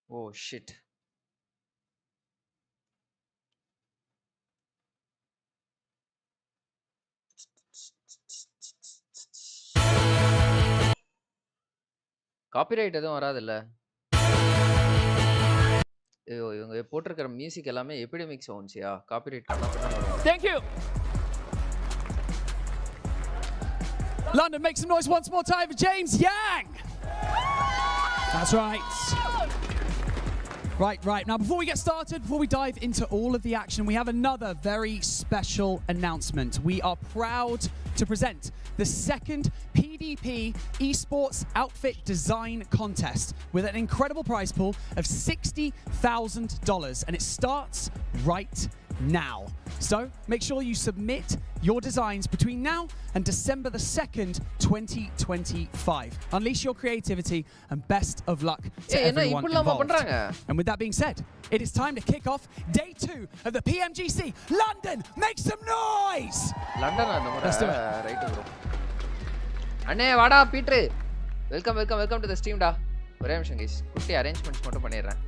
Oh shit. Copyright எதுவும் வராதுல்ல? ஐயோ இவங்க போட்டிருக்கிற மியூசிக் எல்லாமே எபிடமிக் சவுண்ட்ஸ்யா. காப்பிரைட் பண்ணா வரும். Thank you. London, make some noise once more time for James Yang. That's right. Right. Now, before we get started, before we dive into all of the action, we have another very special announcement. We are proud to present the second PDP Esports Outfit Design Contest with an incredible prize pool of $60,000, and it starts right now. So make sure you submit your designs between now and December the 2nd, 2025. Unleash your creativity and best of luck to everyone involved. And with that being said, it is time to kick off day 2 of the PMGC. London, make some noise! London, let's do it. Right, bro. Anne, vada, Peter. Welcome to the stream, da. ஒரே நிமிஷம் guys. குட்டி arrangements மட்டும் பண்ணிடுறேன்.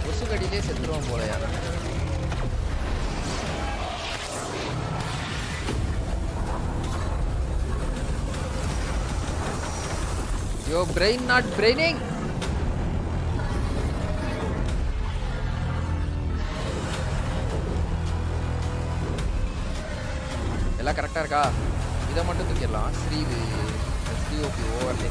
கொசு கடியிலே செத்துருவோம் போலயா. Your brain not braining. எல்லாம் கரெக்டா இருக்கா? இதை மட்டும் தூக்கிடலாம். ஸ்ரீஓபி ஓவர்லே.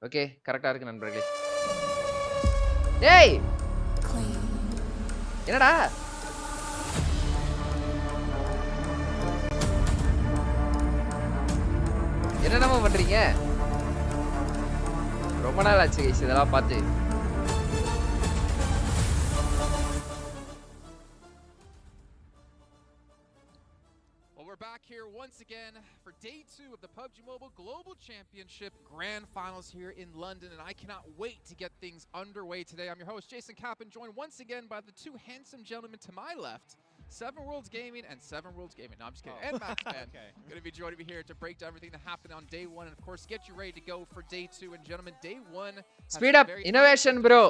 ஓகே கரெக்டா இருக்கு நண்பர்களே. டேய் என்னடா என்னடா பண்றீங்க? ரொம்ப நாள் ஆச்சு கைஸ் இதெல்லாம் பார்த்து. Back here once again for day 2 of the PUBG Mobile Global Championship Grand Finals here in London, and I cannot wait to get things underway today. I'm your host Jason Kappen, joined once again by the two handsome gentlemen to my left, Seven Worlds Gaming and Seven Worlds Gaming. No, I'm just kidding. And Max Man, going to be joining me here to break down everything that happened on day 1, and of course get you ready to go for day 2. And gentlemen, day 1 speed up innovation bro.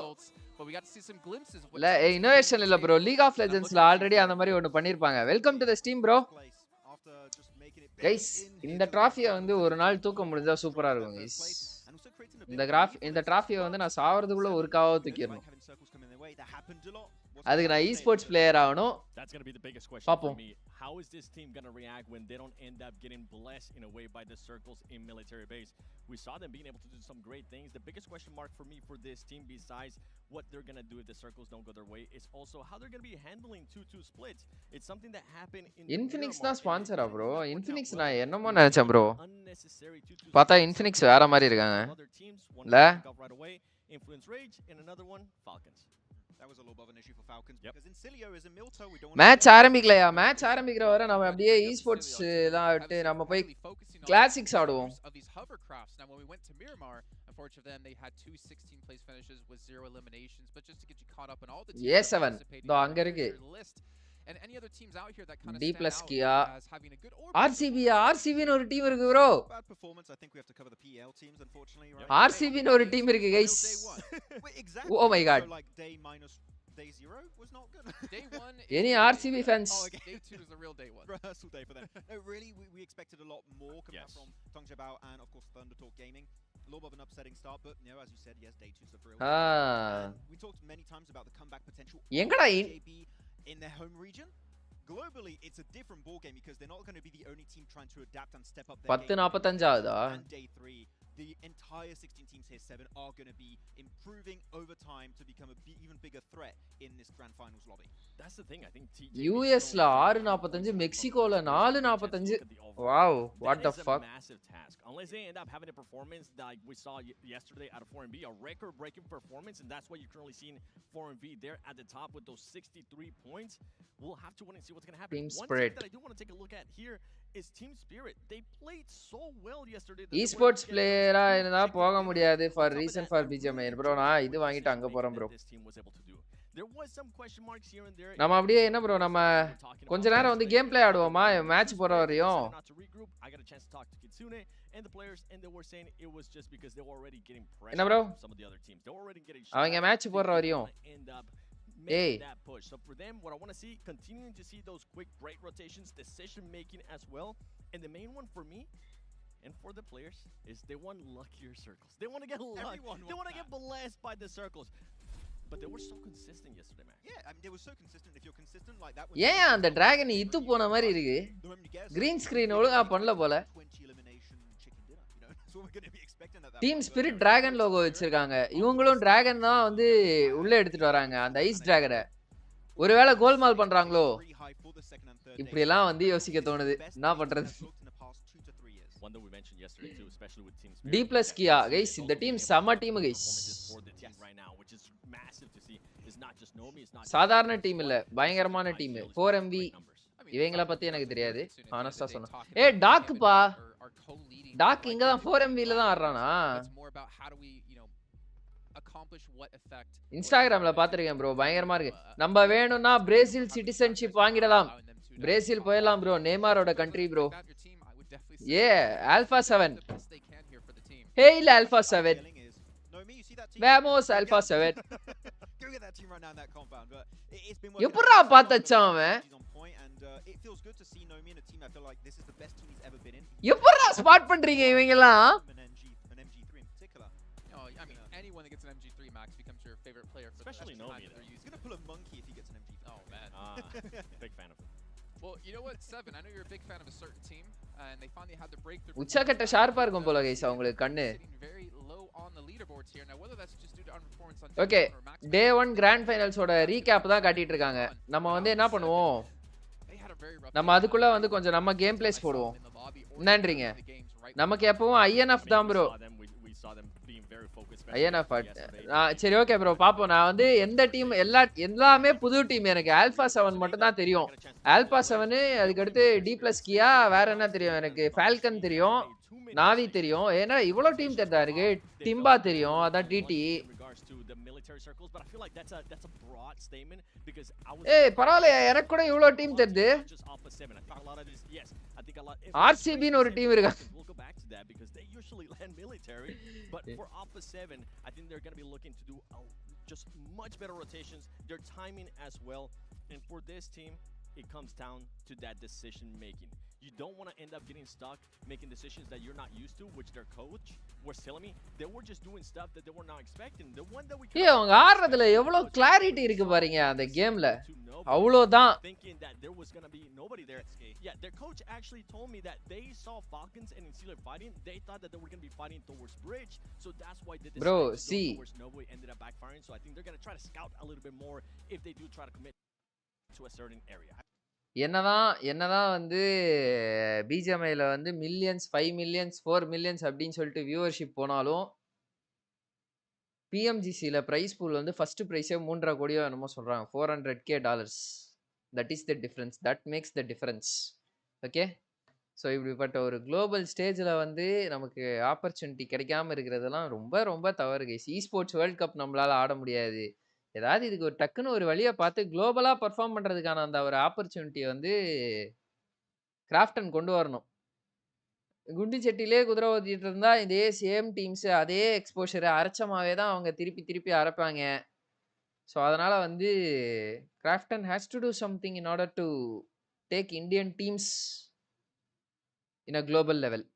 But we got to see some glimpses of what innovation illa bro. League of Legends la already அந்த மாதிரி ஒன்னு பண்ணிருப்பாங்க. Welcome to the stream bro. Guys இந்த டிராஃபியை வந்து ஒரு நாள் தூக்க முடிஞ்சா சூப்பரா இருக்கும் கைஸ். இந்த டிராஃபியை வந்து நான் சாவறதுக்குள்ள ஒரு காவா தூக்கிடணும். அதுக்கு நான் esports player ஆகணும். பாப்போம். How is this team going to react when they don't end up getting blessed in a way by the circles in military base? We saw them being able to do some great things. The biggest question mark for me for this team, besides what they're going to do if the circles don't go their way, is also how they're going to be handling 2-2 splits. It's something that happened in Infinix na sponsor bro. Infinix na என்னமோ நினைச்சேன் bro. பார்த்தா Infinix வேற மாதிரி இருக்காங்க. இல்ல? Influence Rage and another one Falcons. That was a little bit of an issue for Falcons because in Cilio is a Milto we don't match ஆரம்பிக்கலையா? Match ஆரம்பிக்கிற வரை நம்ம அப்படியே esports தான் விட்டு நம்ம போய் கிளாசிக்ஸ் ஆடுவோம். Now when we went to Miramar, unfortunately for them they had 2 16 place finishes with 0 eliminations, but just to get you caught up in all the teams A7 தோ அங்க இருக்கு. And any other teams out here that kind of D+ stand out as having a good RCB னு ஒரு team இருக்கு bro. Bad performance. I think we have to cover the PL teams unfortunately, right? RCB னு ஒரு team இருக்கு guys. Exactly. Oh my god. So like day 0 was not good. Day 1 any RCB fans? Oh, okay. Day 2 is the real day 1. Rehearsal day for them. No, really we expected a lot more coming from Tongjiabao and of course Thundertalk Gaming. A little bit of an upsetting start, but you know, as you said, yes, day 2 is the real. We talked many times about the comeback potential எங்கடா in their home region. Globally, it's a different ball game because they're not going to be the only team trying to adapt and step up their game. 10:45 ஆகுதா? And day 3, the entire 16 teams here, 7, are going to be improving over time to become a even bigger threat in this grand finals lobby. That's the thing. I think USல 6:45 மெக்சிகோல 4:45. Wow, what the fuck? Massive task. Unless they end up having a performance like we saw yesterday out of 4MV, a record-breaking performance, and that's what you're currently seeing 4MV there at the top with those 63 points. We'll have to wait and see what's going to happen. Team One spirit. thing that I do want to take a look at here is team spirit. They played so well yesterday. Esports player-ஆ இருந்தா போக முடியாது for reason for BGMI. bro நான் இது வாங்கிட்டு அங்க போறேன் bro. There was some question marks here and there. நம்ம அப்படியே என்ன bro நம்ம கொஞ்ச நேரம் வந்து கேம் ப்ளே ஆடுவோமா மேட்ச் போற வரையும். I got a chance to talk to Kitsune and the players and they were saying it was just because they were already getting என்ன bro from some of the other teams. They were already getting அவங்க match போற வரையும். Hey, that push. So for them, what I want to see, continuing to see those quick break rotations, decision making as well. And the main one for me and for the players is they want luckier circles. They want to get lucky. They want to get blessed by the circles. But they were so consistent yesterday, man. Yeah, I mean, they were so consistent. If you're consistent like that, ஏன் அந்த dragon இத்து போன மாதிரி இருக்கு? Green screen ஒழுங்கா பண்ணல போல. Team spirit dragon logo வச்சிருக்காங்க. இவங்களும் டிராகன் தான் வந்து உள்ள எடுத்துட்டு வராங்க அந்த ஐஸ் டிராகனை. ஒருவேளை கோல்மால் பண்றாங்களோ? இப்படி எல்லாம் வந்து யோசிக்க தோணுது. என்ன பண்றது? D+ கியா गाइस இந்த டீம் செம டீம் गाइस. சாதாரண டீம் இல்ல பயங்கரமான டீம் 4MV இவங்கள பத்தி எனக்கு தெரியாது ஹானஸ்டா சொன்னா டாக் பா டாக் இங்க தான் 4MV ல தான் ஆடுறானா இன்ஸ்டாகிராம்ல பாத்துர்க்கேன் ப்ரோ பயங்கரமா இருக்கு நம்ம வேணும்னா பிரேசில் சிட்டிசன்ஷிப் வாங்கிடலாம் பிரேசில் போயலாம் ப்ரோ நேமாரோட country bro Alpha 7 hey Alpha 7 Vamos Alpha 7 எப்பறா பாத்தச்சான் அவன் எப்பறா ஸ்பாட் பண்றீங்க இவங்க எல்லாம் anyone that gets an MG3 max becomes your favorite player for especially Nomi. He's going to pull a monkey if he gets an MG3. Oh man. Big fan of him. Well, you know what, Seven, I know you're a big fan of a certain team and they finally had the breakthrough. உச்சக்கட்ட ஷார்ப்பா இருக்கும் போல guys அவங்களுக்கு கண்ணு very low on the leaderboards here now whether that's just due to underperformance on Okay, day 1 grand finals ஓட recap தான் காட்டிட்டு இருக்காங்க நம்ம வந்து என்ன பண்ணுவோம் நம்ம அதுக்குள்ள வந்து கொஞ்சம் நம்ம கேம் பிளேஸ் போடுவோம் என்னன்றீங்க நமக்கு எப்பவும் INF தான் ப்ரோ INF சரி ஓகே ப்ரோ பாப்போம் நான் வந்து எந்த டீம் எல்லாமே புது டீம் எனக்கு ஆல்பா 7 மட்டும் தான் தெரியும் ஆல்பா 7 அதுக்கு அடுத்து D+ கியா வேற என்ன தெரியும் எனக்கு ஃபால்கன் தெரியும் நாவி தெரியும் ஏன்னா இவ்வளவு டீம் தெரியுதா இருக்கு டிம்பா தெரியும் அதான் டிடி ஏய் பரவாயில்லை எனக்கு கூட இவ்வளவு டீம் தெரியுது RCB ன்னு ஒரு டீம் இருக்கு because they usually land military but for Alpha 7 I think they're going to be looking to do just much better rotations their timing as well and for this team it comes down to that decision making you don't want to end up getting stuck making decisions that you're not used to which their coach was telling me they were just doing stuff that they were not expecting the one that we அவங்க ஆடுறதுல எவ்வளவு clarity இருக்கு பாருங்க அந்த கேம்ல அவ்வளவுதான் thinking that there was going to be nobody there yeah their coach actually told me that they saw Falcons and Insta fighting they thought that they were going to be fighting towards bridge so that's why they decided to go towards nobody ended up backfiring so I think they're going to try to scout a little bit more if they do try to commit to a certain area என்னதான் வந்து BGMIல வந்து millions 5 millions 4 millions அப்படின்னு சொல்லிட்டு viewership போனாலும் PMGCல price pool வந்து first பிரைஸே 3.5 கோடியோ என்னமோ சொல்றாங்க $400K that is the difference that makes the difference okay so இப்படிப்பட்ட ஒரு குளோபல் ஸ்டேஜ்ல வந்து நமக்கு ஆப்பர்ச்சுனிட்டி கிடைக்காம இருக்கிறதெல்லாம் ரொம்ப ரொம்ப தவறு கைஸ் esports வேர்ல்ட் கப் நம்மளால ஆட முடியாது ஏதாவது இதுக்கு ஒரு டக்குன்னு ஒரு வழியை பார்த்து குளோபலா பெர்ஃபார்ம் பண்றதுக்கான அந்த ஒரு ஆப்பர்ச்சுனிட்டியை வந்து கிராஃப்டன் கொண்டு வரணும் குண்டு செட்டிலே குதிரை ஓட்டிட்டு இருந்தா இதே சேம் டீம்ஸ் அதே எக்ஸ்போஷரை அரைச்சமாவே தான் அவங்க திருப்பி அரைப்பாங்க ஸோ அதனால வந்து Grafton has to do something in order to take Indian teams in a global level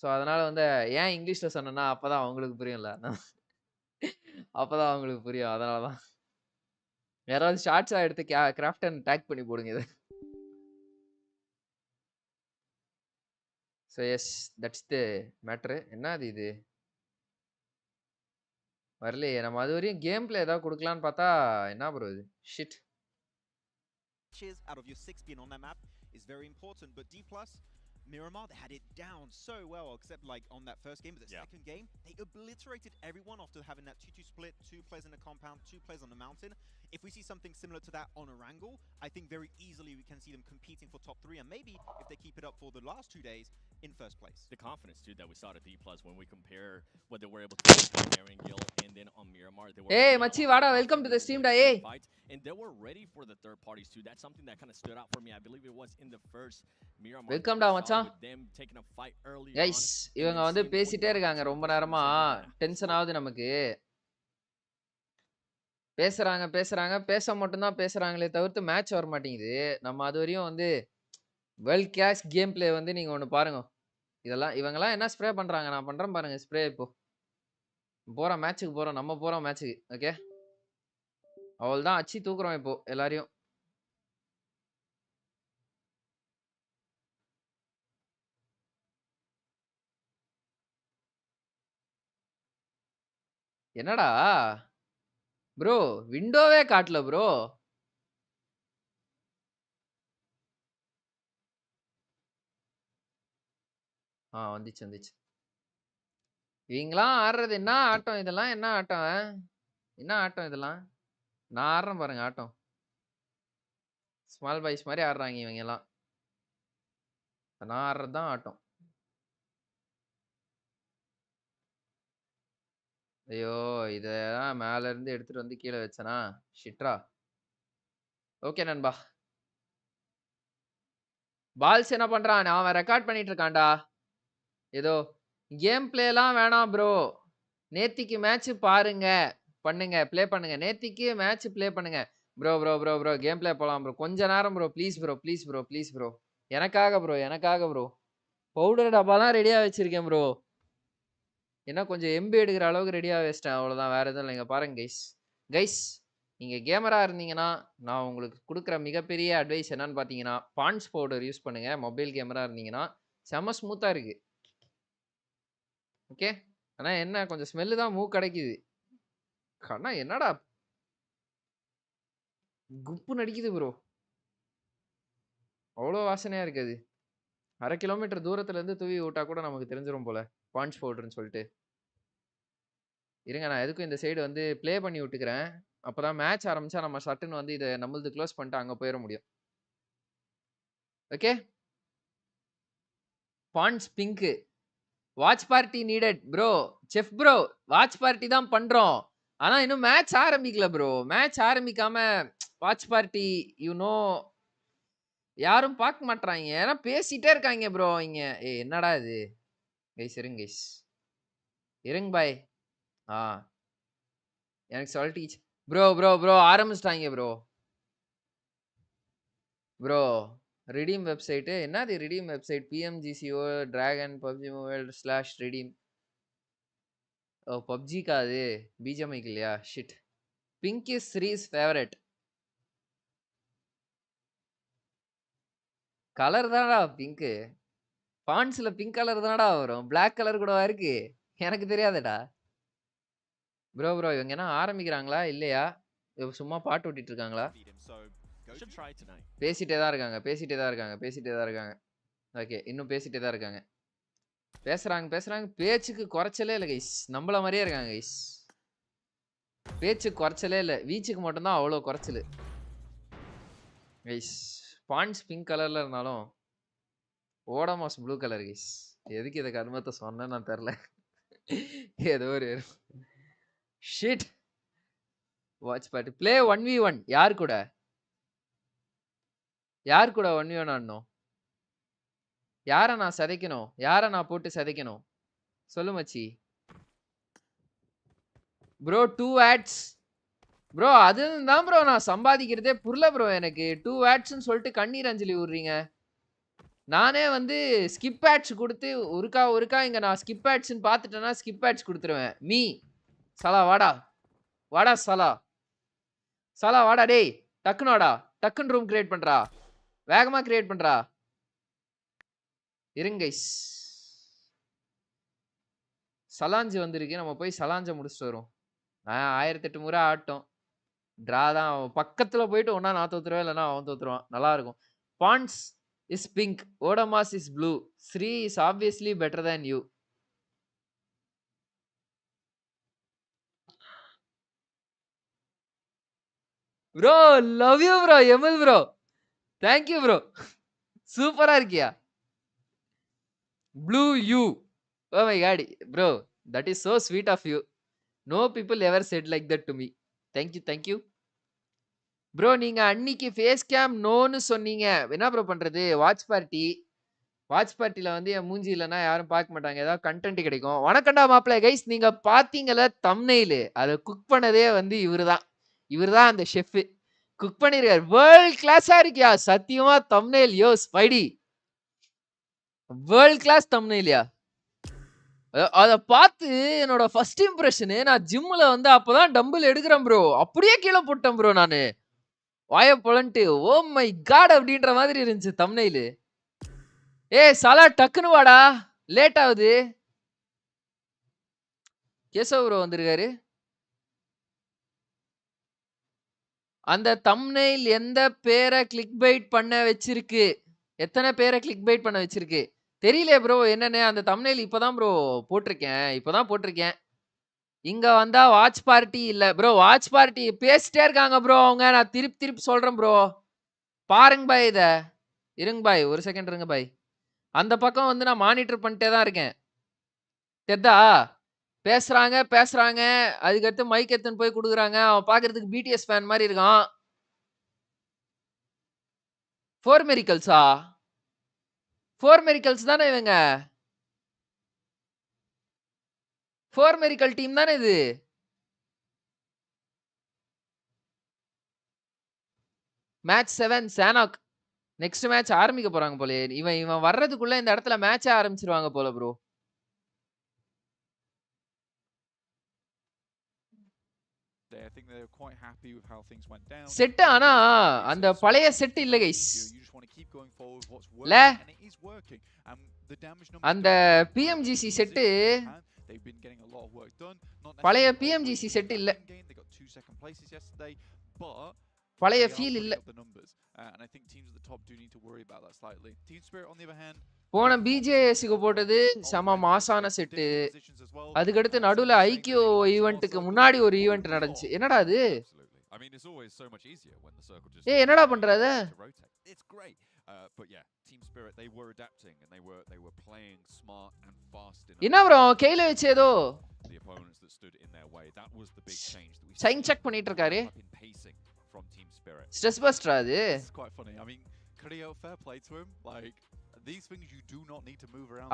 so அதனால வந்து ஏன் இங்கிலீஷ்ல சொன்னேன்னா அப்பதான் அவங்களுக்கு புரியும்ல அப்பதான் அவங்களுக்கு புரியும் அதனாலதான் யாராவது ஷார்ட்ஸா எடுத்து கிராஃப்டன் டேக் பண்ணி போடுங்க இது so yes that's the matter. என்னது இது வரலையே. நம்ம அது வரையும் கேம் பிளே ஏதாவது கொடுக்கலான்னு பார்த்தா என்ன ப்ரோ இது shit. Out of your 6 being on that map is very important, but D+, Miramar, they had it down so well, except like on that first game, but the second game, they obliterated everyone after having that 2-2 split, 2 players in the compound, 2 players on the mountain. If we see something similar to that on Erangel, I think very easily we can see them competing for top 3, and maybe if they keep it up for the last 2 days, in first place. The confidence too that we saw at D+ when we compare what they were able to do on Erangel and then on Miramar. They were hey Machi vada, welcome to the stream da. Hey, and they were ready for the third parties too. That's something that kind of stood out for me. I believe it was in the first Miramar. Welcome da macha. Them taking a fight early guys இவங்க வந்து பேசிட்டே இருக்காங்க ரொம்ப நேரமா. Tension ஆகுது நமக்கு. பேசுறாங்க பேசுறாங்க பேச மட்டும் தான் பேசுறாங்களே தவிர்த்து மேட்ச் வர மாட்டேங்குது. நம்ம அது வரையும் வந்து வேர்ல்ட் கிளாஸ் கேம் பிளே வந்து நீங்க ஒன்னு பாருங்க. இதெல்லாம் இவங்கெல்லாம் என்ன ஸ்ப்ரே பண்றாங்க, நான் பண்றேன் பாருங்க ஸ்ப்ரே. இப்போ போறோம் மேட்சுக்கு போறோம், நம்ம போறோம் மேட்சுக்கு. ஓகே அவ்வளவுதான், அச்சி தூக்குறோம் இப்போ எல்லாரையும். என்னடா ப்ரோ விண்டோவே காட்டல ப்ரோ. வந்துச்சு வந்துச்சு. இவங்களாம் ஆடுறது என்ன ஆட்டம் இதெல்லாம்? என்ன ஆட்டம் என்ன ஆட்டம் இதெல்லாம்? நான் ஆடுறேன் பாருங்க ஆட்டம். ஸ்மால் பாய்ஸ் மாதிரி ஆடுறாங்க இவங்க எல்லாம். நான் ஆடுறது தான் ஆட்டம். ஐயோ இதான் மேல இருந்து எடுத்துட்டு வந்து கீழே வச்சனா ஷிட்ரா. ஓகே நண்பா. பால்ஸ் என்ன பண்றான்? அவன் ரெக்கார்ட் பண்ணிட்டு இருக்கான்டா. ஏதோ கேம் பிளே எல்லாம் வேணாம் ப்ரோ. நேத்திக்கு மேட்ச் பாருங்க, பண்ணுங்க, ப்ளே பண்ணுங்க. நேத்திக்கு மேட்ச் ப்ளே பண்ணுங்க bro. Bro bro bro game play போலாம் ப்ரோ. கொஞ்ச நேரம் bro please bro please bro please bro. எனக்காக ப்ரோ எனக்காக ப்ரோ. பவுடர் டப்பாலாம் ரெடியா வச்சிருக்கேன் ப்ரோ. என்ன கொஞ்சம் எம்பி எடுக்கிற அளவுக்கு ரெடியா வச்சிட்டேன், அவ்வளவுதான். வேற எதுவும் இல்லைங்க. பாருங்க கைஸ் கைஸ் நீங்க கேமரா இருந்தீங்கன்னா நான் உங்களுக்கு கொடுக்குற மிகப்பெரிய அட்வைஸ் என்னன்னு பாத்தீங்கன்னா, பாண்ட்ஸ் பவுடர் யூஸ் பண்ணுங்க. மொபைல் கேமரா இருந்தீங்கன்னா செம ஸ்மூத்தா இருக்கு. ஓகே ஆனா என்ன கொஞ்சம் ஸ்மெல்லு தான் மூக்கு கிடைக்குது. கண்ணா என்னடா குப்பு நடிக்குது ப்ரோ. அவ்வளோ வாசனையா இருக்குது. 1/2 கிலோமீட்டர் தூரத்துல இருந்து தூவி விட்டா கூட நமக்கு தெரிஞ்சிடும் போல பாண்ட்ஸ் பவுடர்னு சொல்லிட்டு. இருங்க நான் எதுக்கும் இந்த சைடு வந்து ப்ளே பண்ணி விட்டுக்கிறேன். அப்பதான் மேட்ச் ஆரம்பிச்சா நம்ம சட்டுன்னு வந்து இதை நம்மளது க்ளோஸ் பண்ணிட்டு அங்க போயிட முடியும். Okay Bonds pink watch party needed bro. Chef bro watch party தான் பண்றோம், ஆனா இன்னும் மேட்ச் ஆரம்பிக்கல ப்ரோ. மேட்ச் ஆரம்பிக்காம வாட்ச் பார்ட்டி யூனோ யாரும் பார்க்க மாட்டாங்க. ஏன்னா பேசிட்டே இருக்காங்க ப்ரோ இங்க. என்னடா இது கைஸ்? இருங்க கைஸ் இருங்க பாய். எனக்கு சொல்லிட்டு ப்ரோ ப்ரோ ப்ரோ ஆரம்பிச்சிட்டாங்க ப்ரோ. ப்ரோ ரிடீம் வெப்சைட்டு என்னது? Redeem website PMGCO dragon PUBG Mobile /redeem. ஓ பப்ஜிக்கா அது? பிஜிஎம்ஐக்கு இல்லையா? Shit. Pink is ஸ்ரீஸ் favourite colour தானடா பிங்க். பாண்ட்ஸ்ல பிங்க் கலர் தானடா வரும், பிளாக் கலர் கூடவா இருக்கு? எனக்கு தெரியாதுடா ப்ரோ. ப்ரோ இவங்க என்ன ஆரம்பிக்கிறாங்களா இல்லையா? சும்மா பாட்டு ஓட்டிட்டு இருக்காங்களா? பேசிட்டே தான் இருக்காங்க பேசிட்டே தான் இருக்காங்க பேசிட்டே தான் இருக்காங்க. ஓகே இன்னும் பேசிட்டே தான் இருக்காங்க. பேசுறாங்க பேசுறாங்க. பேச்சுக்கு குறைச்சலே இல்லை கைஸ். நம்மள மாதிரியே இருக்காங்க கைஸ். பேச்சு குறைச்சலே இல்லை, வீச்சுக்கு மட்டும்தான் அவ்வளோ குறைச்சல் கைஸ். பாண்ட்ஸ் பிங்க் கலர்ல இருந்தாலும் ஓடமாஸ் ப்ளூ கலர் கைஸ். எதுக்கு இதை கர்மத்தை சொன்னேன்னு நான் தெரில. ஏதோ ஒரு shit. Watch party play 1v1. யார் கூட யார் கூட 1v1 ஆடணும்? யாரை நான் சதைக்கணும்? யாரை நான் போட்டு சதைக்கணும் சொல்லு மச்சி. Bro 2 ads bro. அதுதான் ப்ரோ நான் சம்பாதிக்கிறதே புரியல ப்ரோ எனக்கு. 2 adsன்னு சொல்லிட்டு கண்ணீர் அஞ்சலி விடுறீங்க. நானே வந்து ஸ்கிப் ஆட்ஸ் கொடுத்து ஒருக்கா இங்க நான் ஸ்கிப் ஆட்ஸ்ன்னு பார்த்துட்டேன்னா ஸ்கிப் ஆட்ஸ் கொடுத்துருவேன். மீ சலா வாடா வாடா சலா சலா வாடா டேய். டக்குன்னு வாடா, டக்குன்னு ரூம் கிரியேட் பண்றா, வேகமா கிரியேட் பண்றா. இருங்க கைஸ் சலாஞ்சு வந்திருக்கு. நம்ம போய் சலாஞ்ச முடிச்சுட்டு வரோம். 1008 முறை ஆட்டம். டிரா தான். பக்கத்துல போயிட்டு ஒண்ணா நான் தோத்துருவேன், இல்லைன்னா அவன் தோத்துருவான். நல்லா இருக்கும். Bonds is pink, Odamas is blue, Sri is obviously better than you. Bro love you bro. எமல் ப்ரோ தேங்க்யூ ப்ரோ. சூப்பரா இருக்கியா. Blue you. Oh my god bro, that is so sweet of you. No people ever said like that to me. Thank you bro. நீங்க அன்னைக்கு face game நோன்னு சொன்னீங்க. என்ன bro பண்றது? Watch பார்ட்டில வந்து என் மூஞ்சி இல்லைன்னா யாரும் பார்க்க மாட்டாங்க. ஏதாவது கண்டென்ட் கிடைக்கும். வணக்கண்டா மாப்பிள்ளை. கைஸ் நீங்க பாத்தீங்கல்ல தம்ப்நெயில், அதை குக் பண்ணதே வந்து இவர்தான் அந்த ஷெஃப். குக் பண்ணிருக்காரு. வேர்ல்ட் கிளாஸா இருக்கியா சத்தியமா. தம்ப்நெயில் யோ ஸ்பைடி வேர்ல்ட் கிளாஸ் தம்ப்நெயில்யா. அதை பார்த்து என்னோட ஃபர்ஸ்ட் இம்ப்ரெஷனு, நான் ஜிம்ல வந்து அப்பதான் டம்பிள் எடுக்கிறேன் ப்ரோ, அப்படியே கீழே போட்டேன் ப்ரோ. நானு வாய பொலன்ட்டு ஓ மை காட் அப்படின்ற மாதிரி இருந்துச்சு தம்ப்நெயில். சலா டக்குனு வாடா, லேட் ஆகுது. கேசவ் ப்ரோ வந்திருக்காரு. அந்த தம்ப்நெயில் எந்த பேரை கிளிக் பைட் பண்ண வச்சிருக்கு? எத்தனை பேரை கிளிக் பைட் பண்ண வச்சிருக்கு தெரியல ப்ரோ. என்னன்னு அந்த தம்ப்நெயில் இப்பதான் ப்ரோ போட்டிருக்கேன். இங்க வந்தா வாட்ச் பார்ட்டி இல்ல ப்ரோ. வாட்ச் பார்ட்டி பேசிட்டே இருக்காங்க ப்ரோ அவங்க. நான் திருப்பி சொல்றேன் ப்ரோ. பாருங்க பாய், இத இருங்க பாய், ஒரு செகண்ட் இருங்க பாய். அந்த பக்கம் வந்து நான் மானிட்டர் பண்ணிட்டே தான் இருக்கேன். தெரிதா? பேசுறாங்க. அதுக்கடுத்து மைக் எடுத்துன்னு போய் கொடுக்குறாங்க. அவன் பாக்குறதுக்கு பிடிஎஸ் ஃபேன் மாதிரி இருக்கான். 4 மிரிக்கல்ஸா? 4 மிரிக்கல்ஸ் தானே இவங்க. 4 மிரிக்கல் டீம் தானே இது. Match 7 Sanhok. நெக்ஸ்ட் மேட்ச் ஆரம்பிக்க போறாங்க போல. இவன் வர்றதுக்குள்ள இந்த இடத்துல மேட்ச் ஆரம்பிச்சிருவாங்க போல ப்ரோ. செட் ஆனா அந்த பழைய செட் இல்ல கைஸ். இல்ல அந்த PMGC செட், பழைய PMGC செட் இல்ல. பழைய ஃபீல் இல்ல. போன BJSக்கு போட்டது செம மாசான செட்டு. அதுக்கடுத்து நடுவுல ஐக்கியோ ஈவென்ட்டுக்கு முன்னாடி ஒரு ஈவென்ட் நடந்துச்சு. என்னடா அது? என்னடா பண்றது? என்ன ப்ரோ கையில வச்சு ஏதோ சைன் செக் பண்ணிட்டு இருக்காரு. ஸ்ட்ரெஸ் பஸ்டர் அது.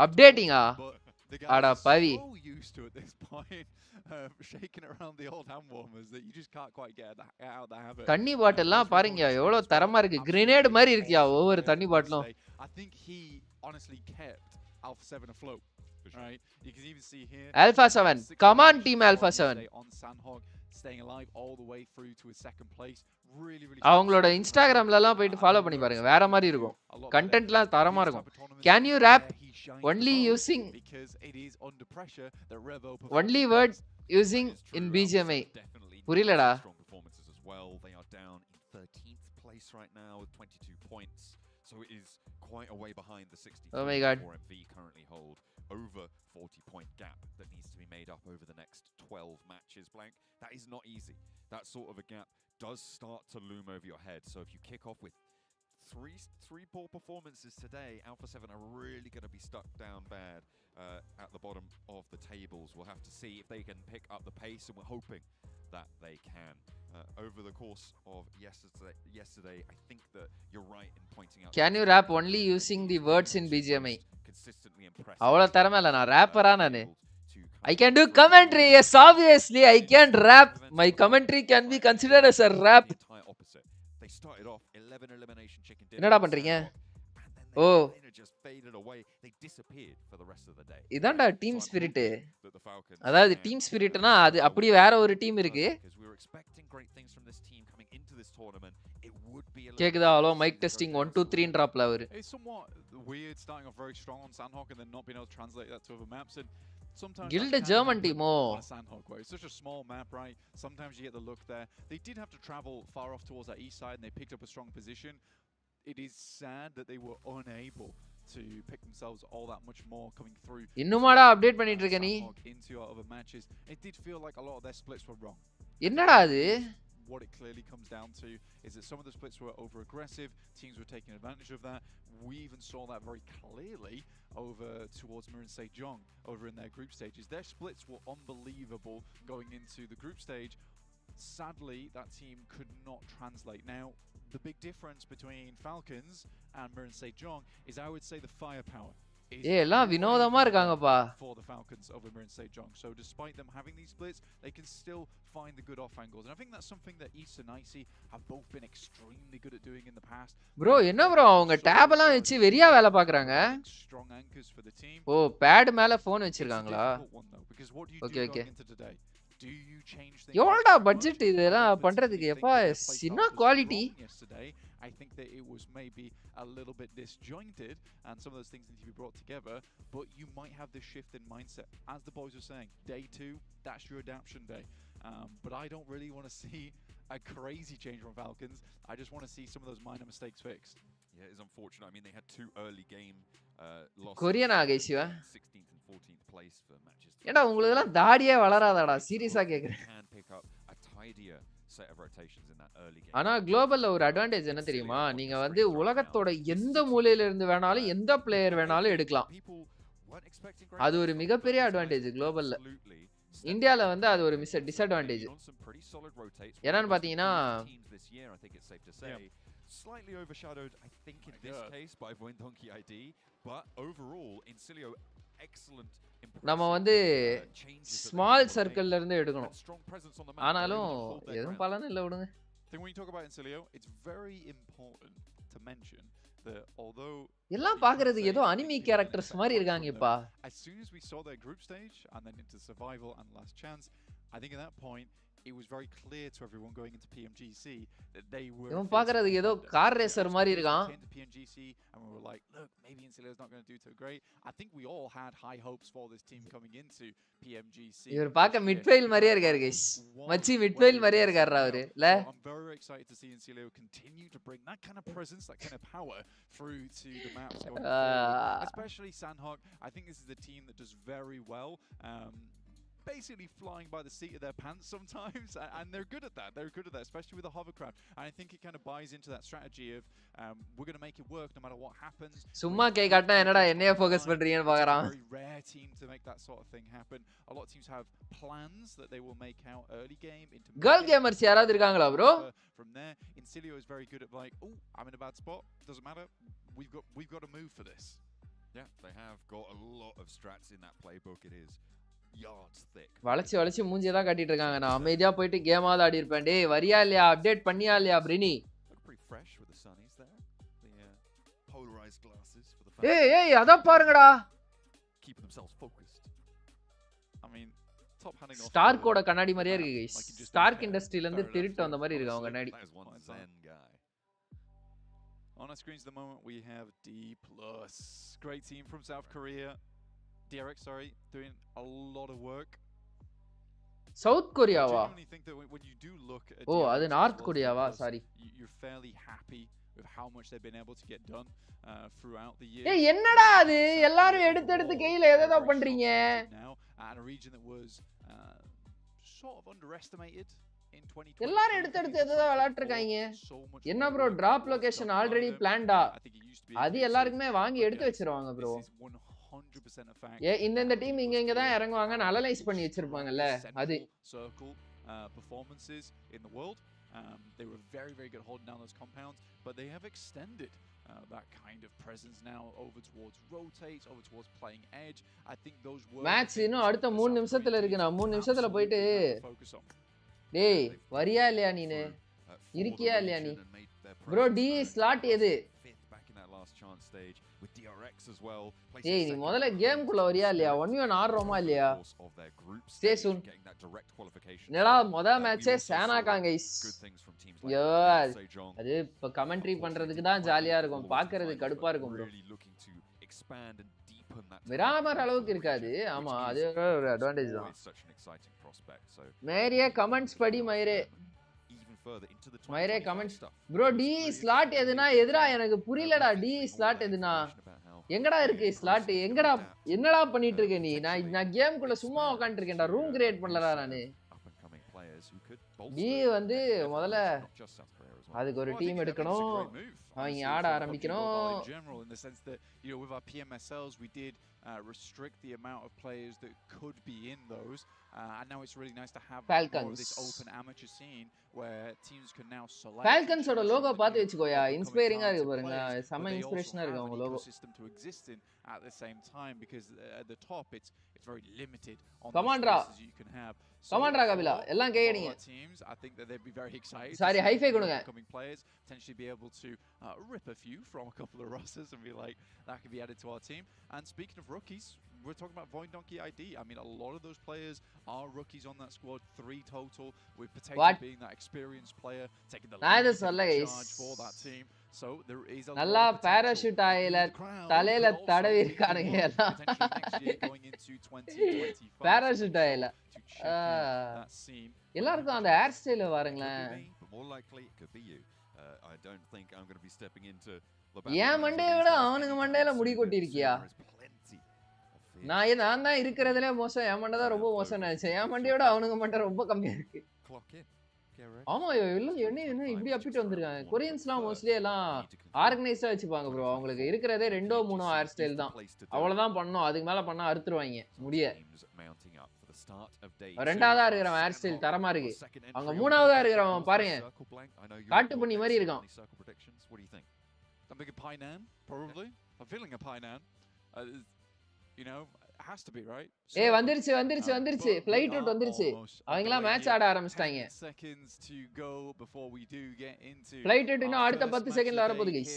அப்டேட்டிங்கா? அட பாவி. தண்ணி பாட்டில்லாம் பாருங்க எவ்வளவு தரமா இருக்கு. கிரேனேட் மாதிரி இருக்கியா ஒவ்வொரு தண்ணி பாட்டிலும். Alpha 7, come on team Alpha 7. அவங்களோட இன்ஸ்டாகிராம்ல எல்லாம் போயிட்டு ஃபாலோ பண்ணி பாருங்க. வேற மாதிரி இருக்கும். கண்டென்ட்லாம் தரமா இருக்கும். Can you rap only using only word using in BGMI? புரியலடா. Oh my god. Over 40-point gap that needs to be made up over the next 12 matches. Blank, that is not easy. That sort of a gap does start to loom over your head. So if you kick off with three poor performances today, Alpha 7 are really going to be stuck down bad at the bottom of the tables. We'll have to see if they can pick up the pace, and we're hoping that they can. Over the course of yesterday, I think that you're right in pointing out. Can you rap only using the words in BGMI? அவ்வளவு திறமை இல்ல. நான் ரேப்பரா நானு. I can do commentary. Yes, obviously I can rap. My commentary can be considered as a rap. என்னடா பண்றீங்க? ஓ இதான்டா team spirit. அதாவது team ஸ்பிரிட்னா அது அப்படியே வேற ஒரு டீம் இருக்கு. கேக்குதா? ஹலோ மைக் டெஸ்டிங் 1 2 3 ட்ராப்ல அவரு. Weird starting off very strong on Sandhawk and then not being able to translate that to other maps. And Sometimes Guild that can German happen team, on a Sandhog, where it's such a small map, right? Sometimes you get the look there. They did have to travel far off towards that east side, and they picked up a strong position. It is sad that they were unable to pick themselves all that much more coming through. இன்னுமாடா update பண்ணிட்டு இருக்க நீ? Into our other matches. It did feel like a lot of their splits were wrong. என்னடா அது? What it clearly comes down to is that some of the splits were over aggressive, teams were taking advantage of that. We even saw that very clearly over towards Marin Sejong over in their group stages. Their splits were unbelievable going into the group stage. Sadly, that team could not translate. Now, the big difference between Falcons and Marin Sejong is, I would say, the firepower. எல்லாம் வினோதமா இருக்காங்கப்பா. For the Falcons over Marin Sejong. So despite them having these splits, they can still find the good off angles. And I think that's something that East and Icy have both been extremely good at doing in the past. Bro, என்ன bro அவங்க tab எல்லாம் வச்சு வெறியா வேலை பார்க்கறாங்க. Strong anchors for the team. Oh, pad மேல phone வச்சிருக்காங்களா? Okay, okay. Do you change things? எவ்வளவுடா budget இதெல்லாம் பண்றதுக்கு? எப்பா சின்ன quality. I think that it was maybe a little bit disjointed and some of those things need to be brought together, but you might have this shift in mindset. As the boys were saying, day 2, that's your adaptation day. But I don't really want to see a crazy change from Falcons. I just want to see some of those minor mistakes fixed. Yeah, it's unfortunate. I mean, they had 2 early game losses. Korean ஆகைசிவா 16th and 14th place for matches. ஏடா உங்களுக்கு எல்லாம் தாடியே வளராதடா, சீரியஸா கேக்குறேன். Can pick up a tidier set of rotations in that early game. ஆனா குளோபல்ல ஒரு advantage என்ன தெரியுமா? நீங்க வந்து உலகத்தோட எந்த மூலையில இருந்து வேணாலும் எந்த பிளேயர் வேணாலும் எடுக்கலாம். அது ஒரு மிகப்பெரிய அட்வான்டேஜ் குளோபல்ல. இந்தியால வந்து அது ஒரு டிஸ்அட்வான்டேஜ். என்னன்னு பாத்தீங்கன்னா slightly overshadowed, I think, in this case by Voindonki ID, but overall, Incilio excellent. நம்ம வந்து ஸ்மால் சர்க்கிள்ல இருந்து எடுக்கணும். ஆனாலும் எதுவும் பலன் இல்ல விடுங்க. When you talk about Incilio, it's very important to mention that although எல்லாம் பார்க்கிறதுக்கு ஏதோ அனிமி கேரக்டர்ஸ் மாதிரி இருக்காங்கப்பா. As soon as we saw their group stage and then into survival and last chance, I think at that point it was very clear to everyone going into PMGC that they were இவன் பார்க்கிறதுக்கு ஏதோ car racer மாதிரி இருக்கான். PMGC and we were like, look, maybe Incilio's not going to do too great. I think we all had high hopes for this team coming into PMGC. இவர் பார்க்க midfield மாதிரியே இருக்காரு guys. மச்சி midfield மாதிரியே இருக்காரா அவரு இல்ல? I'm very excited to see Incilio continue to bring that kind of presence, that kind of power through to the maps going forward. Especially Sandhog. I think this is a team that does very well. Basically flying by the seat of their pants sometimes, and they're good at that. They're good at that, especially with the hovercraft. And I think it kind of buys into that strategy of we're going to make it work no matter what happens. சும்மா கை காட்டினா என்னடா என்னைய focus பண்றீங்கன்னு பார்க்கறான். Very rare team to make that sort of thing happen. A lot of teams have plans that they will make out early game into girl gamers யாராவது இருக்காங்களா bro? From there, Incilio is very good at like, oh, I'm in a bad spot. Doesn't matter. We've got to move for this. Yeah, they have got a lot of strats in that playbook. It is yards thick. வளைச்சு மூஞ்சிய தான் காட்டிட்டு இருக்காங்க. நான் அமைதியா போயிட்டு கேமாவது ஆடி இருப்பேன். டேய் வரியா இல்லையா? அப்டேட் பண்ணியா இல்லையா பிரினி? Look pretty fresh with the sunnies there. The polarized glasses for the fans. ஏய் அத பாருங்கடா. Keep themselves focused. I mean, top handing off. ஸ்டார்க்கோட கண்ணாடி மாதிரியே இருக்கு गाइस. ஸ்டார்க் இண்டஸ்ட்ரியில இருந்து திருட்டு வந்த மாதிரி இருக்கு அவங்க கண்ணாடி. That is one Zen guy. On our screens at the moment we have D+. Great team from South Korea. DRX, sorry, doing a lot of work. South Korea I genuinely think that when you do look at oh, DRX அது North Korea வா, sorry. You're fairly happy with how much they've been able to get done throughout the year. ஏய் என்னடா அது எல்லாரும் எடுத்து கையில ஏதோ பண்றீங்க? Now at a region that was sort of underestimated in 2020. எல்லாரும் எடுத்து ஏதோ விளையாட்டு இருக்காங்க. என்ன bro drop location already planned ஆ? அது எல்லாருக்குமே வாங்கி எடுத்து வச்சிருவாங்க bro. 100% a fact. இந்த டீம் இங்க தான் இறங்குவாங்கன்னு அனலைஸ் பண்ணி வச்சிருப்பாங்கல்ல அது. Circle performances in the world. They were very good holding down those compounds, but they have extended that kind of presence now over towards rotates, over towards playing edge. I think those were match இன்னும் அடுத்த 3 நிமிஷத்துல இருக்கு. நான் 3 நிமிஷத்துல போயிட்டு டேய் வரியா இல்லையா நீனு? இருக்கியா இல்லையா நீ? bro D slot எது? With DRX as well. ஏய் நீ முதல்ல கேம் குள்ள வரியா இல்லையா? 1v1 ஆடுறோமா இல்லையா? Stay soon. என்னடா முதல் மேட்சே சேனாகாங்க गाइस. யோ அது இப்ப கமெண்ட்ரி பண்றதுக்கு தான் ஜாலியா இருக்கும். பார்க்கிறதுக்கு கடுப்பா இருக்கும் bro. open that. மிராமர் அளவுக்கு இருக்காது. ஆமா அது ஒரு அட்வான்டேஜ் தான். Such an exciting prospect. So மேரியே கமெண்ட்ஸ் படி மயிரே. even further into the மயிரே கமெண்ட்ஸ். ப்ரோ டி ஸ்லாட் எதுனா எதுடா எனக்கு புரியலடா. டி ஸ்லாட் எதுனா எங்கடா இருக்கு ஸ்லாட்? எங்கடா என்னடா பண்ணிட்டு இருக்க நீ? நான் கேம்க்குள்ள சும்மா உட்கார்ந்து இருக்கேன்டா. ரூம் கிரியேட் பண்ணலடா நானு. டி வந்து முதல்ல அதுக்கு ஒரு டீம் எடுக்கணும். அவங்க ஆட ஆரம்பிக்கணும். In the sense that, you know, with our PMSLs we did restrict the amount of players that could be in those, and now it's really nice to have more of this open amateur scene where teams can now select. Falcons ஓட logo பாத்து வெச்சுக்கோயா. இன்ஸ்பைரிங்கா இருக்கு பாருங்க. செம இன்ஸ்பிரேஷனா இருக்கு அவங்க logo. System to exist in at the same time, because at the top it's very limited on the spaces you can have. கமாண்ட்ரா கபிலா எல்லாம் கையடிங்க. Teams I think that they'd be very excited. Sorry, high five கொடுங்க. Coming players potentially be able to rip a few from a couple of rosters and be like, that could be added to our team. And speaking of rookies, we're talking about Void Donkey ID. I mean, a lot of those players are rookies on that squad, 3 total, with Potato being that experienced player, taking the charge for that team. So there is a நல்லா parachute ஆயில தலையில தடவி இருக்கானுங்க எல்லாம். going into 2025. parachute ஆயில எல்லாருக்கும் அந்த hair style பாருங்களேன். More likely it could be you. I don't think I'm going to be stepping into ஏன் மண்டைய விட அவனுங்க மண்டையில முடி கொட்டி இருக்கியா? நான் தான் இருக்கிறதுல மோசம். என் மண்டை தான் ரொம்ப மோசம் நினைச்சேன். என் மண்டையோட அவனுங்க மண்டை ரொம்ப கம்மியா இருக்கு. ஆமா எல்லாம் என்ன இப்படி அப்பிட்டு வந்திருக்காங்க. கொரியன்ஸ்லாம் மோஸ்ட்லி எல்லாம் ஆர்கனைஸ்டா வச்சுப்பாங்க ப்ரோ. அவங்களுக்கு இருக்கிறதே 2-3 ஹேர் ஸ்டைல் தான். அவ்வளவுதான் பண்ணணும். அதுக்கு மேல பண்ணா அறுத்துருவாங்க முடிய. ரெண்டாவதா இருக்கிறவன் ஹேர் ஸ்டைல் தரமா இருக்கு. அவங்க மூணாவதா இருக்கிறவன் பாருங்க காட்டு பண்ணி மாதிரி இருக்கான். I'm thinking Painan, probably. I'm feeling a Painan. You know, it has to be, right? ஏய் வந்துருச்சு. ஃளைட் அவுட் வந்துருச்சு. அவங்கலாம் மேட்ச் ஆட ஆரம்பிச்சிட்டாங்க. Seconds to go before we do get into. Flight out இன்னும் அடுத்த 10 செகண்ட்ல வர போகுது गाइस.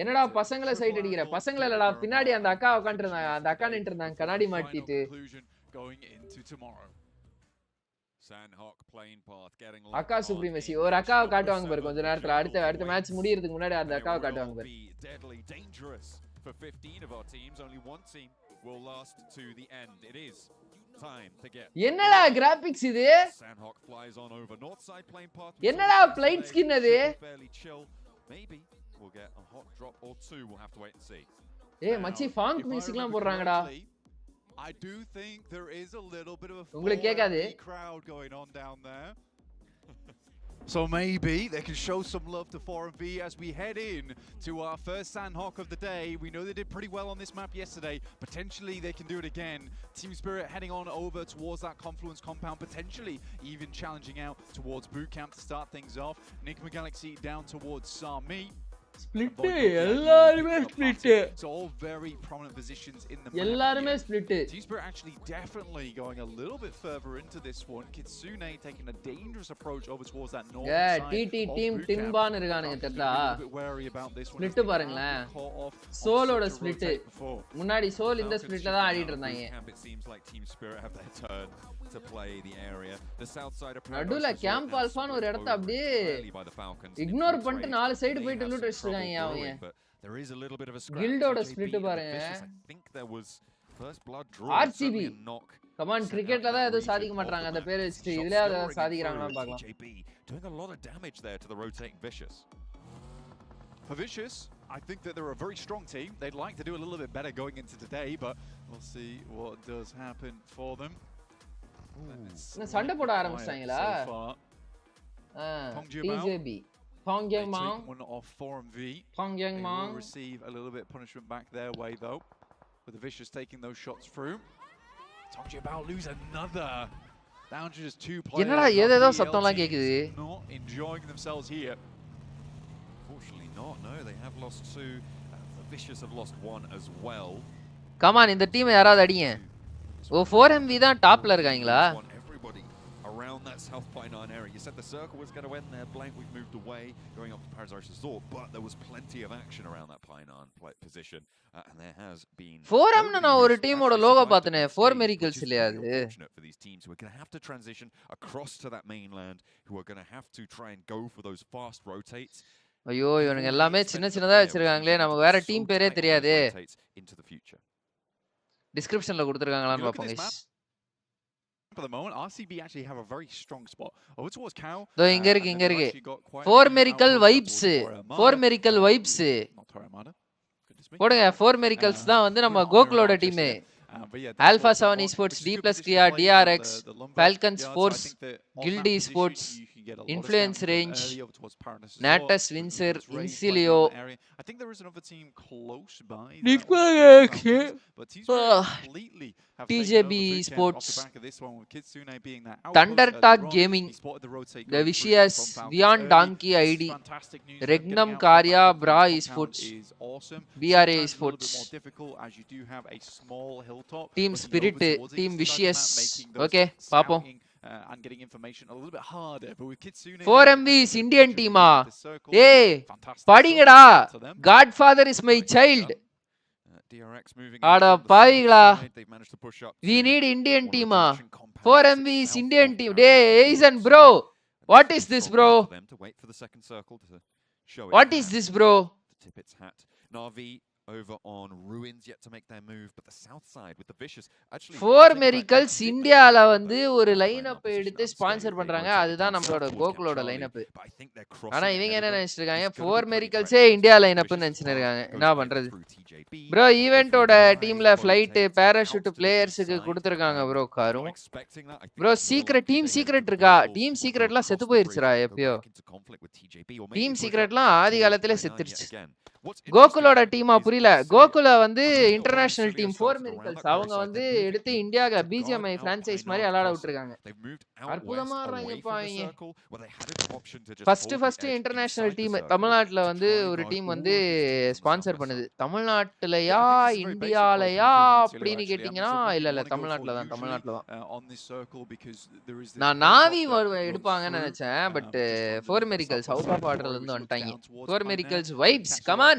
என்னடா பசங்கள சைட் அடிக்கிற? பசங்கள இல்லடா பின்னாடி அந்த அக்கா உட்கார்ந்திருந்தாங்க. அந்த அக்கா நின்னு இருந்தாங்க கண்ணாடி மாட்டிட்டு. Going into tomorrow. Sandhawk playing path getting அக்கா சுப்ரீமசி ஒரு அக்காவை காட்டுவாங்க பாரு கொஞ்ச நேரத்துல. அடுத்த மேட்ச் முடியறதுக்கு முன்னாடி அந்த அக்காவை காட்டுவாங்க பாரு. Deadly dangerous for 15 of our teams. Only one team will last to the end. It is time to get. என்னடா கிராபிக்ஸ் இது? Sandhawk flies on over north side playing path. என்னடா பிளைட் ஸ்கின் அது? Fairly chill. Maybe we'll get a hot drop or two. We'll have to wait and see. ஏய் மச்சி ஃபாங்க் மியூசிக்லாம் போடுறாங்கடா. I do think there is a little bit of a crowd going on down there. So maybe they can show some love to 4MV as we head in to our first Sandhawk of the day. We know they did pretty well on this map yesterday. Potentially they can do it again. Team Spirit heading on over towards that Confluence compound, potentially even challenging out towards Boot Camp to start things off. Enigma Galaxy down towards Sami. Split எல்லாருமே split. It's all very prominent positions in the map. எல்லாருமே split. Team Spirit actually definitely going a little bit further into this one. Kitsune taking a dangerous approach over towards that north side. TT team Timban இருக்கானுங்க தெரியல. A bit wary about this one. Split பாருங்களேன். சோலோட split. முன்னாடி soul இந்த splitல தான் ஆடிட்டு இருந்தாங்க. It seems like Team Spirit have their turn to play the area. The south side of நடுல camp ஆல்பான்னு ஒரு இடத்தை அப்படியே இக்னோர் பண்ணிட்டு 4 சைடு போயிட்டு லூட் அடிச்சிட்டாங்க அவங்க. There is a little bit of a scrap. கில்டோட ஸ்பிளிட் பாருங்க. I think there was first blood draw. RCB come on கிரிக்கெட்ல தான் ஏதோ சாதிக்க மாட்டாங்க அந்த பேர் வச்சிட்டு இதுலயே அத சாதிக்கறாங்கன்னு பார்க்கலாம். Doing a lot of damage there to the rotating Vicious. For Vicious, I think that they're a very strong team. They'd like to do a little bit better going into today, but we'll see what does happen for them. சண்டை போட ஆரம்பிச்சாங்களா? TJB Pongyangmang one off 4MV. Pongyangmang will receive a little bit of punishment back their way though, with the Vicious taking those shots through. Talking about lose another down to just 2 players. என்னடா ஏதேதோ சத்தம்லாம் கேக்குது. Not enjoying themselves here. Fortunately not. No, they have lost 2. The Vicious have lost 1 as well. Come on, இந்த team யாராவது அடிங்க. ஓ 4MV தான் டாப்ல இருக்காங்களா? Everybody around that South Painan area. You said the circle was going to end there. Blank, we've moved away, going up to Paradise's Resort, but there was plenty of action around that Painan position, and there has been. 4M na ஒரு டீமோட logo பார்த்தனே 4 miracles இல்லையா அது? For these teams who are going to have to transition across to that mainland, who are going to have to try and go for those fast rotates. ஐயோ இவனுங்க எல்லாமே சின்ன சின்னதா வச்சிருக்காங்களே, நமக்கு வேற டீம் பேரே தெரியாதே. டிஸ்கிரிப்ஷன்ல கொடுத்துருக்காங்களான்னு பார்ப்போம் guys. For the moment, RCB actually have a very strong spot over towards Cal. இங்க இருக்கு 4 miracle vibes 4 miracle vibes போடுங்க. 4 miracles தான் வந்து நம்ம கோகுலோட team. Alpha 7 Esports, D plus Kia, DRX, Falcons Force, Guild Esports, Influence Range, Natus Windsor, Insilio. I think there is another team close by. TJB Esports, Thunder Talk Gaming, The Vicious, Beyond Donkey ID, Regnum Karya, Bra Esports, BRA Esports, Team Spirit, Team Vicious. Okay, பாப்போம். And getting information a little bit harder, but with Kitsune 4MV is Indian team ah. Hey, padingada. Godfather is my child. DRX moving Ada paavigala. We need Indian team ah. 4MV is Indian team. Hey, Aizen bro. What is this bro? What is this bro? Tip its hat. Navi over on Ruins yet to make their move, but the south side with the Vicious actually 4 miracles இந்தியால வந்து ஒரு line up எடுத்து sponsor பண்றாங்க. அதுதான் நம்மளோட கோகுலோட line up. ஆனா இவங்க என்ன நினைச்சிட்டு இருக்காங்க, 4 miraclesே இந்தியா லைன் அப்னு நினைச்சிட்டு இருக்காங்க. என்ன பண்றது ப்ரோ? ஈவென்ட்டோட டீம்ல ஃளைட் பாராசூட் பிளேயர்ஸ்க்கு கொடுத்திருக்காங்க ப்ரோ. காரும் ப்ரோ சீக்ரெட் டீம் சீக்ரெட் இருக்கா? டீம் சீக்ரெட்லாம் செத்து போயிருச்சுடா எப்பயோ. டீம் சீக்ரெட்லாம் ஆதி காலத்திலே செத்துருச்சு. கோகுலோட டீமா புரியல. கோகுல வந்து இன்டர்நேஷனல் டீம் 4 miracles அவங்க வந்து எடுத்து இந்தியால பிஜிஎம்ஐ பிரான்சைஸ் மாதிரி விளையாட விட்டுருக்காங்க. அற்புதமா ஆடுறாங்கப்பா இவங்க. ஃபர்ஸ்ட் இன்டர்நேஷனல் டீம் தமிழ்நாட்டுல வந்து ஒரு டீம் வந்து ஸ்பான்சர் பண்ணுது. தமிழ்நாட்டுலயா இந்தியாலயா அப்படின்னு கேட்டீங்கன்னா இல்ல தமிழ்நாட்டுல தான். நான் நாவி எடுப்பாங்கன்னு நினைச்சேன், பட் 4 miracles அவுட் ஆஃப் ஆர்டர்ல இருந்து வந்துட்டாங்க. 4 miracles vibes come on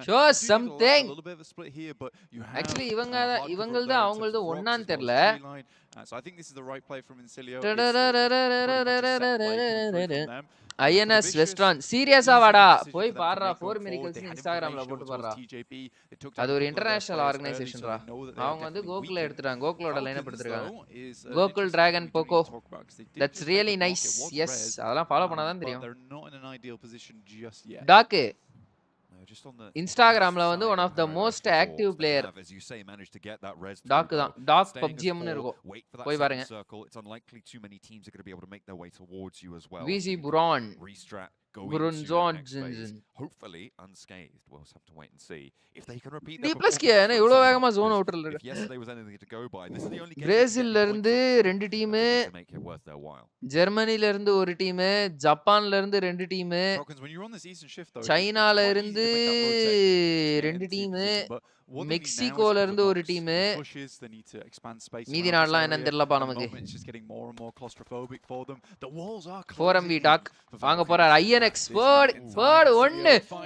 show us something. Actually இவங்களது அவங்களது ஒண்ணான்னு தெரியல. So I think this is the right play from Insilio. INS Westron சீரியஸா வாடா போய் பாருடா. 4 miracles இன்ஸ்டாகிராம்ல போட்டு பாருடா. அது ஒரு இன்டர்நேஷனல் ஆர்கனைசேஷன்டா. அவங்க வந்து கோகுல எடுத்துட்டாங்க. கோகுலோட லைனப் எடுத்துட்டாங்க. Gokul dragon Pogo. That's really nice. Yes, அதெல்லாம் ஃபாலோ பண்ணாதான் தெரியும். டாக்கு இன்ஸ்டாகிராம்ல வந்து one of the most active player டாக் தான். டாக் பப்ஜிஎம்னு இருக்கும், போய் பாருங்க. விசி புரான் hopefully unscathed. We'll just have to wait and see if they can repeat D plus K என்ன இவ்ளோ வேகமா ஜோன் அவுட்டர்ல இருக்கு. Yesterday was anything to go by. This is the only game. பிரேசில்ல இருந்து 2 டீம், ஜெர்மனில இருந்து ஒரு டீம், ஜப்பான்ல இருந்து 2 டீம், சைனால இருந்து 2 டீம், மெக்சிகோல இருந்து ஒரு டீம். மீதி நாடுலாம் என்னன்னு தெரியலப்பா நமக்கு. 4MV டாக் வாங்க போறார். INX போர்ட் 1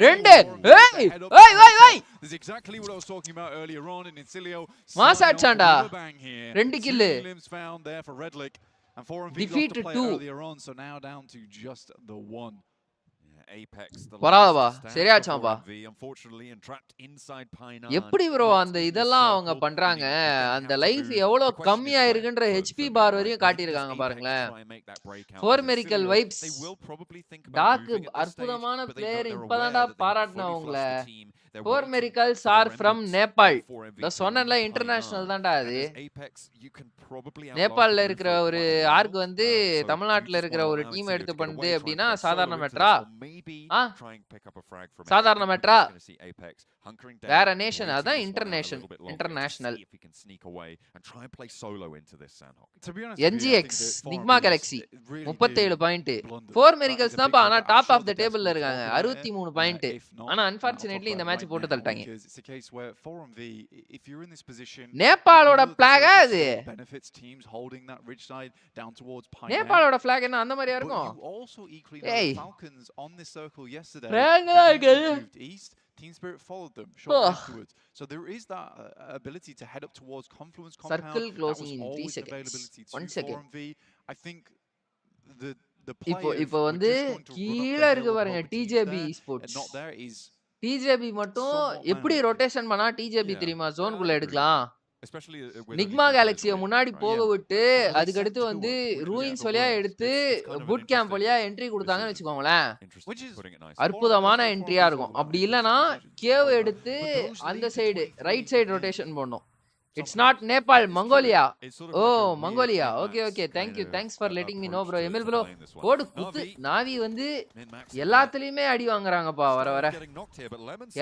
2 ஏய் ஏய் ஏய் ஏய் This is exactly what I was talking about earlier on in Insilio. மாசாச்சாண்டா 2 kill found there for Redlick and 4MV defeated 2 earlier on, so now down to just the 1. பரவாயில்லப்பா, சரியாச்சாம்பா. எப்படி bro அந்த இதெல்லாம் அவங்க பண்றாங்க? அந்த லைஃப் எவ்வளவு கம்மியா இருக்குன்ற ஹெச்பி பார் வரையும் காட்டியிருக்காங்க பாருங்களேன். 4 miracle வைப்ஸ். டாக் அற்புதமான பிளேயர், இப்பதான்டா பாராட்டினா உங்களை. 4 miracles are from Nepal. இந்த சொன்னல இன்டர்நேஷனல் தான்டா அது. நேபாள்ல இருக்கிற ஒரு ஆர்க் வந்து தமிழ்நாட்டுல இருக்கிற ஒரு டீம் எடுத்து பண்ணுது அப்படின்னா சாதாரண மேட்டரா? சாதாரண மேட்டரா? வேற நேஷன், அதான் international. NGX Nigma Galaxy 37 point. 4 miracles தான்ப்பா, ஆனா டாப் ஆஃப் தி டேபிள்ல இருக்காங்க 63 பாயிண்ட். ஆனா அன்பார்ச்சுனேட்லி இந்த மேட்ச் போட்டு தள்ளிட்டாங்க. நேபாளோட பிளாக் அது. நேபாளோட பிளாக் என்ன அந்த மாதிரியா இருக்கும்? ஏய் Team Spirit followed them shortly afterwards. So there is that ability to head up towards Confluence compound. Circle closing in 3 seconds. 1 second. 4MV. I think the இப்போ வந்து கீழ இருக்கு பாருங்க TJB esports. TJB மட்டும் எப்படி ரொட்டேஷன் பண்ணா TJB தெரியுமா ஜோனுக்குள்ள எடுக்கலாம். நிக்மா கேலக்சியை முன்னாடி போக விட்டு அதுக்கடுத்து வந்து ரூயின்ஸ் வழியா எடுத்து பூட் கேம்ப் வழியா என்ட்ரி கொடுத்தாங்கன்னு வச்சுக்கோங்களேன், அற்புதமான என்ட்ரியா இருக்கும். அப்படி இல்லைன்னா கேவ் எடுத்து அந்த சைடு ரைட் சைடு ரொட்டேஷன் பண்ணும். It's not Nepal, Mongolia. Oh, Mongolia. Okay. Thanks for letting me know, bro. Emil bro, கோடு குத்து. நாவி வந்து எல்லாத்துலயுமே அடி வாங்குறாங்கப்பா வர வர.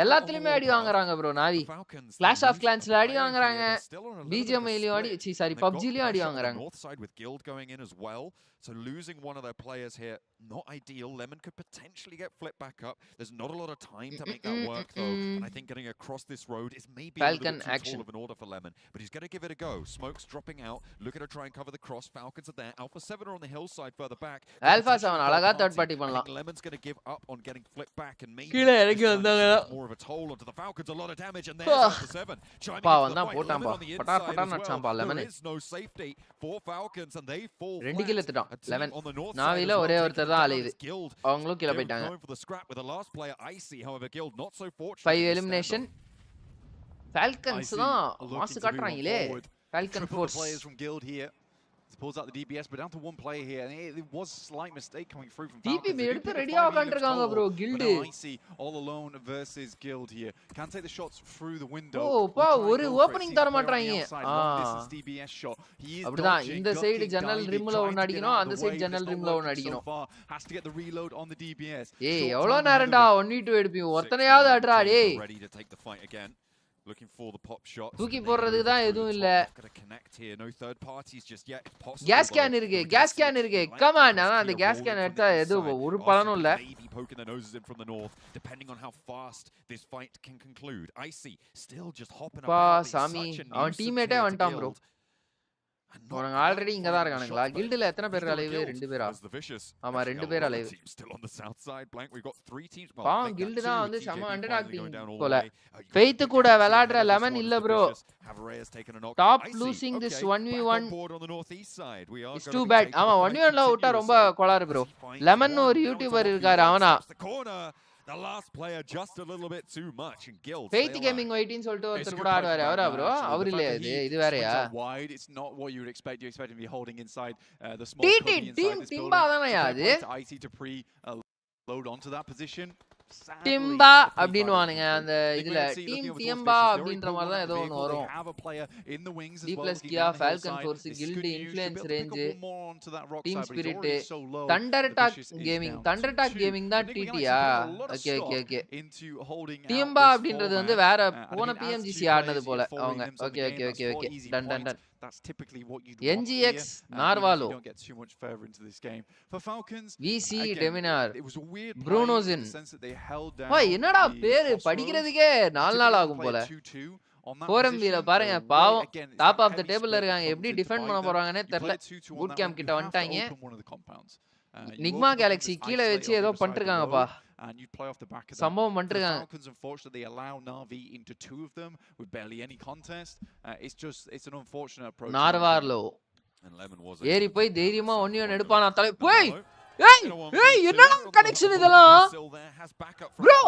எல்லாத்துலயுமே அடி வாங்குறாங்க bro நாவி. Clash of Clansல அடி வாங்குறாங்க. BGMIலயும் அடி, சாரி PUBGலயும் அடி வாங்குறாங்க. So losing one of their players here, not ideal. Lemon could potentially get flipped back up. There's not a lot of time to make that work though. And I think getting across this road is maybe a little bit too tall of an order for Lemon. But he's going to give it a go. Smoke's dropping out. Looking to try and cover the cross. Falcons are there. Alpha 7 are on the hillside further back. Alpha 7 alaga third party பண்ணலாம். Lemon's going to give up on getting flipped back and maybe more of a toll onto the Falcons. A lot of damage and there's Alpha 7. பா வந்தா போட்டாம்பா. பட்டா நச்சாம்பா Lemon. There is no safety for Falcons and they fall. 2 kill எடுத்துட்டான் Lemon. நாவில ஒரே ஒருத்தர் தான் அலையுது. அவங்களும் கீழ போயிட்டாங்க. 5 elimination. Falcons தான் mass காட்றாங்களே. Falcon Force. Pulls out the DBS, but down to one player here, and it was a slight mistake coming through from Falcons. TP எடுத்து ரெடியா உட்கார்ந்திருக்காங்க bro Guild. Icy all alone versus Guild here. Can't take the shots through the window. Oh, பா ஒரு opening தர மாட்டறாங்க. DBS shot. He is அப்படிதான் இந்த side ஜன்னல் ரிம்ல ஒன்னு அடிக்கணும், அந்த சைடு ஜன்னல் ரிம்ல ஒன்னு அடிக்கணும். Has to get the reload on the DBS. ஏய் எவ்வளவு நேரம்டா 1v2 எடுப்பீங்க, ஒருத்தனையாவது அட்றா டேய். Looking for the pop shot. தூக்கி போறதுக்கு தான் எதுவும் இல்ல. கேஸ் கேன் இருக்கு. Come on. ஆனா அந்த கேஸ் கேன் எடுத்தா எதுவும் ஒரு பலனும் இல்ல. Poking their noses in from the north, depending on how fast this fight can conclude. Icy still just hopping about. சாமி அவன் டீம்மேட்டே வந்துட்டான் bro. அவங்க ஆல்ரெடி இங்க தான் இருக்கானுங்களா? கில்ட்ல எத்தனை பேர் அலைவு? 2 பேரா? ஆமா 2 பேர் அலைவு. பாவம் கில்ட் தான் வந்து செம அண்டர்டாக் டீம் போல. ஃபெய்த் கூட விளையாடுற லெமன் இல்ல bro. Top losing this 1v1 is too bad. ஆமா 1v1 ல விட்டா ரொம்ப கோளாறு bro. லெமன் ஒரு யூடியூபர் இருக்காரு அவனா. The last player just a little bit too much and Guild. Faith Gaming ஒயிட்டின்னு சொல்லிட்டு ஒருத்தர் கூட ஆடுவாரு அவரா bro? அவர் இல்லையா இது வேறயா? It's not what you would expect. You expect him to be holding inside the small Timba தானயா அது? Icy to pre load onto that position. டிம்பா அப்படினுவானுங்க அந்த இதுல டீம் டிம்பா அப்படின்ற மாதிரி தான் ஏதோ ஒன்னு வரும். D+ Kia Falcon Force Guild Influence Range Team Spirit Thunder Attack Gaming தான் டிடியா. ஓகே டிம்பா அப்படின்றது வந்து வேற போன PMGC ஆடுனது போல அவங்க. Okay done That's typically what you'd NGX Narvalo. Don't get too much further into this game. For Falcons, VC Deminar. It was a weird Bruno's in. sense that they held down. வா என்னடா பேரு படிக்கிறதுக்கே 4 நாள் ஆகும் போல. 4MB-ல பாருங்க பாவம் top of தி டேபிள்ல இருக்காங்க. எப்படி டிஃபெண்ட் பண்ண போறாங்கனே தெரியல. பூட் கேம்ப் கிட்ட வந்துட்டாங்க. நிக்மா கேலக்சி கீழ வச்சு ஏதோ பண்ணிருக்காங்கப்பா. And you play off the back of சம்பவம் பண்ணிருக்காங்க. Falcons unfortunately allow Na'Vi into 2 of them with barely any contest. It's an unfortunate approach. நார்வார்லோ ஏறி போய் தைரியமா ஒன்னியன் எடுப்பானா தலை போய். ஏய் என்னடா கனெக்ஷன் இதெல்லாம் bro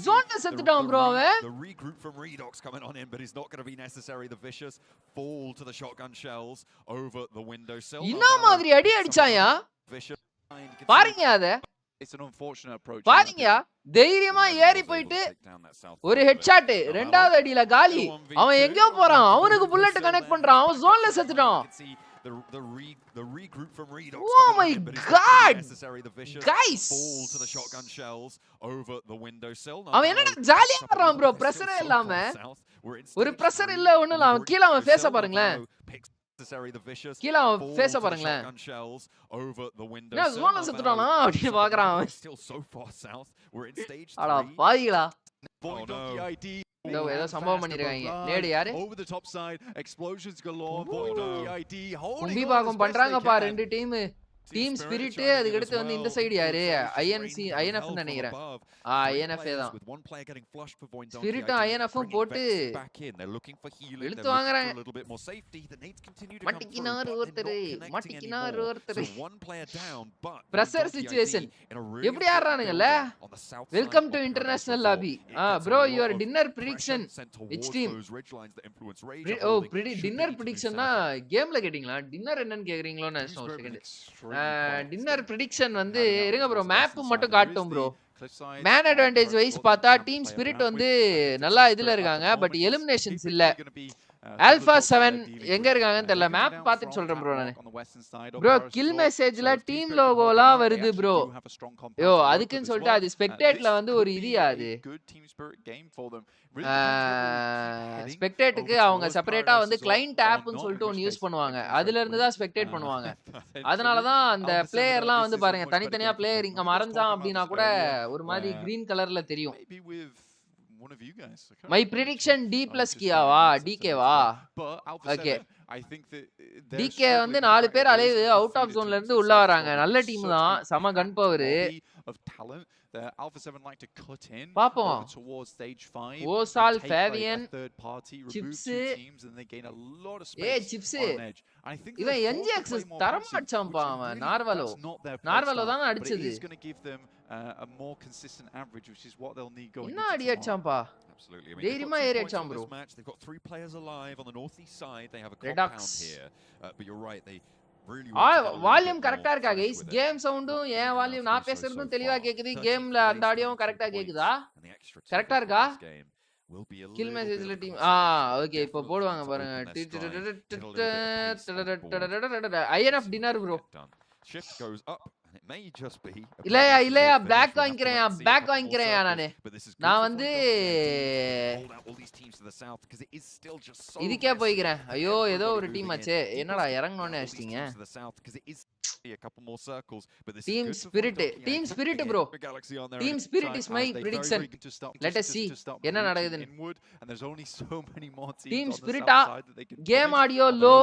zone செத்துட்டான் bro அவன். The regroup from Redox coming on in but it's not going to be necessary. The vicious fall to the shotgun shells over the window sill. என்ன மாதிரி அடி அடிச்சாயா பாருங்க அத. It's an unfortunate approach. பாருங்க தைரியமா ஏறி போயிட்டு ஒரு ஹெட்ஷாட் ரெண்டாவது அடியில காலி. அவன் எங்க போறான்? அவனுக்கு புல்லட் கனெக்ட் பண்றான். அவன் ஜோன்ல செத்துட்டான். The regroup from Redox. Oh my god guys fall to the shotgun shells over the window sill. அவன் என்னடா ஜாலியா ஆடுறான் bro. பிரஷரே இல்லாம ஒரு பிரஷர் இல்ல ஒண்ணு இல்ல. அவன் கீழ அவன் ஃபேஸ பாருங்களேன். கீழ அவன் ஃபேஸ பாருங்களேன். என்ன ஜோன்ல செத்துட்டானா அப்படி பாக்குறான் அவன். அட பாவிகளா ஏதோ சம்பவம் பண்ணிருக்காங்க. நேடு யாரு கும்பி பாகம் பண்றாங்கப்பா 2 டீம். டீம் ஸ்பிரிட் அதுக்கு அடுத்து வந்து இந்த சைடு யாரு INF நினைக்கிறேன் INF தான் ஸ்பிரிட்டும் INF-உம் போட்டு இழுத்து வாங்குறாங்க மட்டிக்கினார் ஒருத்தர் பிரஷர் சிச்சுவேஷன் எப்படி ஆடுறானுங்கல்ல welcome to international lobby bro your dinner prediction which team dinner ப்ரெடிக்ஷன்னா கேம்ல கேட்டிங்களா டின்னர் என்னன்னு கேக்குறீங்களோ நான் ஒரு செகண்ட் டின்னர் ப்ரெடிக்ஷன் வந்து இருங்க ப்ரோ மேப் மட்டும் காட்டும் ப்ரோ மேன் அட்வான்டேஜ் வைஸ் பார்த்தா டீம் ஸ்பிரிட் வந்து நல்லா இதுல இருக்காங்க பட் எலிமினேஷன்ஸ் இல்ல ஆல்பா 7 எங்க இருக்காங்கன்னு தெரியல மேப் பார்த்துட்டு சொல்றேன் ப்ரோ நான் ப்ரோ கில் மெசேஜ்ல டீம் லோகோலாம் வருது ப்ரோ யோ அதுக்குன்னு சொல்லிட்டு அது ஸ்பெக்டேட்ல வந்து ஒரு இதியா அது ஸ்பெக்டேட்டுக்கு அவங்க செப்பரேட்டா வந்து கிளையண்ட் ஆப்னு சொல்லிட்டு ஒன்னு யூஸ் பண்ணுவாங்க அதுல இருந்து தான் ஸ்பெக்டேட் பண்ணுவாங்க அதனால தான் அந்த பிளேயர்லாம் வந்து பாருங்க தனித்தனியா பிளேயர் இங்க மறந்தான் அப்படினா கூட ஒரு மாதிரி கிரீன் கலர்ல தெரியும் My prediction D plus கியாவா DKவா ஓகே DK வந்து 4 பேர் அலைவ் அவுட் ஆஃப் ஜோன்ல இருந்து உள்ள வராங்க நல்ல டீம் தான் சம கன் power The Alpha 7 like to cut in towards stage 5. Osal, Fabian, third party, remove Chips. 2 teams and they gain a lot of space. Hey, Chips. On edge. I think even NGX தரம் அடிச்சாம்பா அவன் நார்வலோ தான் அடிச்சது. He's going to give them a more consistent average which is what they'll need going என்ன அடி அடிச்சாம்பா Absolutely. I mean, தைரியமா ஏறி அடிச்சாம் bro they've got 3 players alive on the northeast side. They have a compound here. But you're right, they volume கரெக்ட்டா இருக்கா guys game சவுண்டும் ஏன் volume நான் பேசுறதும் தெளிவா கேக்குது கேம்ல அந்த ஆடியோவும் கரெக்ட்டா கேக்குதா கரெக்ட்டா இருக்கா கில் மெசேஜ்ல டீம் ஓகே இப்போ போடுவாங்க பாருங்க INF dinner bro shift goes up and it may just be இல்லையா பேக் வாங்கிக்கிறேன் நானு நான் வந்து இதுக்கே போய்க்கிறேன் ஐயோ ஏதோ ஒரு டீம் ஆச்சே என்னடா இறங்கணும்னு அடிச்சிட்டீங்க team spirit bro team spirit is my prediction let us see என்ன நடக்குதுன்னு டீம் ஸ்பிரிட்டா game audio low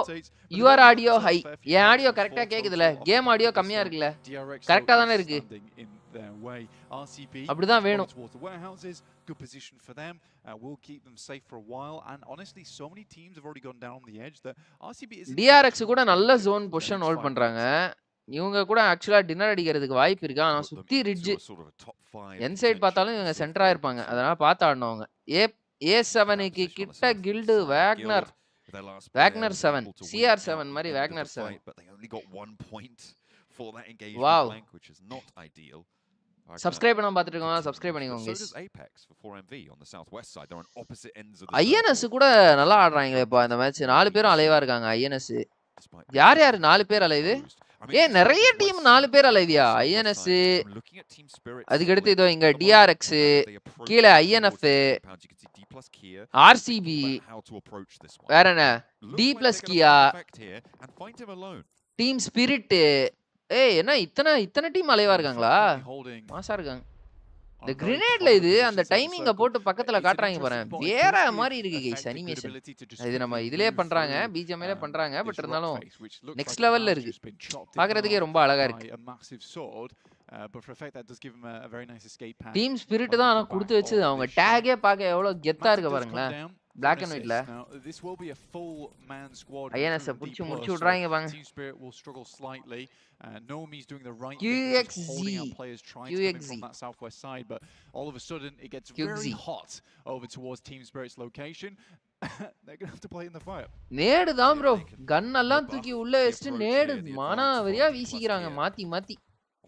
your audio high என் ஆடியோ கரெக்ட்டா கேக்குதுல கேம் ஆடியோ கம்மியா இருக்குல கரெக்ட்டா தானே இருக்கு அப்படிதான் வேணும் good position for them will keep them safe for a while and honestly so many teams have already gone down the edge that RCB is DRX கூட நல்ல ஜோன் பொசிஷன் ஹோல்ட் பண்றாங்க இவங்க கூட ஆக்சுவலா டின்னர் அடிக்கிறதுக்கு வாய்ப்பு இருக்கு ஆனா சுத்தி ரிட்ஜ் என் சைடு பார்த்தாலும் இவங்க சென்டரா இருப்பாங்க அதனால பார்த்து ஆடணுங்க A7 க்கு கிட்ட கில்டு வேக்னர் 7 CR7 மாதிரி Wagner 7 but they only got 1 point for that engagement blank which is not ideal. Subscribe பண்ணாம பார்த்துட்டு இருக்கோங்க சப்ஸ்கிரைப் பண்ணிக்கோங்க guys. Apex for 4MV on the southwest side they're on opposite ends of the INS கூட நல்லா ஆடுறாங்க இப்போ இந்த match 4 பேரும் அலைவா இருக்காங்க INS யார் 4 பேர் அலைவு நிறைய டீம் 4 பேர் அலைவியா INS அதுக்கு அடுத்து இதோ இங்க DRX கீழ INF RCB வேற என்ன D plus கியா டீம் ஸ்பிரிட் என்ன இத்தனை டீம் அலைவா இருக்காங்களா மாசா இருக்காங்க இந்த கிரேனேட்ல இது அந்த டைமிங்க போட்டு பக்கத்துல காட்றாங்க பாருங்க வேற மாதிரி இருக்கு गाइस அனிமேஷன் இது நம்ம இதிலே பண்றாங்க பிஜிஎம்ல பண்றாங்க பட் இருந்தாலும் நெக்ஸ்ட் லெவல்ல இருக்கு பார்க்கிறதுக்கே ரொம்ப அழகா இருக்கு but for effect that does give them a very nice escape path team spirit தான் நான் கொடுத்து வச்சது அவங்க டேகே பார்க்க எவ்வளவு கெத்தா இருக்கு பாருங்களேன் black and white la this will be a full man squad INS புடிச்சு முடிச்சு விடுறாங்க பாருங்க team spirit will struggle slightly Nomi is doing the right QXZ thing holding out players trying to come in from that southwest side but all of a sudden it gets very hot over towards team spirit's location they're going to have to play in the fire நேடு தான் bro கன் எல்லாம் தூக்கி உள்ள வச்சிட்டு நேடு மானாவரியா வீசிக்கிறாங்க மாத்தி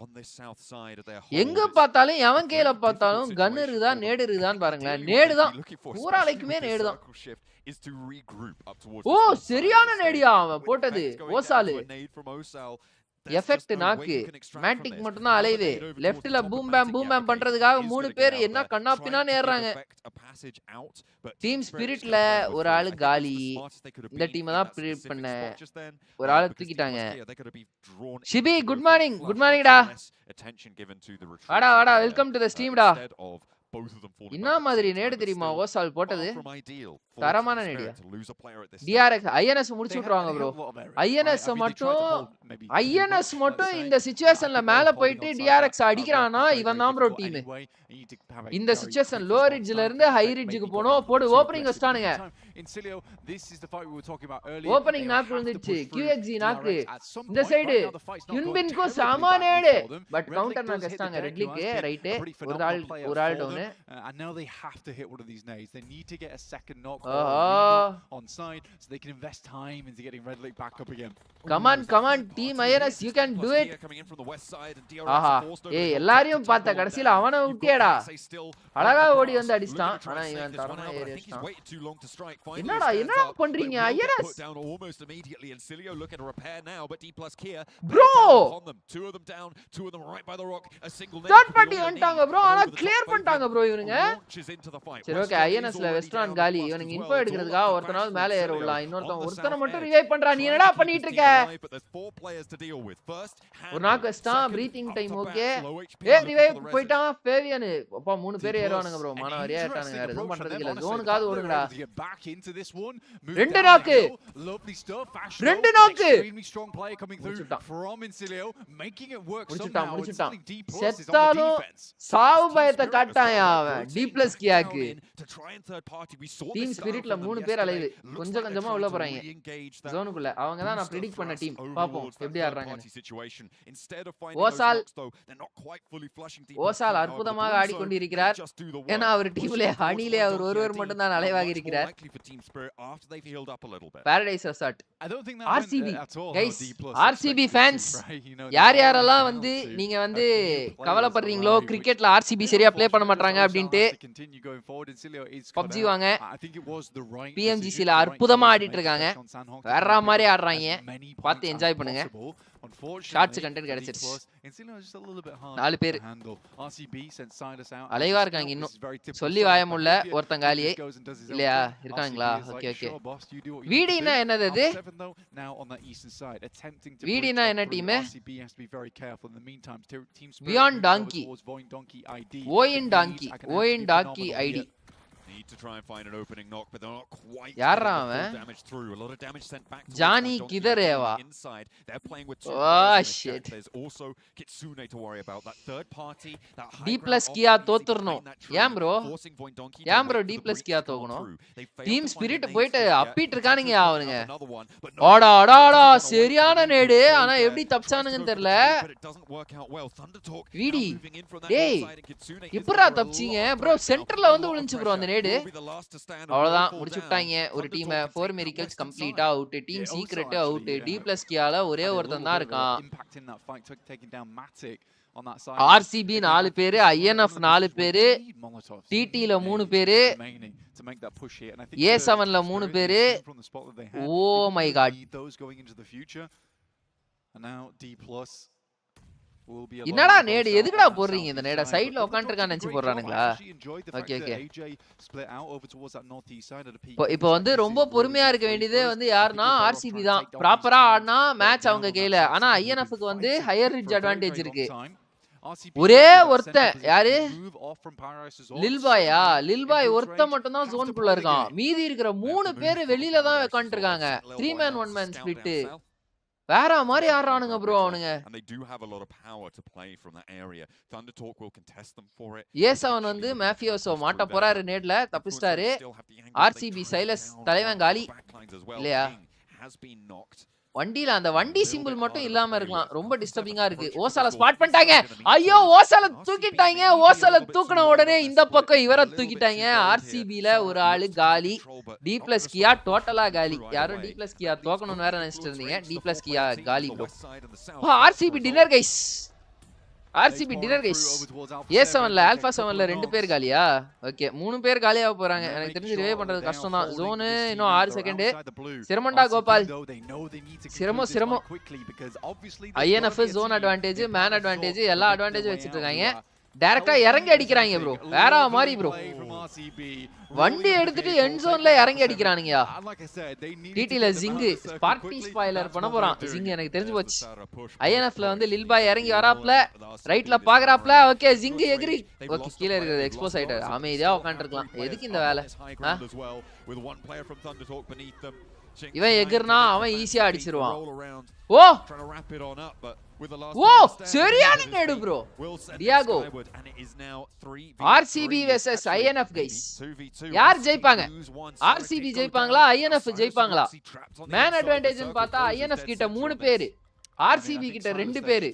on the south side of their எங்க பார்த்தாலும் எவன் கேல பார்த்தாலும் கன் இருக்குதா நேடு இருக்குதான்னு பாருங்க நேடு தான் பூராலைக்குமே நேடு தான் ஓ சரியான நேடியா அவன் போட்டது ஓசால் எஃபெக்ட் நாக்கு மேட்டிக் மட்டும் தான் அலைவே லெஃப்ட்ல பூம் பேம் பண்றதுக்காக 3 பேர் என்ன கண்ணா பின்னான்னு ஏறாங்க டீம் ஸ்பிரிட்ல ஒரு ஆளு காலி இந்த டீம் தான் ப்ரீட் பண்ண ஒரு ஆளு தூக்கிட்டாங்க ஷிபி குட் மார்னிங் டா வாடா வெல்கம் டு தி ஸ்ட்ரீம் டா both of them falling என்ன மாதிரி நேடு தெரியுமா ஓசால் போட்டது from ideal தரமான நேடியா to lose a player at this DRX INS முடிச்சு விட்டுருவாங்க ப்ரோ INS மட்டும் இந்த சிச்சுவேஷன்ல மேல போயிட்டு DRX அடிக்கறானா இவன் தான் ப்ரோ டீம் இந்த சிச்சுவேஷன் லோ ரிட்ஜ்ல இருந்து ஹை ரிட்ஜுக்கு போணும் போடு ஓபனிங் வச்சானுங்க ஓபனிங் நாக் விழுந்துச்சு QXG நாக் இந்த சைடு யுன்பின்கோ சாமா நேடு பட் கவுண்டர் நாக் வச்சாங்க ரெட்லிக்கு ரைட் ஒரு ஆள் down and now they have to hit one of these nades. They need to get a second knock on side so they can invest time into getting Red Lake back up again. Come on team INS, you can do it. ஆஹா ஏய் எல்லாரையும் பார்த்த கடைசில அவனை விட்டியடா அழகா ஓடி வந்து அடிச்சான் ஆனா இவன் தரமா ஏறி அடிச்சான் என்னடா பண்றீங்க INS almost immediately and Cilio looking to repair now but D+ Kia bro two of them down two of them right by the rock a single third party வந்துட்டாங்க bro ஆனா கிளியர் பண்ணிட்டாங்க bro இவனுங்க சரி okay INS ல western காலி இவனுக்கு info எடுக்கிறதுக்காக ஒருத்தனாவது மேலே ஏற விடலாம் ஒருத்தனை மட்டும் ரிவைவ் பண்றா நீ என்னடா பண்ணிட்டு இருக்க ஒரு நாக் வெஸ்டான் பிரீத்திங் டைம் ஓகே ஏய் ரிவைவ் போய்ட்டான் ஃபேவியன் அப்பா மூணு பேர் ஏறுவானுங்க bro மானவரியா ஏட்டானுங்க வேற எதுவும் பண்றதுக்கு இல்ல ஜோனுக்காவது ஓடுங்கடா ரெண்டு நாக்கு முடிச்சிட்டான் செத்தாலும் சாவு பயத்தை காட்டாயா அவன் D+ கியாக்கு டீம் ஸ்பிரிட்ல மூணு பேர் அலையுது கொஞ்சம் கொஞ்சமா உள்ள போறாங்க ஜோனுக்குள்ள அவங்க தான் நான் பிரெடிக்ட் பண்ண டீம் பாப்போம் எப்படி ஆடுறாங்க ஓசால் அற்புதமாக ஆடிக்கொண்டிருக்கிறார் ஏன்னா அவர் டீம்ல அணிலே அவர் ஒருவர் மட்டும் தான் அலைவாகி இருக்கிறார் Paradise resort RCB guys RCB fans யாரெல்லாம் வந்து நீங்க வந்து கவலைப்படுறீங்களோ கிரிக்கெட்ல RCB சரியா ப்ளே பண்ண மாட்டாங்க அப்படினு PUBG வாங்க PMGC ல அற்புதமா ஆடிட்டு இருக்காங்க வேற மாதிரி ஆடுறாங்க பார்த்து என்ஜாய் பண்ணுங்க ஷார்ட்ஸ் கண்டென்ட் கிடைச்சிருச்சு 4 பேர் அலைவா இருக்காங்க இன்னும் சொல்லி வாயமுள்ள ஒருத்தன் காலியே இல்லையா இருக்காங்களா ஓகே ஓகே வீடினா என்னது இது வீடினா என்ன டீம் பியாண்ட் டாங்கி ஓயின் டாங்கி ஐடி need to try and find an opening knock but they're not quite யாரா அவன் damage through a lot of damage sent back ஜானி கிதரேவா inside they're playing with two shit there's also Kitsune to worry about that third party that D+ கியா தோத்துறணும் ஏன் bro D+ கியா தோக்கணும் team spirit போயிட்டு அப்பிட்டு இருக்கானுங்க அவனுங்க ஆடா சரியான நேடு ஆனா எப்படி தப்பிச்சானுங்கன்னு தெரியல வீடி டேய் எப்பறா தப்பிச்சீங்க bro சென்டர்ல வந்து விழுந்துச்சு bro அந்த நேடு அவ்வளவுதான் முடிச்சுட்டாங்க ஒரு டீம் 4 மிரிக்கல்ஸ் கம்ப்ளீட்டா out team secret out D+ கியால ஒரே ஒருத்தன் தான் இருக்கான் RCB 4 பேரு INF 4 பேரு TT ல 3 பேரு A7 ல 3 பேரு ஓ மை காட் என்னடா நேடு எதுக்குடா போடுறீங்க இந்த நேட சைடுல உட்கார்ந்து இருக்கான்னு நினைச்சு போடுறானுங்களா ஓகே ஓகே இப்போ வந்து ரொம்ப பொறுமையா இருக்க வேண்டியதே வந்து யாருன்னா RCB தான் ப்ராப்பரா ஆடினா மேட்ச் அவங்க கையில ஆனா INF-க்கு வந்து ஹையர் ரிட்ஜ் அட்வான்டேஜ் இருக்கு ஒரே ஒருத்தன் யாரு லில்பாய் ஒருத்தன் மட்டும் தான் ஜோனுக்குள்ள இருக்கான் மீதி இருக்கிற 3 பேர் வெளியில தான் உட்கார்ந்து இருக்காங்க 3 man 1 man ஸ்பிளிட் வேற மாதிரி ஆடுறானுங்க ப்ரோ அவனுங்க A7 வந்து மேஃபியோசோ மாட்ட போறாரு நேட்ல தப்பிச்சிட்டாரு RCB சைலஸ் தலைவன் காலி இல்லையா வண்டியில அந்த வண்டி சிம்பிள் மட்டும் இல்லாம இருக்கலாம் ரொம்ப டிஸ்டர்பிங்கா இருக்கு ஓசால ஸ்பாட் பண்ணிட்டாங்க ஐயோ ஓசால தூக்கிட்டாங்க ஓசால தூக்குன உடனே இந்த பக்கம் இவரை தூக்கிட்டாங்க RCB ல ஒரு ஆளு காலி D+ கியா டோட்டலா காலி யாரும் D+ கியா தோக்கணும்னு வேற நினைச்சிட்டு இருந்தீங்க D+ கியா காலி bro RCB dinner guys A7 ல ஆல்பா 7 ல 2 பேர் காலியா ஓகே 3 பேர் காலியா போறாங்க எனக்கு தெரிஞ்சு ரிவைவ் பண்றது கஷ்டம் தான் ஜோன் இன்னும் 6 செகண்ட் சிரமண்டா கோபால் சிரமம் INF zone advantage man advantage எல்லா அட்வான்டேஜ் வச்சிட்டு இருக்காங்க டைரக்டா இறங்கி அடிக்கறாங்க bro. வேற மாதிரி bro. வண்டி எடுத்துட்டு எண்ட் ஜோன்ல இறங்கி அடிக்கறானுங்கயா. டிடில ஜிங் பார்ட்டி ஸ்பாயிலர் பண்ண போறான். ஜிங் எனக்கு தெரிஞ்சு போச்சு. ஐஎன்எஃப்ல வந்து லில் பாய் இறங்கி வராப்ல, ரைட்ல பாக்குறாப்ல. ஓகே ஜிங் எகிரி. ஓகே கீழ இருக்குது எக்ஸ்போஸ் ஆயிட்டாரு. அமைதியா உட்கார்ந்திருக்கலாம். எதுக்கு இந்த வேலை? இவன் எகிர்னா அவன் ஈஸியா அடிச்சிருவான். ஓ ஓ சரியான நேடு bro. டியாகோ RCB vs INF guys. யார் ஜெயிப்பாங்க? RCB ஜெயிப்பாங்களா INF ஜெயிப்பாங்களா? மேன் அட்வான்டேஜ் னு பார்த்தா INF கிட்ட 3 பேர், RCB கிட்ட 2 பேர்.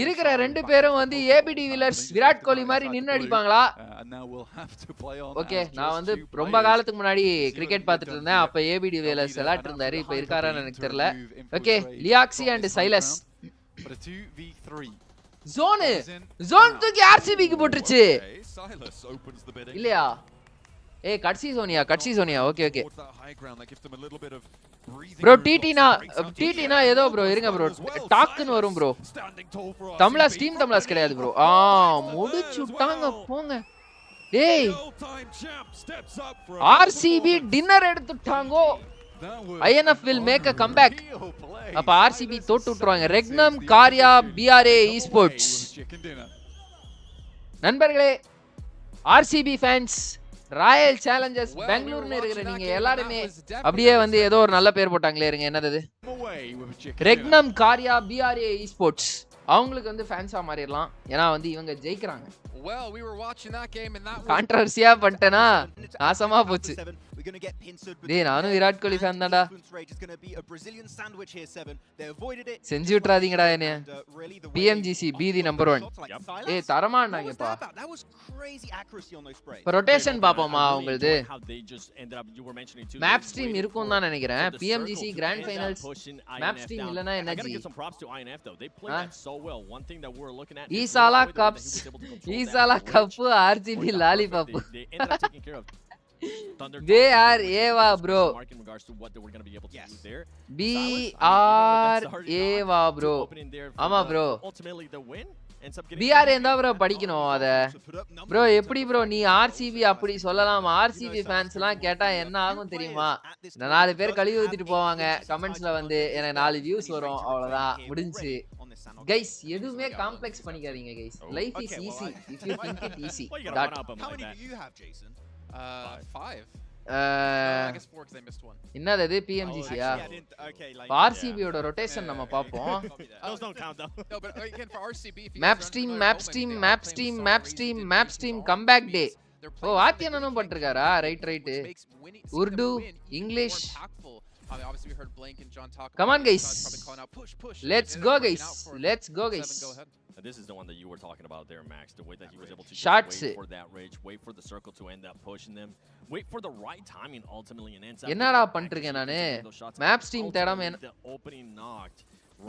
இருக்கிற 2 பேரும் வந்து ABD வீலர்ஸ் விராட் கோலி மாதிரி நின்னு அடிப்பாங்களா? ஓகே நான் வந்து ரொம்ப காலத்துக்கு முன்னாடி கிரிக்கெட் பார்த்துட்டு இருந்தேன். அப்ப ABD வீலர்ஸ் விளையாட்டு இருந்தாரு. இப்ப இருக்காரான்னு எனக்கு தெரியல. ஓகே லியாக்ஸி அண்ட் சைலஸ் ஜோன் தூக்கி RCB க்கு போட்டுருச்சு இல்லையா? ஏய் கட்சி சோனியா ஓகே ஓகே bro. டிடினா ஏதோ bro இருங்க bro, டாக்னு வரும் bro. தமிழாஸ் டீம் தமிழாஸ் கிடையாது bro. முடிச்சுட்டாங்க போங்க. டேய் RCB டின்னர் எடுத்துட்டாங்கோ. INF will make a comeback. அப்ப RCB தோத்து விட்டுருவாங்க. ரெக்னம் காரியா BRA esports நண்பர்களே, RCB fans, ராயல் சேலஞ்சர்ஸ் பெங்களூர்னு இருக்கிற நீங்க எல்லாருமே அப்படியே வந்து ஏதோ ஒரு நல்ல பேர் போட்டாங்களே இருங்க. என்னது ரெக்னம் காரியா BRA esports அவங்களுக்கு வந்து ஃபேன்ஸா மாறிடலாம். ஏன்னா வந்து இவங்க ஜெயிக்கிறாங்க. கான்ட்ரோவர்சியா பண்ணிட்டேனா நாசமா போச்சு. டேய் நானும் விராட் கோலி ஃபேன் தான்டா. செஞ்சு விட்டுறாதீங்கடா என்ன. PMGC பீதி நம்பர் 1. ஏய் தரமானாங்கப்பா. இப்போ ரொட்டேஷன் பாப்போமா உங்களுக்கு? மேப் ஸ்ட்ரீம் இருக்கும் தான் நினைக்கிறேன். PMGC grand finals map stream இல்லனா என்னஜி? ஈசாலா cup RCB lollipop. They are Eva bro. BRA bro. ஆமா bro. BRA தான் bro படிக்கணும் அத. bro எப்படி bro நீ RCB அப்படி சொல்லலாம்? RCB ஃபேன்ஸ் எல்லாம் கேட்டா என்ன ஆகும் தெரியுமா? 4 பேர் கழுவி ஊத்திட்டு போவாங்க கமெண்ட்ஸ்ல வந்து. எனக்கு 4 வியூஸ் வரும், அவ்வளவுதான் முடிஞ்சு. கைஸ் எதுவுமே காம்ப்ளெக்ஸ் பண்ணிக்காதீங்க guys. Life is easy if you think it easy. How many do you have, Jason? 5. I guess 4 because I missed one. என்னது இது PMGC யா? RCB ஓட ரொட்டேஷன் நம்ம பாப்போம். Those don't count though. No, but again for RCB if you map stream comeback day. Oh ஆத்தியனனும் பண்றாரா? Right Urdu English. Obviously we heard Blank and John talk. Come on guys, let's go guys. This is the one that you were talking about there, Max. The way that he was able to shots wait for that rage, wait for the circle to end up pushing them, wait for the right timing ultimately and ends up. என்னடா பண்றீங்க நானு? Map stream தேடாம the opening knocked.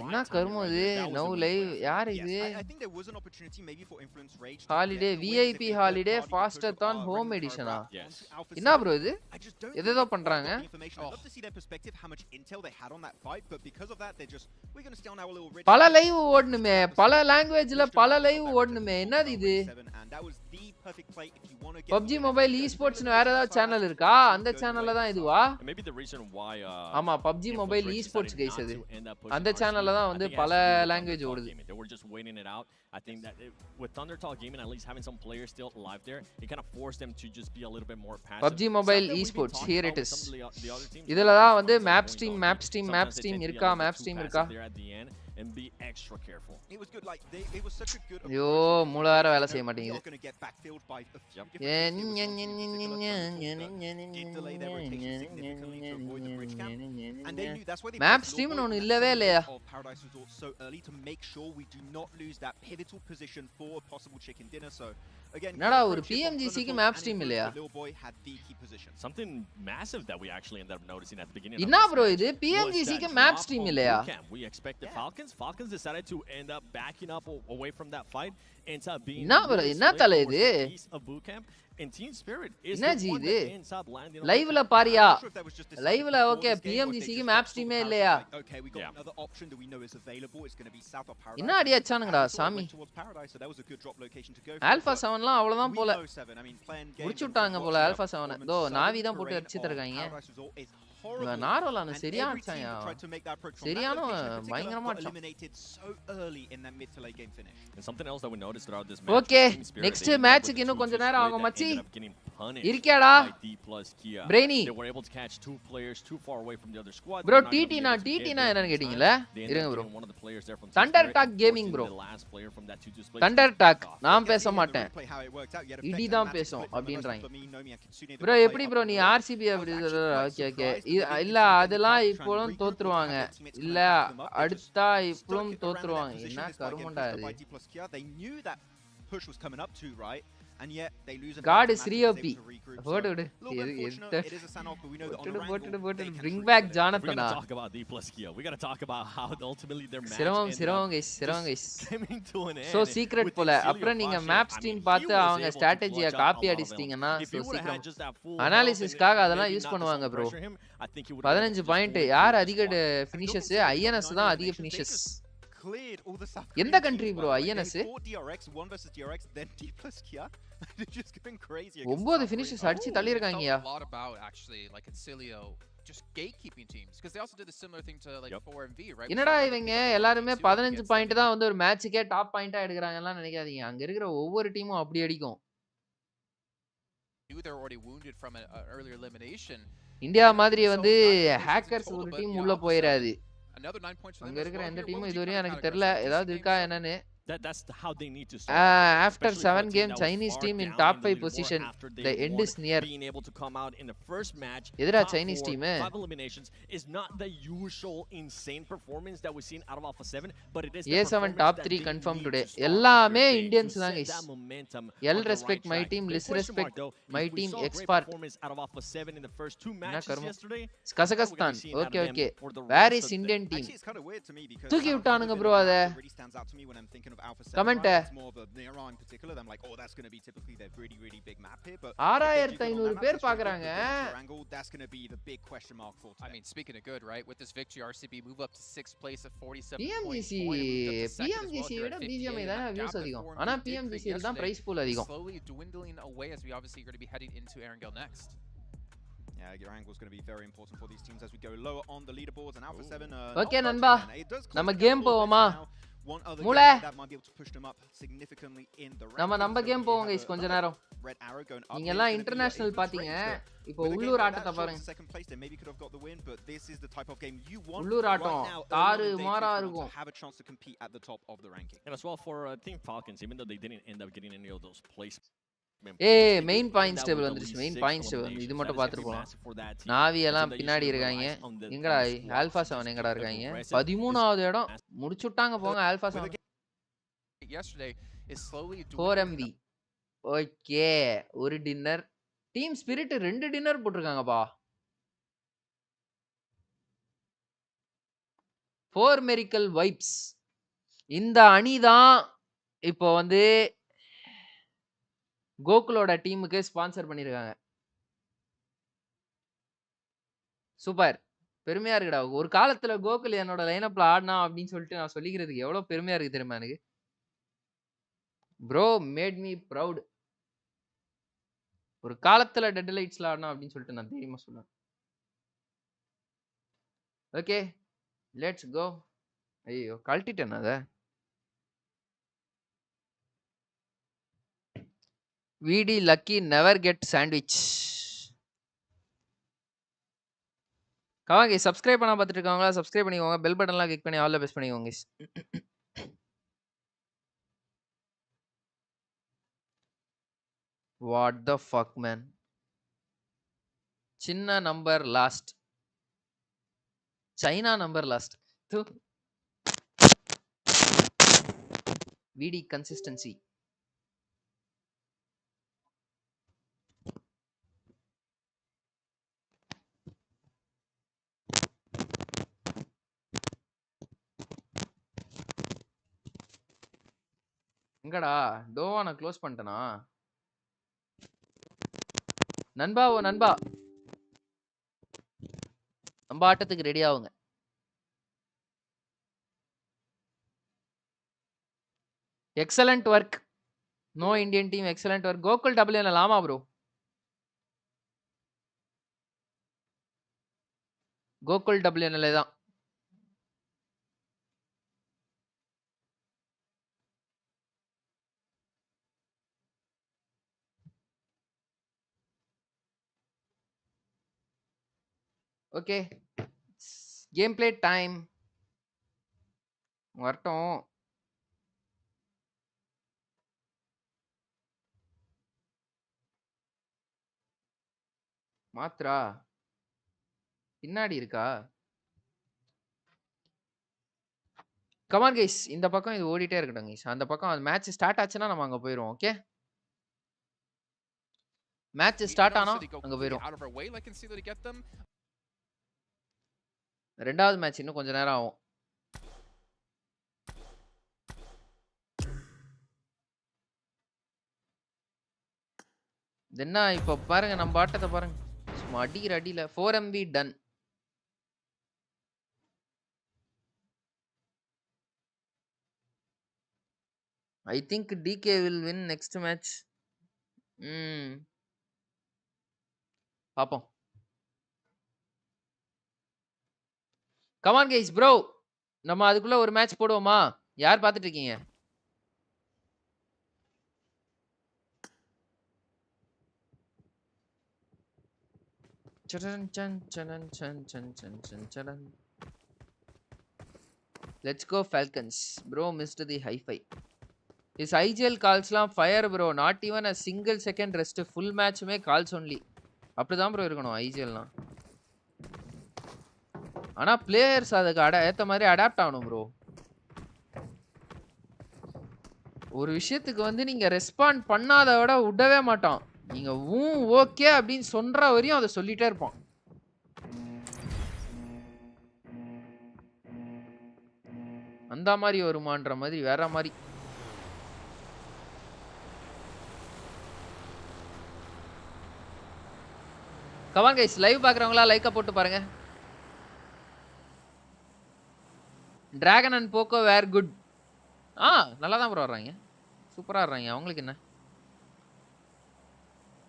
என்ன கர்மம் இது? No live யார் இது? Holiday VIP holiday faster home எடிஷனா? என்ன ப்ரோ இது? ஏதோ பண்றாங்க. பல லைவ் ஓடணுமே, பல லாங்குவேஜ்ல பல லைவ் ஓடணுமே. என்னது இது? PUBG மொபைல் esports னு வேற ஏதாவது சேனல் இருக்கா? அந்த சேனல்ல தான் இதுவா? ஆமா PUBG மொபைல் esports கைஸ் அது. அந்த சேனல்ல தான் வந்து பல லாங்குவேஜ் ஓடுது. They were just waiting it out. I think that with Thunder Talk Gaming at least having some players still alive there, it kind of forced them to just be a little bit more passive. PUBG mobile esports here it is. இதல தான் வந்து map stream இருக்கா? Map stream இருக்கா? And be extra careful. It was good, like it was such a good. யோ மூளார வேலை செய்ய மாட்டேங்குது. Map stream ஒன்னு இல்லவே இல்லையா? என்னடா ஒரு PMGC க்கு மேப் ஸ்ட்ரீம் இல்லையா? Something massive that we actually ended up noticing at the beginning. என்ன bro இது? PMGC க்கு மேப் ஸ்ட்ரீம் இல்லையா? We expect the Falcons Falcons decided to end up backing up away from that fight, ends up being east of boot camp, and Team Spirit is the one that ends up landing on live la pariya live la okay PMGC ki map stream e illaya okay we got another option that we know is available. It's going to be south of Paradise. inna adi achanga sami so that was a good drop location to go Alpha 7 la avladhaan pola முடிச்சுட்டாங்க போல Alpha 7 தோ நாவி தான் போட்டு அடிச்சிட்டாங்க நாரோலான சரியா அடிச்சாயா சரியான பயங்கரமா okay next மேட்ச்க்கு இன்னும் கொஞ்ச நேரம் ஆகும் மச்சி இருக்கியாடா பிரெய்னி bro TT na என்னன்னு கேட்டிங்கல இருங்க bro Thunder Talk Gaming bro Thunder Talk நான் பேச மாட்டேன் இடி தான் பேசும் அப்படின்றாங்க bro எப்படி bro நீ RCB அப்படி ஓகே ஓகே இல்ல அதெல்லாம் இப்போவும் தோத்துருவாங்க இல்ல அடுத்தா இப்போவும் தோத்துருவாங்க என்ன கருமண்டா இது and yet they lose God is re-OP. What would bring back Jonathan? We're gonna talk about D plus Kia. We gotta talk about how ultimately their match coming to an end. So secret போல அப்புறம் நீங்க map stream பார்த்து அவங்க ஸ்ட்ராட்டஜியை copy அடிச்சிட்டீங்கன்னா so சீக்கிரம் அனாலிசிஸ்க்காக அதெல்லாம் use பண்ணுவாங்க bro 15 point யார் அதிக ஃபினிஷர்ஸ் INS தான் அதிக ஃபினிஷர்ஸ் எந்த country bro INS just going crazy. 9 finishes அடிச்சு தள்ளி இருக்காங்கயா. A lot about actually like Concilio just gatekeeping teams because they also did a similar thing to like 4MV, right? என்னடா இவங்க எல்லாரும் 15 பாயிண்ட் தான் வந்து ஒரு மேட்ச்சுக்கே டாப் பாயிண்டா எடுக்கறாங்கலாம் நினைக்காதீங்க. அங்க இருக்கிற ஒவ்வொரு டீமும் அப்படி அடிக்கும். They're already wounded from an earlier elimination. India மாதிரி வந்து ஹேக்கர்ஸ் ஒரு டீம் உள்ள போயிராது. அங்க இருக்கிற எந்த டீமும் இதுவரையும் எனக்கு தெரியல ஏதாவது இருக்கா என்னன்னு. That's how they need to start. After 7 games, Chinese team in top 5 position. The end is near. Being able to come out in the first match. Edra Chinese team. 5 eliminations is not the usual insane performance that we've seen out of Alpha 7, but it is A7 top 3 confirmed today. Ellame Indians தான் guys. L respect my team, Liz respect my team. Expert. Out of Alpha 7 in the first 2 matches yesterday. Kazakhstan. Okay, okay. Where is Indian team? தூக்கி விட்டானுங்க bro அத. Comment. More of the Iran in particular. I'm like, oh, that's going to be typically their really, really big map here. But 6500 பேர் பாக்குறாங்க. That's going to be the big question mark for today. I mean, speaking of good, right? With this victory, RCB move up to 6th place at 47 PMGC விட BGMI தான் views அதிகம். ஆனா PMGC ல தான் price pool அதிகம். Slowly dwindling away as we obviously are going to be heading into Erangel next. Yeah, your angle is going to be very important for these teams as we go lower on the leaderboards and Alpha 7. Okay, நண்பா. நம்ம game போவோமா? மூள நம்ம game போவோம் guys கொஞ்ச நேரம் நீங்க எல்லாம் இன்டர்நேஷனல் பாத்தீங்க இப்போ உள்ளூர் ஆட்டத்தை பாருங்க உள்ளூர் ஆட்டம் தாறு மாறா இருக்கும் and as well for Team Falcons even though they didn't end up getting any of those places main points table வந்துருச்சு மெயின் பாயிண்ட்ஸ் டேபிள் இது மட்டும் பாத்துட்டு போலாம் நாவி எல்லாம் பின்னாடி இருக்காங்க எங்கடா ஆல்பா 7 எங்கடா இருக்காங்க 13வது இடம் முடிச்சுட்டாங்க போங்க ஆல்பா 7 4MV ஓகே ஒரு டின்னர் டீம் ஸ்பிரிட் 2 டின்னர் போட்டுருக்காங்கப்பா 4 மெரிக்கல் வைப்ஸ் இந்த அணி தான் இப்போ வந்து கோகுலோட டீமுக்கு ஸ்பான்சர் பண்ணிருக்காங்க சூப்பர் பெருமையா இருக்குடா ஒரு காலத்துல கோகுல் என்னோட லைனப்ல ஆடினா அப்படின்னு சொல்லிட்டு நான் சொல்லிக்கிறதுக்கு எவ்வளவு பெருமையா இருக்கு தெரியுமா எனக்கு ப்ரோ மேட் மீ ப்ரௌட் ஒரு காலத்துல டெட் லைட்ஸ்ல ஆடினா அப்படின்னு சொல்லிட்டு நான் தெரியுமா சொல்லுவேன் ஓகே லெட்ஸ் கோ ஐயோ கழட்டிட்டேன் அதை VD lucky never get sandwich. கவாங்க சப்ஸ்கிரைப் பண்ணா பார்த்துட்டு இருக்காங்களா சப்ஸ்கிரைப் பண்ணிக்கோங்க பெல் பட்டன்லாம் கிளிக் பண்ணி ஆல் தி பெஸ்ட் பண்ணிக்கோங்க What the fuck man சின்ன number last China number last VD consistency எங்கடா டோவா நான் க்ளோஸ் பண்ணிட்டேனா நண்பா ஓ நண்பா நம்ம ஆட்டத்துக்கு ரெடி ஆகுங்க excellent work no Indian team excellent work Gokul WNL ஆமா ப்ரோ கோகுல் டபிள்யூஎன்எல் தான் ஓகே கேம் பிளே டைம் வரட்டும் மாத்ரா பின்னாடி இருக்கா கமான் கைஸ் இந்த பக்கம் இது ஓடிட்டே இருக்கட்டும் கைஸ் அந்த பக்கம் அந்த மேட்ச் ஸ்டார்ட் ஆச்சுன்னா நம்ம அங்க போயிடுவோம் ஓகே மேட்ச் ஸ்டார்ட் ஆனா அங்க போயிடும் ரெண்டாவது மேட்ச் இன்னும் கொஞ்ச நேரம் ஆகும் என்ன இப்ப பாருங்க நம்ம ஆட்டத்தை பாருங்க சும்மா அடிக்கிற அடியில 4MV done I think DK will win next match பாப்போம் come on guys bro நம்ம அதுக்குள்ள ஒரு மேட்ச் போடுவோமா யார் பார்த்துட்டு இருக்கீங்க Let's go Falcons. Bro missed the hi-fi. His IGL calls லாம் fire bro. Not even a single second rest. Full match May calls only. அப்படிதான் bro இருக்கணும் IGLலாம். ஆனா பிளேயர்ஸ் அதுக்கு ஏத்த மாதிரி அடாப்ட் ஆகணும் bro. ஒரு விஷயத்துக்கு வந்து நீங்க ரெஸ்பாண்ட் பண்ணாத விட விடவே மாட்டான். நீங்க ஓகே அப்படின்னு சொல்ற வரையும் அதை சொல்லிட்டே இருப்பான். அந்த மாதிரி வருமான்ற மாதிரி வேற மாதிரி கமான் கைஸ் லைவ் பாக்குறவங்களா லைக்க போட்டு பாருங்க dragon and Pogo were good நல்லா தான் ப்ரோ ஆடுறாங்க சூப்பரா ஆடுறாங்க அவங்களுக்கு என்ன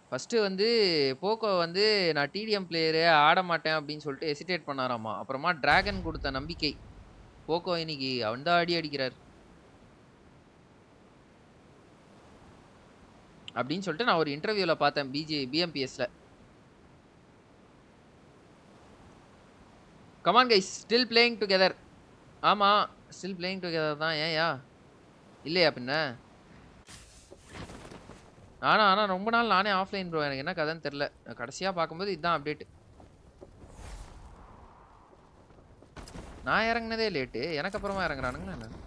ஃபர்ஸ்ட் வந்து போக்கோ வந்து நான் டிடிஎம் பிளேயரே ஆட மாட்டேன் அப்படின்னு சொல்லிட்டு ஹெசிடேட் பண்ணாராமா அப்புறமா டிராகன் கொடுத்த நம்பிக்கை போக்கோ இன்னைக்கு அவன் தான் அடி அடிக்கிறார் அப்படின்னு சொல்லிட்டு நான் ஒரு இன்டர்வியூல பார்த்தேன் பிஎம்பிஎஸ்ல come on guys still playing together ஆமா ஸ்டில் பிளேயிங் டுகெதர் தான் ஏன்யா இல்லையா பின்ன ஆனா ரொம்ப நாள் நானே ஆஃப்லைன் ப்ரோ எனக்கு என்ன கதைன்னு தெரியல கடைசியா பார்க்கும்போது இதுதான் அப்டேட் நான் இறங்குனதே லேட்டு எனக்கு அப்புறமா இறங்குறானுங்களா என்ன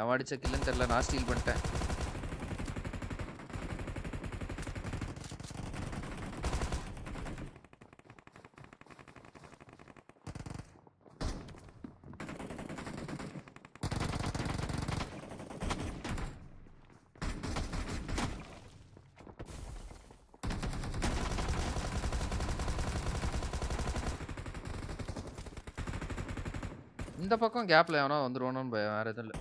எவன் அடிச்ச கில்லுன்னு தெரியல நான் ஸ்டீல் பண்ணிட்டேன் இந்த பக்கம் கேப்ல எவனோ வந்துருவானோன்னு பயம் வேற எதுவும் இல்லை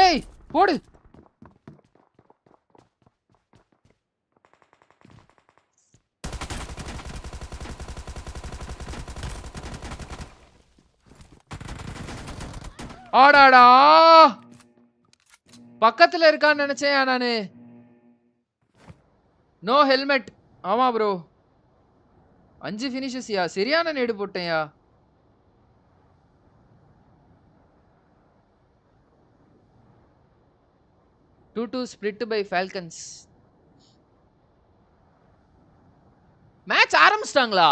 ஏய் போடு ஆடாடா பக்கத்துல இருக்கான்னு நினைச்சேன் நானு நோ ஹெல்மெட் ஆமா ப்ரோ 5 ஃபினிஷஸ்யா சரியான நேடு போட்டேன்யா 2-2 split by Falcons. மேட்ச் ஆரம்பிச்சிட்டாங்களா?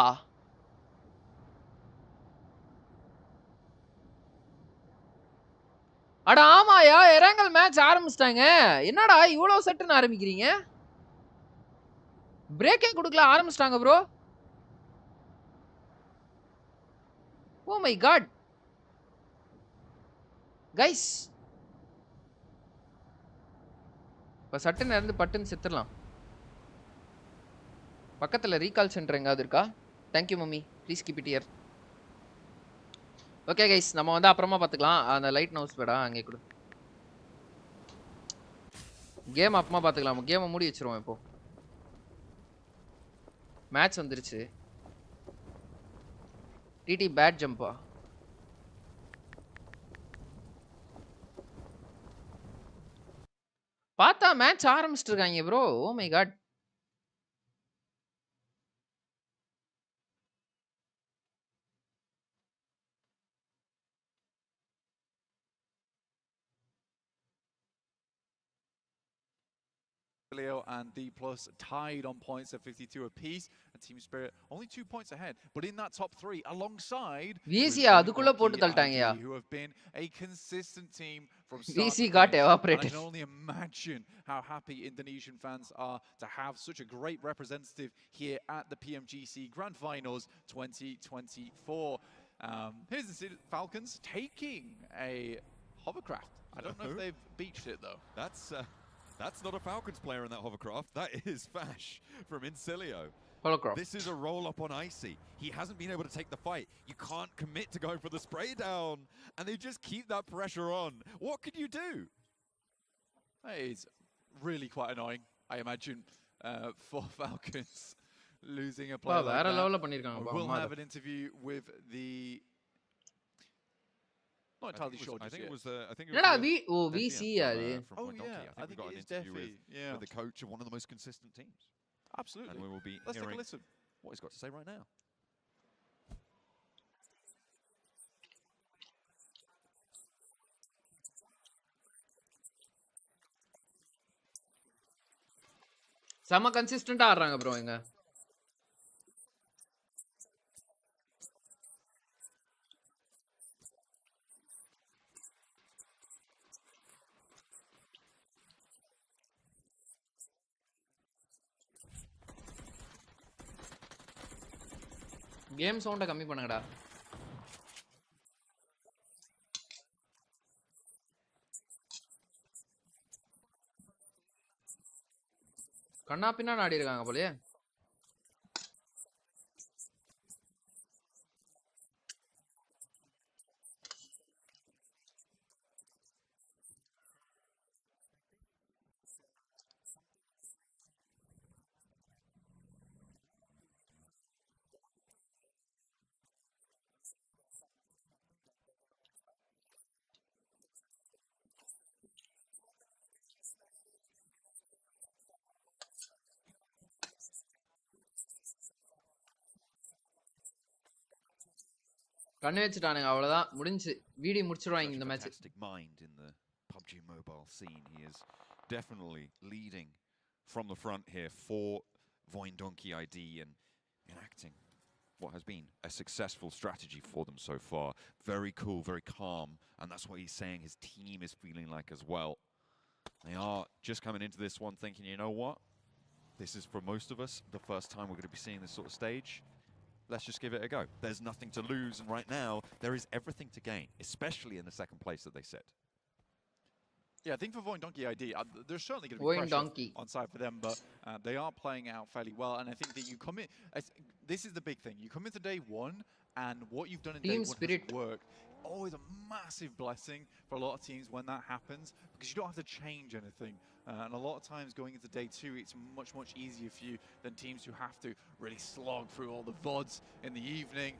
அட ஆமாயா, எரங்கல் மேட்ச் ஆரம்பிச்சிட்டாங்க. என்னடா இவ்வளோ சட்டுன்னு ஆரம்பிக்கிறீங்க? பிரேக்கே கொடுக்கல, ஆரம்பிச்சிட்டாங்க bro. Oh my god guys, இப்போ சட்டுன்னு இருந்து பட்டுன்னு செத்துடலாம். பக்கத்தில் ரீகால் சென்டர் எங்காவது இருக்கா? Thank you mummy, please keep it year. Okay guys, நம்ம வந்து அப்புறமா பார்த்துக்கலாம். அந்த லைட் நவுஸ் பேடா அங்கே கொடு. கேம் அப்புறமா பார்த்துக்கலாம். கேமை மூடி வச்சிருவோம். இப்போ மேட்ச் வந்துருச்சு. டிடி பேட் ஜம்பா. பார்த்தா மேட்ச் ஆரம்பிச்சிட்டு இருக்காங்க bro. Oh my god. And D Plus tied on points at 52 apiece, and Team Spirit only 2 points ahead, but in that top 3 alongside VC அதுக்குள்ள போட்டு தள்ளிட்டாங்கயா. who have been a consistent team from start VC to got finish. evaporated. I can only imagine how happy Indonesian fans are to have such a great representative here at the PMGC Grand Finals 2024. Here's the Falcons taking a hovercraft. I don't know if they've beached it though. That's not a Falcons player in that hovercraft. That is Fash from Incilio. Holocraft. This is a roll up on Icy. He hasn't been able to take the fight. You can't commit to going for the spray down, and they just keep that pressure on. What could you do? That is really quite annoying, I imagine, for Falcons losing a player like that. We'll have an interview with the... Not entirely sure. I think it was VC அது. Oh yeah, I think it is Defi. Yeah, with the coach of one of the most consistent teams. Absolutely. And we will be Let's hearing take a listen. What he's got to say right now. செம கன்சிஸ்டன்ட்டா ஆடுறாங்க bro இங்க. Game சவுண்ட கம்மி பண்ணுங்கடா. கண்ணா பின்னா ஆடி இருக்காங்க போலயே. கண்ணு வச்சிட்டானுங்க, அவ்வளவுதான் முடிஞ்சு. வீடியோ முடிச்சிடுவாங்க இந்த match. Fantastic mind in the PUBG Mobile scene. He is definitely leading from the front here for Voin Donkey ID and enacting what has been a successful strategy for them so far. Very cool, very calm, and that's what he's saying his team is feeling like as well. They are just coming into this one thinking, you know what? This is, for most of us, the first time we're going to be seeing this sort of stage. Let's just give it a go. There's nothing to lose, and right now, there is everything to gain, especially in the second place that they set. Yeah, I think for Voin Donkey ID, there's certainly going to be pressure on side for them, but they are playing out fairly well, and I think that you come in... This is the big thing. You come into day one, and what you've done in day one has worked. Always a massive blessing for a lot of teams when that happens, because you don't have to change anything. And a lot of times going into day two, it's much easier for you than teams who have to really slog through all the VODs in the evening,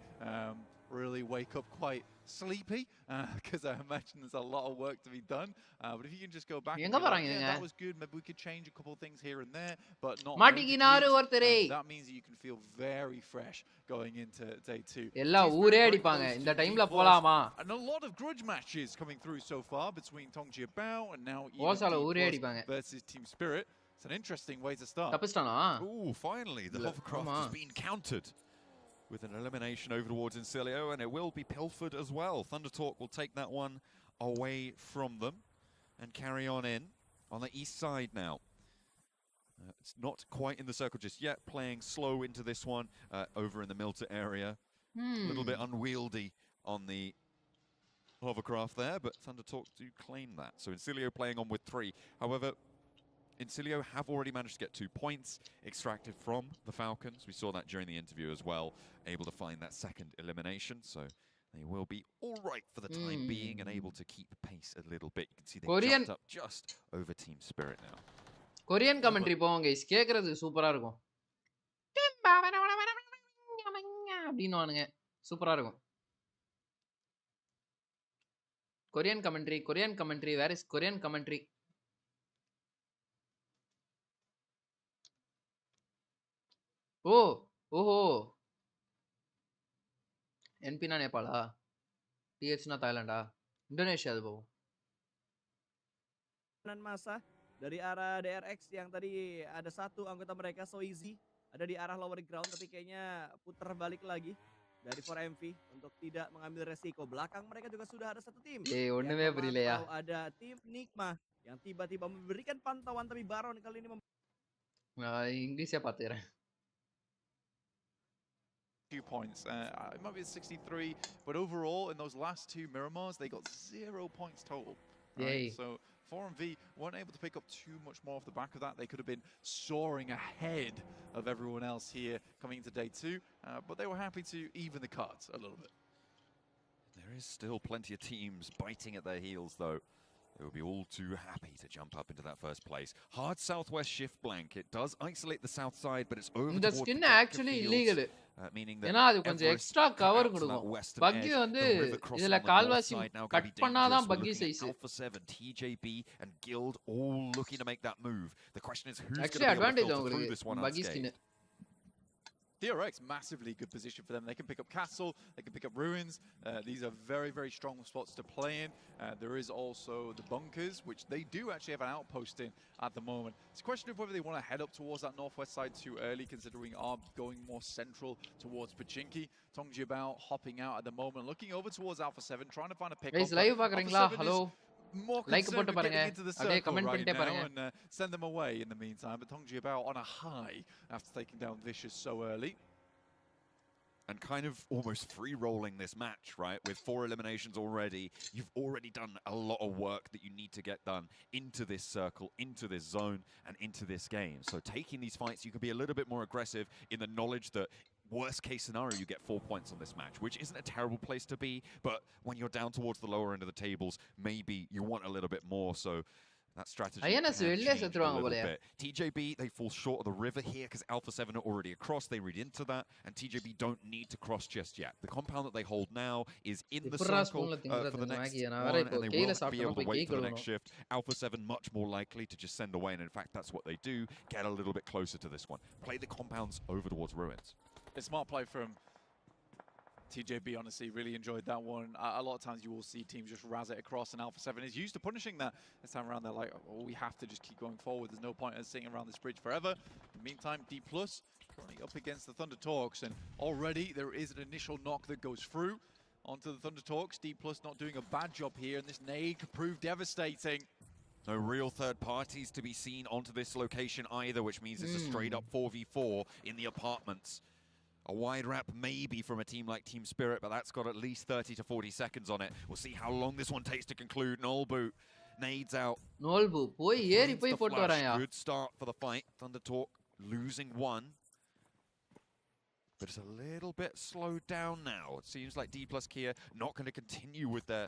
really wake up sleepy because I imagine there's a lot of work to be done. But if you can just go back and எங்க be like, போறாங்க yeah, இவங்க? that was good. Maybe we could change a couple of things here and there, but not major மாட்டிக்கினாரு tweaks. ஒருத்தரே. That means that you can feel very fresh going into day 2. எல்லாம் ஊரே அடிப்பாங்க இந்த டைம்ல போலாமா? And a lot of grudge matches coming through so far between TOURNEY and now ஓசால even ஊரே D+ அடிப்பாங்க. versus Team Spirit. It's an interesting way to start. தப்பிச்சிட்டானா? Ooh, finally, the hovercraft has been countered with an elimination over towards Incilio, and it will be pilfered as well. ThunderTalk will take that one away from them and carry on in on the east side now. It's not quite in the circle just yet, playing slow into this one over in the Milta area. A little bit unwieldy on the hovercraft there, but ThunderTalk do claim that. So Incilio playing on with 3. However, Incilio have already managed to get 2 points extracted from the Falcons. We saw that during the interview as well, able to find that second elimination. So they will be all right for the time being and able to keep pace a little bit. You can see they jumped up just over Team Spirit now. Korean commentary போவோம் guys. கேக்குறது சூப்பரா இருக்கும். அப்படின்னுவானுங்க. சூப்பரா இருக்கும். Korean commentary. Where is Korean commentary? ஓஹோ NPனா நேபாளா? THனா தாய்லாண்டா? Indonesia அது போகும். Masa dari arah DRX yang tadi ada satu anggota mereka so easy ada di arah lower ground tapi kayaknya putar balik lagi dari 4MV untuk tidak mengambil resiko. Belakang mereka juga sudah ada satu tim. ஒண்ணுமே புரியல ya. Ada tim Nikma yang tiba-tiba memberikan pantauan tapi Baron kali ini இங்கிலீஷே பாத்துறேன். Few points. It might be 63, but overall in those last 2 Miramars they got 0 points total. Right? So 4MV weren't able to pick up too much more off the back of that. They could have been soaring ahead of everyone else here coming into day 2, but they were happy to even the cards a little bit. There is still plenty of teams biting at their heels though. They will be all too happy to jump up into that first place. Hard southwest shift blank. It does isolate the south side, but it's over இந்த towards skin the actually illegal. Meaning that ஏனா அது கொஞ்சம் extra cover கொடுக்கும். பக்கி வந்து இதுல கால்வாசி cut பண்ணாதான் பக்கி size. Alpha 7, TJB and Guild all looking to make that move. The question is who's actually going to be able to advantage filter through this one buggy skin. TRX, massively good position for them. They can pick up Castle, they can pick up Ruins. These are very, very strong spots to play in. There is also the bunkers, which they do actually have an outpost in at the moment. It's a question of whether they want to head up towards that northwest side too early, considering are going more central towards Pachinki. TOURNEY hopping out at the moment, looking over towards Alpha 7, trying to find a pick. Guys, live பாக்குறீங்களா? Hello. More like concerned with getting into the circle comment right now பாருங்க. and send them away in the meantime. But TOURNEY on a high after taking down Vicious so early. And kind of almost free-rolling this match, right? With 4 eliminations already, you've already done a lot of work that you need to get done into this circle, into this zone, and into this game. So taking these fights, you can be a little bit more aggressive in the knowledge that worst case scenario, you get 4 points on this match, which isn't a terrible place to be, but when you're down towards the lower end of the tables, maybe you want a little bit more, so that strategy can change a little bit. TJB, they fall short of the river here because Alpha 7 are already across. They read into that, and TJB don't need to cross just yet. The compound that they hold now is in the circle for the next one, and they won't be able to wait for the next shift. Alpha 7 much more likely to just send away, and in fact, that's what they do. Get a little bit closer to this one. Play the compounds over towards Ruins. A smart play from TJB, honestly, really enjoyed that one. A lot of times you will see teams just razz it across, and Alpha 7 is used to punishing that. This time around, they're like, oh, we have to just keep going forward. There's no point in sitting around this bridge forever. In the meantime, D+ currently up against the ThunderTalks, and already there is an initial knock that goes through onto the ThunderTalks. D+ not doing a bad job here, and this nade could prove devastating. No real third parties to be seen onto this location either, which means it's a straight-up 4v4 in the apartments. A wide wrap maybe from a team like Team Spirit, but that's got at least 30 to 40 seconds on it. We'll see how long this one takes to conclude. Nolbu nades out. Nolbu, boy, ஏறி போய் போட்டு வராயா. Good start for the fight. ThunderTalk losing 1. But it's a little bit slowed down now. It seems like D+ Kia not going to continue with their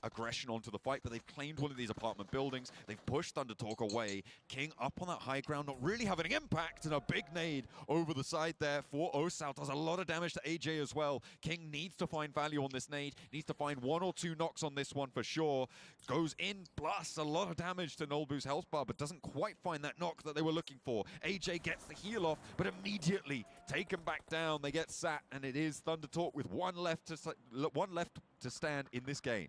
aggression onto the fight, but they've claimed one of these apartment buildings. They've pushed Thundertalk away. King up on that high ground, not really having an impact, and a big nade over the side there for Osal. Does a lot of damage to AJ as well. King needs to find value on this nade, needs to find 1 or 2 knocks on this one for sure. Goes in, blasts a lot of damage to Nolbu's health bar, but doesn't quite find that knock that they were looking for. AJ gets the heal off, but immediately taken back down. They get sat, and it is Thundertalk with one left to stand in this game.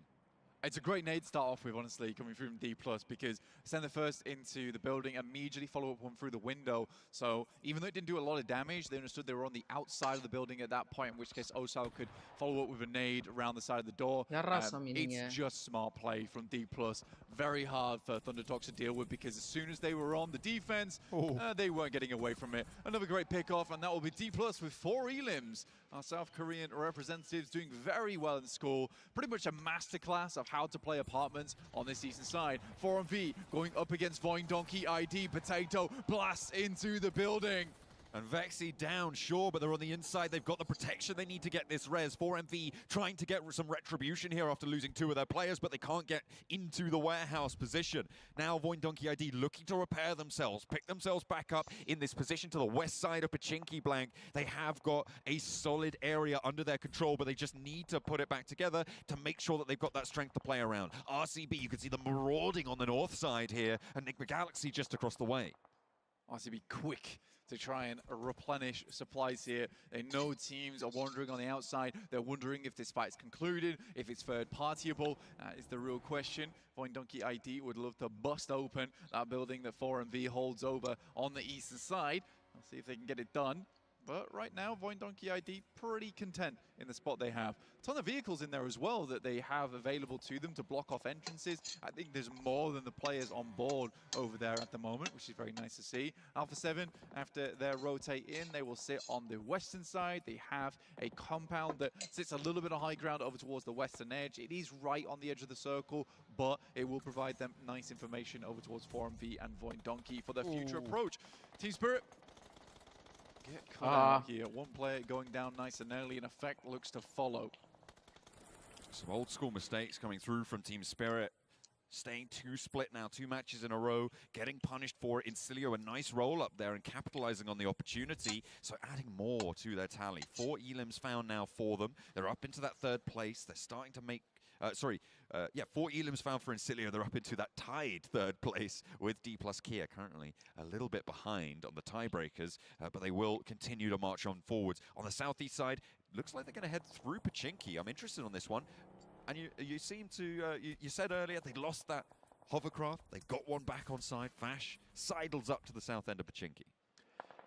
It's a great nade to start off with, honestly, coming through from D+, because send the first into the building, immediately follow up one through the window. So even though it didn't do a lot of damage, they understood they were on the outside of the building at that point, in which case Osal could follow up with a nade around the side of the door. It's just smart play from D+. Very hard for Thundertalk to deal with, because as soon as they were on the defense, they weren't getting away from it. Another great pickoff, and that will be D+ with 4 elims. Our South Korean representatives doing very well in school. Pretty much a masterclass of how to play apartments on this eastern side. 4-on-V going up against Voin Donkey ID. Potato blasts into the building. And Vexy down, sure, but they're on the inside. They've got the protection they need to get this res. 4MV trying to get some retribution here after losing 2 of their players, but they can't get into the warehouse position. Now Voin Donkey ID looking to repair themselves, pick themselves back up in this position to the west side of Pachinki Blank. They have got a solid area under their control, but they just need to put it back together to make sure that they've got that strength to play around. RCB, you can see them marauding on the north side here, and Enigma Galaxy just across the way. RCB quick to try and replenish supplies here. They know teams are wandering on the outside. They're wondering if this fight's concluded, if it's third-partyable. Is the real question. Voin Donkey ID would love to bust open that building that 4MV holds over on the eastern side. I'll see if they can get it done. But right now, Voin Donkey ID pretty content in the spot they have. Ton of vehicles in there as well that they have available to them to block off entrances. I think there's more than the players on board over there at the moment, which is very nice to see. Alpha 7, after their rotate in, they will sit on the western side. They have a compound that sits a little bit of high ground over towards the western edge. It is right on the edge of the circle, but it will provide them nice information over towards 4MV and Voin Donkey for their future approach. Team Spirit get cut out here. One player going down nice and early, and Effect looks to follow. Some old school mistakes coming through from Team Spirit. Staying 2 split now, 2 matches in a row, getting punished for it. Incilio, a nice roll up there and capitalizing on the opportunity, so adding more to their tally. 4 elims found now for them. They're up into that 3rd place. They're starting to make 4 elims found for Incilio. They're up into that tied 3rd place with D+ Kia, currently a little bit behind on the tiebreakers, but they will continue to march on forwards. On the southeast side, looks like they're going to head through Pachinki. I'm interested on this one. And you seem to, you said earlier they lost that hovercraft. They've got one back on side. Fash sidles up to the south end of Pachinki.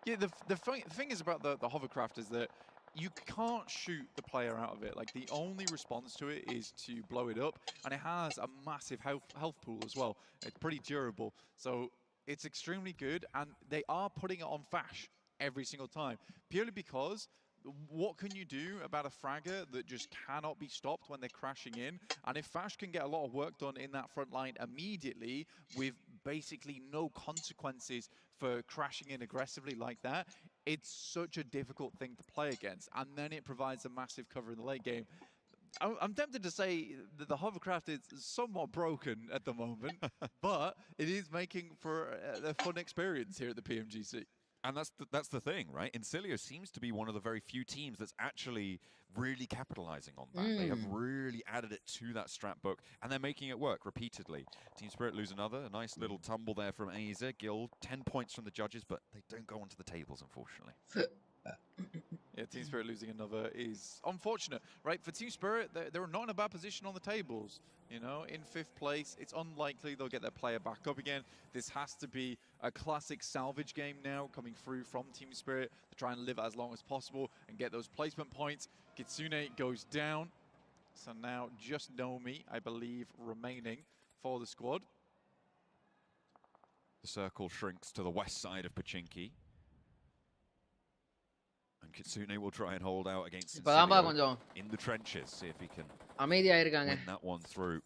Yeah, the thing is about the hovercraft is that you can't shoot the player out of it. Like, the only response to it is to blow it up, and it has a massive health pool as well. It's pretty durable, so it's extremely good, and they are putting it on Fash every single time, purely because what can you do about a fragger that just cannot be stopped when they're crashing in? And if Fash can get a lot of work done in that front line immediately with basically no consequences for crashing in aggressively like that, it's such a difficult thing to play against. And then it provides a massive cover in the late game. I'm tempted to say that the hovercraft is somewhat broken at the moment, but it is making for a fun experience here at the PMGC. And that's the thing, right? Incilio seems to be one of the very few teams that's actually really capitalizing on that. They have really added it to that strat book, and they're making it work repeatedly. Team Spirit lose another. A nice little tumble there from Aza. Guild, 10 points from the judges, but they don't go onto the tables, unfortunately. Yeah, Team Spirit losing another is unfortunate, right? For Team Spirit, they're not in a bad position on the tables. You know, in 5th place, it's unlikely they'll get their player back up again. This has to be a classic salvage game now coming through from Team Spirit to try and live as long as possible and get those placement points. Kitsune goes down. So now just Nomi, I believe, remaining for the squad. The circle shrinks to the west side of Pachinki. And Kitsune will try and hold out against Incilio in the trenches, see if he can win that one through.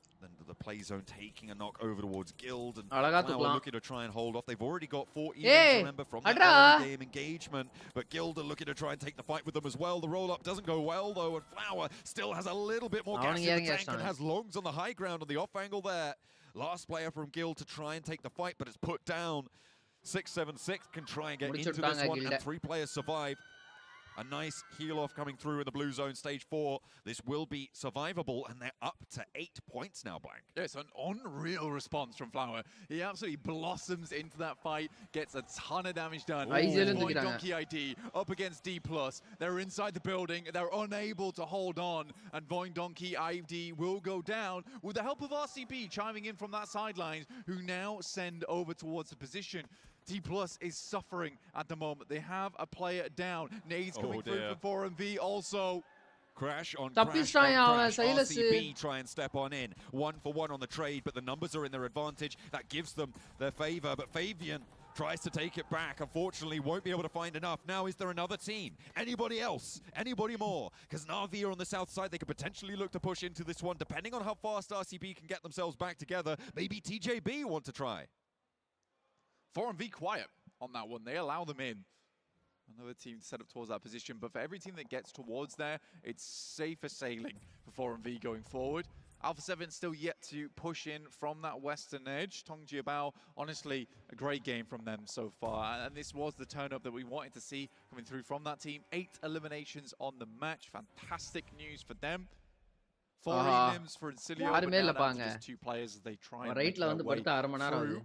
the play zone taking a knock over towards Guild, and Flower Flower looking to try and hold off. They've already got 4 evens, Hey, remember, from that early game engagement, but Guild are looking to try and take the fight with them as well. The roll-up doesn't go well, though, and Flower still has a little bit more gas in the tank and has Longs on the high ground on the off angle there. Last player from Guild to try and take the fight, but it's put down. 676 can try and get into this one, and 3 players survive. A nice heal off coming through in the blue zone, stage 4. This will be survivable, and they're up to 8 points now, Blank. Yes, an unreal response from Flower. He absolutely blossoms into that fight, gets a ton of damage done. Void Donkey ID up against D+. They're inside the building. They're unable to hold on, and Void Donkey ID will go down with the help of RCB chiming in from that sidelines, who now send over towards the position. D+ is suffering at the moment. They have a player down. Nades coming through for 4MV also. Crash on Crash on Crash. RCB try and step on in. 1-for-1 on the trade, but the numbers are in their advantage. That gives them their favor, but Fabian tries to take it back. Unfortunately, won't be able to find enough. Now, is there another team? Anybody else? Anybody more? Because Na'Vi are on the south side. They could potentially look to push into this one, depending on how fast RCB can get themselves back together. Maybe TJB want to try. 4MV quiet on that one. They allow them in. Another team set up towards that position, but for every team that gets towards there, it's safer sailing for 4MV going forward. Alpha 7 still yet to push in from that western edge. Tongjiabao, honestly, a great game from them so far. And this was the turn-up that we wanted to see coming through from that team. 8 eliminations on the match. Fantastic news for them. 4 elims for Incilio, but now down to just 2 players as they try and make their way through.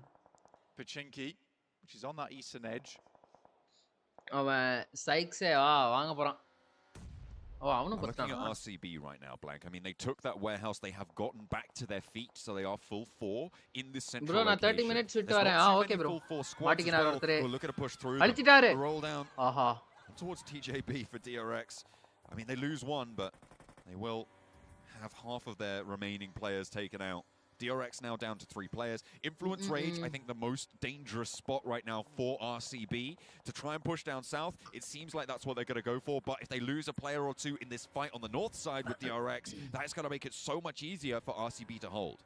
Pachinki, which is on that eastern edge. Looking at RCB right now, Blank. I mean, they took that warehouse. They have gotten back to their feet, so they are full 4 in this central location. 30 minutes There's not too many full 4 squads as well. We're looking to push through. The roll down towards TJB for DRX. I mean, they lose 1, but they will have half of their remaining players taken out. DRX now down to 3 players. Influence Rage, I think the most dangerous spot right now for RCB to try and push down south. It seems like that's what they're going to go for, but if they lose a player or 2 in this fight on the north side with DRX, that is going to make it so much easier for RCB to hold.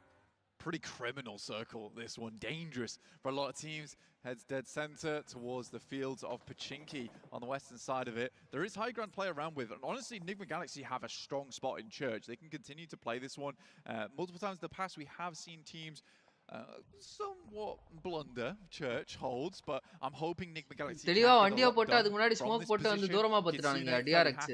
Pretty criminal circle, this one. Dangerous for a lot of teams. Heads dead center towards the fields of Pachinki on the western side of it. There is high ground play around with, and honestly, Enigma Galaxy have a strong spot in Church. They can continue to play this one. Multiple times in the past, we have seen teams somewhat blunder Church holds, but I'm hoping Enigma Galaxy happy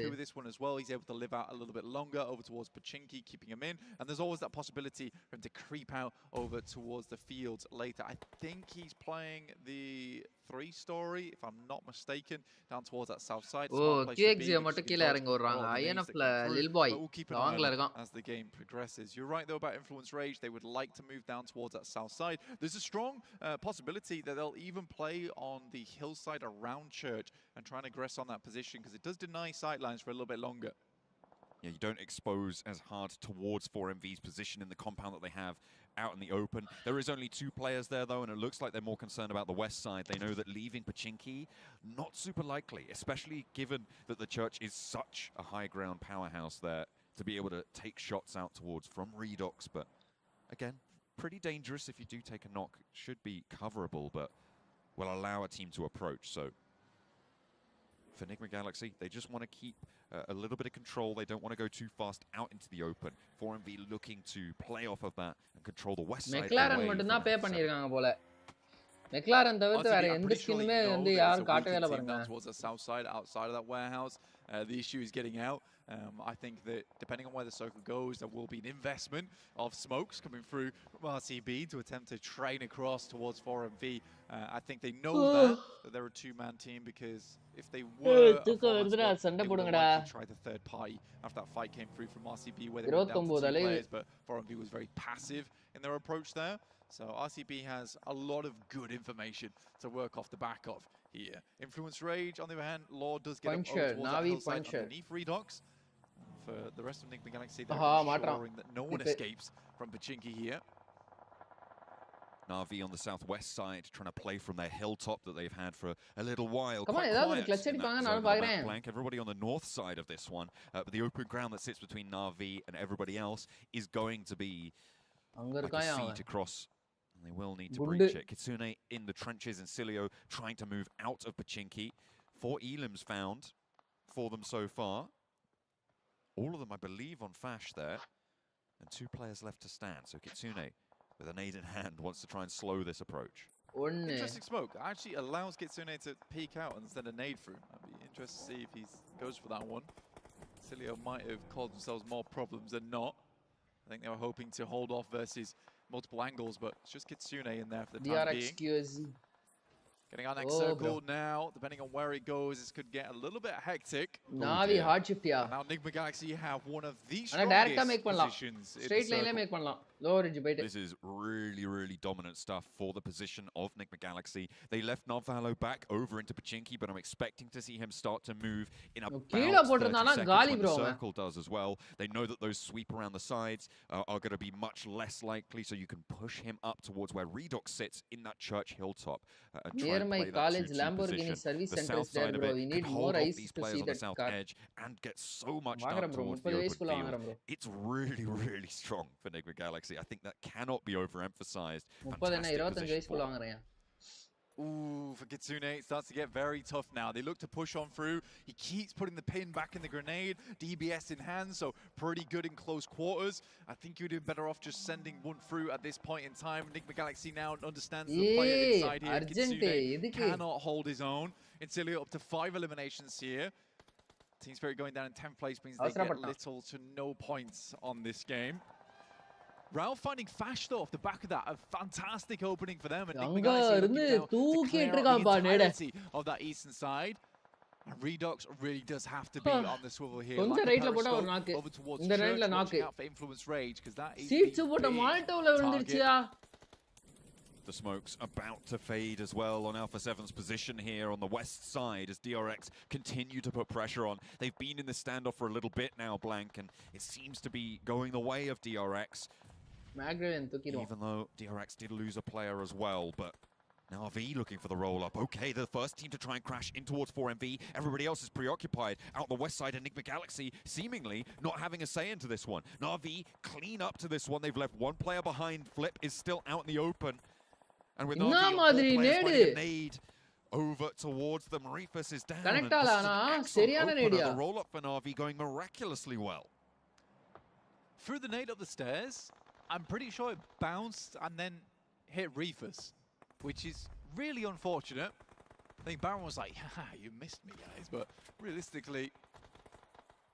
with this one as well. He's able to live out a little bit longer over towards Pachinki, keeping him in, and there's always that possibility for him to creep out over towards the fields later. I think he's playing the 3-story, if I'm not mistaken, down towards that south side. We'll keep an eye as the game progresses. You're right though about Influence Rage. They would like to move down towards that south side. There's a strong possibility that they'll even play on the hillside around Church and try and aggress on that position, because it does deny sightlines for a little bit longer. Yeah, you don't expose as hard towards 4MV's position in the compound that they have out in the open. There is only 2 players there, though, and it looks like they're more concerned about the west side. They know that leaving Pachinki, not super likely, especially given that the Church is such a high ground powerhouse there to be able to take shots out towards from Redox. But again, pretty dangerous if you do take a knock. Should be coverable, but will allow a team to approach. So for Enigma Galaxy, they just want to keep a little bit of control. They don't want to go too fast out into the open. 4MV looking to play off of that and control the west side. McLaren மட்டும் தான் பே பண்ணிருக்காங்க போல. McLaren தவிர்த்து வேற எந்த ஸ்கின்னுமே வந்து யாரும் காட்டவே இல்ல பாருங்க. Towards the south side, outside of that warehouse. The issue is getting out. I think that depending on where the circle goes, there will be an investment of smokes coming through from RCB to attempt to train across towards 4MV. I think they know that they're a 2-man team, because if they were a 4-man squad, they would have tried the third party after that fight came through from RCB, where they went down to 2 players, but 4MV was very passive in their approach there. So RCB has a lot of good information to work off the back of here. Influence Rage, on the other hand, Lord does get up over towards that hillside underneath Redox. For the rest of Enigma Galaxy, they're ensuring that no one escapes from Pachinki here. Na'Vi on the southwest side, trying to play from their hilltop that they've had for a little while. Come on, Blank. Everybody on the north side of this one, but the open ground that sits between Na'Vi and everybody else is going to be like a seat across. And they will need to breach it. Kitsune in the trenches and Cilio trying to move out of Pachinki. 4 elims found for them so far. All of them, I believe, on Fash there. And 2 players left to stand. So Kitsune, with an aid in hand, wants to try and slow this approach. Interesting smoke. Actually allows Kitsune to peek out and send a nade through. I'd be interested to see if he goes for that one. Cilio might have caused themselves more problems than not. I think they were hoping to hold off versus multiple angles, but it's just Kitsune in there for the time being. QSZ. Getting our next circle now. Depending on where it goes, this could get a little bit hectic. Navi hardship ya. Now Enigma Galaxy have one of the strongest positions. Straight line make pannalam. Low ridge bait. This is really dominant stuff for the position of Enigma Galaxy. They left Novalo back over into Pachinki, but I'm expecting to see him start to move in about 30 seconds when the circle does as well. They know that those sweep around the sides are going to be much less likely, so you can push him up towards where Redox sits in that church hilltop. Near my college Lamborghini service center is there, bro. We need more eyes to see that car. Edge and get so much done towards the open field. It's really strong for Enigma Galaxy. I think that cannot be overemphasized. Ooh, for Kitsune, it starts to get very tough now. They look to push on through. He keeps putting the pin back in the grenade. DBS in hand, so pretty good in close quarters. I think you'd be better off just sending one through at this point in time. Enigma Galaxy now understands the player inside here. Kitsune cannot hold his own. Incilio up to 5 eliminations here. Team Spirit going down in 10th place means they get little to no points on this game. Ralph finding Fash though off the back of that, a fantastic opening for them, and Enigma Galaxy looking to clear out the entirety of that eastern side. And Redox really does have to be on the swivel here. Like over towards Church, watching out for Influence Rage, because that is the target. The smoke's about to fade as well on Alpha 7's position here on the west side as DRX continue to put pressure on. They've been in the standoff for a little bit now, Blank, and it seems to be going the way of DRX. Even though DRX did lose a player as well, but now V looking for the roll-up. Okay, the first team to try and crash in towards 4MV. Everybody else is preoccupied. Out the west side, Enigma Galaxy seemingly not having a say into this one. Na'Vi clean up to this one. They've left one player behind. Flip is still out in the open. And with Na'Vi, a nade over towards them. Reefus is down. The roll-up for Na'Vi going miraculously well. Through the nade up the stairs, I'm pretty sure it bounced and then hit Reefus, which is really unfortunate. I think Baron was like, haha, you missed me, guys. But realistically,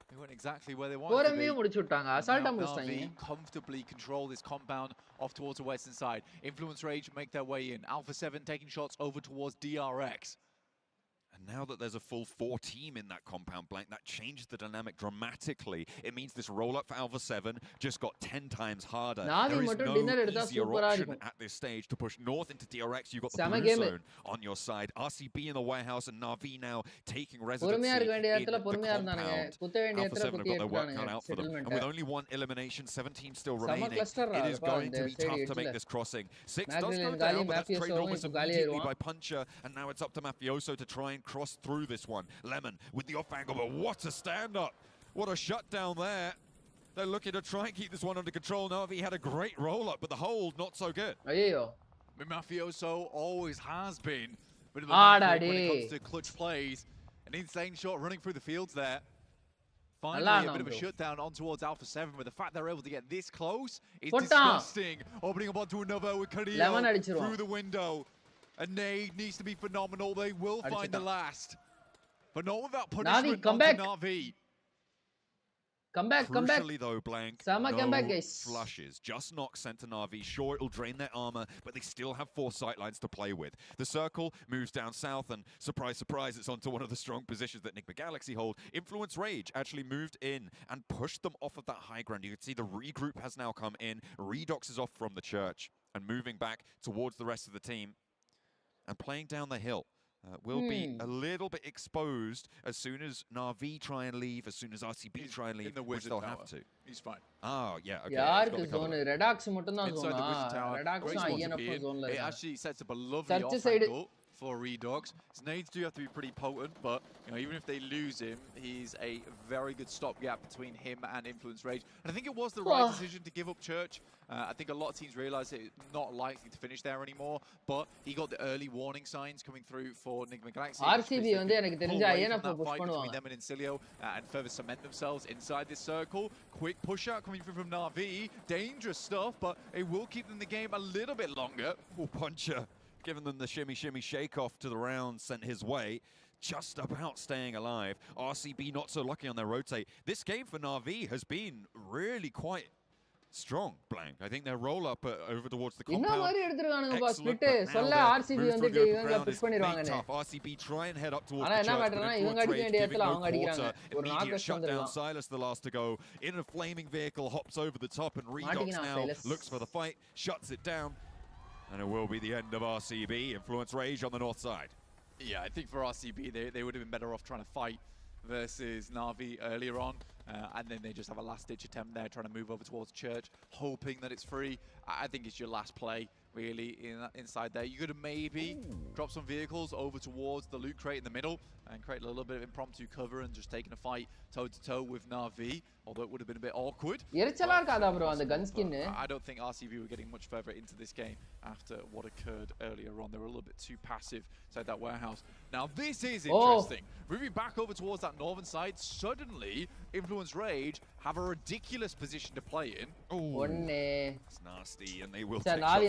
they weren't exactly where they wanted to be. Na'Vi comfortably control this compound off towards the western side. Influence Rage make their way in. Alpha 7 taking shots over towards DRX. And now that there's a full 4 team in that compound, Blank, that changed the dynamic dramatically. It means this roll-up for Alpha 7 just got 10 times harder. There is no easier option at this stage to push north into DRX. You've got the blue zone on your side. RCB in the warehouse and Na'Vi now taking residency in the compound. Alpha 7 have got their work cut out for them. And with only 1 elimination, 7 teams still remaining, it is going to be tough to make this crossing. 6 does go down, but that's traded almost immediately by Puncher. And now it's up to Mafioso to try and cross through this one. Lemon with the off angle, but what a stand-up. What a shutdown there. They're looking to try and keep this one under control. Na'Vi had a great roll-up, but the hold, not so good. Mafioso always has been a bit of a when it comes to clutch plays. An insane shot running through the fields there. Finally, a bit of a shutdown on towards Alpha 7, but the fact they're able to get this close is disgusting. Opening up onto another with Carrillo through the window. A nade needs to be phenomenal. They will find the last. But not without punishment onto Na'Vi. Come back. Crucially though, Blank, Sama, no come back, guys. flushes. Just knock sent to Na'Vi. Sure, it'll drain their armor, but they still have 4 sightlines to play with. The circle moves down south, and surprise, surprise, it's onto one of the strong positions that Enigma Galaxy hold. Influence Rage actually moved in and pushed them off of that high ground. You can see the regroup has now come in. Redox is off from the church and moving back towards the rest of the team. And playing down the hill will be a little bit exposed as soon as Na'Vi try and leave, as soon as RCB try and leave, which they'll have to. He's fine. Oh, yeah, okay. Inside the wizard tower, great spot to be in. It actually sets up a lovely off angle for Redox. His nades do have to be pretty potent, but even if they lose him, he's a very good stopgap between him and Influence Rage. And I think it was the right decision to give up Church. I think a lot of teams realize it's not likely to finish there anymore, but he got the early warning signs coming through for Enigma Galaxy. RCB வந்து எனக்கு தெரிஞ்ச INF push பண்ணுவாங்க. Them and Incilio and further cement themselves inside this circle. Quick push out coming through from Na'Vi. Dangerous stuff, but it will keep them in the game a little bit longer. Puncher giving them the shimmy shake off to the round sent his way. Just about staying alive. RCB not so lucky on their rotate. This game for Na'Vi has been really quite strong, Blank. I think their roll up over towards the compound. Excellent, tough. RCB try and head up towards the church, but giving no quarter. Immediate shutdown. Silas the last to go. In a flaming vehicle, hops over the top, and Redox now looks for the fight, shuts it down, and it will be the end of RCB. Influence Rage on the north side. Yeah, I think for RCB, they would have been better off trying to fight versus Na'Vi earlier on. And then they just have a last-ditch attempt there, trying to move over towards Church, hoping that it's free. I think it's your last play, really, inside there. You could have maybe dropped some vehicles over towards the loot crate in the middle and create a little bit of impromptu cover and just taking a fight toe-to-toe with Na'Vi, although it would have been a bit awkward. I don't think RCB were getting much further into this game after what occurred earlier on. They were a little bit too passive inside that warehouse. Now, this is interesting. Moving back over towards that northern side, suddenly, Influence Rage have a ridiculous position to play in. Oh, it's nasty, and they will take shots out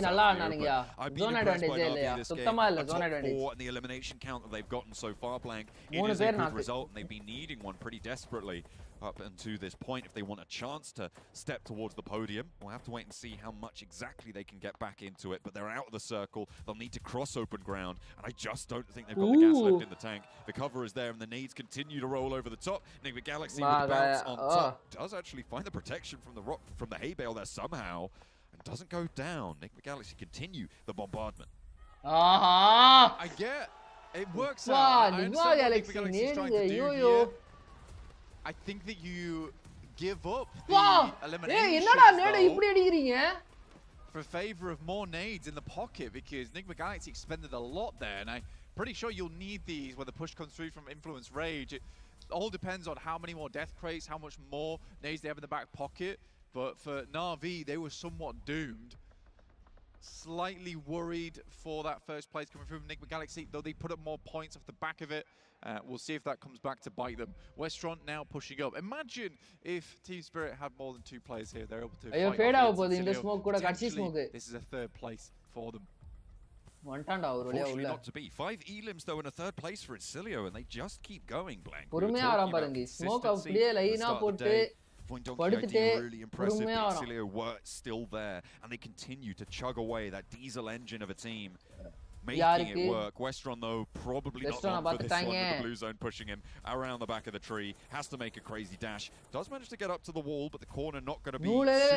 here, I've been impressed by Na'Vi this game. A top 4 and the elimination count that they've gotten so far, Blank. It is a good result, and they've been needing one pretty desperately up until this point if they want a chance to step towards the podium. We'll have to wait and see how much exactly they can get back into it, but they're out of the circle. They'll need to cross open ground, and I just don't think they've got the gas left in the tank. The cover is there, and the nades continue to roll over the top. Enigma Galaxy with bounce on top. Does actually find the protection from the rock, from the hay bale there somehow, and doesn't go down. Enigma Galaxy continue the bombardment. I get it works out. I understand what Enigma Galaxy is trying to do here. I think that you give up the elimination for favor of more nades in the pocket, because Enigma Galaxy expended a lot there, and I'm pretty sure you'll need these when the push comes through from Influence Rage. It all depends on how many more death crates, how much more nades they have in the back pocket, but for Na'Vi, they were somewhat doomed. Slightly worried for that first place coming through from Enigma Galaxy, though they put up more points off the back of it. We'll see if that comes back to bite them. Westron now pushing up. Imagine if Team Spirit had more than 2 players here. They're able to fight. This is a 3rd place for them. Fortunately not to be. 5 elims though in a 3rd place for Incilio, and they just keep going, Blank. Really impressive. Incilio were still there, and they continue to chug away that diesel engine of a team, making it work. Westron, though, probably not on for this one, with the blue zone pushing him around the back of the tree. Has to make a crazy dash. Does manage to get up to the wall, but the corner not going to be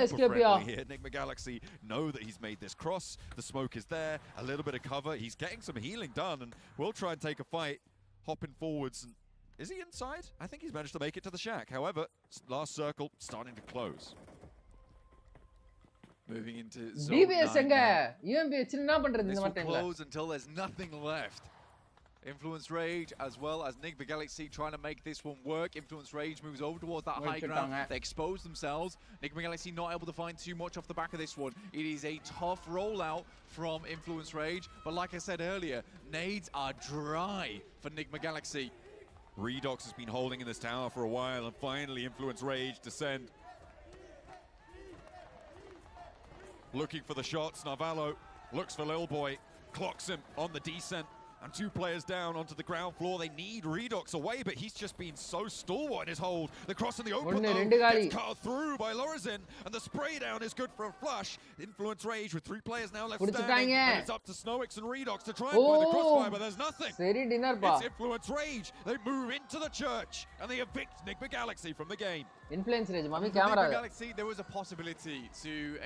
super friendly here. Enigma Galaxy know that he's made this cross. The smoke is there. A little bit of cover. He's getting some healing done, and will try and take a fight. Hopping forwards. And is he inside? I think he's managed to make it to the shack. However, last circle starting to close. Moving into zone 9 this will close until there's nothing left. Influence Rage as well as Enigma Galaxy trying to make this one work. Influence Rage moves over towards that high ground. They expose themselves. Enigma Galaxy not able to find too much off the back of this one. It is a tough rollout from Influence Rage, but like I said earlier, nades are dry for Enigma Galaxy. Redox has been holding in this tower for a while, and finally Influence Rage descend. Looking for the shots. Navallo looks for Lil Boy, clocks him on the descent, and 2 players down onto the ground floor. They need Redox away, but he's just been so stalwart in his hold. The cross in the open though gets cut through by Lorazin, and the spray down is good for a flush. Influence Rage with 3 players now left standing, and it's up to Snowix and Redox to try and find the crossfire, but there's nothing. It's Influence Rage. They move into the church, and they evict Enigma Galaxy from the game. Influence Rage, Enigma Galaxy, there was a possibility to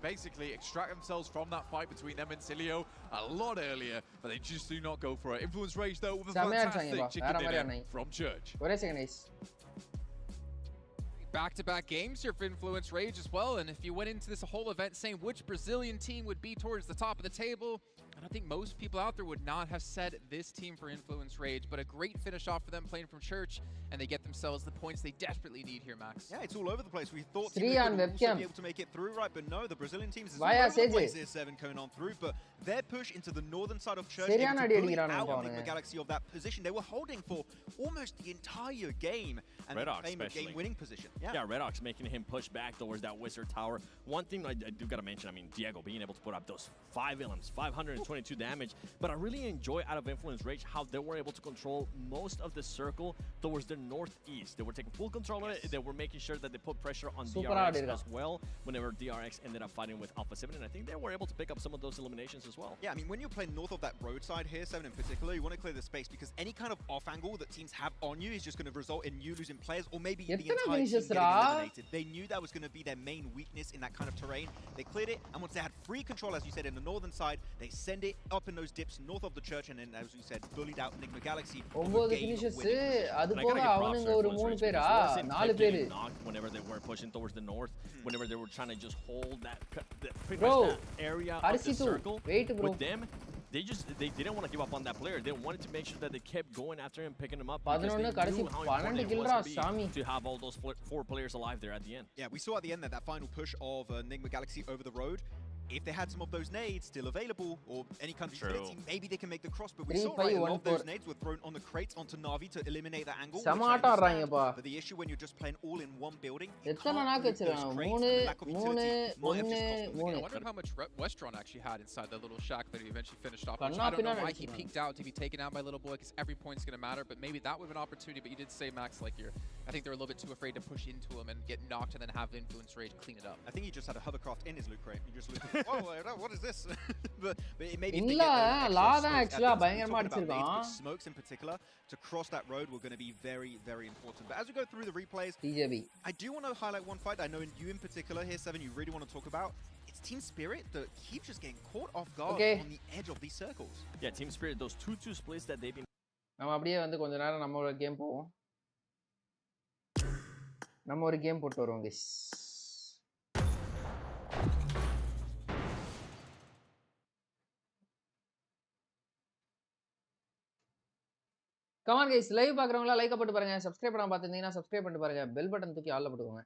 basically extract themselves from that fight between them and Incilio a lot earlier, but they just do not go for it. Influence Rage though with a fantastic chicken dinner from Church. back-to-back games here for Influence Rage as well, and if you went into this whole event saying which Brazilian team would be towards the top of the table, I don't think most people out there would not have said this team for Influence Rage, but a great finish off for them playing from church, and they get themselves the points they desperately need here, Max. Yeah, it's all over the place. We thought Team Liquid would also be able to make it through, right? But no, the Brazilian teams is all over the place here, 7 coming on through, but their push into the northern side of church, able to bully out Enigma Galaxy of that position they were holding for almost the entire game, and Red Ox claim a game-winning position. Yeah, Red Ox making him push back towards that Wizard Tower. One thing I do gotta mention, I mean, Diego being able to put up those 5 elims, 522 damage, but I really enjoy out of Influence Rage how they were able to control most of the circle towards the northeast. They were taking full control of it. They were making sure that they put pressure on DRX as well whenever DRX ended up fighting with Alpha 7, and I think they were able to pick up some of those eliminations as well. Yeah, I mean, when you're playing north of that roadside here, 7 in particular, you want to clear the space because any kind of off angle that teams have on you is just going to result in you losing players or maybe the entire team getting eliminated. They knew that was going to be their main weakness in that kind of terrain. They cleared it, and once they had free control, as you said, in the northern side, they send it up in those dips north of the church, and then, as you said, bullied out Enigma Galaxy. 9 finishes அது போக அவனுங்க ஒரு 3 பேரா 4 பேரு whenever they were pushing towards the north, whenever they were trying to just hold that area of the circle with them. They didn't want to give up on that player. They wanted to make sure that they kept going after him, picking him up, because they knew how important it was to have all those 4 players alive there at the end. Yeah, we saw at the end that final push of Enigma Galaxy over the road. If they had some of those nades still available, or any kind of utility, maybe they can make the cross. But we saw a lot of those nades were thrown on the crates onto Na'Vi to eliminate that angle. But the issue when you're just playing all in one building, I wonder how much Westron actually had inside that little shack that he eventually finished off. I don't know why he peeked out to be taken out by Little Boy, because every point's going to matter. But maybe that would have an opportunity. But you did say, Max, like I think they're a little bit too afraid to push into him and get knocked and then have Influence Rage clean it up. I think he just had a hovercraft in his loot crate. He just looked. Whoa, what is this? but it may be smokes in particular to cross that road were going to be very, very important. But as we go through the replays, I do want to highlight one fight I know in you in particular here, 7, you really want to talk about. It's Team Spirit that keeps just getting caught off guard on the edge of these circles. Yeah, Team Spirit, those 2-2 splits that they've been. நம்ம அப்படியே வந்து கொஞ்ச நேரம் நம்ம ஒரு game போவோம். நம்ம ஒரு கேம் போட்டு வருவோம் guys. Come on guys, live பார்க்கறவங்களா லைக் போட்டு பாருங்க, சப்ஸ்கிரைப் பண்ணாம பார்த்திருந்தீங்கன்னா சப்ஸ்கிரைப் பண்ணிட்டு பாருங்க, பெல் பட்டன் தூக்கி ஆல்ல போட்டுக்கோங்க.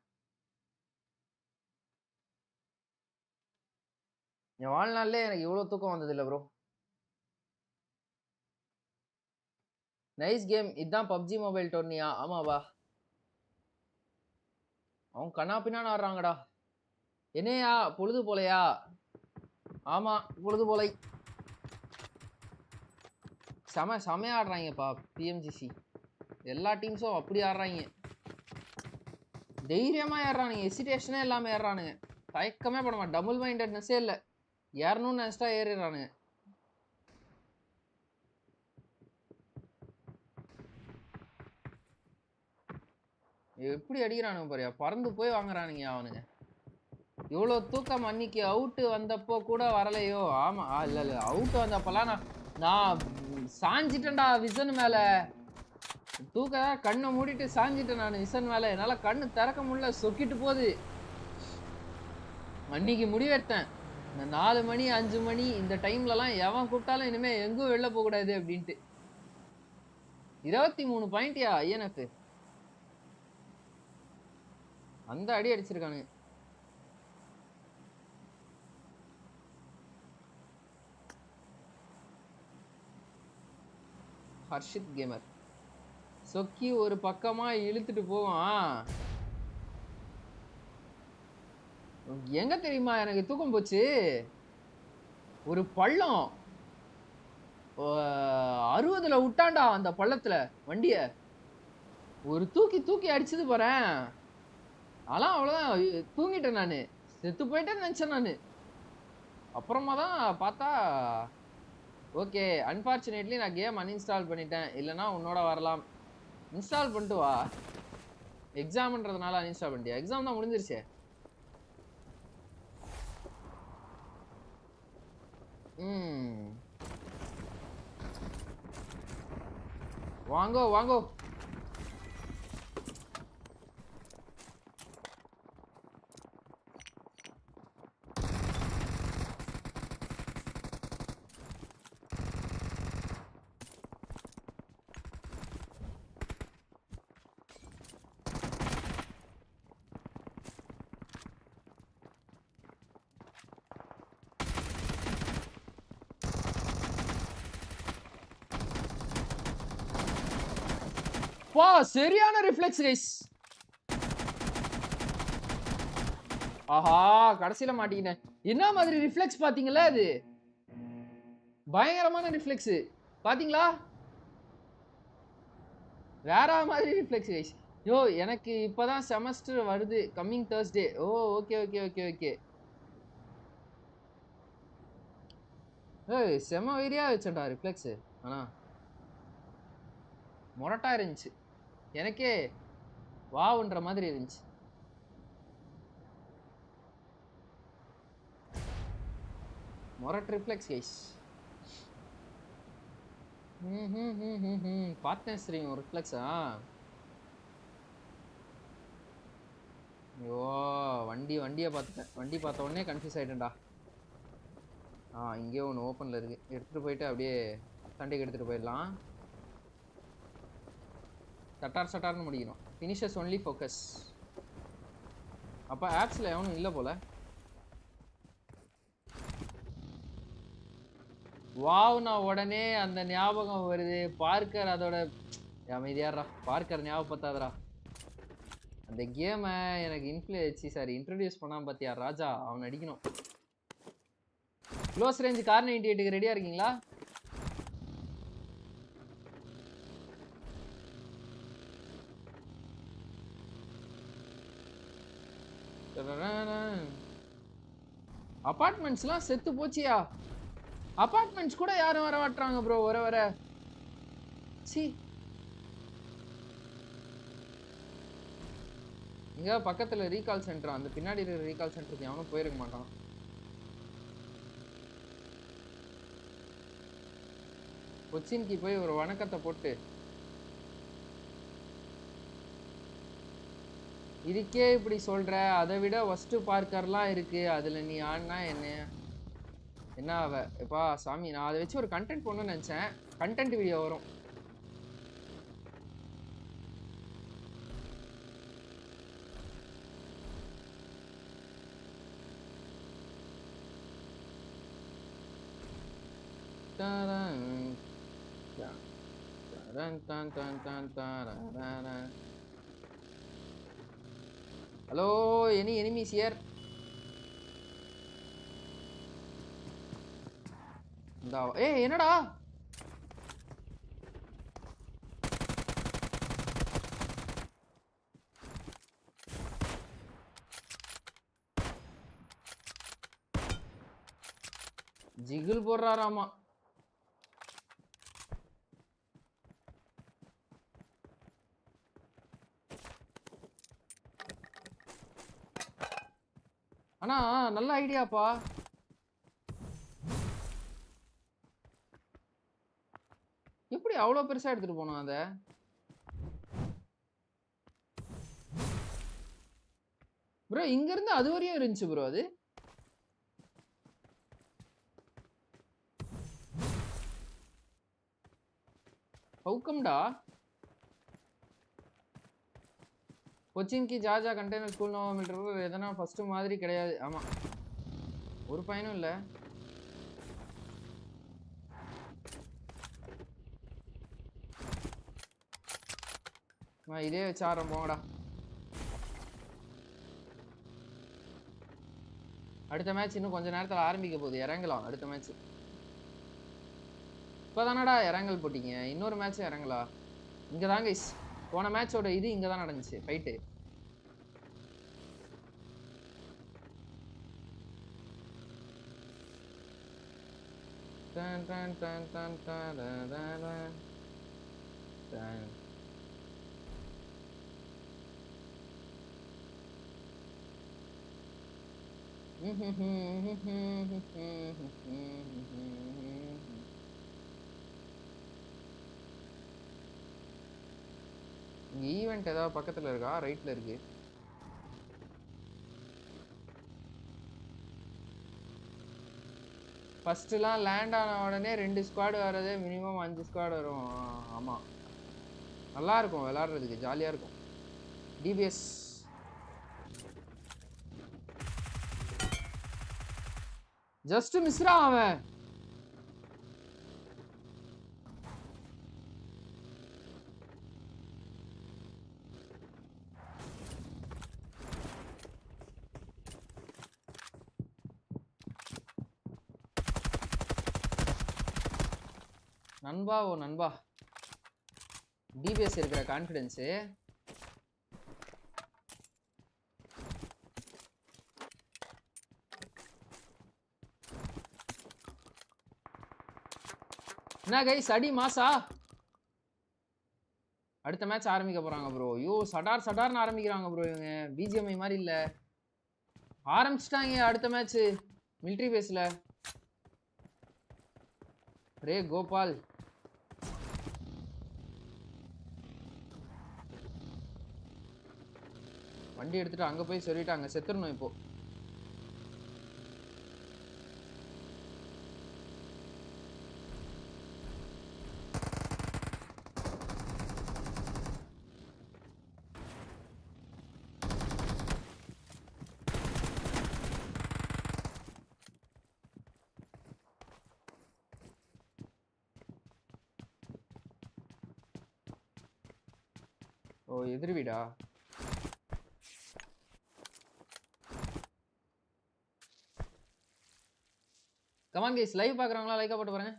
என் வாழ்நாள்ல எனக்கு இவ்வளவு தூக்கம் வந்தது இல்ல ப்ரோ. Nice game. இதான் PUBG மொபைல் டோர்னியா? ஆமாவா? அவன் கண்ணா பின்னான்னு ஆடுறாங்கடா. என்னையா பொழுது போலையா? ஆமா பொழுது போலை. செமையா ஆடுறாங்கப்பா PMGC. எல்லா டீம்ஸும் அப்படி ஆடுறாங்க. தைரியமா ஏறானுங்க, ஹெசிடேஷனே இல்லாம ஏறானுங்க. தயக்கமே பட மாட்டான். டபுள் மைண்டட்னஸே இல்லை. ஏறணும்னு நினைச்சிட்டா ஏறிடுறானுங்க. எப்படி அடிக்கிறானுங்க பாரியா, பறந்து போய் வாங்குறானுங்க அவனுங்க. இவ்வளோ தூக்கம் அன்னைக்கு அவுட்டு வந்தப்போ கூட வரலையோ? ஆமா இல்ல அவுட்டு வந்தப்பெல்லாம் நான் சாஞ்சிட்டேன்டா விசன் மேல. தூக்க கண்ணை மூடிட்டு சாஞ்சிட்டேன் நான் விசன் மேல. என்னால கண்ணு திறக்க முடியல, சொக்கிட்டு போகுது. அன்னைக்கு முடிவெடுத்தேன், இந்த 4 மணி 5 மணி இந்த டைம்லலாம் எவன் கூப்பிட்டாலும் இனிமே எங்கும் வெளில போகக்கூடாது அப்படின்ட்டு. 23 பாயிண்ட்யா ஐஎன்எஃப். அந்த அடி அடிச்சிருக்கானுங்க. ஹர்ஷித் கேமர் சொக்கி ஒரு பக்கமா இழுத்துட்டு போவான். எங்க தெரியுமா எனக்கு தூக்கம் போச்சு? ஒரு பள்ளம் 60ல விட்டான்டா அந்த பள்ளத்துல வண்டிய. ஒரு தூக்கி அடிச்சது பாறேன். அதெல்லாம் அவ்வளவுதான், தூங்கிட்டேன் நானு, செத்து போயிட்டேன்னு நினைச்சேன் நானு. அப்புறமா தான் பார்த்தா ஓகே அன்ஃபார்ச்சுனேட்லி நான் கேம் அன்இன்ஸ்டால் பண்ணிட்டேன், இல்லைனா உன்னோட வரலாம். இன்ஸ்டால் பண்ணிட்டு வா. எக்ஸாம்ன்றதுனால அன்இன்ஸ்டால் பண்ணிட்டியா? எக்ஸாம் தான் முடிஞ்சிருச்சே. வாங்கோ பா சரியான ரிஃப்ளெக்ஸ் கைஸ். ஆஹா கடைசியில மாட்டிக்கினேன். என்ன மாதிரி ரிஃப்ளெக்ஸ் பாத்தீங்களா? அது பயங்கரமான ரிஃப்ளெக்ஸ் பாத்தீங்களா? வேற மாதிரி ரிஃப்ளெக்ஸ் கைஸ். யோ எனக்கு இப்பதான் செமஸ்டர் வருது, கம்மிங் Thursday. ஓ ஓகே ஓகே ஓகே ஓகே. ஏய் செம வெறியா வச்சடா ரிஃப்ளெக்ஸ். ஆனா மொரட்டா இருந்துச்சு, எனக்கே வாவ்ன்ற மாதிரி இருந்துச்சு. மொரட் ரிஃப்ளெக்ஸ் கைஸ். பார்த்தேன் ஸ்ரீ ரிஃப்ளெக்ஸா. ஐயோ வண்டியை பார்த்துட்டேன். வண்டி பார்த்த உடனே கன்ஃபியூஸ் ஆயிட்டேன்டா. இங்கே ஒன்று ஓப்பனில் இருக்கு, எடுத்துகிட்டு போயிட்டு அப்படியே சண்டைக்கு எடுத்துகிட்டு போயிடலாம். சட்டார்னு முடிக்கணும். Finishers only focus. அப்போ ஆப்ஸில் எவனும் இல்லை போல. வாவ்னா உடனே அந்த ஞாபகம் வருது. பார்க்கர் அதோட அமைதியாரா, பார்க்கர் ஞாபகப்பத்தாதரா. அந்த கேமை எனக்கு இன்ட்ரடியூஸ் பண்ணாம பார்த்தியா ராஜா, அவன் அடிக்கணும். க்ளோஸ் ரேஞ்ச் கார் 98க்கு ரெடியா இருக்கீங்களா? அபார்ட்மெண்ட்ஸ்லாம் செத்து போச்சியா? அபார்ட்மெண்ட்ஸ் கூட யாரும் வர மாட்டாங்க ப்ரோ. வர சி இங்க பக்கத்துல ரீகால் சென்டர், அந்த பின்னாடி இருக்கிற ரீகால் சென்டருக்கு எவனும் போயிருக்க மாட்டான். கொச்சின்க்கு போய் ஒரு வணக்கத்தை போட்டு, இதுக்கே இப்படி சொல்ற, அதை விட ஒஸ்ட் பார்க்கர்லாம் இருக்கு, அதுல நீ ஆடினா என்ன ஆவ? எப்பா சாமி, நான் அதை வச்சு ஒரு கண்டென்ட் பண்ணணும்னு நினைச்சேன். கண்டென்ட் வீடியோ வரும். Hello, any enemies here? ஏய் என்னடா ஜிகிள் போடுறாராமா. ஆனா நல்ல ஐடியாப்பா. எப்படி அவ்வளவு பெருசா எடுத்துட்டு போனோம் அத? ப்ரோ இங்க இருந்து அது வரையும் இருந்துச்சு ப்ரோ. அது ஹவுக்கம்டா? கொச்சின் की जा जा कंटेनर स्कूल 9 மீட்டர் எதனா ஃபர்ஸ்ட் மாதிரி கிடையாது. ஆமா, ஒரு பையனும் இல்ல. இதே வச்சு ஆரம்பிப்போங்கடா. அடுத்த மேட்ச் இன்னும் கொஞ்ச நேரத்தில் ஆரம்பிக்க போகுது. இறங்கலாம் அடுத்த மேட்ச். இப்போதானடா இறங்கல் போட்டீங்க, இன்னொரு மேட்ச் இறங்கலாம். இங்கே தான் கைஸ் போன மேட்சோட இது இங்கே தான் நடந்துச்சு ஃபைட்டு. ஈவெண்ட் ஏதாவது பக்கத்துல இருக்கா? ரைட்ல இருக்கு. ஃபர்ஸ்ட்லாம் லேண்ட் ஆன உடனே 2 ஸ்குவாட் வரதே மினிமம் 5 ஸ்குவாட் வரும். ஆமா, நல்லா இருக்கும் விளையாடுறதுக்கு, ஜாலியா இருக்கும். டிபிஎஸ் ஜஸ்ட் மிஸ்ரா அவன். நண்பா ஓ நண்பா டிபிஎஸ் இருக்கிற கான்ஃபிடன்ஸ் என்ன கைஸ் அடி மாசா அடுத்த மேட்ச் ஆரம்பிக்க போறாங்க ப்ரோ ஐயோ சடார்னு ஆரம்பிக்கிறாங்க ப்ரோ இவங்க பிஜிஎம்ஐ மாதிரி இல்ல ஆரம்பிச்சிட்டாங்க அடுத்த மேட்ச் மிலிட்டரி பேஸ்ல ரே கோபால் வண்டி எடுத்துட்டு அங்க போய் சொல்லிட்டாங்க செத்துறணும் இப்போ ஓ எதிர் வீடா கமான் கைஸ் லைவ் பாக்குறவங்களா லைக்கா போட்டு பாருங்க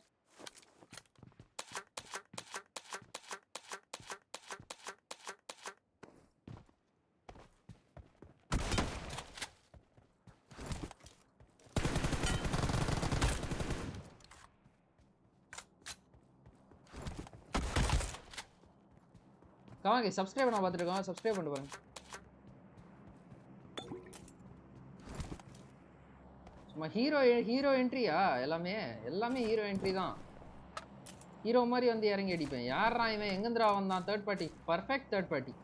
கமான் கைஸ் சப்ஸ்கிரைப் பண்ண பார்த்துட்டு இருக்கோம் சப்ஸ்கிரைப் பண்ணிட்டு பாருங்க சும்மா ஹீரோ என்ட்ரியா எல்லாமே ஹீரோ என்ட்ரி தான் ஹீரோ மாதிரி வந்து இறங்கி அடிப்பேன் யாரா இவன் எங்கந்திரா வந்தான் third party perfect third party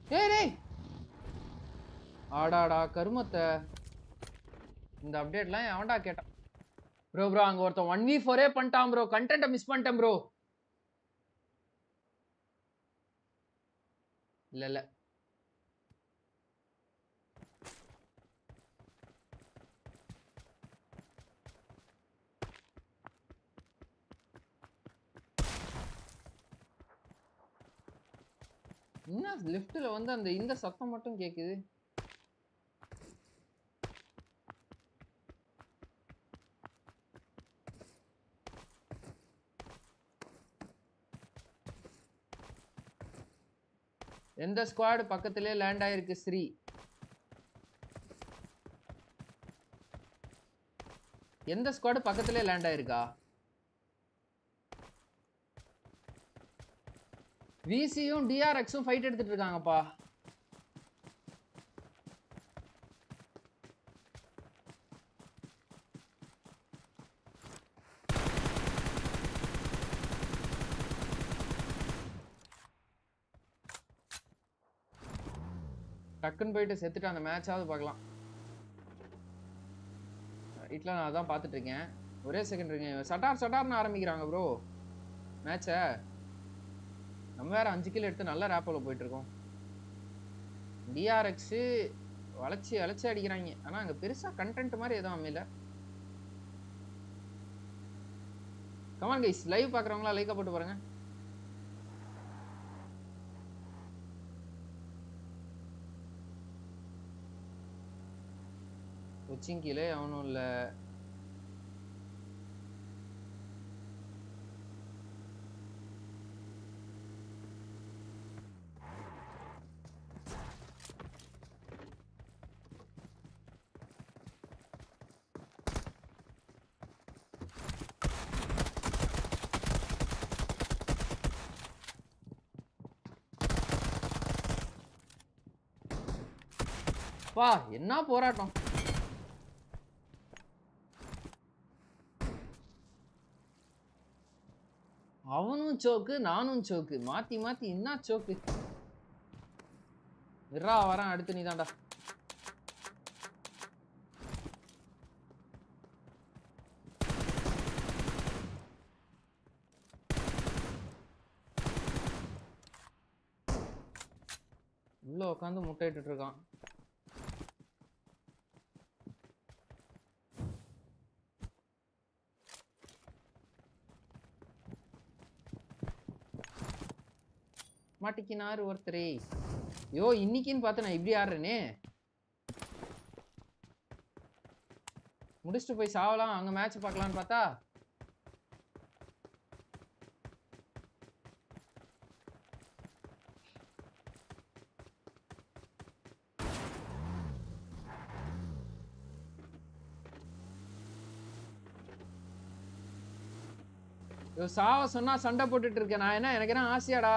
டேய் ஆடாடா கருமத்தை இந்த அப்டேட்லாம் எவன்டா கேட்டான் ப்ரோ அங்க ஒருத்தன் 1v4 பண்ணிட்டான் ப்ரோ கண்டென்ட்டை மிஸ் பண்ணிட்டேன் ப்ரோ இல்ல என்ன லெஃப்ட்ல வந்து அந்த இந்த சத்தம் மட்டும் கேக்குது எந்த ஸ்குவாட் பக்கத்திலே லேண்ட் ஆயிருக்கு ஸ்ரீ எந்த ஸ்குவாட் பக்கத்திலே லேண்ட் ஆயிருக்கா விசியும் டிஆர்எக்ஸும் ஃபைட் எடுத்துட்டு இருக்காங்கப்பா டக்குன்னு போயிட்டு செத்துட்டு அந்த மேட்சாவது பார்க்கலாம் வீட்டில் நான் அதான் பார்த்துட்டு இருக்கேன் ஒரே செகண்ட் இருக்கேன் சட்டார்னு ஆரம்பிக்கிறாங்க ப்ரோ மேட்சை நம்ம வேற 5 கிலோ எடுத்து நல்ல ரேப்பில் போயிட்டு இருக்கோம் டிஆர்எக்ஸு வளைச்சி அடிக்கிறாங்க ஆனால் அங்கே பெருசாக கண்டென்ட் மாதிரி எதுவும் அமையல கமான் கைஸ் லைவ் பார்க்குறவங்களா லைக்கா போட்டு பாருங்க கொச்சிங்கிலே அவனும் இல்லை வா என்ன போராட்டம் அவனும் சோக்கு நானும் சோக்கு மாத்தி என்ன சோக்கு விரா வரேன் அடுத்து நீ தான்டா உள்ள உட்காந்து முட்டையிட்டு இருக்கான் மாட்டிக்கினாரு ஒருத்தரே. யோ இன்னைக்குன்னு பார்த்து நான் இப்படி ஆடுறேனே. முடிச்சுட்டு போய் சாவலாம், அங்க மேட்ச் பார்க்கலாம்னு பார்த்தா சாவ சொன்னா சண்டை போட்டுட்டு இருக்கேன். நான் என்ன எனக்கு என்ன ஆசையாடா?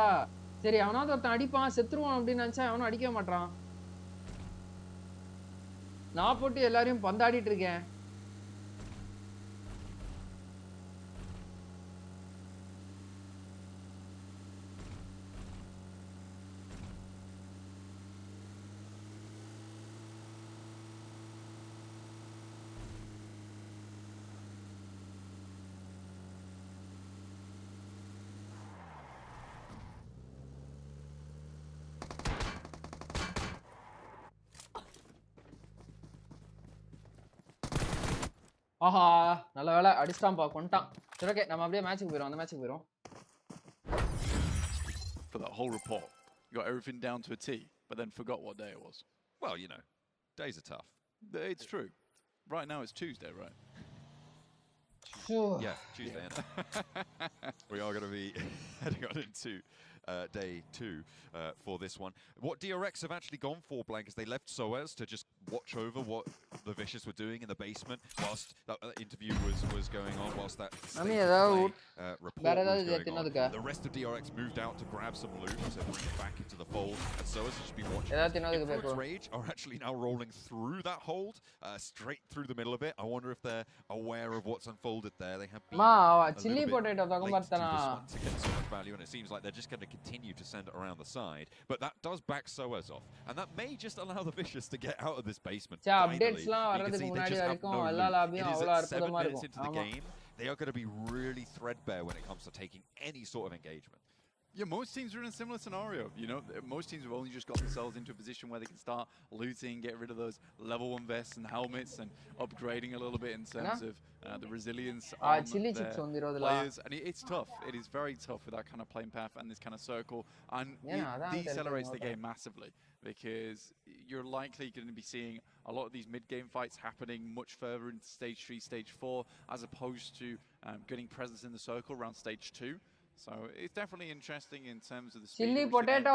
சரி அவனாவது ஒருத்தன் அடிப்பான் செத்துருவான் அப்படின்னு நினைச்சா அவனும் அடிக்க மாட்டான். நான் போட்டு எல்லாரையும் பந்தாடிட்டு இருக்கேன். ஆஹா நல்ல வேலை அடிச்சிட்டான் பா கொண்டான். சரி ஓகே நம்ம அப்படியே மேட்ச்சுக்கு போயிடும். அந்த மேட்ச்சுக்கு போயிடும். For that whole report, you got everything down to a T, but then forgot what day it was. Well, you know, days are tough. It's true. Right now it's Tuesday, right? Yeah, Tuesday. We are going to be heading on into day 2 for this one. What DRX have actually gone for, Blank, is they left Soaz to just watch over what the Vicious were doing in the basement whilst that interview was going on, whilst that report was going on. The rest of DRX moved out to grab some loot to bring it back into the fold, and Soaz has just been watching. Influence Rage are actually now rolling through that hold, straight through the middle of it. I wonder if they're aware of what's unfolded there. They have been chili potato late to this one to get so much value, and it seems like they're just going to continue to send it around the side. But that does back Soaz off, and that may just allow the Vicious to get out of this basement. Updates வரதுக்கு முன்னாடி வரைக்கும் எல்லா லாபியும் அவ்வளவு அற்புதமா இருக்கும். Into the game, they are going to be really threadbare when it comes to taking any sort of engagement. Yeah, most teams are in a similar scenario. You know, most teams have only just got themselves into a position where they can start looting, get rid of those level 1 vests and helmets, and upgrading a little bit in terms of the resilience on their players. And it's tough. It is very tough with that kind of playing path and this kind of circle. And it decelerates the game massively, because you're likely going to be seeing a lot of these mid-game fights happening much further into stage 3, stage 4, as opposed to getting presence in the circle around stage 2. So it's definitely interesting in terms of the speed. Chili potato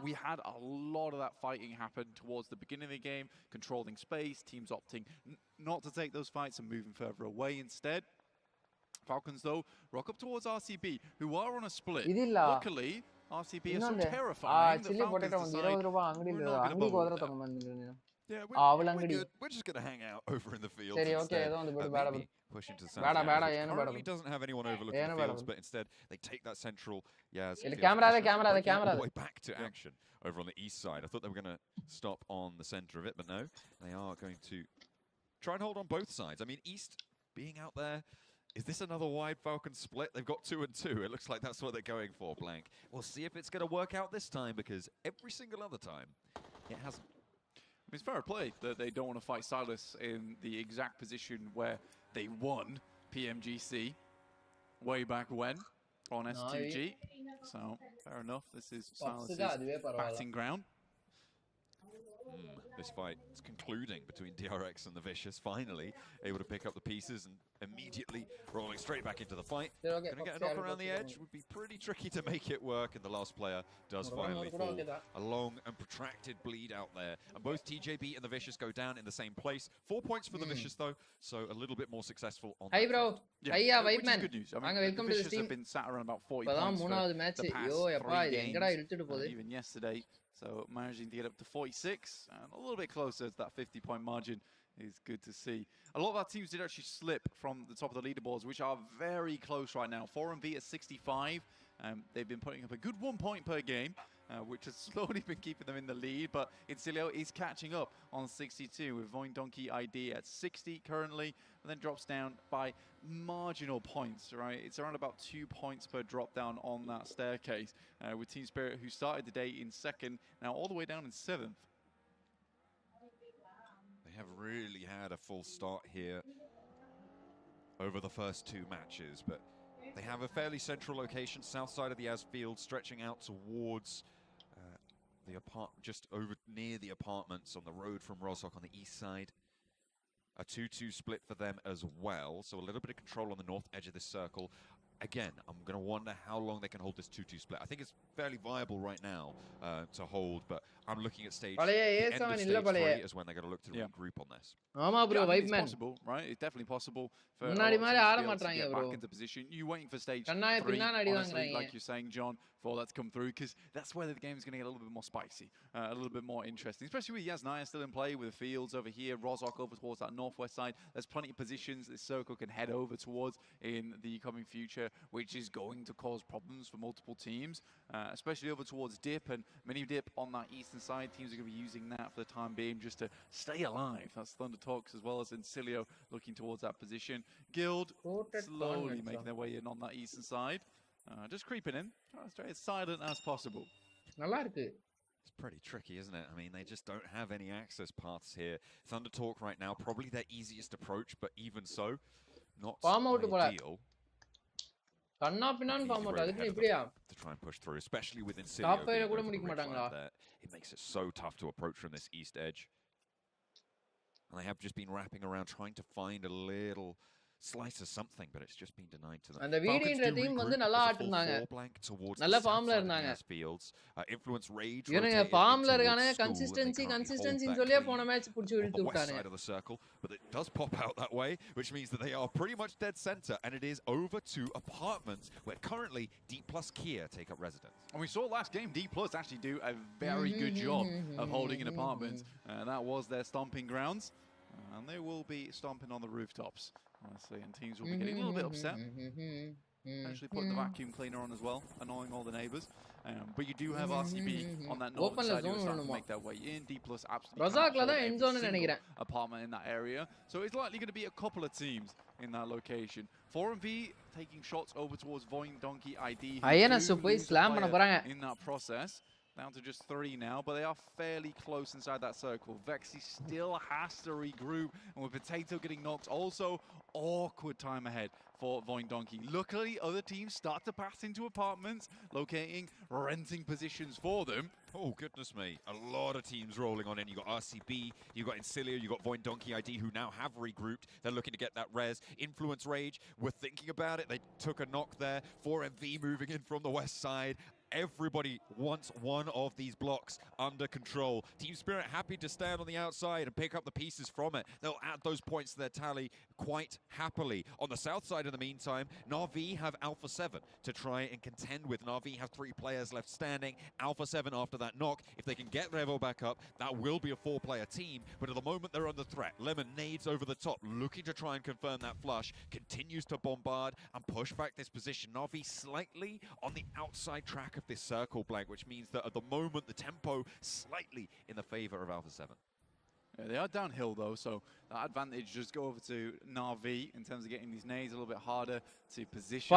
we had a lot of that fighting happen towards the beginning of the game, controlling space, teams opting not to take those fights and moving further away instead. Falcons though rock up towards RCB, who are on a split. Luckily, RCB are so terrifying that Falcons decide we're not going to bother with that. Yeah, we're good. We're just going to hang out over in the fields instead. Maybe push into the center. Currently doesn't have anyone overlooking the fields, but instead they take that central. Yeah, all the way back to action over on the east side. I thought they were going to stop on the center of it, but no, they are going to try and hold on both sides. I mean, East being out there. Is this another wide Falcon split? They've got 2 and 2. It looks like that's what they're going for, Blank. We'll see if it's going to work out this time, because every single other time it hasn't. It's fair play that they don't want to fight Silas in the exact position where they won PMGC way back when on S2G. So, fair enough. This is Silas's batting ground. This fight is concluding between DRX and the Vicious, finally able to pick up the pieces and immediately rolling straight back into the fight. Going to get a knock around the edge, would be pretty tricky to make it work, and the last player does finally fall. A long and protracted bleed out there, and both TJB and the Vicious go down in the same place. 4 points for the Vicious though, so a little bit more successful on Hey bro, yeah, which is good news. I mean, the Vicious have been sat around about 40 points for the past 3 games, even yesterday. So managing to get up to 46 and a little bit closer to that 50-point margin is good to see. A lot of our teams did actually slip from the top of the leaderboards, which are very close right now. 4MV at 65. They've been putting up a good 1 point per game, which has slowly been keeping them in the lead. But Incilio is catching up on 62 with Voin Donkey ID at 60 currently, and then drops down by marginal points, right? It's around about 2 points per drop down on that staircase, with Team Spirit, who started the day in 2nd, now all the way down in 7th. They have really had a full start here over the first 2 matches, but they have a fairly central location, south side of the As field, stretching out towards just over near the apartments on the road from Rozhok on the east side. A 2-2 split for them as well, so a little bit of control on the north edge of this circle. Again, I'm going to wonder how long they can hold this 2-2 split. I think it's fairly viable right now to hold, but I'm looking at the end of stage 3 is when they're going to look to regroup on this. It's possible, right? It's definitely possible for a lot of teams to be able to get back into position. You're waiting for stage 3, honestly, like you're saying, John, for all that to come through, because that's where the game's going to get a little bit more spicy, a little bit more interesting, especially with Yasnaya still in play, with the fields over here, Rozhok over towards that northwest side. There's plenty of positions this circle can head over towards in the coming future, which is going to cause problems for multiple teams, especially over towards Dip and Mini Dip on that eastern side. Teams are going to be using that for the time being just to stay alive. That's Thunder Talks as well as Incilio looking towards that position. Guild slowly making their way in on that eastern side. Just creeping in, trying to stay as silent as possible. It's pretty tricky, isn't it? I mean, they just don't have any access paths here. Thunder Talk right now, probably their easiest approach, but even so, not ideal. To try and push through, especially with Incilio being over the ridgeline there. It makes it so tough to approach from this east edge. And they have just been wrapping around trying to find a little slice of something, but it's just been denied to them. And the VDன்ற team வந்து நல்லா ஆடுனாங்க. நல்ல ஃபார்ம்ல இருந்தாங்க. Influence Rage. இவனுங்க ஃபார்ம்ல இருக்கானே கன்சிஸ்டன்சின்னு சொல்லியே போன மேட்ச் புடிச்சு இழுத்து விட்டானுங்க. But it does pop out that way, which means that they are pretty much dead center, and it is over to apartments where currently D plus Kia take up residence. And we saw last game D plus actually do a very good job of holding in apartments. That was their stomping grounds, and they will be stomping on the rooftops. Honestly, and teams will be getting a little bit upset. Actually putting the vacuum cleaner on as well, annoying all the neighbors. But you do have RCB on that northern side who are starting to make their way in. D plus absolutely single apartment in that area. So it's likely going to be a couple of teams in that location. 4MV taking shots over towards Voin Donkey ID. In that process. Down to just 3 now, but they are fairly close inside that circle. Vexy still has to regroup, and with Potato getting knocked, also awkward time ahead for Voin Donkey. Luckily, other teams start to pass into apartments, locating renting positions for them. Oh, goodness me. A lot of teams rolling on in. You've got RCB, you've got Incilio, you've got Voin Donkey ID, who now have regrouped. They're looking to get that res. Influence Rage, we're thinking about it. They took a knock there. 4MV moving in from the west side. Everybody wants one of these blocks under control. Team Spirit happy to stand on the outside and pick up the pieces from it. They'll add those points to their tally quite happily. On the south side, in the meantime, Na'Vi have Alpha 7 to try and contend with. Na'Vi have 3 players left standing. Alpha 7 after that knock, if they can get Revo back up, that will be a 4-player team. But at the moment, they're under threat. Lemon nades over the top, looking to try and confirm that flush. Continues to bombard and push back this position. Na'Vi slightly on the outside track of this circle blank, which means that at the moment the tempo slightly in the favor of Alpha 7. Yeah, they are downhill though, so that advantage just go over to Na'Vi in terms of getting these nades a little bit harder to position.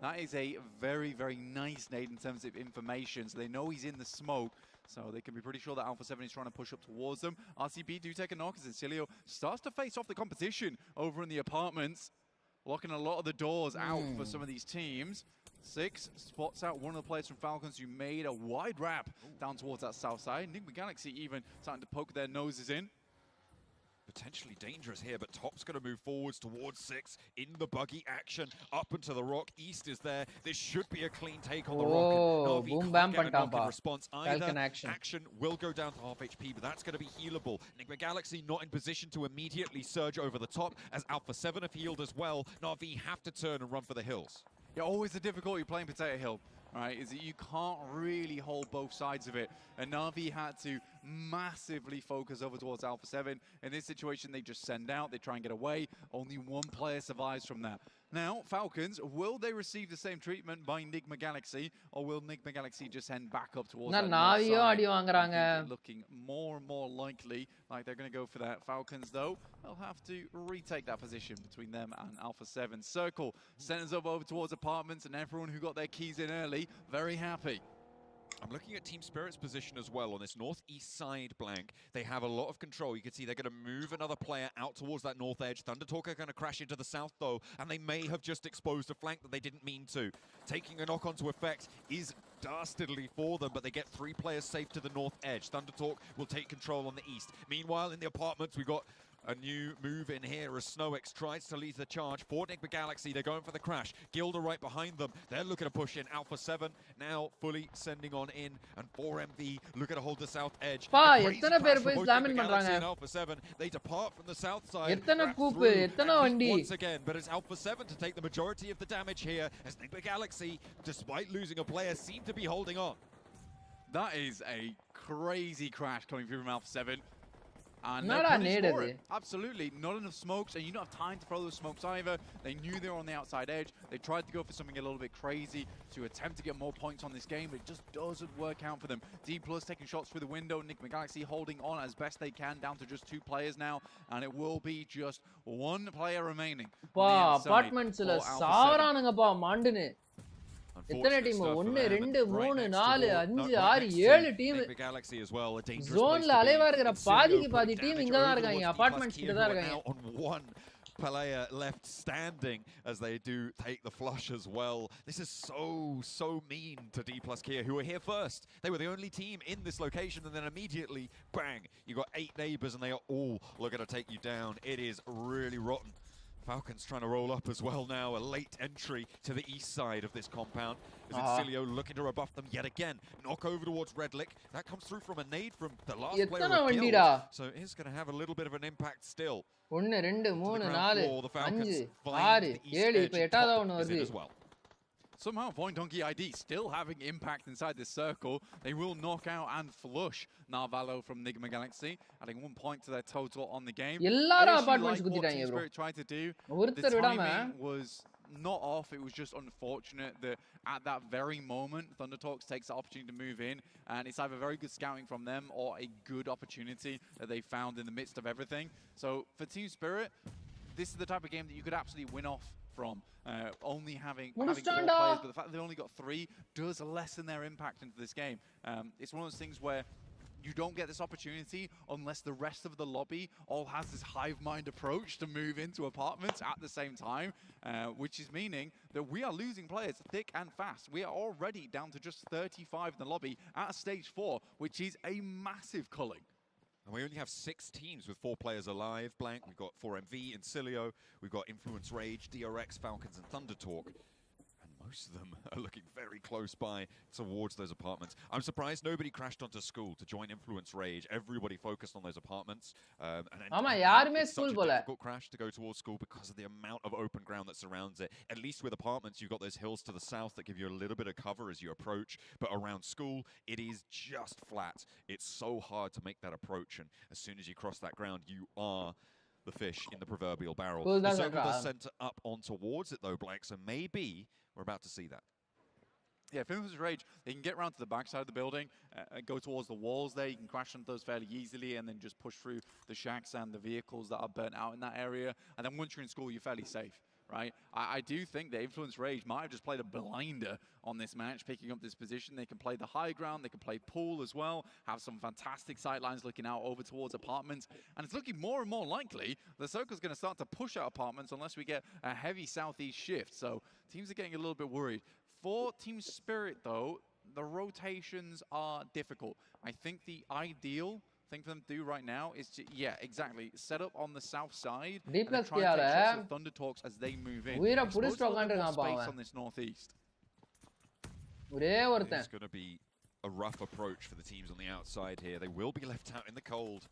That is a very, very nice nade in terms of information, so they know he's in the smoke. So they can be pretty sure that Alpha 7 is trying to push up towards them. RCB do take a knock as Incilio starts to face off the competition over in the apartments, locking a lot of the doors out for some of these teams. 6 spots out one of the players from Falcons who made a wide wrap down towards that south side. Enigma Galaxy even starting to poke their noses in. Potentially dangerous here, but Top's going to move forwards towards 6 in the buggy action. Up into the rock. East is there. This should be a clean take on the rock. Na'Vi can't get a knock in response either. Action will go down to half HP, but that's going to be healable. Enigma Galaxy not in position to immediately surge over the top, as Alpha 7 have healed as well. Na'Vi have to turn and run for the hills. Yeah, always the difficulty playing Potato Hill, right, is that you can't really hold both sides of it. And Na'Vi had to massively focus over towards Alpha 7. In this situation, they just send out, they try and get away. Only one player survives from that. Now, Falcons, will they receive the same treatment by Enigma Galaxy, or will Enigma Galaxy just head back up towards that north side? Looking more and more likely like they're going to go for that. Falcons, though, they'll have to retake that position between them and Alpha 7. Circle centers up over towards apartments, and everyone who got their keys in early, very happy. I'm looking at Team Spirit's position as well on this northeast side blank. They have a lot of control. You can see they're going to move another player out towards that north edge. Thunder Talk are going to crash into the south, though, and they may have just exposed a flank that they didn't mean to. Taking a knock onto effect is dastardly for them, but they get 3 players safe to the north edge. Thundertalk will take control on the east. Meanwhile, in the apartments, we got a new move in here as SnowX tries to lead the charge for Enigma Galaxy. They're going for the crash. Gilda right behind them. They're looking to push in. Alpha 7 now fully sending on in. And 4MV looking to hold the south edge. Alpha 7. They depart from the south side. Once again, but it's Alpha 7 to take the majority of the damage here as Enigma Galaxy, despite losing a player, seem to be holding on. That is a crazy crash coming through from Alpha 7. And absolutely not enough smokes, and you don't have time to throw those smokes either. They knew they were on the outside edge. They tried to go for something a little bit crazy to attempt to get more points on this game, but it just doesn't work out for them. D+ taking shots through the window. Enigma Galaxy holding on as best they can, down to just 2 players now, and it will be just 1 player remaining. Apartments எத்தனை team 1 2 3 4 5 6 7 team ஜோன்ல அலைவா இருக்கிற பாதிக்கு பாதி team இங்க தான் இருக்காங்க apartments கிட்ட தான் இருக்காங்க player left standing as they do take the flush as well. This is so mean to D+ Kia, who were here first. They were the only team in this location, and then immediately bang, you got 8 neighbors and they are all looking to take you down. It is really rotten. Falcons trying to roll up as well now. A late entry to the east side of this compound. Is Incilio looking to rebuff them yet again? Knock over towards Redlick. That comes through from a nade from the last player of Guild. So it's going to have a little bit of an impact still. 1 2 3 4 5 6 7 இப்ப எட்டாவது ஒன்னு வருது as well. Somehow, Point Donkey ID still having impact inside this circle. They will knock out and flush Narvalo from Enigma Galaxy, adding 1 point to their total on the game. எல்லாரும் apartments குத்திட்டாங்க bro. Tried to do. ஒருத்தர் விடாம was not off. It was just unfortunate that at that very moment, Thundertalks takes the opportunity to move in, and it's either very good scouting from them or a good opportunity that they found in the midst of everything. So for Team Spirit, this is the type of game that you could absolutely win off from. Only having 4 players, but the fact that they only got 3 does lessen their impact into this game. It's one of those things where you don't get this opportunity unless the rest of the lobby all has this hive mind approach to move into apartments at the same time, which is meaning that we are losing players thick and fast. We are already down to just 35 in the lobby at stage 4, which is a massive culling. And we only have 6 teams with 4 players alive. Blank, we've got 4MV, Incilio, we've got Influence Rage, DRX, Falcons, and Thundertalk. Most of them are looking very close by towards those apartments. I'm surprised nobody crashed onto school to join Influence Rage. Everybody focused on those apartments. It's such a difficult crash to go towards school because of the amount of open ground that surrounds it. At least with apartments, you've got those hills to the south that give you a little bit of cover as you approach. But around school, it is just flat. It's so hard to make that approach. And as soon as you cross that ground, you are the fish in the proverbial barrel. The circle does center up on towards it though, Black. So maybe we're about to see that. Yeah, if Influence Rage, they can get around to the back side of the building, go towards the walls there. You can crash into those fairly easily and then just push through the shacks and the vehicles that are burnt out in that area. And then once you're in school, you're fairly safe, right? I do think that Influence Rage might have just played a blinder on this match, picking up this position. They can play the high ground, they can play pool as well, have some fantastic sight lines looking out over towards apartments. And it's looking more and more likely the circle's going to start to push out apartments unless we get a heavy southeast shift. So teams are getting a little bit worried. For Team Spirit, though, the rotations are difficult. I think the ideal thing for them to do right now is to, exactly, set up on the south side and try and take shots of Thundertalks as they move in. Space on this northeast. It's going to be a rough approach for the teams on the outside here. They will be left out in the cold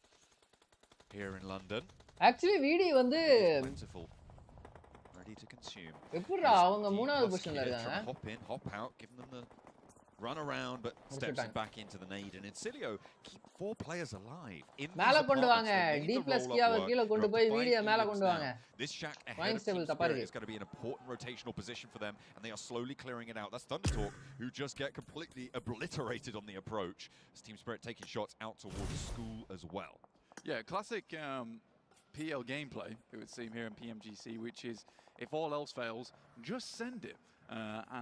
here in London. Actually, VD வந்து plentiful, ready to consume. எப்பறா அவங்க மூணாவது பொசிஷன்ல இருக்காங்க. Hop in, hop out, giving them the run around, but steps back into the nade. And Incilio keep 4 players alive. மேல கொண்டு வாங்க. D+ கியாவை கீழ கொண்டு போய் வீடியோ மேல கொண்டு வாங்க. This shack ahead of Team Spirit is going to be an important rotational position for them, and they are slowly clearing it out. That's Thundertalk, who just get completely obliterated on the approach. As Team Spirit taking shots out towards school as well. Yeah, classic PL gameplay, it would seem, here in PMGC, which is, if all else fails, just send it.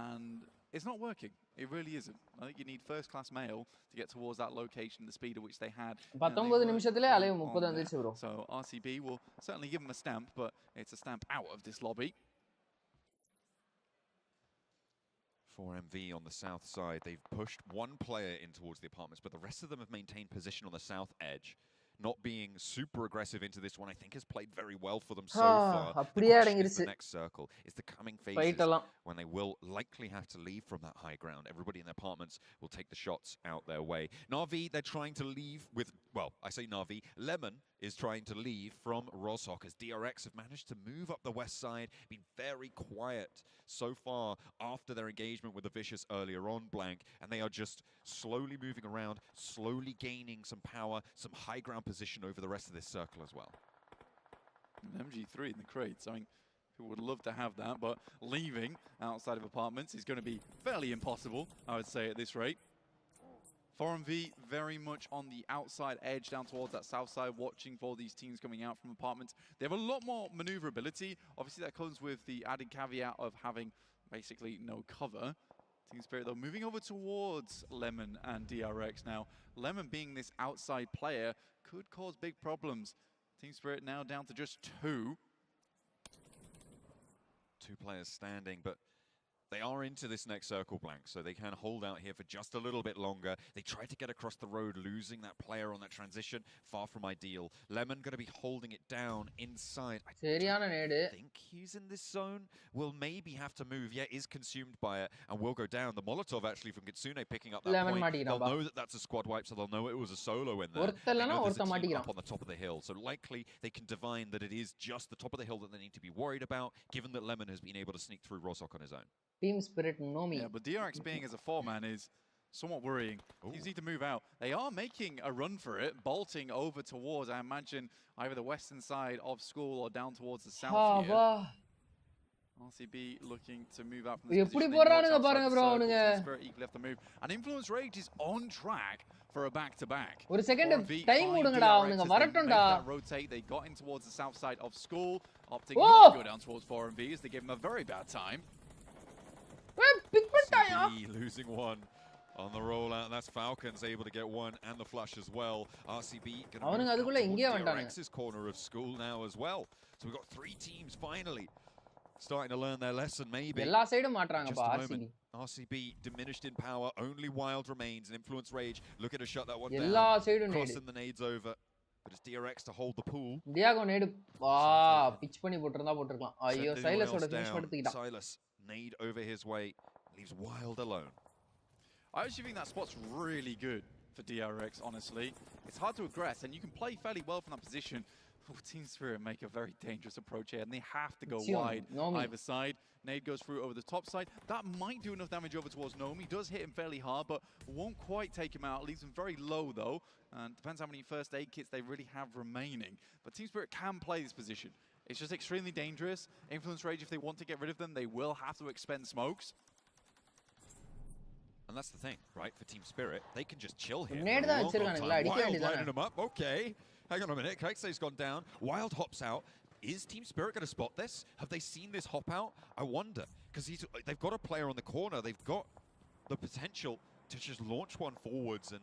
And it's not working. It really isn't. I think you need first-class mail to get towards that location, the speed at which they had. 19 நிமிஷத்திலே அலைவு 30 வந்துச்சு bro. So RCB will certainly give them a stamp, but it's a stamp out of this lobby. 4MV on the south side, they've pushed one player in towards the apartments, but the rest of them have maintained position on the south edge. Not being super aggressive into this one, I think has played very well for them so far. The question is the next circle. Is the coming phases when they will likely have to leave from that high ground. Everybody in the apartments will take the shots out their way. Na'Vi, they're trying to leave with, well, I say Na'Vi, Lemon is trying to leave from Roshok as DRX have managed to move up the west side, been very quiet so far after their engagement with the Vicious earlier on, Blank, and they are just slowly moving around, slowly gaining some power, some high ground position over the rest of this circle as well. An MG3 in the crates. I mean, people would love to have that, but leaving outside of apartments is going to be fairly impossible, I would say, at this rate. 4MV very much on the outside edge down towards that south side, watching for these teams coming out from apartments. They have a lot more maneuverability. Obviously, that comes with the added caveat of having basically no cover. Team Spirit, though, moving over towards Lemon and DRX now. Lemon being this outside player could cause big problems. Team Spirit now down to just 2. 2 players standing, but they are into this next circle, Blank, so they can hold out here for just a little bit longer. They tried to get across the road, losing that player on that transition. Far from ideal. Lemon going to be holding it down inside. I think he's in this zone. Will maybe have to move. Yeah, is consumed by it and will go down. The Molotov actually from Kitsune picking up that point. They'll know that that's a squad wipe, so they'll know it was a solo in there. They know there's a team up on the top of the hill, so likely they can divine that it is just the top of the hill that they need to be worried about, given that Lemon has been able to sneak through Roshok on his own. Team Spirit, no me. Yeah, but DRX being as a 4-man is somewhat worrying. Teams need to move out. They are making a run for it, bolting over towards, I imagine, either the western side of school or down towards the south here. RCB looking to move out from this position. Spirit equally have to move. And Influence Rage is on track for a back-to-back. One second, time rotate. They got in towards the south side of school, opting not to go down towards 4MV as they gave him a very bad time. RCB losing one on the rollout. That's Falcons able to get one and the flush as well. RCB going to move DRX's corner of school now as well. So we've got 3 teams finally starting to learn their lesson, maybe. Just a moment. RCB diminished in power. Only Wild remains. And Influence Rage looking to shut that one down. Crossing the nades over. But it's DRX to hold the pool. Silas, nade over his way. Leaves Wild alone. I actually think that spot's really good for DRX, honestly. It's hard to aggress, and you can play fairly well from that position. Team Spirit make a very dangerous approach here, and they have to go wide either side. Nade goes through over the top side. That might do enough damage over towards Nomi. Does hit him fairly hard, but won't quite take him out. Leaves him very low, though. And depends how many first aid kits they really have remaining. But Team Spirit can play this position. It's just extremely dangerous. Influence Rage, if they want to get rid of them, they will have to expend smokes. And that's the thing, right? For Team Spirit, they can just chill here. Wild lining them up. Okay. Hang on a minute. Kaixe's gone down. Wild hops out. Is Team Spirit going to spot this? Have they seen this hop out? I wonder. Because they've got a player on the corner. They've got the potential to just launch one forwards and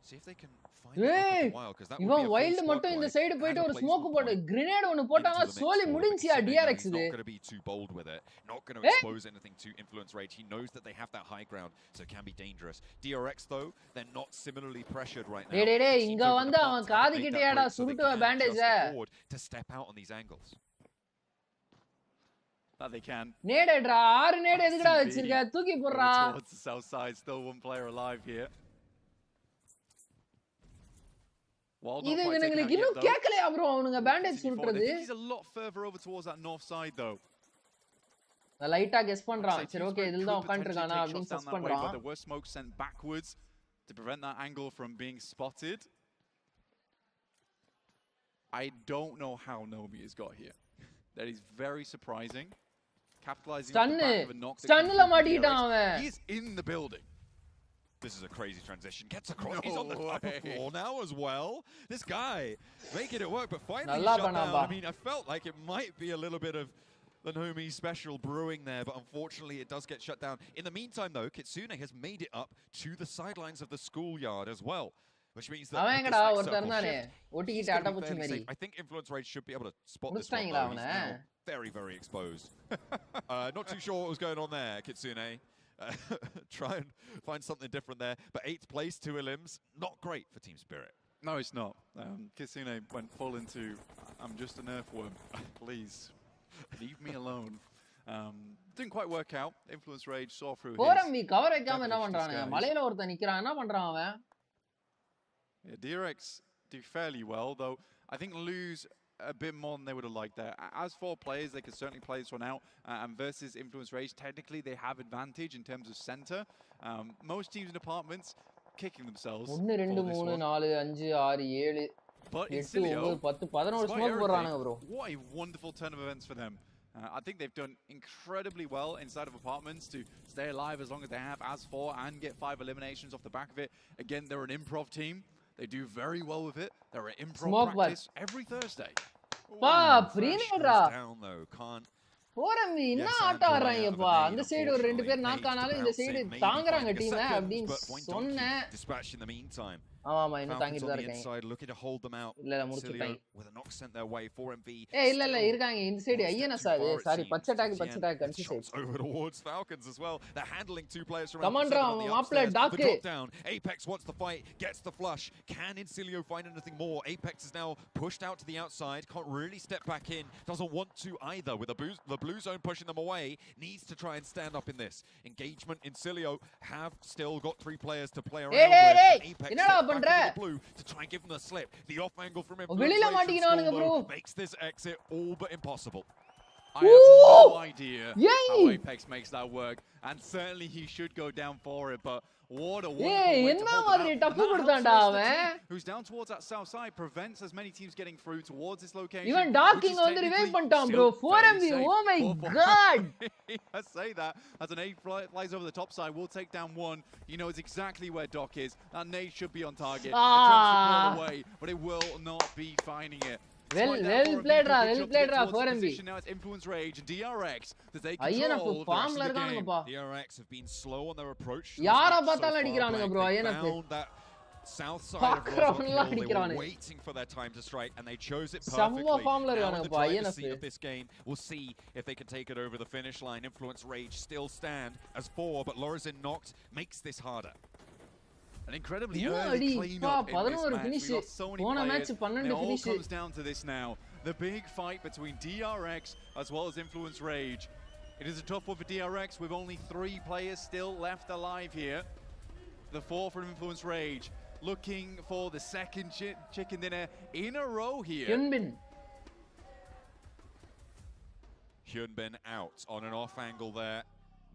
see if they can find it Wild. Because that would be a Wild மட்டும் இந்த side போயிட்டு ஒரு smoke போட்டு grenade ஒன்னு போட்டானா சோலி முடிஞ்சியா DRX இது. Not going to be too bold with it. Not going to expose anything to Influence Rage. He knows that they have that high ground, so it can be dangerous. DRX though, they're not similarly pressured right now. டேய் இங்க வந்து அவன் காது கிட்டேடா சுருட்டுவ bandage to step out on these angles. That they can. நேடேடா 6 nade எதுக்குடா வச்சிருக்க தூக்கி போடுறா. Towards the south side, still one player alive here. இது இவங்களுக்கு இன்னும் கேக்கலையா bro அவனுங்க bandage சுருட்டுறது. He's a lot further over towards that north side though. லைட்டா கெஸ் பண்றான். சரி ஓகே இதுல தான் உட்கார்ந்திருக்கானா அப்படினு செக் பண்றான். But there were smokes sent backwards to prevent that angle from being spotted. I don't know how Nomi has got here. That is very surprising. Capitalizing on the back of a knock. Stunla மாட்டிட்டான் அவன். He is in the building. This is a crazy transition. Gets across. He's on the upper floor now as well. This guy making it work, but finally shut down. I mean, I felt like it might be a little bit of the Nomi special brewing there, but unfortunately it does get shut down. In the meantime, though, Kitsune has made it up to the sidelines of the schoolyard as well, which means that I think Influence Rage should be able to spot this one. Very, very exposed. Not too sure what was going on there, Kitsune. try and find something different there. But 8th place, 2 elims, not great for Team Spirit. No, it's not. Kitsune went full into, I'm just an earthworm. Please, leave me alone. Didn't quite work out. Influence Rage saw through his. போறம்பி cover வைக்காம என்ன பண்றானுங்க? மலையில ஒருத்தன் நிக்கறான், என்ன பண்றான் அவன்? Yeah, DRX do fairly well, though I think lose a bit more than they would have liked there. As for players, they could certainly play this one out. And versus Influence Rage, technically they have advantage in terms of center. Most teams in departments kicking themselves. 1 2 3 4 5 6 7 But 8 Incilio, 9 10 11 smoke போறானுங்க bro. What a wonderful turn of events for them. I think they've done incredibly well inside of apartments to stay alive as long as they have as 4 and get 5 eliminations off the back of it. Again, they're an improv team. They do very well with it. They're an improv practice every Thursday. பா பிரீனேடா Down though, can't. போறம்பி என்ன ஆட்டம் ஆடுறாங்கப்பா. அந்த side ஒரு 2 பேர் knock ஆனாலும் இந்த side தாங்கறாங்க team அப்படினு சொன்னேன். Dispatch in the meantime. ஆமா இன்னும் தாங்கிட்டு தான் இருக்காங்க. Looking to hold them out. இல்ல முடிச்சிட்டாங்க. With a knock sent their way 4MV. இல்ல இருக்காங்க இந்த சைடு ஐஎன்எஸ் அது சாரி பச்சை டாக் கன்சி side. Over towards Falcons as well. They're handling 2 players from Commander மாப்ள talk. Down. Apex wants the fight, gets the flush. Can Incilio find anything more? Apex is now pushed out to the outside. Can't really step back in. Doesn't want to either with the blue zone pushing them away. Needs to try and stand up in this. Engagement Incilio have still got 3 players to play around with. Apex blue to try and give them the slip. The off angle from him makes this exit all but impossible. I have no idea how Apex makes that work, and certainly he should go down for it, but what a wonderful way to hold it out. Who's down towards that south side prevents as many teams getting through towards this location. Even docking on the revive பண்ணிட்டான் bro. 4MV, oh my god. I say that as an 8 flies over the top side, will take down 1. He knows exactly where Doc is. That nade should be on target. Away, but it will not be finding it. Well played ra 4MV. Now it's Influence Rage and DRX to take control of the rest of the game. DRX have been slow on their approach. யார பார்த்தாலும் அடிக்குறானுங்க bro INF. South side of Roswell, they were waiting for their time to strike, and they chose it perfectly. Now in the driver's seat of this game, we'll see if they can take it over the finish line. Influence Rage still stand as 4, but Lorazin knocked makes this harder. An incredibly early clean-up in this match. We got so many players, and it all comes down to this now. The big fight between DRX as well as Influence Rage. It is a tough one for DRX with only 3 players still left alive here. The 4 from Influence Rage looking for the second chicken dinner in a row here. Hyunbin out on an off angle there.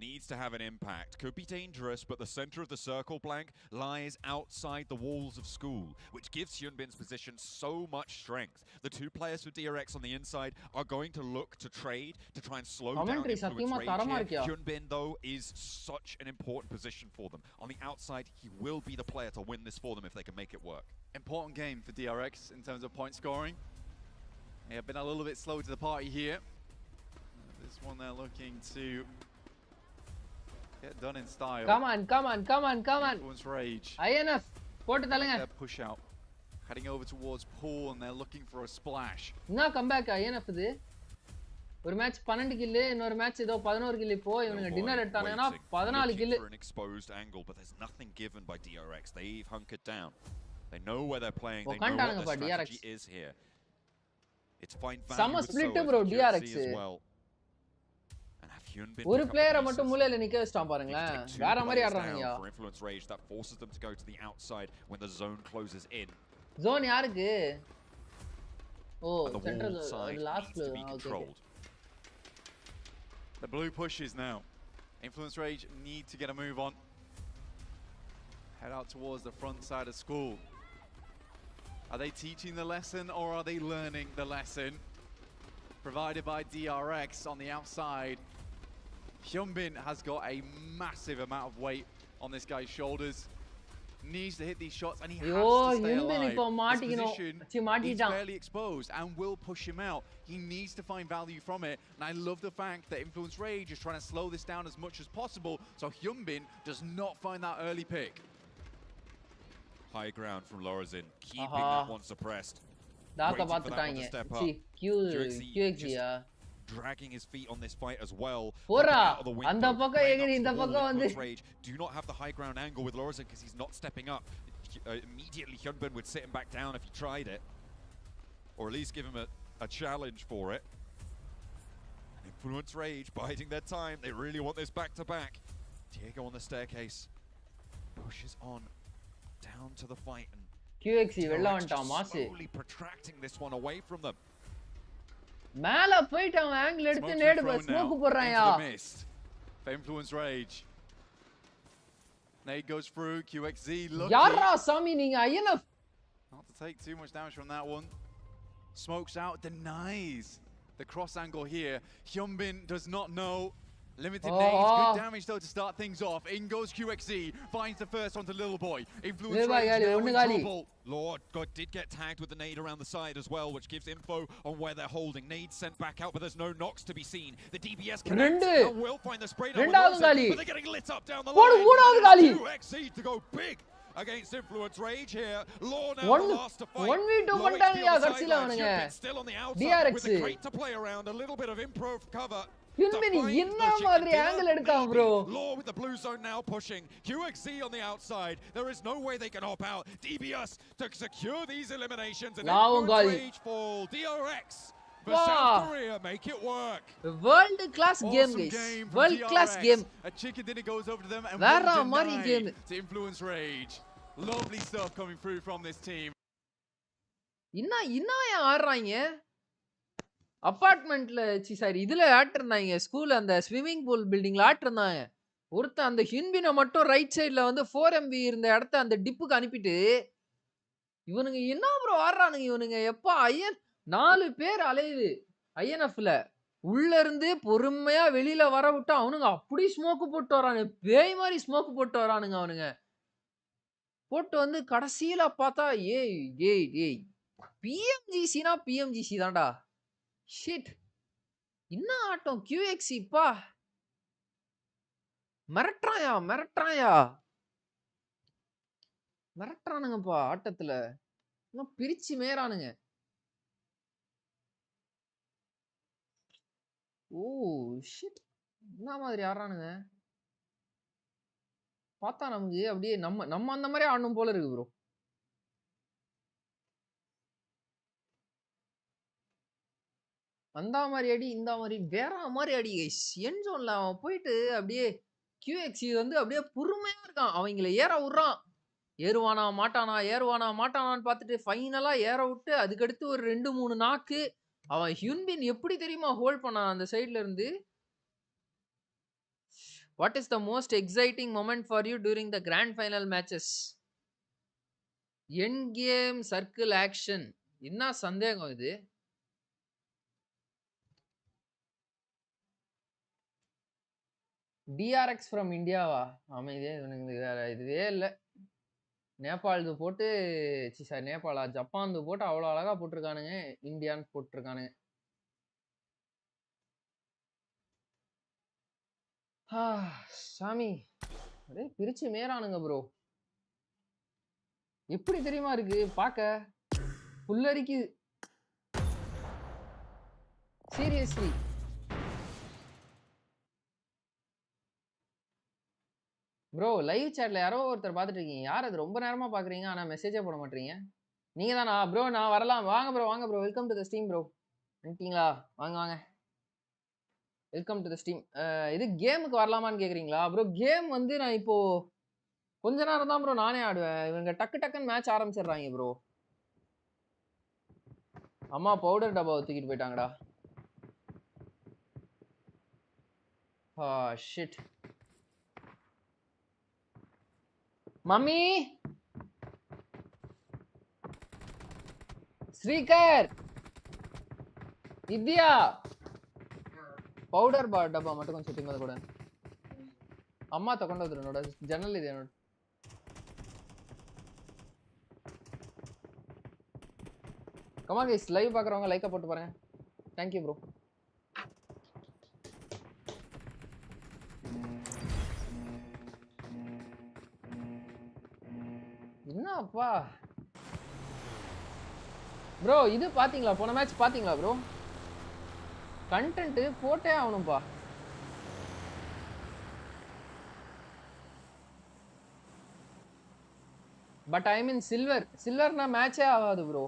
Needs to have an impact. Could be dangerous, but the center of the circle blank lies outside the walls of school, which gives Hyunbin's position so much strength. The 2 players for DRX on the inside are going to look to trade to try and slow down Influence Rage here. Hyunbin, though, is such an important position for them. On the outside, he will be the player to win this for them if they can make it work. Important game for DRX in terms of point scoring. They have been a little bit slow to the party here. This one they're looking to get done in style. Come on. Influence Rage. INF போட்டு தள்ளுங்க. Push out. Heading over towards pool and they're looking for a splash. என்ன comeback INF இது? ஒரு match 12 kill, இன்னொரு match ஏதோ 11 kill இப்போ இவங்க dinner எடுத்தாங்கன்னா 14 kill. For an exposed angle, but there's nothing given by DRX. They've hunkered down. They know where they're playing. They know what their strategy is here. It's fine value. Some split bro DRX as well. ஒரு பிளேயரை மட்டும் மூலையில நிக்க வச்சிட்டான் பாருங்களேன். வேற மாதிரி ஆடுறாங்கயா. For Influence Rage that forces them to go to the outside when the zone closes in. Zone யாருக்கு? Oh central last controlled. The blue pushes now. Influence Rage need to get a move on. Head out towards the front side of school. Are they teaching the lesson or are they learning the lesson? Provided by DRX on the outside. Hyunbin has got a massive amount of weight on this guy's shoulders. Needs to hit these shots and he has to stay alive. His position is fairly exposed and will push him out. He needs to find value from it. And I love the fact that Influence Rage is trying to slow this down as much as possible so Hyunbin does not find that early pick. High ground from Lorazin, keeping that one suppressed. Daka பாத்துட்டாங்க. QXயா. dragging his feet on this fight as well. Pora, Out of the window, அந்த பக்கம் playing எகிரி up to இந்த the wall. பக்கம் வந்து Influence Rage do not have the high ground angle with Lorenzen because he's not stepping up. Immediately Hyunbin would sit him back down if he tried it, or at least give him a challenge for it. Influence Rage biding their time. They really want this back to back. Diego on the staircase pushes on down to the fight, and QXC வெல்ல வந்துட்டான் mass. Slowly protracting this one away from them. மேல போயிட்டு அவன் angle எடுத்து நேடு smoke போடுறான்யா. Influence Rage. Nade goes through. QXZ looking. யாரா சாமி நீங்க INF? Not to take too much damage from that one. Smokes out, denies the cross angle here. Hyunbin does not know. Limited nades, good damage though to start things off. In goes QXZ, finds the first onto Little Boy. Influence Rage now in trouble. Lord God did get tagged with the nade around the side as well, which gives info on where they're holding. Nade sent back out, but there's no knocks to be seen. The DBS connects and will find the spray down, but they're getting lit up down the line. QXZ to go big against Influence Rage here. Law now the last to fight. 1v2 பண்ணிட்டாங்கயா கடைசில அவனுங்க. Still on the outside with the crate to play around, a little bit of improv cover. Hyunbin என்ன மாதிரி angle எடுக்கான் bro. Law with the blue zone now pushing. QXZ on the outside. There is no way they can hop out. DBS to secure these eliminations, and Influence Rage fall. DRX for South Korea make it work. World class game guys. World class game. A chicken dinner goes over to them and வேற மாதிரி game. To Influence Rage. Lovely stuff coming through from this team. இன்னா ஆடுறாங்க. அபார்ட்மெண்ட்ல sorry இதுல ஆட்டிருந்தாங்க. School அந்த swimming pool பில்டிங்ல ஆட்டிருந்தாங்க. ஒருத்தன் அந்த ஹின்பினை மட்டும் ரைட் சைடுல வந்து 4MB இருந்த இடத்த அந்த டிப்புக்கு அனுப்பிட்டு இவனுங்க என்ன ப்ரோ ஆடுறானுங்க இவனுங்க. எப்பா 4 பேர் அலையுது INFல. உள்ள இருந்து பொறுமையா வெளியில வர விட்டா அவனுங்க அப்படி ஸ்மோக் போட்டு வரானுங்க. பேய் மாதிரி ஸ்மோக் போட்டு வரானுங்க அவனுங்க. போட்டு வந்து கடைசியில பார்த்தா ஏய் PMGCனா PMGC தான்டா. ஷிட் என்ன ஆட்டம் QXC பா. மிரட்டுறானுங்கப்பா ஆட்டத்துல. இன்னும் பிரிச்சு மேறானுங்க. ஓ ஷிட் என்ன மாதிரி ஆடுறானுங்க. பார்த்தா நமக்கு அப்படியே நம்ம அந்த மாதிரி ஆடணும் போல இருக்கு ப்ரோ. அந்த மாதிரி அடி இந்த மாதிரி வேற மாதிரி அடி கைஸ். என் ஜோன்ல அவன் போயிட்டு அப்படியே QXC வந்து அப்படியே பொறுமையா இருக்கான். அவங்கள ஏற விடுறான். ஏறுவானா மாட்டானான்னு பார்த்துட்டு ஃபைனலா ஏற விட்டு அதுக்கடுத்து ஒரு 2-3 நாக்கு. அவன் ஹியூன்பின் எப்படி தெரியுமா ஹோல்ட் பண்ணான் அந்த சைட்ல இருந்து. What is the most exciting moment for you during the grand final matches? End game circle action. என்ன சந்தேகம் இது. DRX from இந்தியாவா? அமைதியே இவனுக்கு வேற இதுவே இல்லை. நேபாளது போட்டு சாரி நேபாளா ஜப்பான்து போட்டு அவ்வளோ அழகா போட்டிருக்கானுங்க. இந்தியான்னு போட்டிருக்கானுங்க. சாமி அப்படியே பிரிச்சு மேறானுங்க ப்ரோ. எப்படி தெரியுமா இருக்கு பார்க்க. புல்லரிக்கு சீரியஸ்லி. ப்ரோ லைவ் சாட்ல யாரோ ஒருத்தர் பார்த்துட்டு இருக்கீங்க. யார் அது? ரொம்ப நேரமா பாக்குறீங்க ஆனா மெசேஜே போட மாட்டீங்க. நீங்க தானா ப்ரோ? நான் வரலாம். வாங்க bro welcome to the stream bro. வந்துட்டீங்களா? வாங்க வெல்கம் டு தி ஸ்ட்ரீம். இது கேமுக்கு வரலாமான்னு கேக்குறீங்களா ப்ரோ? கேம் வந்து நான் இப்போ கொஞ்ச நேரம் தான் ப்ரோ நானே ஆடுவேன். இவங்க டக்குன்னு மேட்ச் ஆரம்பிச்சிடுறாங்க ப்ரோ. அம்மா பவுடர் டப்பாவை தூக்கிட்டு போயிட்டாங்கடா. ஷிட். மம்மி ஸ்ரீகர் வித்யா பவுடರ್ ಡಬ್ಬ மட்டும் கொஞ்சம் சுத்தி கூட ಅಮ್ಮ ತಗೊಂಡೋದ್ರು ನೋಡ ಜನರಲ್ ಇದೆ ನೋಡಿ. கமான் கைஸ் லைவ் பார்க்குறவங்க லைக்கை போட்டு பாருங்க. Thank you bro. என்னப்பா ப்ரோ இது பாத்தீங்களா? போன மேட்ச் பாத்தீங்களா ப்ரோ? கண்டென்ட் போட்டே ஆகணும்பா. பட் ஐ மீன் சில்வர்னா மேட்சே ஆகாது ப்ரோ.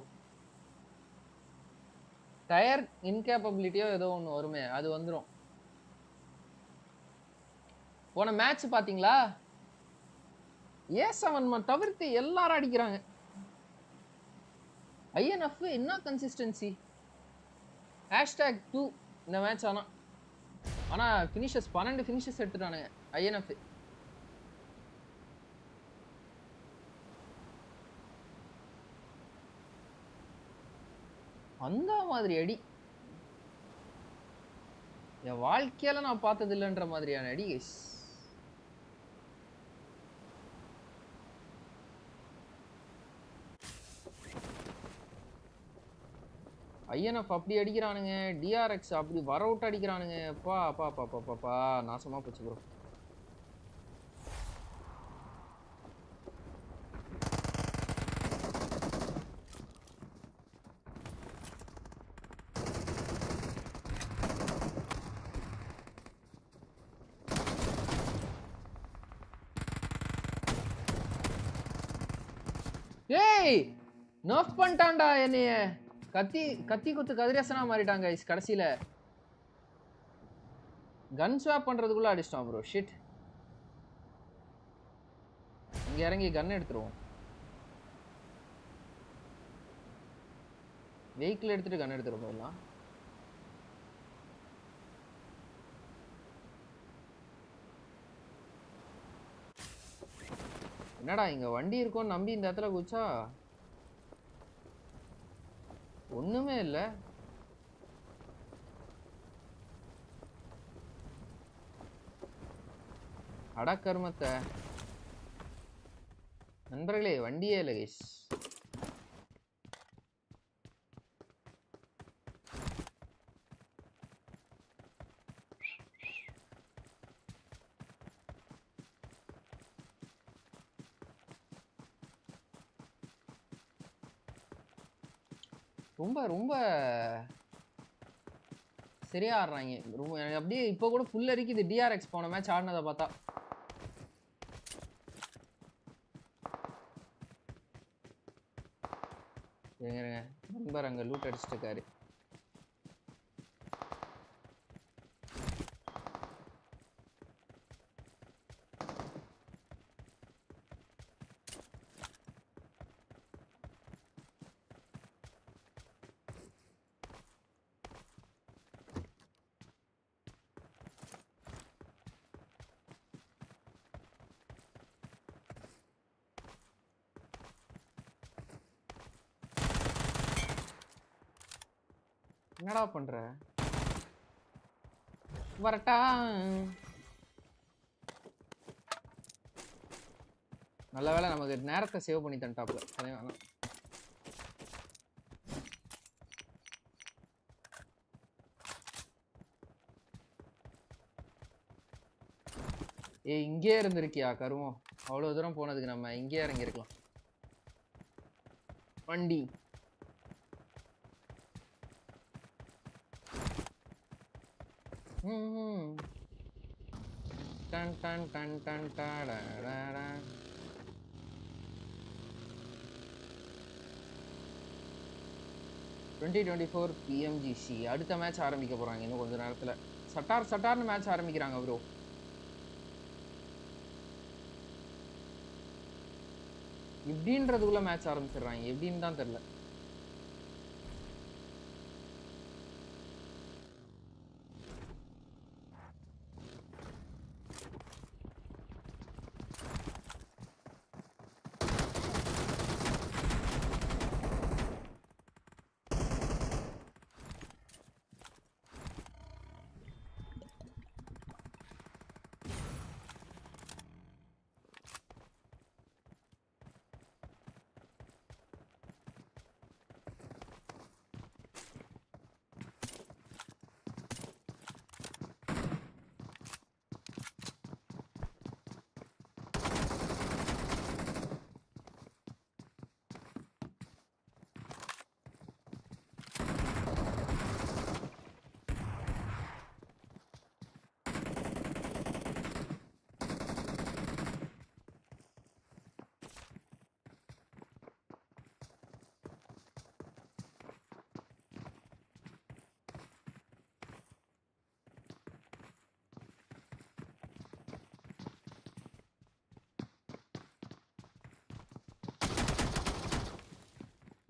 டயர் இன்கேப்பபிலிட்டியோ ஏதோ ஒன்று வருமே, அது வந்துடும். போன மேட்ச் பாத்தீங்களா? A7 தவிர்த்து எல்லாரும் அடிக்கிறாங்க. INF என்ன கன்சிஸ்டன்சி. #2 இந்த மேட்ச். ஆனா ஃபினிஷஸ் 12 ஃபினிஷஸ் எடுத்துட்டானுங்க INF. அந்த மாதிரி அடி என் வாழ்க்கையில நான் பார்த்தது இல்லைன்ற மாதிரியான அடி. INF அப்படி அடிக்கிறானுங்க, DRX அப்படி வர விட்டு அடிக்கிறானுங்க. பா பா பா பா பா நாசமா போச்சு ப்ரோ. ஏய் நர்ஃப் பண்ணிட்டான்டா என்னைய. கத்தி குத்து கதிரேசனா மாறிட்டாங்க கடைசியில. கன் ஸ்வாப் பண்றதுக்குள்ள அடிச்சிட்டான் ப்ரோ. ஷிட். இங்க இறங்கி கன் எடுத்துருவோம். வெஹிக்கிள் எடுத்துட்டு கன் எடுத்துட்டு போயிடலாம். என்னடா இங்க வண்டி இருக்கும்னு நம்பி இந்த இடத்துல குச்சா ஒண்ணுமே இல்ல. அடக்கருமத்தை நண்பர்களே, வண்டியே இல்லை கைஸ். ரொம்ப ரொம்ப சரியா ஆடுறாங்க. ரொம்ப எனக்கு அப்படியே இப்போ கூட ஃபுல் அரிக்குது DRX போன மேட்ச் ஆடினதை பார்த்தா. இருங்க நண்பர் அங்கே லூட் அடிச்சுட்டு இருக்காரு. என்னடா பண்ற? வரட்டா. நல்ல வேளை நமக்கு நேரத்தை சேவ் பண்ணி தண்டாப்ல. ஏய் இங்கே இருந்திருக்கியா கருவம்? அவ்வளவு தூரம் போனதுக்கு நம்ம இங்கே இறங்கி இருக்கலாம். வண்டி done done done done Tata. 2024 PMGC அடுத்த மேட்ச் ஆரம்பிக்க போறாங்க இன்னும் கொஞ்ச நேரத்துல. சட்டார்னு மேட்ச் ஆரம்பிக்கிறாங்க ப்ரோ. இப்படின்றதுக்குள்ள மேட்ச் ஆரம்பிச்சிடுறாங்க. எப்படின்னு தான் தெரியல.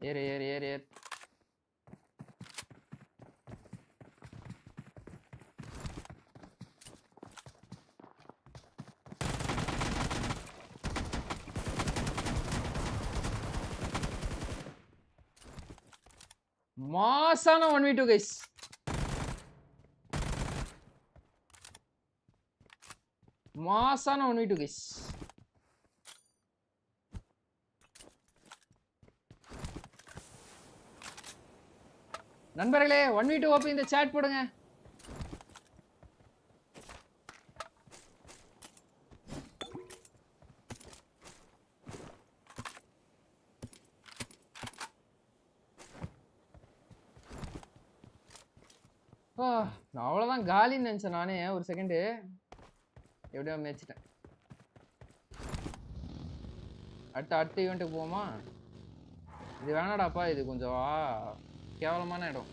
ஏறு. மாசான 1v2 guys. மாசான 1v2 guys. நண்பர்களே 1v2 ஓபி இந்த chat போடுங்க. நான் அவ்வளவுதான் காலின்னு நினைச்சேன் நானே ஒரு செகண்ட் எப்படியோ மேய்ச்சிட்டேன். அடுத்த ஈவெண்ட்டுக்கு போவோமா? இது வேணாடாப்பா, இது கொஞ்சம் கேவலமான இடம்.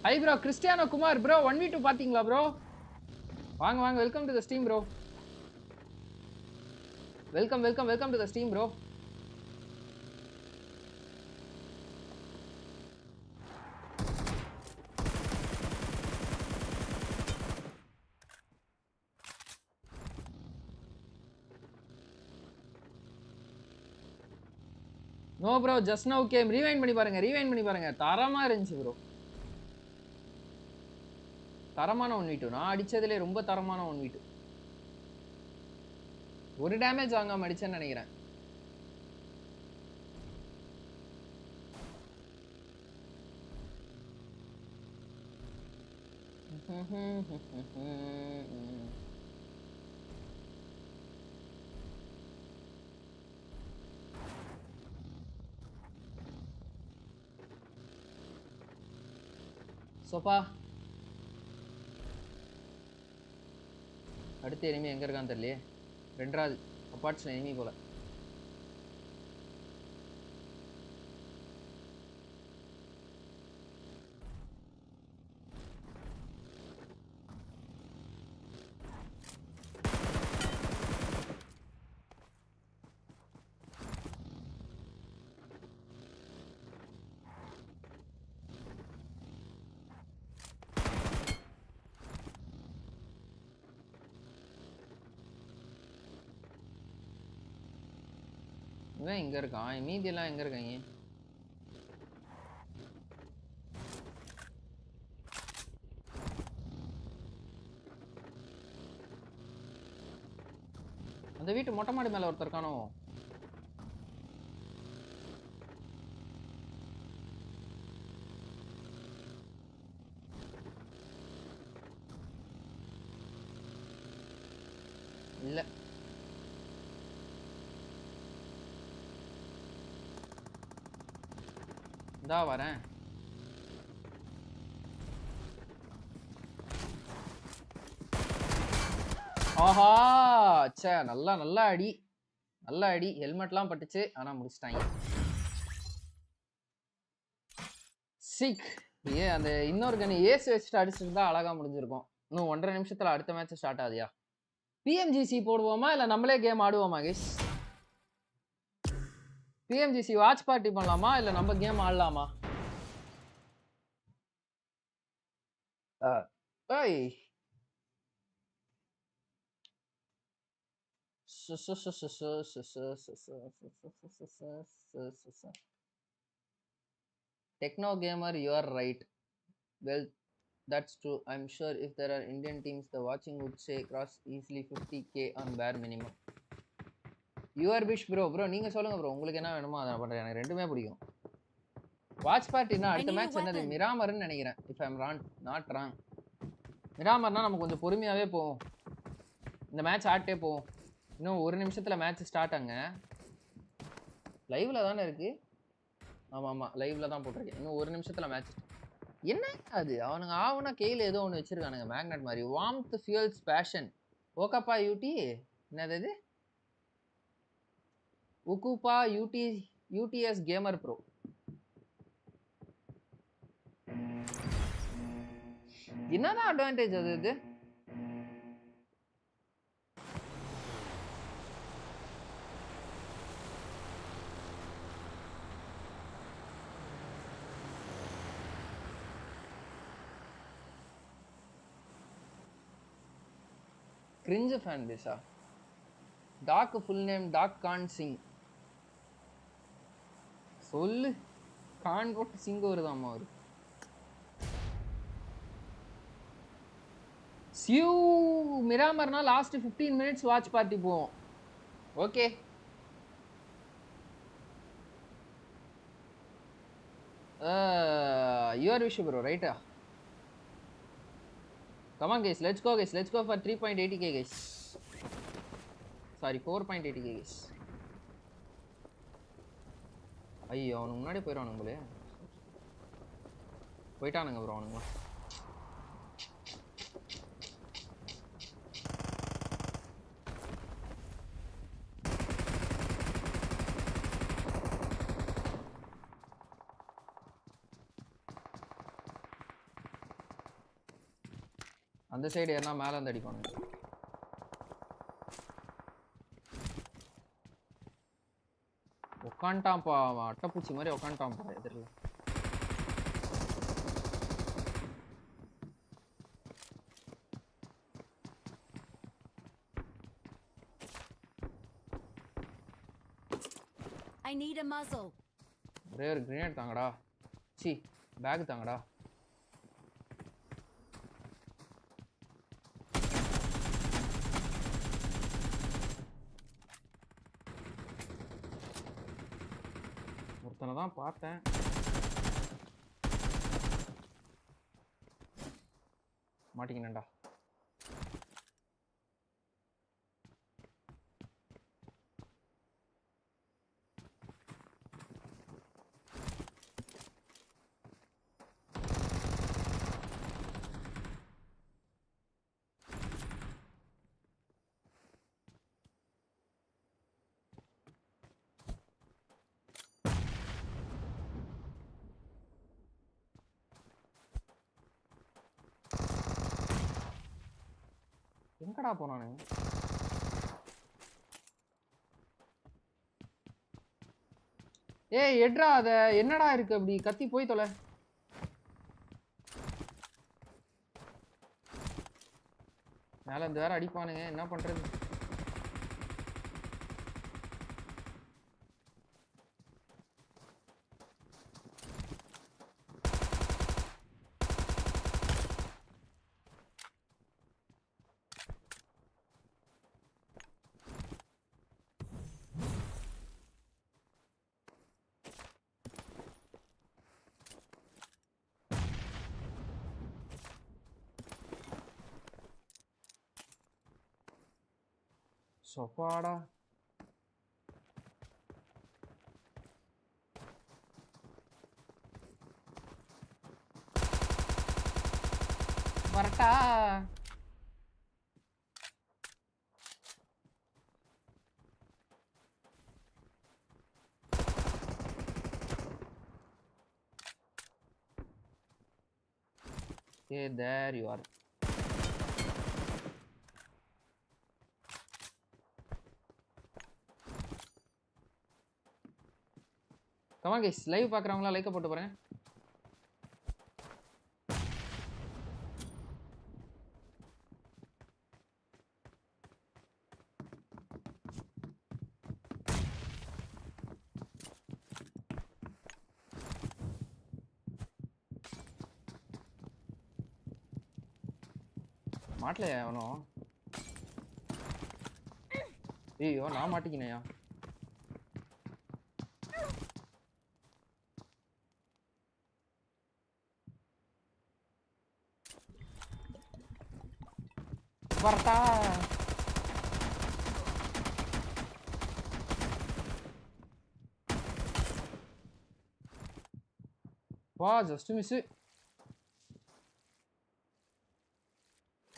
Hi bro Cristiano Kumar bro 1v2 பாத்தீங்களா ப்ரோ? வாங்க welcome to the stream bro. Welcome to the stream bro. No bro just now game. Rewind பண்ணி பாருங்க. தரமா இருந்துச்சு ப்ரோ. தரமான 1v2. நான் அடிச்சதுல ரொம்ப தரமான 1v2. ஒரு டேமேஜ் வாங்காம அடிச்சேன்னு நினைக்கிறேன். சோபா அடுத்த எனிமி எங்க இருக்கான்னு தெரியலையே. ரெண்டாவது அப்பார்ட்ஸ்ல எனிமி போல. இவன் இங்க இருக்கான். மீதி எல்லாம் எங்க இருக்காங்க? அந்த வீட்டு மொட்டை மாடி மேல ஒருத்தர் இருக்கானோ? இல்ல இதா வரேன். ஆஹா ச்சே, நல்லா அடி. ஹெல்மெட்லாம் பட்டுச்சு, ஆனா முடிச்சிட்டாங்க. சிக் அந்த இன்னொரு கன் ஏஸ் வச்சுட்டு அடிச்சுட்டு அழகா முடிஞ்சிருக்கும். இன்னும் 1.5 நிமிஷத்துல அடுத்த மேட்ச் ஸ்டார்ட் ஆகுதியா? PMGC போடுவோமா இல்ல நம்மளே கேம் ஆடுவோமா கைஸ்? PMGC வாட்ச் பார்ட்டி பண்ணலாமா இல்ல நம்ம கேம் ஆடலாமா? ஏய் Techno gamer, you are right. Well, that's true. I'm sure if there are Indian teams, the watching would say cross easily 50k on bare minimum. Your wish bro. நீங்க சொல்லுங்க bro. உங்களுக்கு என்ன வேணுமோ அத பண்றேன். எனக்கு ரெண்டுமே பிடிக்கும். வாட்ச் பார்ட்டினா அடுத்த மேட்ச் என்னது? மிராமர்னு நினைக்கிறேன். if I'm not wrong. மிராமர்னா நம்ம கொஞ்சம் பொறுமையாவே போவோம். இந்த மேட்ச் ஆட்டே போவோம். இன்னும் 1 நிமிஷத்துல மேட்ச் ஸ்டார்ட் ஆங்க. லைவ்ல தானே இருக்கு? ஆமா லைவ்ல தான் போட்டுருக்கேன். இன்னும் 1 நிமிஷத்துல மேட்ச். என்ன அது? அவனுங்க ஆவுனா கையில ஏதோ ஒன்று வச்சிருக்கானுங்க மேக்னெட் மாதிரி. Warmth fuels passion. ஓகப்பா யூடி என்னது இது? உகுப்பா யூடிஎஸ் கேமர் ப்ரோ. என்னதான் அட்வான்டேஜ் அது? இது கிரிஞ்சு ஃபேன் பேஸா? Tag full name tag Khan Singh. சொல்லு. கான் போட்டு சிங் வருதாமா அவரு. சியூ மிராமர்னா லாஸ்ட் 15 minutes வாட்ச் பார்ட்டி போவோம். ஓகே. யுவர் விஷ் ப்ரோ ரைட்டா? Come on guys, let's go guys. Let's go for 3.80k guys. Sorry, 4.80k guys. ஐயோ அவனுக்கு முன்னாடி போயிடுவானுங்க போலே. போயிட்டானுங்க ப்ரோ அவனுங்க. அந்த சைடு ஏன்னா மேலே வந்து அடிப்பானுங்க. உட்காண்டான்ப்பா அவன் அட்டைப்பூச்சி மாதிரி உட்காண்டான்ப்பா எதிரில். I need a muzzle. ஒரே ஒரு கிரேனேட் தாங்கடா. சி பேக் தாங்கடா. ஒருத்தனை தான் பார்த்தேன். மாட்டிக்கினேன்டா. எங்கடா போனானு? ஏய் எட்ரா அத என்னடா இருக்கு அப்படி கத்தி போய் தொலை. மேல இந்த வேற அடிப்பானுங்க என்ன பண்றது? சொப்பாடா. வரட்டா. Okay, there you are. Come on guys, live பார்க்கறவங்களா லைக் போட்டு பாருங்க. மாட்டலையா அவனும்? ஐயோ நான் மாட்டிக்கினேயா. வரட்டா. வா ஜஸ்ட் மிஸ்.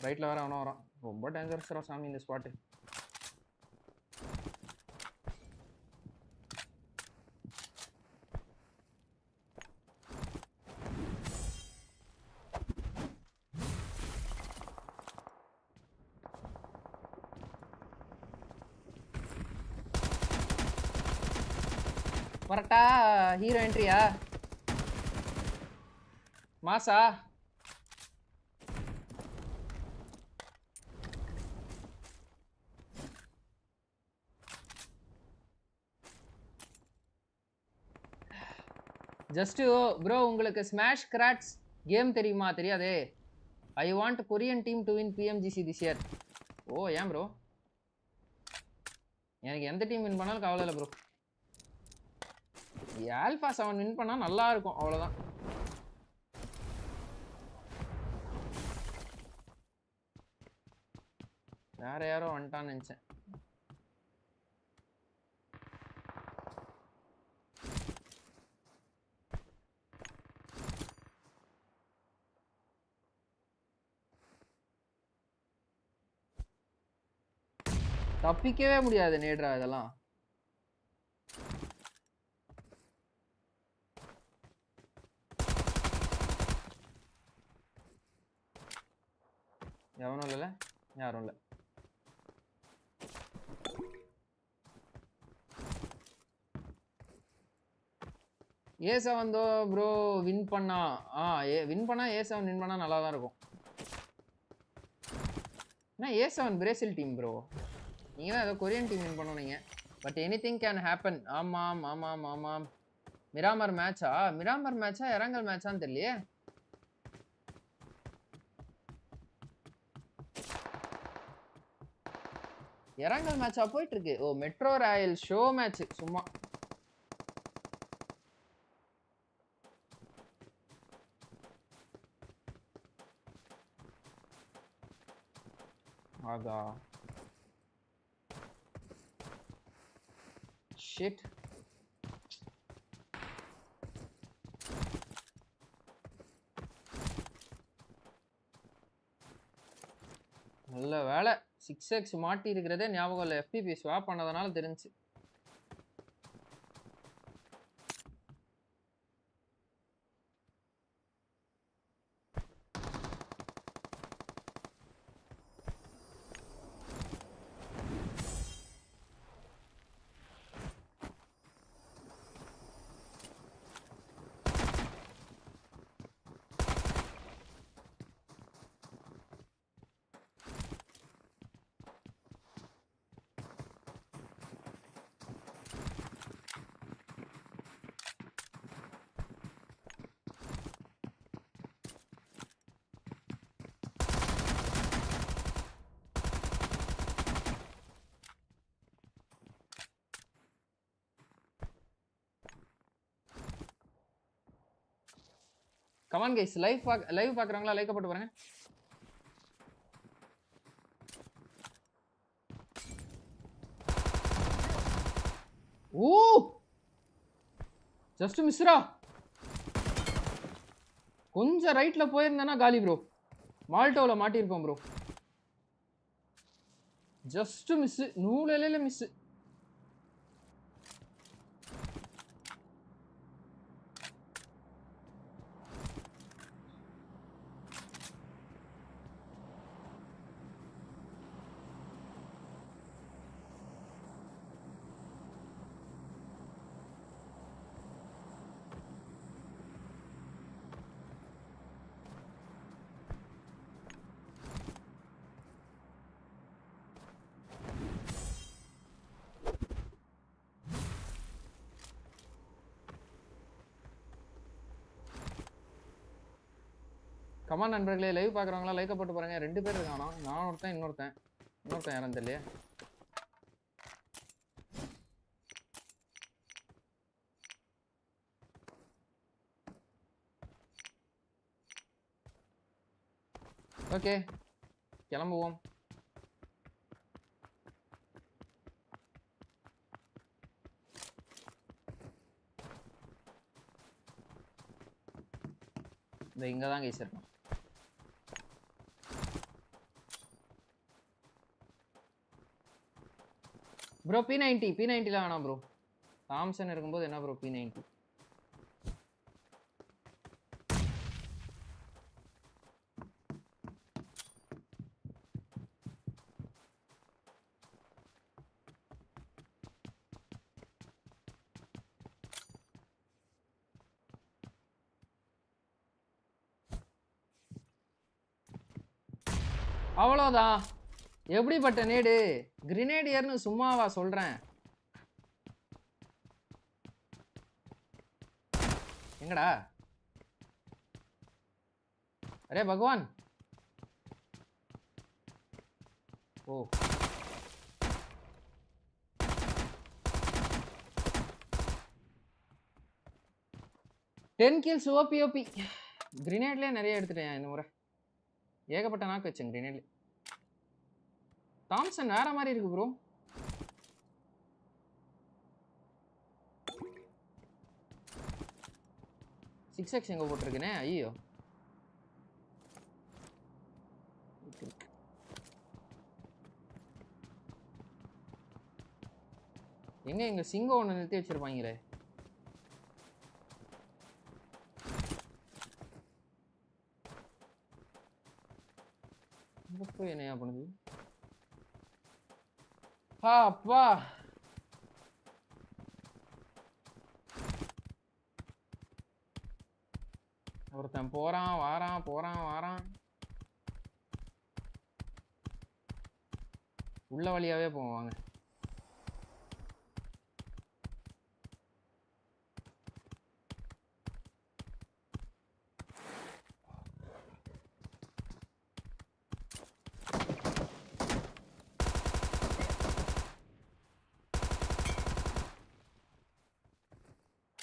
ரைட்ல வேற அவன வரான். ரொம்ப டேஞ்சரஸ்ரா சாமி இந்த ஸ்பாட். வரட்டா ஹீரோ என்ட்ரியா மாசா. ஜஸ்ட் ப்ரோ உங்களுக்கு ஸ்மாஷ் கிராட்ஸ் கேம் தெரியுமா? தெரியாதே. I want Korean team to win PMGC this year. ஓ ஏன் ப்ரோ? எனக்கு எந்த டீம் வின் பண்ணாலும் கவலை இல்லை ப்ரோ. ஆல்பா 7 வின் பண்ணா நல்லா இருக்கும், அவ்வளவுதான். வேற யாரோ வந்துட்டான்னு நினைச்சேன். தப்பிக்கவே முடியாது நேட்ரா இதெல்லாம். எவனும் இல்லைல்ல, யாரும் இல்லை. A7 தோ ப்ரோ வின் பண்ணா வின் பண்ணா A7 வின் பண்ணா நல்லா தான் இருக்கும். A7 பிரேசில் டீம் ப்ரோ, நீங்க தான் ஏதோ கொரியன் டீம் வின் பண்ணுவீங்க. But anything can happen. ஆமாம் ஆமாம் ஆமாம். மிராமர் மேட்சா? மிராமர் மேட்சா இரங்கல் மேட்சான்னு தெரியலையே. இரங்கல் மேட்சா போயிட்டு இருக்கு. ஓ மெட்ரோ ராயல் ஷோ மேட்ச் சும்மா. ஆகா ஷிட். நல்ல வேலை 6x மாட்டி இருக்கிறதே ஞாபகம் இல்லை. FPP ஸ்வாப் பண்ணதுனால தெரிஞ்சு. கமான் கைஸ், லைவ் பார்க்குறவங்களா லைக் போட்டு பாருங்க. ஓ ஜஸ்ட் மிஸ்ரா. கொஞ்சம் ரைட்ல போயிருந்தேன்னா காலி ப்ரோ. மால்டோவில் மாட்டியிருப்போம் ப்ரோ. ஜஸ்ட் மிஸ், நூலையில மிஸ். கமான் நண்பர்களே, லைவ் பார்க்குறவங்களா லைக்கை போட்டு பாருங்க. 2 பேர் இருக்கானா, நான் ஒருத்தன் இன்னொருத்தன் யாரும் தெரியலையே. ஓகே கிளம்புவோம். இந்த இங்கே தான் கைஸ் இருக்கும். ப்ரோ P90 வேணாம் ப்ரோ. தாம்சன் இருக்கும்போது என்ன ப்ரோ P90? அவ்வளோதான். எப்படிப்பட்ட நேடு? கிரினேடியர்னு சும்மாவா சொல்றேன்? எங்கடா? அரே பகவான். ஓ. Ten kills OP. கிரினேட்லயே நிறைய எடுத்துட்டேன் இந்த முறை. ஏகப்பட்ட நாக்கு வச்சேன் கிரினேட்ல. தாம்சன் வேற மாதிரி இருக்கு ப்ரோ. சிக்ஸ் எக்ஸ் எங்க போட்டிருக்கேனே, ஐயோ. எங்க சிங்கம் ஒன்று நிறுத்தி வச்சிருப்பாங்களே. என்னையா பண்ணுது? அப்பா ஒருத்தன் போறான் வாரான். உள்ள வழியாவே போவாங்க.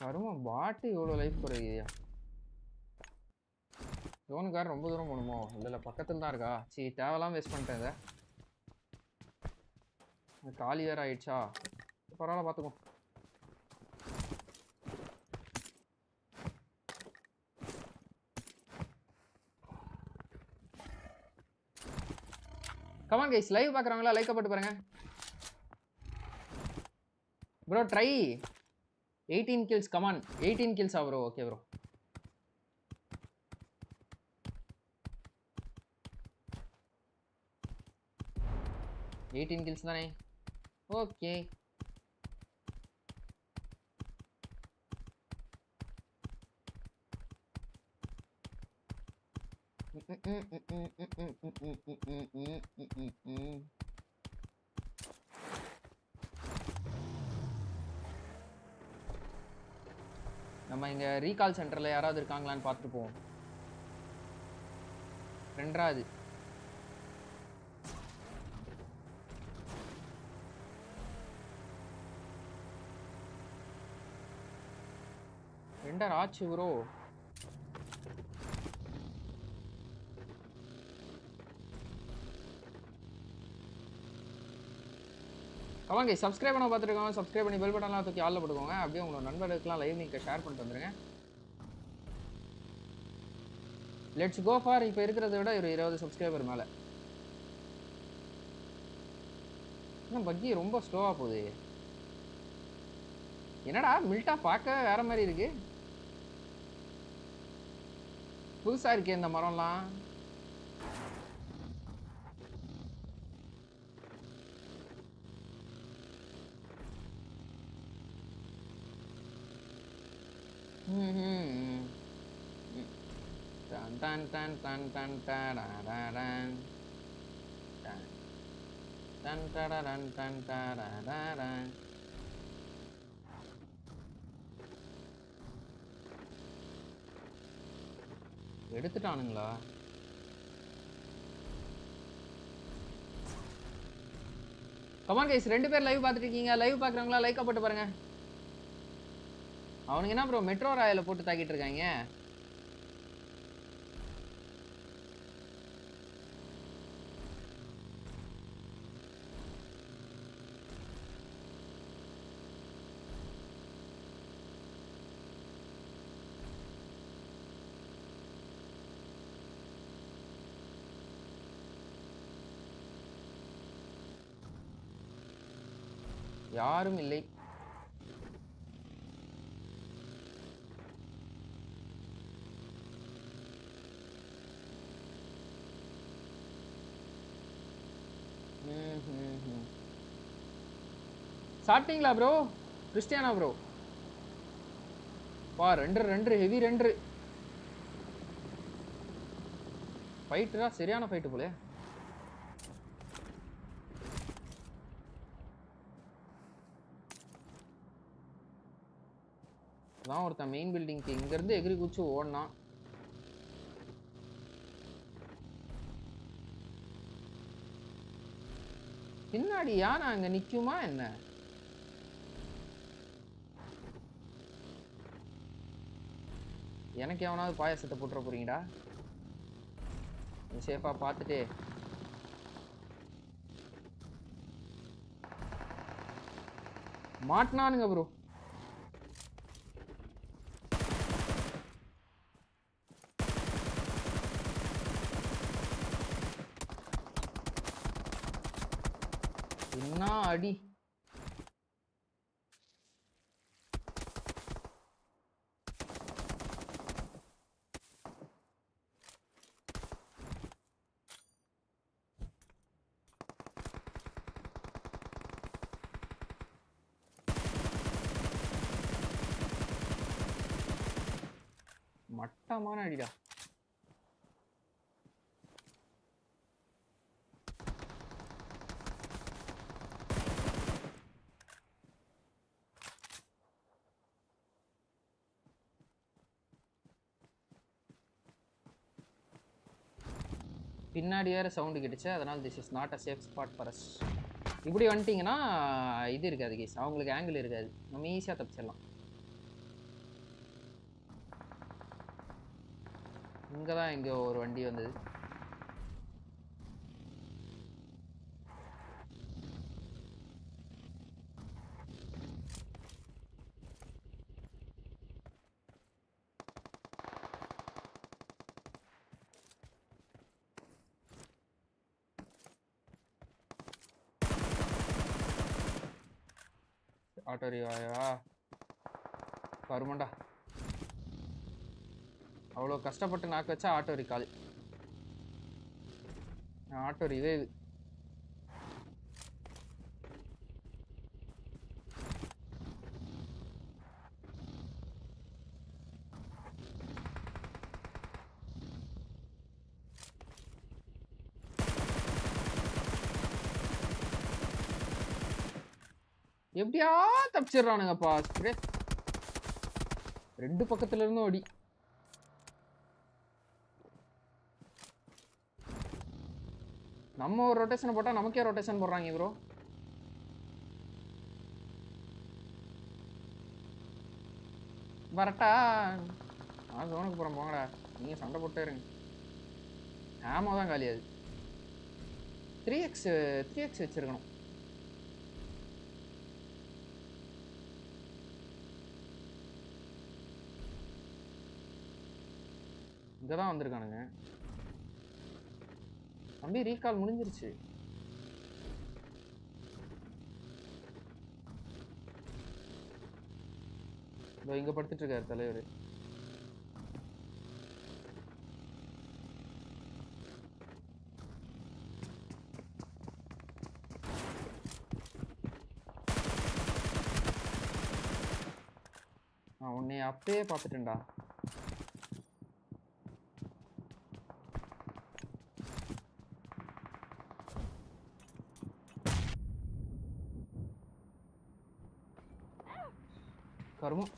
கரும பாட்டு இவ்வளோ லைஃப் குறையா? ஜோனுக்கார் ரொம்ப தூரம் போகணுமோ? இல்லை பக்கத்தில் தான் இருக்கா? சரி தேவையெல்லாம் வேஸ்ட் பண்ணிட்டேன் இதை. காலி வேற ஆயிடுச்சா? பரவாயில்ல பார்த்துக்கோ. கமான் கைஸ், லைவ் பார்க்குறவங்களா லைக் போட்டு பாருங்க bro. Try 18 kills. Come on 18 kills bro. Okay bro. kills தானே? ஓகே. நம்ம இங்க ரீகால் சென்டர்ல யாராவது இருக்காங்களான்னு பார்த்துட்டு போவோம். ரெண்டாவது ரெண்டர் ஆச்சு ப்ரோ. அவங்க சப்ஸ்கிரைப் பண்ண பார்த்துருக்கோங்க. சப்ஸ்கிரைப் பண்ணி பெல் பட்டன்லாம் தூக்கி ஆளில் போட்டுக்கோங்க. அப்படியே உங்களோட நண்பர்களுக்குலாம் லைவ் லிங்கை ஷேர் பண்ணிட்டு வந்துருங்க. லெட்ஸ் கோ ஃபார் இப்போ இருக்கிறத விட ஒரு 20 சப்ஸ்கிரைபர் மேலே. இன்னும் பக்கி ரொம்ப ஸ்லோவாக போகுது. என்னடா மில்ட்டா பார்க்க வேற மாதிரி இருக்கு. புதுசாக இருக்கே இந்த மரம்லாம். Tan tan tan tan tarararan tan tan tararan tan tarararan. எடுத்துட்டானுங்களா? கமான் கைஸ், ரெண்டு பேர் லைவ் பார்த்துட்டு இருக்கீங்க. லைவ் பார்க்குறவங்களா லைக் போட்டு பாருங்க. அவனுக்கு என்ன ப்ரோ மெட்ரோ ராயில போட்டு தாக்கிட்டு இருக்காங்க. யாரும் இல்லை. சாப்பிட்டீங்களா ப்ரோ? கிறிஸ்டியானா ப்ரோ பா. ரெண்டு ஹெவி ரெண்டு ஃபைட்டுடா. சரியான ஃபைட்டு போல. அதான் ஒருத்தன் மெயின் பில்டிங்க்கு இங்க இருந்து எகிரி குச்சி ஓடனான். பின்னாடி யானை அங்க நிக்குமா என்ன? எனக்கு எவனாவது பாயாசத்தை போட்டுற போறீங்கடா? சேஃபா பார்த்துட்டு மாட்டினானுங்க ப்ரோ. என்ன அடி! மட்டமான அடிடா. பின்னாடி வேற சவுண்டு கேட்டுச்சு, அதனால this is not a safe spot for us. இப்படி வந்துட்டீங்கன்னா இது இருக்காது கேஸ், அவங்களுக்கு ஆங்கிள் இருக்காது, நம்ம ஈஸியாக தப்பிச்சிடலாம். இங்கே தான் எங்கேயோ ஒரு வண்டி வந்தது. ஆட்டோ ரிவாயா வருமாண்டா. அவ்வளோ கஷ்டப்பட்டு நாக்கு வச்சா ஆட்டோ ரிகால், ஆட்டோ ரிவைவ். எப்படியா தப்பிச்சிடுறானுங்கப்பா. ரெண்டு பக்கத்துல இருந்தும் அடி. நம்ம ஒரு ரொட்டேஷன் போட்டா நமக்கே ரொட்டேஷன் போடுறாங்க ப்ரோ. வரட்டா? நான் ஜோனுக்கு போறேன் போங்கடா, நீங்க சண்டை போட்டே இருங்க. ஆமா தான் காலியாது. 3x வச்சிருக்கணும். இங்கதான் வந்திருக்கானுங்க. தம்பி ரீகால் முடிஞ்சிருச்சு. இங்க படுத்துட்டு இருக்காரு தலைவர். நான் உன்னை அப்பயே பார்த்துட்டேன்டா. கருமம்.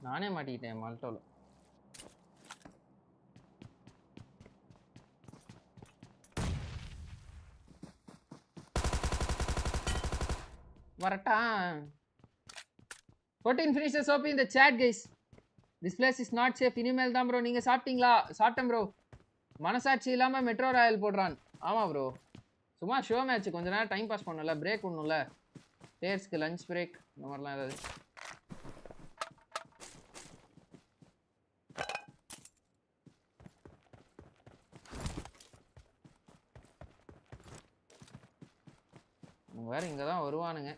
நானே மாட்டிக்கிட்டேன் மால்டோல. வரட்டா? 14 finishes OP in the chat guys. This place is not safe. இனிமேல் தான் ப்ரோ. நீங்க சாப்பிட்டீங்களா? சாப்பிட்டேன் ப்ரோ. மனசாட்சி இல்லாம மெட்ரோ ராயல் போடுறான். ஆமா ப்ரோ, சும்மா ஷோ மேட்ச் கொஞ்ச நேரம் டைம் பாஸ் பண்ணல, பிரேக் ஒண்ணும்ல, பிளேயர்ஸ்க்கு லஞ்ச் பிரேக் இந்த மாதிரிலாம் ஏதாவது. வேற இங்க தான் வருவானுங்க.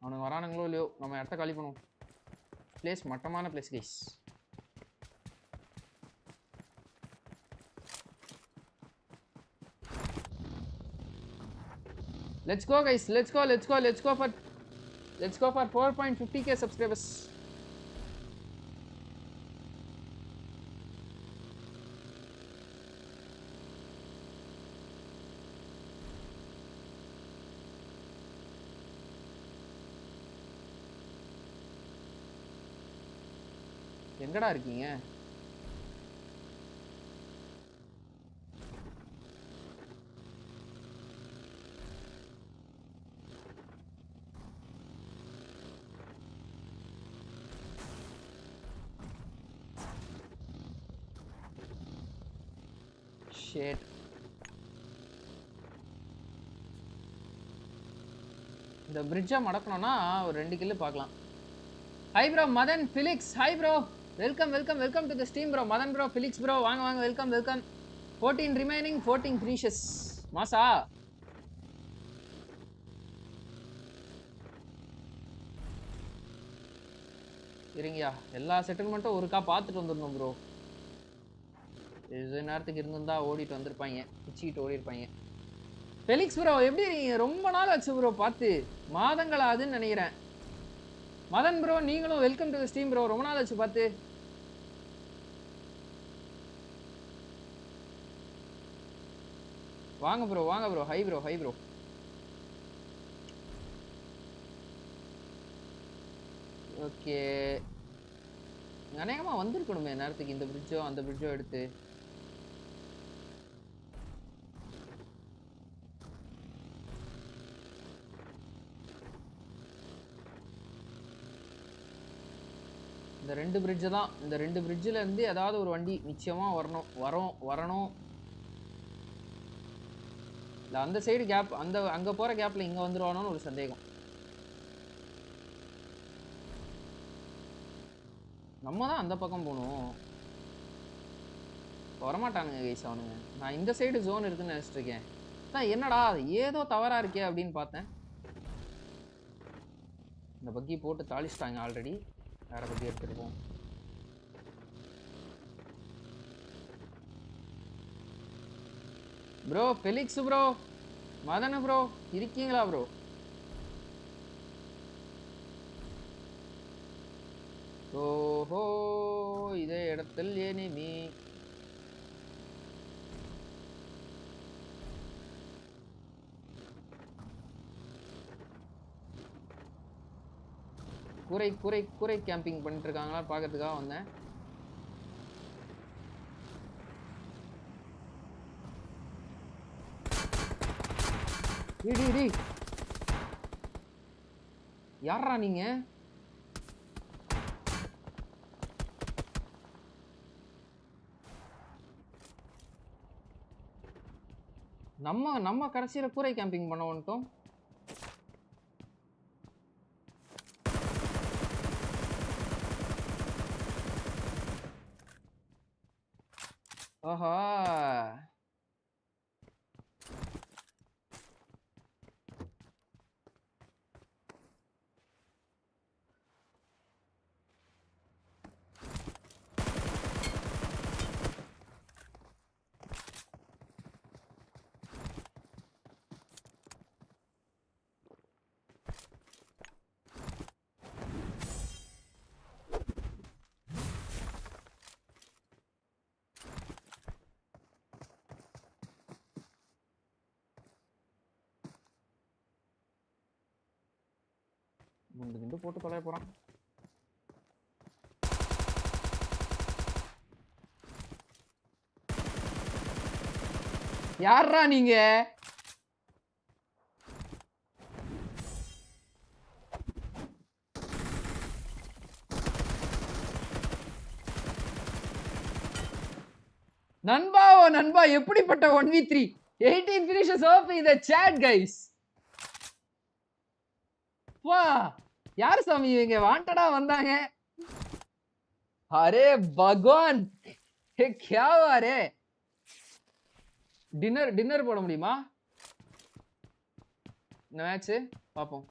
அவனுங்க வரானுங்களோ இல்லையோ, நம்ம இடத்த காலி பண்ணுவோம். பிளேஸ் மட்டமான place guys. Let's go guys, let's go for Let's go for 4.50k subscribers. எங்கடா இருக்கீங்க? Shit. இந்த bridge மடக்கணும்னா ஒரு 2 கில் பார்க்கலாம். Hi bro Madan Felix. Hi bro. Welcome to the stream bro. Madan bro, Felix bro, வாங்க welcome. 14 remaining, 14 precious. மாசா. இருங்கயா. எல்லா செட்டில்மென்ட்டும் ஒருக்கா பார்த்துட்டு வந்துறணும் bro. இது நேரத்துக்கு இருந்திருந்தா ஓடிட்டு வந்திருப்பாங்க. பிச்சிட்டு ஓடி இருப்பாங்க. Felix bro எப்படி இருக்கீங்க? ரொம்ப நாள் ஆச்சு bro பார்த்து. மாதங்கள் ஆகுதுன்னு நினைக்கிறேன். மதன் bro நீங்களும் welcome to the stream bro. ரொம்ப நாள் ஆச்சு பார்த்து. வாங்க bro. High bro. ஓகே. அநேகமா வந்திருக்கணுமே நேரத்துக்கு இந்த பிரிட்ஜோ அந்த பிரிட்ஜோ எடுத்து. இந்த 2 பிரிட்ஜ் தான். இந்த 2 பிரிட்ஜில் இருந்து ஏதாவது ஒரு வண்டி நிச்சயமா வரணும். இல்லை அந்த சைடு கேப், அங்கே போகிற கேப்பில் இங்கே வந்துடுவானோன்னு ஒரு சந்தேகம். நம்ம தான் அந்த பக்கம் போகணும். வரமாட்டானுங்க கைஸ் அவனுங்க. நான் இந்த சைடு ஜோன் இருக்குன்னு நினச்சிட்டு இருக்கேன். தான் என்னடா ஏதோ தவறாக இருக்கே அப்படின்னு பார்த்தேன். இந்த பக்கி போட்டு தாளிச்சிட்டாங்க ஆல்ரெடி. வேற பக்கி எடுத்துருக்கோம். ப்ரோ ஃபெலிக்ஸ் ப்ரோ, மதன ப்ரோ இருக்கீங்களா ப்ரோ? ஓஹோ இதே இடத்தில் எனிமி. கூரை கேம்பிங் பண்ணிட்டு இருக்காங்களா பார்க்கறதுக்காக வந்தேன். யாரா நீங்க? நம்ம கடைசியில கூரை கேம்பிங் பண்ண வந்துட்டோம். ஆஹா குண்டு போட்டு தொலைய போறான். யாரா நீங்க? நண்பா எப்படிப்பட்ட 1v3 18 finishes off in the chat guys. வா யார் சாமி இவங்க? வாண்டடா வந்தாங்க. அரே பகவான் क्या हुआ रे? டின்னர் போட முடியுமா இந்த மேட்ச்? பாப்போம்.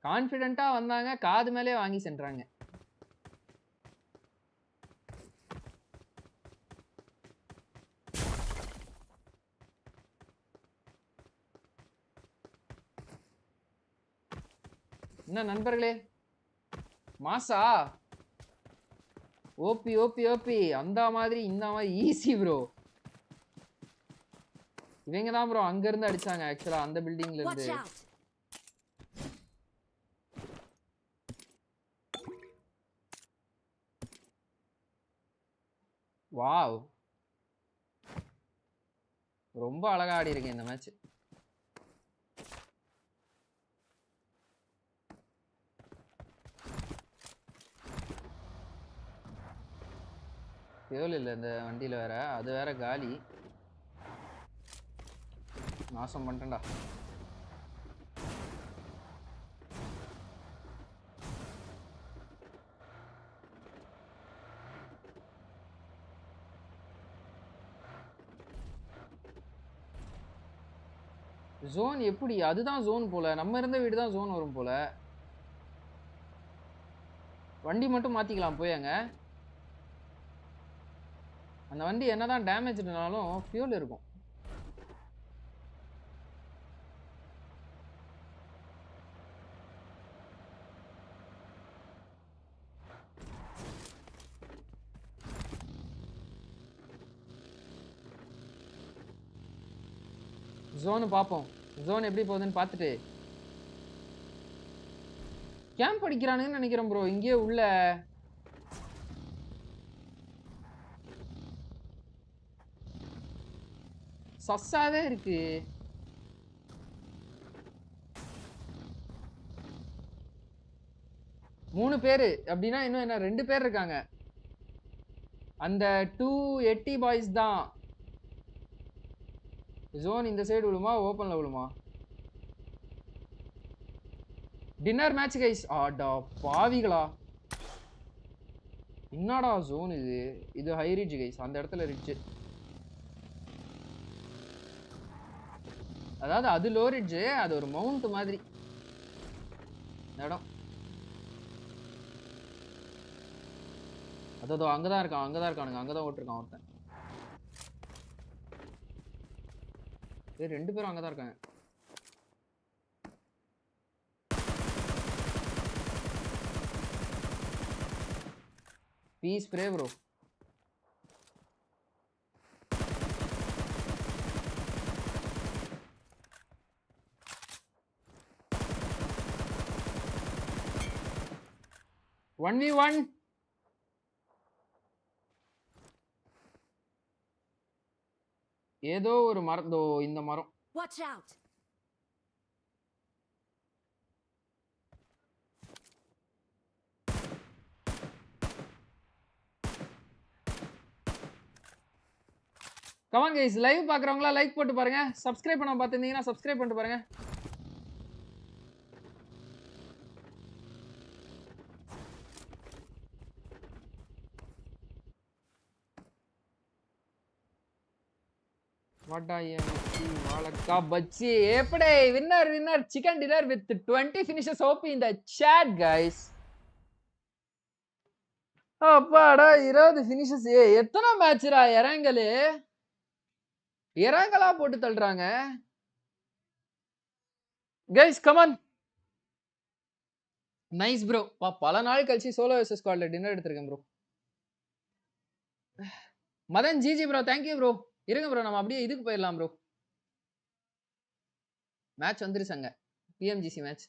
கான்ஃபிடென்ட்டா வந்தாங்க, காது மேலே வாங்கி சென்றாங்க. என்ன நண்பர்களே மாசா ஓபி ஓபி ஓபி அந்த மாதிரி இந்த மாதிரி ஈஸி ப்ரோ. இவங்க தான் ப்ரோ அங்க இருந்து அடிச்சாங்க ஆக்சுவலா அந்த பில்டிங்ல இருந்து. வாவ் ரொம்ப அழகா ஆடி இருக்கேன் இந்த மேட்ச். ஃபியூல் இல்லை இந்த வண்டியில் வேற, அது வேற காலி. நாசம் பண்ணிட்டேன்டா. ஜோன் எப்படி? அதுதான் ஜோன் போல. நம்ம இருந்த வீடு தான் ஜோன் வரும் போல. வண்டி மட்டும் மாத்திக்கலாம் போயாங்க. அந்த வண்டி என்னதான் டேமேஜ்னாலும் ஃபியூல் இருக்கும். ஜோனு பார்ப்போம். ஜோன் எப்படி போகுதுன்னு பார்த்துட்டு கேம்ப் அடிக்கிறானுன்னு நினைக்கிறேன் ப்ரோ. இங்கேயே உள்ள சஸ்ஸாவே இருக்கு. மூணு பேரு அப்படின்னா இன்னும் என்ன 2 பேர் இருக்காங்க. அந்த 280 பாய்ஸ் தான். ஜோன் இந்த சைடு விழுமா ஓப்பன்ல விழுமா? Dinner match guys. ஆடா பாவிகளா, என்னடா ஜோன் இது? இது ஹை ரிட்ஜ் கைஸ், அந்த இடத்துல ரிட்ஜ். அதாவது அது லோ ரிட்ஜ், அது ஒரு மவுண்ட் மாதிரி இடம். அதோ அங்கதான் இருக்கான், அங்கதான் இருக்கானுங்க, அங்கதான் ஓட்டிருக்கான் ஒருத்தன். 2 பேரும் அங்கதான் இருக்காங்க. Piece spray bro. One v one. ஏதோ ஒரு மரம், தோ இந்த மரம். Watch out. Come on guys, live பார்க்குறவங்களா லைக் போட்டு பாருங்க. சப்ஸ்கிரைப் பண்ண பார்த்துருந்தீங்கன்னா சப்ஸ்கிரைப் பண்ணிட்டு பாருங்க. வாழக்கா பச்சி எப்படி winner chicken dinner with 20 finishes OP in the chat guys. அப்பாடா 20 finishes. எத்தனை மேட்ச்ரா இறங்கலா போட்டு தள்ளுறாங்க guys. come on, nice bro. பல நாள் கழிச்சு சோலோ வெர்சஸ் ஸ்குவாட்ல டின்னர் எடுத்துருக்கேன் bro. Madan GG bro, thank you bro. இருங்க ப்ரோ, நம்ம அப்படியே இதுக்கு போயிடலாம் ப்ரோ. மேட்ச் வந்துருச்சாங்க, PMGC match.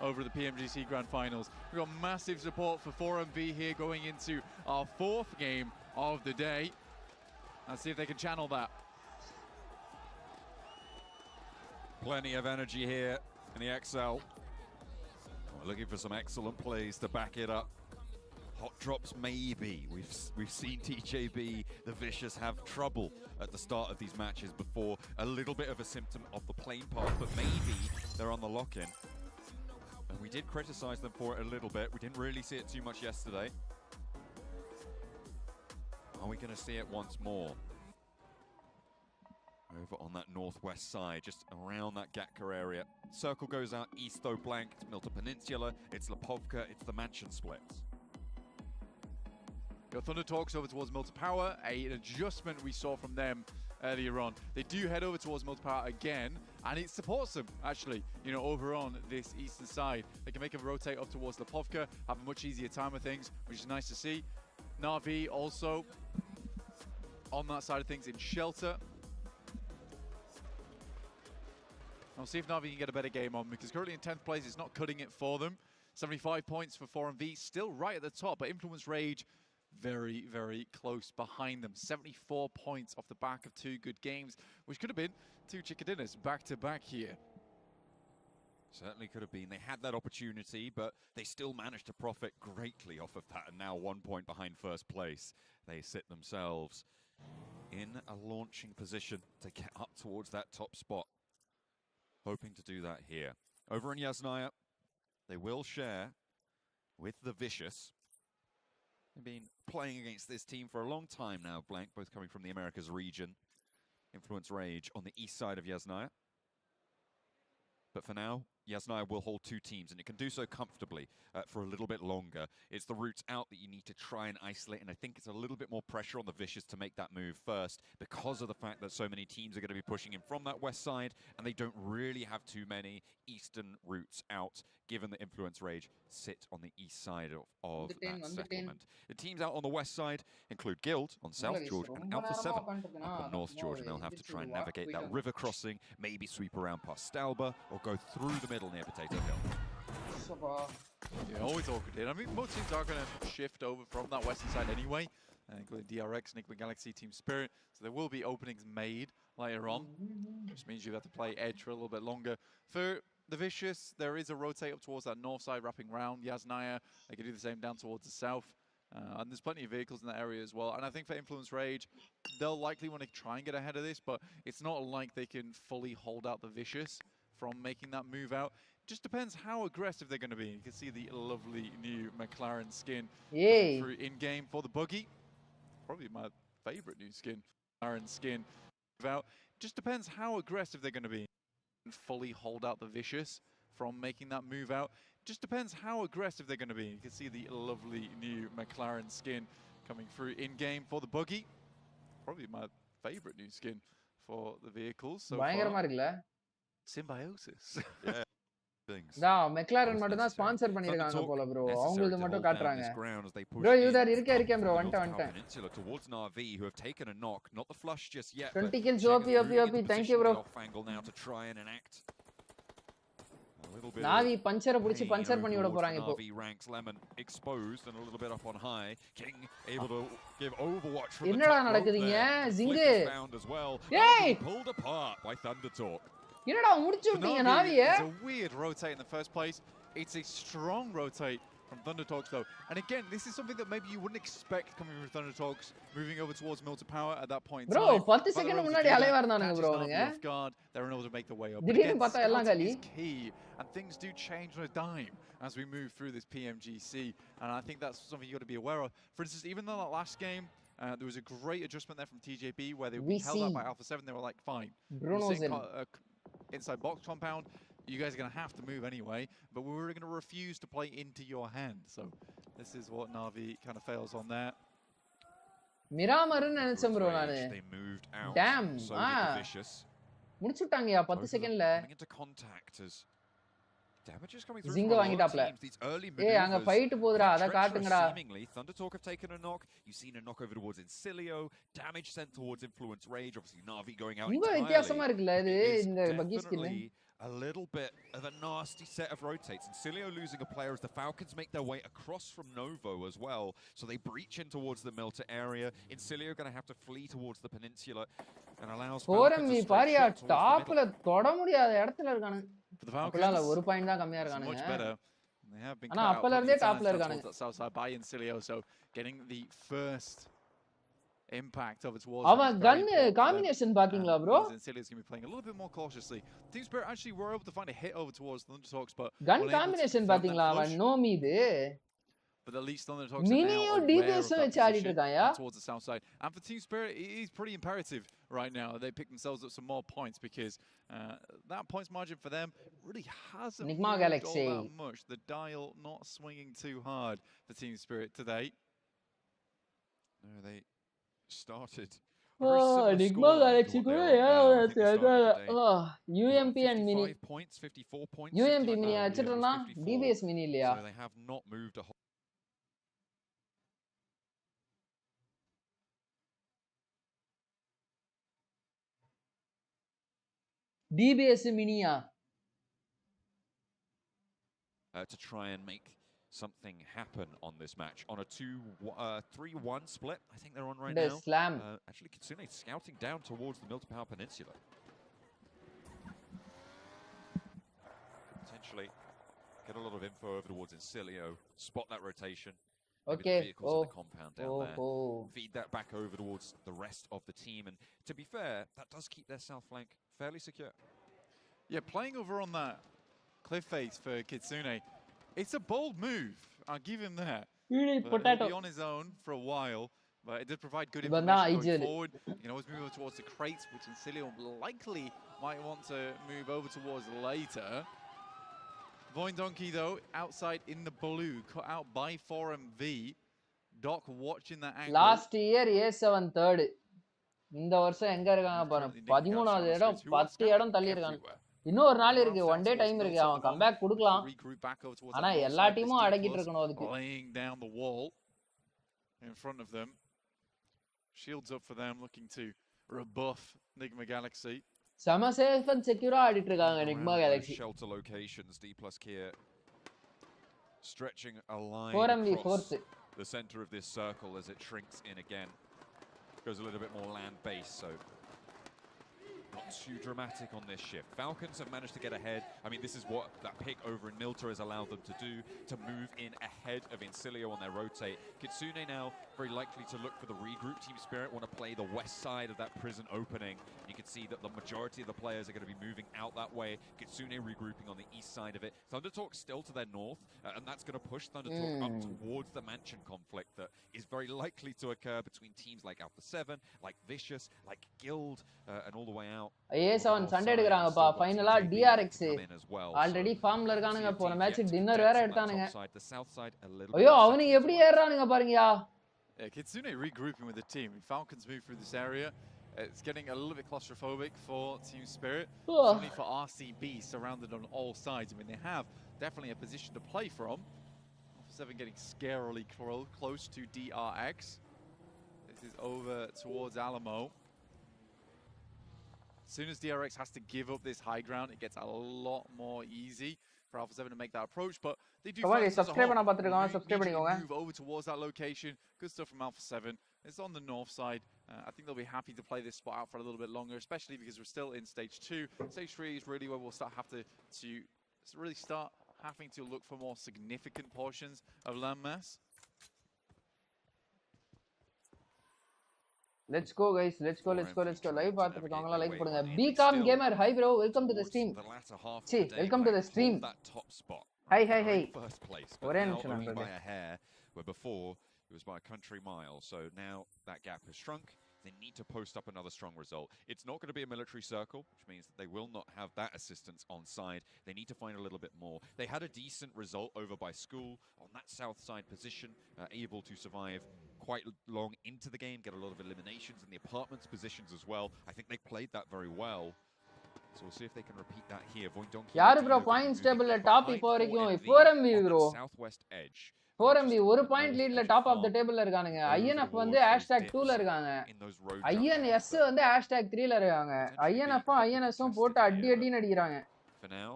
Over the PMGC Grand Finals, we've got massive support for 4MV here going into our 4th game of the day. Let's see if they can channel that. Plenty of energy here in the XL. We're looking for some excellent plays to back it up. Hot drops maybe. We've seen TJB, the Vicious, have trouble at the start of these matches before. A little bit of a symptom of the plane path, but maybe they're on the lock-in. And we did criticize them for it a little bit. We didn't really see it too much yesterday. Are we going to see it once more? Over on that northwest side, just around that Gatka area. Circle goes out east though blank. It's Milton Peninsula, it's Lipovka, it's the Mansion splits. Your Thunder talks over towards Multipower, an adjustment we saw from them earlier on. They do head over towards Multipower again, And it supports them, actually, you know, over on this eastern side. They can make a rotate up towards Lipovka, have a much easier time of things, which is nice to see. Na'Vi also on that side of things in shelter. I'll see if Na'Vi can get a better game on, because currently in 10th place, it's not cutting it for them. 75 points for 4MV, still right at the top, but Influence Rage very, very close behind them. 74 points off the back of 2 good games, which could have been 2 chicken dinners back-to-back here. Certainly could have been. They had that opportunity, but they still managed to profit greatly off of that, and now 1 point behind first place. They sit themselves in a launching position to get up towards that top spot. Hoping to do that here. Over in Yasnaya, they will share with the Vicious. They've been playing against this team for a long time now, Blank, both coming from the Americas region. Influence Rage on the east side of Yasnaya. But for now, Yasnaya will hold 2 teams, and it can do so comfortably for a little bit longer. It's the routes out that you need to try and isolate, and I think it's a little bit more pressure on the Vicious to make that move first, because of the fact that so many teams are going to be pushing in from that west side, and they don't really have too many eastern routes out, given that Influence Rage sit on the east side of that settlement. The teams out on the west side include Guild on South George and Alpha 7 up on North George, and they'll have to try and navigate that river crossing, maybe sweep around past Stalba, or go through the middle near Potato Hill. Yeah, always awkward here. I mean, most teams are going to shift over from that western side anyway, including DRX, Enigma Galaxy, Team Spirit, so there will be openings made later on, which means you have to play edge for a little bit longer. For the Vicious, there is a rotate up towards that north side, wrapping round Yasnaya. They can do the same down towards the south. And there's plenty of vehicles in that area as well. And I think for Influence Rage, they'll likely want to try and get ahead of this, but it's not like they can fully hold out the Vicious from making that move out. Just depends how aggressive they're going to be. You can see the lovely new McLaren skin coming through in-game for the buggy. Probably my favorite new skin. McLaren skin. Just depends how aggressive they're going to be. Fully hold out the Vicious from making that move out. Just depends how aggressive they're going to be. You can see the lovely new McLaren skin coming through in-game for the buggy. Probably my favorite new skin for the vehicles so far. Symbiosis. Yeah. McLaren மட்டும் தான் sponsor பண்ணிருக்காங்க போல bro. அவங்களுக்கு மட்டும் காட்றாங்க. Bro, you there இருக்கேன் bro. வந்துட்டேன். Towards Na'Vi, who have taken a knock, not the flush just yet. 20 kills OP. Thank you bro. Now to try and enact Na'Vi பஞ்சரை புடிச்சு puncture பண்ணி விட போறாங்க இப்போ. Na'Vi ranks Lemon exposed and a little bit up on high. King able to give Overwatch from என்னடா நடக்குதுங்க? Zingu. Hey! Pulled apart by Thunder Talk. என்னடா முடிச்சு விட்டீங்க Na'Vi? It's a weird rotate in the first place. It's a strong rotate from Thunder Talks though. And again, this is something that maybe you wouldn't expect coming from Thunder Talks, moving over towards Mill to Power at that point. Bro, 10 second முன்னாடி அலைவா இருந்தானுங்க bro அவங்க. They're unable to make the way up. திடீர்னு பார்த்தா எல்லாம் காலி. Key, and things do change on a dime as we move through this PMGC, and I think that's something you got to be aware of. For instance, even though that last game, there was a great adjustment there from TJB where they were held up by Alpha 7, they were like, fine. Bruno's inside box compound, you guys are going to have to move anyway, but we were going to refuse to play into your hand. So this is what Na'Vi kind of fails on there. மிராமர்னு நினைச்சேன் bro நானு. They moved out. Damn. So vicious. முடிச்சுட்டாங்கயா 10 செகண்ட்ல. Into contact as damage is coming through. Zingu வாங்கிட்டாப்ல. ஏய் அங்க fight போகுதுடா அத காட்டுங்கடா. Seemingly Thunder Talk have taken a knock. You've seen a knock over towards Incilio. Damage sent towards Influence Rage. Obviously Na'Vi going out entirely. வித்தியாசமா இருக்குல இது இந்த பக்கி skin. A little bit of a nasty set of rotates. Incilio losing a player as the Falcons make their way across from Novo as well. So they breach in towards the Milta area. Incilio going to have to flee towards the peninsula and allows Falcons to பாரியா டாப்ல தொட முடியாத இடத்துல இருக்கானே. அப்பலால ஒரு point தான் கம்மியா much better. They have been ஆனா அப்பல இருந்தே டாப்ல இருக்கானுங்க. South side by Incilio, so getting the first impact over towards அவன் கன் காம்பினேஷன் பாத்தீங்களா bro? Incilio's going to be playing a little bit more cautiously. Team Spirit actually were able to find a hit over towards Thunder Talks, but gun combination பாத்தீங்களா அவன் no மீது. But at least Thunder Talks are now DPS வச்சு ஆடிட்டு இருக்காயா? Towards the south side. And for Team Spirit, it is pretty imperative right now. They pick themselves up some more points because that points margin for them really hasn't moved all that much. The dial not swinging too hard for Team Spirit today. No, they started very similar Enigma scoreline Galaxy to what கூட they're on now. I think they started the day. UMP and Mini. 55 points, 54 points. UMP something Mini like that. அடிச்சிட்டனா Yeah, it was 54. DBS Mini இல்லையா? So they have not moved a whole DBS Miniயா? to try and make something happen on this match. On a 3-1 split, I think they're on right now. Slam. Actually, Kitsune scouting down towards the Milton Power Peninsula. Potentially get a lot of info over towards Incilio, spot that rotation. Maybe Okay. the vehicles in the compound down there. Feed that back over towards the rest of the team. And to be fair, that does keep their south flank fairly secure. Yeah, playing over on that cliff face for Kitsune, it's a bold move. I'll give him that. Really But potato. he'll be on his own for a while, but it did provide good information going forward. You know, he's moving towards the crates, which Incilio likely might want to move over towards later. Voindonkey, though, outside in the blue, cut out by 4MV. Doc watching that angle. Last year A7 third. இந்த வருஷம் எங்க இருக்காங்க பாருங்க 13வது இடம் 10 இடம் தள்ளி இருக்காங்க. இன்னும் ஒரு நாள் இருக்கு, ஒன் டே டைம் இருக்கு, அவன் கம்பேக் கொடுக்கலாம். ஆனா எல்லா டீமும் அடக்கிட்டு இருக்கணும் அதுக்கு. Laying down the wall in front of them. Shields up for them, looking to rebuff Enigma Galaxy. செம சேஃப் அண்ட் செக்யூரா ஆடிட்டு இருக்காங்க Enigma Galaxy. Shelter locations, D+ Kia stretching a line 4MV across fourth. the center of this circle as it shrinks in again. Goes a little bit more land base, so not too dramatic on this shift. Falcons have managed to get ahead. I mean, this is what that pick over in Milta has allowed them to do, to move in ahead of Incilio on their rotate. Kitsune now very likely to look for the regroup. Team Spirit want to play the west side of that prison opening. You can see that the majority of the players are going to be moving out that way. Kitsune regrouping on the east side of it. Thundertalk still to their north, and that's going to push Thundertalk up towards the mansion conflict that is very likely to occur between teams like Alpha 7, like Vicious, like Guild, and all the way out. A7 சண்டே எடுக்கறாங்கப்பா ஃபைனலா DRX already ஃபார்ம்ல இருக்கானுங்க. போன match dinner வேற எடுத்தானுங்க. ஐயோ அவனுங்க எப்படி ஏறானுங்க பாருங்கயா. Yeah, Kitsune regrouping with the team. Falcons move through this area. It's getting a little bit claustrophobic for Team Spirit. Only for RCB surrounded on all sides. I mean, they have definitely a position to play from. 7 getting scarily close to DRX. This is over towards Alamo. As soon as DRX has to give up this high ground, it gets a lot more easy for Alpha 7 to make that approach, but they do subscribe move over towards that location. Good stuff from Alpha 7. It's on the north side. I think they'll be happy to play this spot out for a little bit longer, especially because we're still in stage 2. Stage 3 is really where we'll start having to look for more significant portions of landmass. Let's go guys, let's go. Live பார்த்துட்டு இருக்கவங்க like பண்ணுங்க. BCom gamer, hi bro, welcome to the stream. Welcome to the stream. Hi. First place. ஒரே நிமிஷம் நண்பர்களே. By a hair, where before it was by a country mile. So now that gap has shrunk. They need to post up another strong result. It's not going to be a military circle, which means that they will not have that assistance on side. They need to find a little bit more. They had a decent result over by School on that south side position, able to survive quite long into the game, get a lot of eliminations in the apartments positions as well. I think they played that very well. So we'll see if they can repeat that here. யாரு bro points table top இப்போ வரைக்கும் 4MV bro. Southwest edge. 4MV ஒரு point லீட்ல top of தி டேபிள்ல இருக்கானுங்க. INF வந்து #2 ல இருக்காங்க. INS வந்து #3 ல இருக்காங்க. INF INSம் போட்டு அடின்னு அடிக்குறாங்க. For now,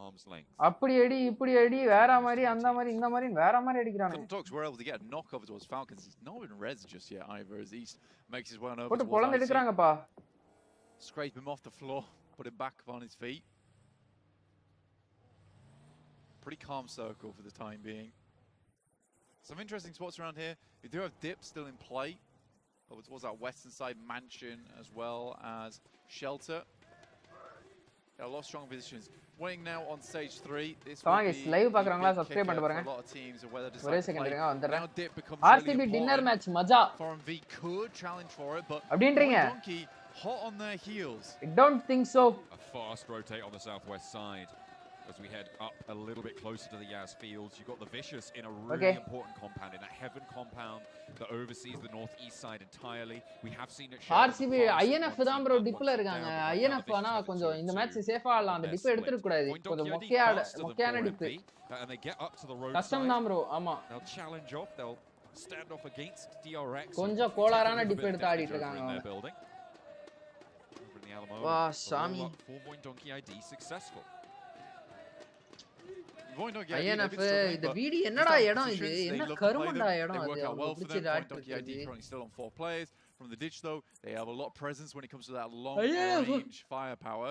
arm's length. அப்படி அடி இப்படி அடி வேற மாதிரி அந்த மாதிரி இந்த மாதிரி வேற மாதிரி அடிக்குறானுங்க. Dogs were able to get a knock over towards Falcons. He's not been res just yet either as East makes his way on over. போட்டு பொளந்து எடுக்கறாங்கப்பா. Scrape him off the floor, put him back on his feet. Pretty calm circle for the time being. Some interesting spots around here. We do have Dip still in play over towards that western side mansion as well as Shelter. A lot of strong positions. Waiting now on stage 3. This will be live பாக்குறாங்களா subscribe பண்ணிட்டு பாருங்க. A lot of teams are whether to ஒரே second இருங்க வந்துறேன். Now Dip becomes RCB dinner match மஜா. FormV could challenge for it, but அப்படின்றீங்க. Hot on their heels. I don't think so. A fast rotate on the southwest side. as we head up a little bit closer to the Yas fields. You've got the Vicious in a really important compound, in that Heaven compound that oversees the northeast side entirely. We have seen it show. RCB INF தான் bro டிப்ல இருக்காங்க. INF ஆனா கொஞ்சம் இந்த match சேஃபா ஆடலாம். அந்த tip எடுத்துற கூடாது. கொஞ்சம் மொக்கையான tip. And they get up to the road. கஷ்டம் தான் bro. ஆமா. They'll challenge off. They'll stand off against DRX. கொஞ்சம் கோளாறான டிப் எடுத்து ஆடிட்டு இருக்காங்க. வா சாமி. Successful. INF இந்த வீடி என்னடா இடம் இது? என்ன கருமண்டா இடம் அது? பிடிச்சி ஆடிட்டு still on 4 players. From the ditch though, they have a lot of presence when it comes to that long range firepower.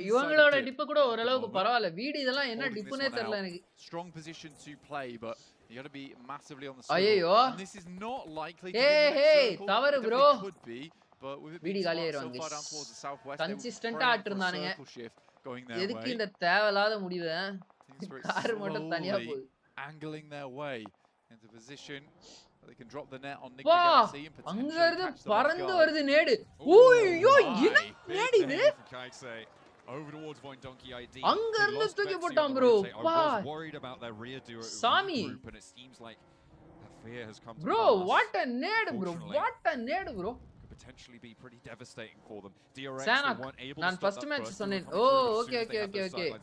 இவங்களோட டிப் கூட ஓரளவுக்கு பரவாயில்லை. வீடி இதெல்லாம் என்ன டிப்னே தெரியல எனக்கு. Strong position to play, but you got to be massively on the side. ஐயோ. This is not likely to be தவறு bro. Could be, but with it வீடி being காலியாயிருவாங்க. so far down towards the southwest, கன்சிஸ்டன்ட்டா ஆடுறானுங்க. Going their way. எதுக்கு இந்த தேவையில்லாத முடிவு? Car மட்டும் தனியா போகுது. Angling their way into position. They can drop the net on Nick McGarcy and potentially அங்க இருந்து பறந்து வருது நேடு. ஓய்யோ என்ன நேடு இது? Over towards Void Donkey ID. அங்க இருந்து தூக்கி போட்டான் bro. வா. சாமி. And it seems like fear has come to bro, what a nade bro. What a nade bro. Potentially be pretty devastating for them. DRX weren't able to stop first match சொன்னேன். Okay.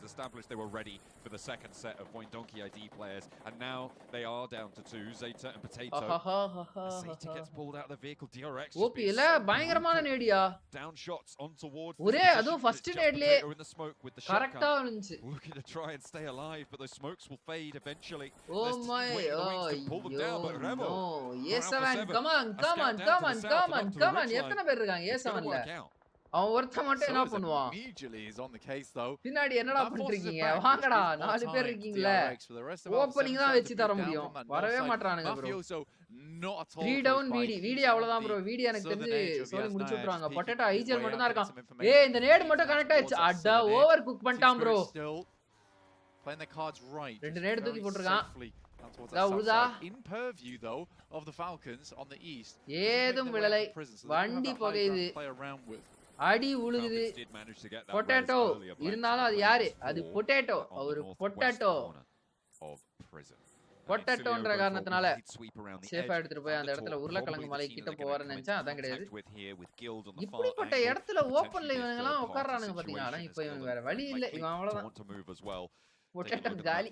Established they were ready for the second set of Void Donkey ID players, and now they are down to 2. Zeta and Potato. Zeta gets pulled out of the vehicle. DRX OP இல்ல பயங்கரமான நேடியா. Down shots on towards. ஒரே அதுவும் first நேட்லயே கரெக்ட்டா இருந்துச்சு. Looking to try and stay alive, but those smokes will fade eventually. Oh my pull them down, but Rebel. No. Yes7 come on. எத்தனை பேர் இருக்காங்க A7ல? அவன் ஒருத்த மட்டும் என்ன பண்ணுவான்? பின்னாடி என்னடா பண்றீங்க? வாங்கடா 4 பேர் இருக்கீங்களே. ஓபனிங் தான் வெச்சு தர முடியும். வரவே மாட்டறானுங்க bro. 3 down வீடி அவ்வளவுதான் bro. வீடி எனக்கு தெரிஞ்சு சொல்லி முடிச்சு விட்டுறாங்க. பொட்டேட்டோ ஐஜிஎல் மட்டும் தான் இருக்கான். ஏய் இந்த நேட் மட்டும் கனெக்ட் ஆயிச்சு. அட ஓவர் குக் பண்ணிட்டான் bro. ரெண்டு நேட் தூக்கி போட்டுருக்கான். In purview though of the Falcons on the east. ஏதும் விழலை. வண்டி புகையுது. அடி உழுகுது. பொட்டேட்டோ இருந்தாலும் அது யாரு? அது பொட்டேட்டோ. ஒரு பொட்டேட்டோ. பொட்டேட்டோன்ற காரணத்தினால சேஃபா எடுத்துட்டு போய் அந்த இடத்துல உருளைக்கிழங்கு மலை கிட்ட போவாருன்னு நினைச்சா அதான் கிடையாது. இப்படிப்பட்ட இடத்துல ஓபன்ல இவங்க எல்லாம் உட்கார்றானுங்க பாத்தீங்களா? ஆனா இப்போ இவங்க வேற வழி இல்ல. இவன் அவ்வளவுதான். Potato gali.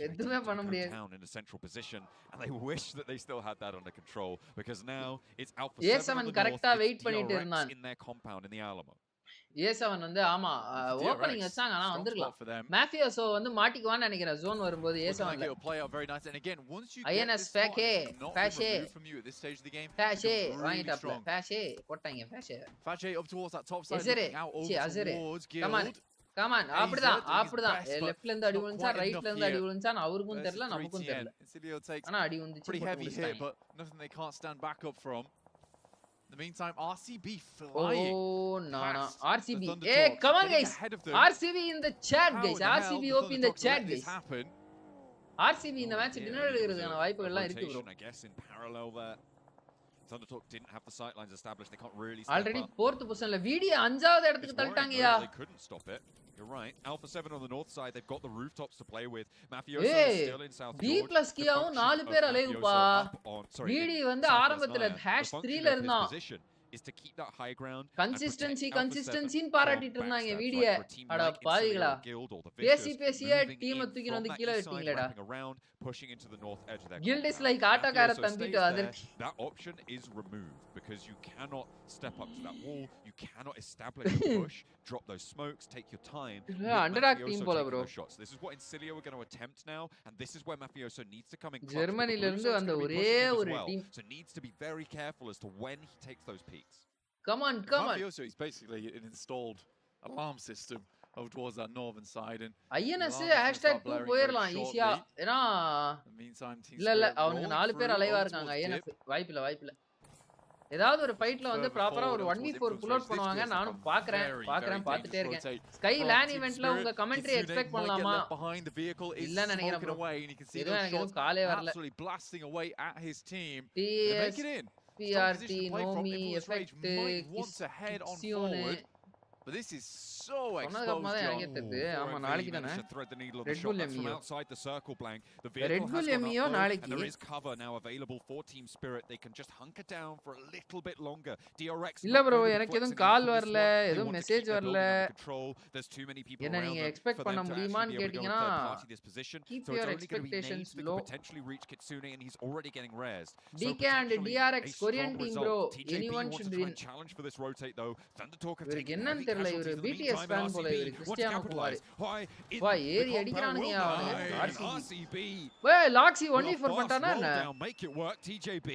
எதுமே பண்ண முடியாது. In a central position, and they wish that they still had that under control, because now it's Alpha 7 கரெக்ட்டா வெயிட் பண்ணிட்டு இருந்தான். In their compound in the Alamo. A7 வந்து ஆமா ஓபனிங் வச்சாங்க ஆனா வந்திரலாம். மாஃபியோசோ வந்து மாட்டிக்குவான்னு நினைக்கிறேன் ஜோன் வரும்போது A7 ல. INS ஃபேக்கே வாங்கிட்டாப்ல. ஃபேஷே போட்டாங்க ஃபேஷே. up towards that top side out towards Guild. Come on, அப்படிதான் லெஃப்ட்ல இருந்து அடி விழுந்துச்சா ரைட்ல இருந்து அடி விழுந்துச்சான்னு அவருக்கும் தெரியல நமக்கும் தெரியல. ஆனா அடி விழுந்துச்சு. Pretty heavy hit, but nothing they can't stand back up from. In the meantime, RCB flying. Oh no. RCB. Hey, come on guys. RCB in the chat guys. RCB OP in the chat guys. RCB இந்த match dinner எடுக்கிறதுக்கான வாய்ப்புகள் எல்லாம் இருக்கு bro. I guess in parallel there. Thundertalk didn't have the sightlines established. They can't really already 4th positionல வீடியோ 5வது இடத்துக்கு தள்ளிட்டாங்கயா. They couldn't stop it. You're right. Alpha 7 on the north side. They've got the rooftops to play with. Mafioso is still in South George. B plus கியாவும் 4 பேர் அலைவுப்பா. வீடி வந்து ஆரம்பத்துல #3 ல இருந்தான். Is to keep that high ground. Consistency ன்னு பாராட்டிட்டு இருந்தாங்க video. அட பாவிகளா. பேசியே டீம் தூக்கி வந்து கீழ விட்டீங்களேடா. Pushing into the north edge of their guild is like ஆட்டக்கார தம்பிட்டு அதற்கு. That option is removed because you cannot step up to that wall. You cannot establish a push, drop those smokes, take your time. Underdog team போல bro. This is what Incilio are going to attempt now, and this is where Mafioso needs to come in. ஜெர்மனில இருந்து வந்த ஒரே ஒரு team. So needs to be very careful as to when he takes those peaks. Come on. Mafioso is basically an installed alarm system over towards that northern side, and INS #2 போயிரலாம் ஈஸியா. ஏனா இல்ல அவங்க 4 பேர் அலைவா இருக்காங்க. INS வாய்ப்பில்ல. ஏதாவது ஒரு ஃபைட்ல வந்து ப்ராப்பரா ஒரு 1v4 புல் அவுட் பண்ணுவாங்க. நானும் பார்த்துட்டே இருக்கேன். ஸ்கை லேன் ஈவென்ட்ல உங்க கமெண்ட்ரி எக்ஸ்பெக்ட் பண்ணலாமா? இல்ல நினைக்கிறேன் bro. இது எனக்கு காலே வரல. PRT நோமி எஃபெக்ட் கிசியோனே But this is so சொன்னதுக்கு அப்புறமா தான் எனக்கே exposed. தெரியுது. ஆமா நாளைக்கு தானே thread the needle of the Red shot. Bull That's from MEO. outside the circle blank. The Red vehicle Bull has gone MEO up though, நாளைக்கு. and there is cover now available for Team Spirit. They can just hunker down for a little bit longer. DRX இல்ல not bro going to be எனக்கு எதுவும் flexing call out on this வரல one. They எதுவும் want to message keep their வரல building under control. There's too many people என்ன around நீங்க them expect for பண்ண them to முடியுமான்னு actually be able to go and கேட்டிங்கன்னா third party this position. keep So it's your only going to be expectations nades that low. could potentially reach Kitsune, and he's already getting rares. So DK and potentially DRX a Korean strong team result. bro TJB anyone wants should to try win and challenge for this rotate though. Thundertalk have இவருக்கு taken என்னன்னு heavy தெரியல casualties இவரு in the BTS meantime, fan and போல இவரு RCB wants to Cristiano Kumar capitalize. Why in வா the ஏறி compound? அடிக்கிறானுங்க Well அவனுங்க done. RCB RCB ஏய் லாக்ஸி will 1v4 fast பண்ணிட்டானா roll என்ன down, make it work. TJB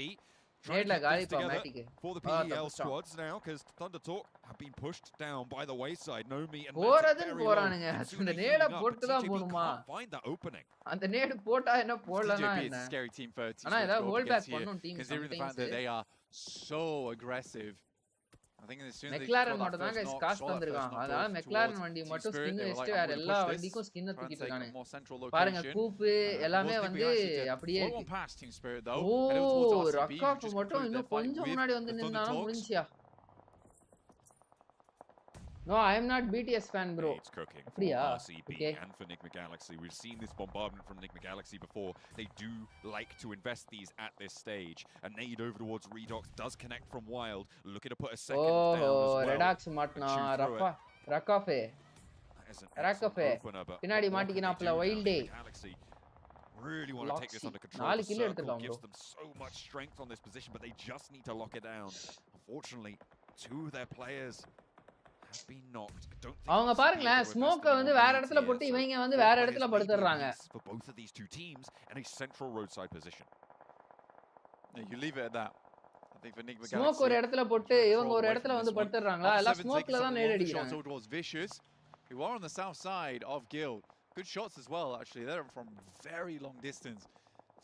trying to நேட்ல get காலி things பா together மேட்டிக்கு for the தப்பிச்சான் PEL squads now, because Thundertalk have been pushed down by the wayside. Nomi and Matic போறதுன்னு very low. போறானுங்க Kitsune அந்த healing நேட up, but போட்டு தான் TJB போணுமா can't find that opening. அந்த நேடு போட்டா என்ன போடலனா TJB is என்ன a scary team for Team ஆனா Spirit to ஏதாவது go up hold back against here, பண்ணும் team considering the fact that they are so aggressive. I think as soon as they McLaren got that மட்டும் தான் first guys knock, காசு saw that first தந்திருக்கான் knock அதனால go McLaren towards வண்டி Team மட்டும் Spirit, skin they were வச்சுட்டு like, வேற I'm எல்லா gonna push this, வண்டிக்கும் ஸ்கின் try and தூக்கிட்டு take a இருக்கானுங்க more central பாருங்க location. கூப்பு எல்லாமே Was வந்து leaving actually to அப்படியே follow இருக்கு on past Team Spirit though, O heading towards RCB, who ரக்காப்பு just மட்டும் concluded their இன்னும் fight கொஞ்சம் with முன்னாடி வந்து the நின்னானா Thundertalks. முடிஞ்சியா No, I am not BTS fan bro. It's cooking for அப்படியா RCB okay and for Enigma Galaxy. We've seen this bombardment from Enigma Galaxy before. They do like to invest these at this stage. A nade over towards Redox does connect from Wild, looking to put a second down as oh well. ரெடாக்ஸ் மாட்னா Chew through ரஃபா ரக்காஃபே That is an excellent ரக்காஃபே opener, but பின்னாடி what can they மாட்டிக்கினாப்ல do now? வைல்ட் டே Enigma Galaxy really want to take this Loxy. under control. 4 The kill circle எடுத்துட்டான் gives bro them so much strength on this position, but they just need to lock it down. Unfortunately, two of their players have been knocked. I don't think அவங்க RCB பாருங்களேன் are ஸ்மோக்க investing வந்து more வேற nades இடத்துல here, போட்டு so இவங்க வந்து 4 வேற players இடத்துல may be படுத்துறாங்க apiece for both of these two teams and a central roadside position. Yeah, you leave it at that. I think for Enigma smoke ஒரு Galaxy, இடத்துல போட்டு trying to இவங்க crawl ஒரு away இடத்துல from வந்து this one. படுத்துறாங்களா எல்லாம் R7 taking ஸ்மோக்ல some தான் நேடு long shots அடிக்கிறாங்க over towards Vicious, who are on the south side of Guild. Good shots as well, actually. They're from very long distance.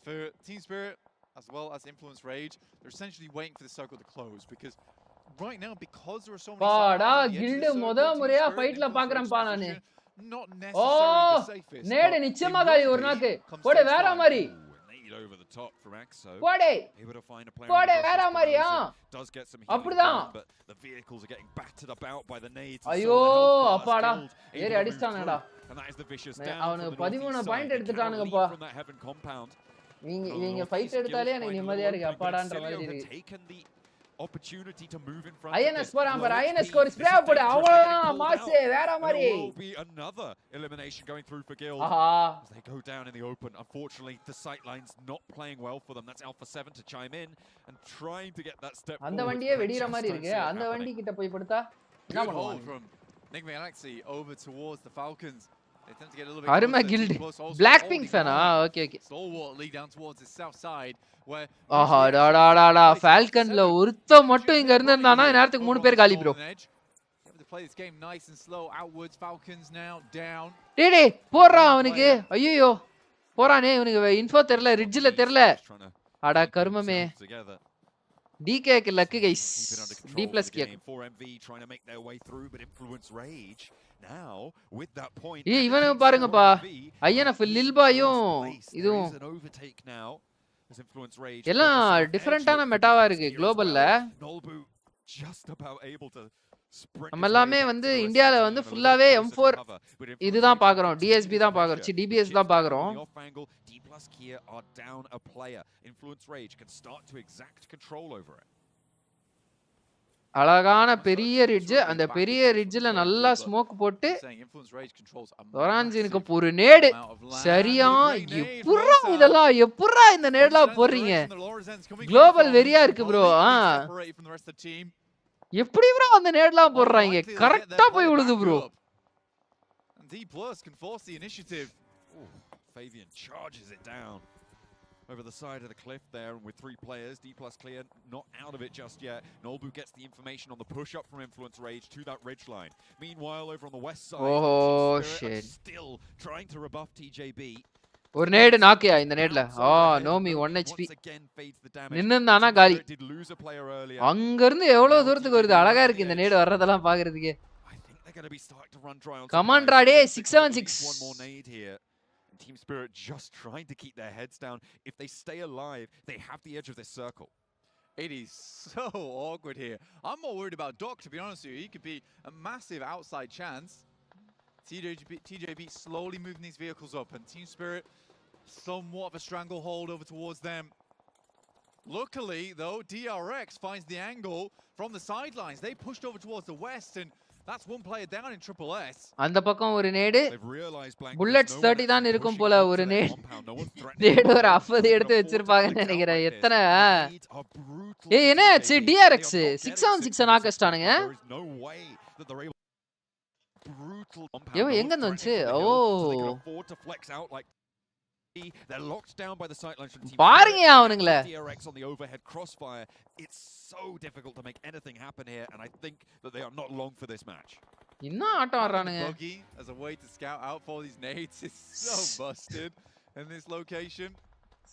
For Team Spirit, as well as Influence Rage, they're essentially waiting for the circle to close, because right now, because there are so many பாடா sidelines on the edge of Guild the circle, முத Team முறையா Spirit and ஃபைட்ல Influence பாக்குறேன்பா Rage's நானு position, not O necessarily the safest, நேடு but நிச்சயமா they காலி will ஒரு be நாக்கு come போடு stage வேற 5. மாதிரி Ooh, a nade over the top from Axo. போடு Able to find a player போடு on the வேற versus மாதிரியா Pelosi. Does get some healing அப்படிதான் done, but the vehicles are getting battered about by the nades. and so ஐயோ the health bar is அப்பாடா Guild able ஏறி to move அடிச்சிட்டானடா through. And that is the Vicious May- down அவனுக்கு from the 13 northeast point side. They cannot எடுத்துட்டானுங்கப்பா leave from that heaven compound. இவங்க fight எடுத்தாலே எனக்கு நிம்மதியா இருக்கு அப்பாடான்ற மாதிரி have இருக்கு taken the opportunity to move in front INS of போறான் பாரு this. INS Low score HP. Spray This is போடு dangerous. அவ்வளவுதான் Getting pulled மாஸ் out. வேற There மாதிரி will be another elimination going through for Guild ஆஹா as they go down in the open. Unfortunately, the sight line's not playing well for them. That's Alpha 7 to chime in and trying to get that step அந்த forward. வண்டியே They வெடிற just மாதிரி don't இருக்கு see it அந்த happening. வண்டி கிட்ட போய் படுத்தா என்ன Good hold பண்ணுவாங்க from Enigma Galaxy over towards the Falcons. They tend to get a little bit அருமை closer, Guild too close, also black holding pink ஃபேனா on. Okay okay Stalwart lead down towards the south side, where ஆஹா usually Tata actually Tata plays ஃபால்கன்ல 7. ஒருத்த மட்டும் இங்க இருந்திருந்தானா நேரத்துக்கு 3 பேர் காலி bro To play this game nice and slow outwards. Falcons now down. டேய் டேய் போறா அவனுக்கு ஐயோ போறானே இவனுக்கு இன்ஃபோ தெரியல ரிட்ஜ்ல தெரியல Just trying to அட keep கருமமே themselves together. டிகேக்கு luck guys Keep it under control D for plus the கேக் game. 4MV trying to make their way through, but Influence Rage now with that point. ஏய் at the இவனை peak, பாருங்கப்பா 4MV INF are in லில்பாயும் first place. There இதுவும் is an overtake now as Influence Rage எல்லாம் focus on edge, டிஃபரெண்டான looking மெட்டாவா to இருக்கு steer as குளோபல்ல well. Nolbu just about able to sprint நம்ம his way எல்லாமே back வந்து to the rest of இந்தியால the வந்து team and a ஃபுல்லாவே little closer to M4 cover, but Influence இதுதான் Rage பாக்குறோம் continue DSP this தான் பாக்குறோம் pressure. டிபிஎஸ் Chips தான் down பாக்குறோம் on the off angle. D plus Kia are down a player. Influence Rage can start to exact control over it. அழகான பெரிய ridge அந்த பெரிய ரிட்ஜ்ல நல்லா ஸ்மோக் போட்டு Saying Influence Rage controls a ஒராஞ்சினுக்கு massive ஒரு நேடு amount of land. சரியா With a great nade எப்புறா from இதெல்லாம் எப்புறா இந்த நேடெல்லாம் போடுறீங்க குளோபல் வெறியா இருக்கு bro separated from the rest of the team. எப்படி ப்ரோ அந்த நேடெல்லாம் போடுறாங்க Unlikely to get கரெக்டா their போய் player விழுது back bro up. And D Plus can force the initiative. Ooh, Fabian charges it down over the side of the cliff there, and with 3 players, D plus clear, not out of it just yet. Nolbu gets the information on the push up from Influence Rage to that ridge line. Meanwhile, over on the west side, Oh, Team Spirit shit. are still trying to rebuff TJB. ஒரு nade நாக்கியா இந்த நேட்ல ஆ நோமி 1 HP Once again fades the damage. நின்னுந்தானா Team காலி Spirit did lose a player earlier. அங்க இருந்து எவ்வளவு தூரத்துக்கு வருது அழகா இருக்கு இந்த நேடு வர்றதெல்லாம் பாக்குறதுக்கு I think they're going to be starting to run dry on Come on, supplies. Rade, Team Spirit at 676. least one more nade here. And Team Spirit just trying to keep their heads down. If they stay alive, they have the edge of this circle. It is so awkward here. I'm more worried about Doc, to be honest with you. He could be a massive outside chance. TJB slowly moving these vehicles up, and Team Spirit somewhat of a stranglehold over towards them. Luckily, though, DRX finds the angle from the sidelines. They pushed over towards the west, and that's one player down in Triple S. அந்த பக்கம் ஒரு நேடு bullets 30 தான் இருக்கும் போல ஒரு நேடு நேடு ஒரு 50 எடுத்து வச்சிருப்பாங்கன்னு நினைக்கிறேன் எத்தனை என்ன ஆச்சு DRX 6-on-6 நாக்கஸ்டானுங்க எங்க வந்துச்சு ஓ They're locked down by the sidelines from team. பாருங்க அவனுங்களே DRX on the overhead crossfire. It's so difficult to make anything happen here, and I think that they are not long for this match. இன்னும் ஆட்டம் ஆடுறானுங்க Buggy as a way to scout out for these nades is so busted in this location.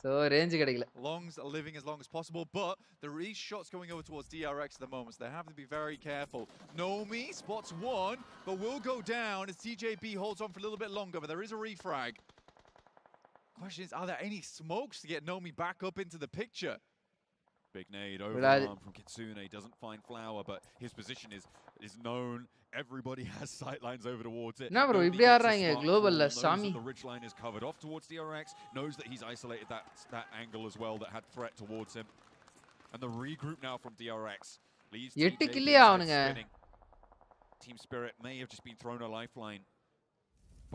So range கிடைக்கல. Longs are living as long as possible, but there is shots going over towards DRX at the moment, so they have to be very careful. Nomi spots one, but will go down as TJB holds on for a little bit longer, but there is a refrag. Question is, are there any smokes to get Nomi back up into the picture? Big nade overarm from Kitsune. Doesn't find Flower, but his position is known. Everybody has sightlines over towards it. No, bro, இப்படி ஆடுறாங்க குளோபல்ல சாமி. The ridge line is covered off towards DRX. Knows that he's isolated that angle as well that had threat towards him. And the regroup now from DRX leaves 8 கில்லே ஆவனுங்க. Team Spirit may have just been thrown a lifeline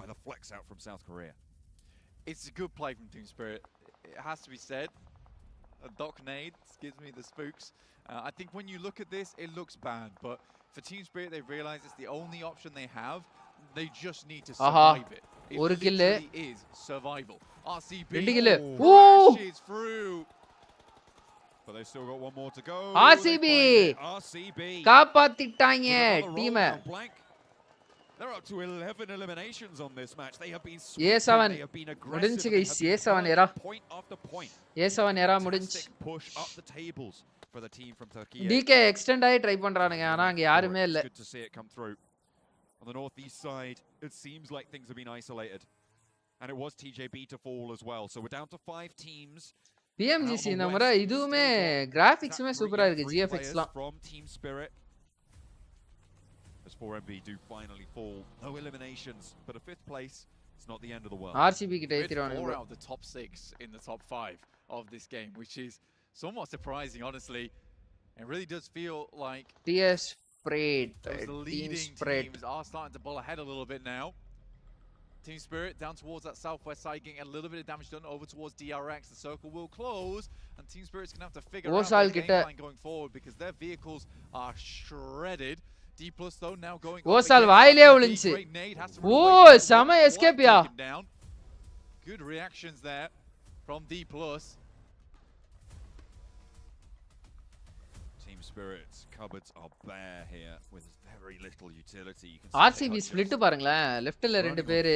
by the flex out from South Korea. It's a good play from Team Spirit. It has to be said. A Doc nade gives me the spooks. I think when you look at this, it looks bad. But for Team Spirit, they realize it's the only option they have. They just need to survive it. It literally is survival. RCB crashes through. But they've still got one more to go. RCB காப்பாத்திட்டாங்க டீமை. They're up to 11 eliminations on this match. They have been A7 they have been முடிஞ்சு aggressive. guys A7 era Point after point. A7 era முடிஞ்சு. Push up the tables for the team from Turkey. DK extend ஆயி try பண்றானுங்க ஆனா அங்க யாருமே இல்ல. Good to see it come through. On the northeast side, it seems like things have been isolated. And it was TJB to fall as well. So we're down to 5 teams. PMGC இந்த முறை இதுவுமே கிராபிக்ஸ்மே சூப்பரா இருக்கு GFX-லாம். From Team Spirit. As 4MB do finally fall. No eliminations, but a 5th place. It's not the end of the world. RCB கிட்ட ஏத்திடுவானுங்க. 4 out of the top 6 in the top 5 of this game, which is somewhat surprising, honestly. It really does feel like TS Spread. the leading teams are starting to pull ahead a little bit now. Team Spirit down towards that southwest side, getting a little bit of damage done over towards DRX. The circle will close, and Team Spirit's going to have to figure out their game plan going forward because their vehicles are shredded. D plus though now going. Osal vaile ulinchu. Oh, sama escape ya. Good reactions there from D plus. Team Spirit's cupboards are bare here with very little utility. RCB split பாருங்களே லெஃப்ட்ல ரெண்டு பேர்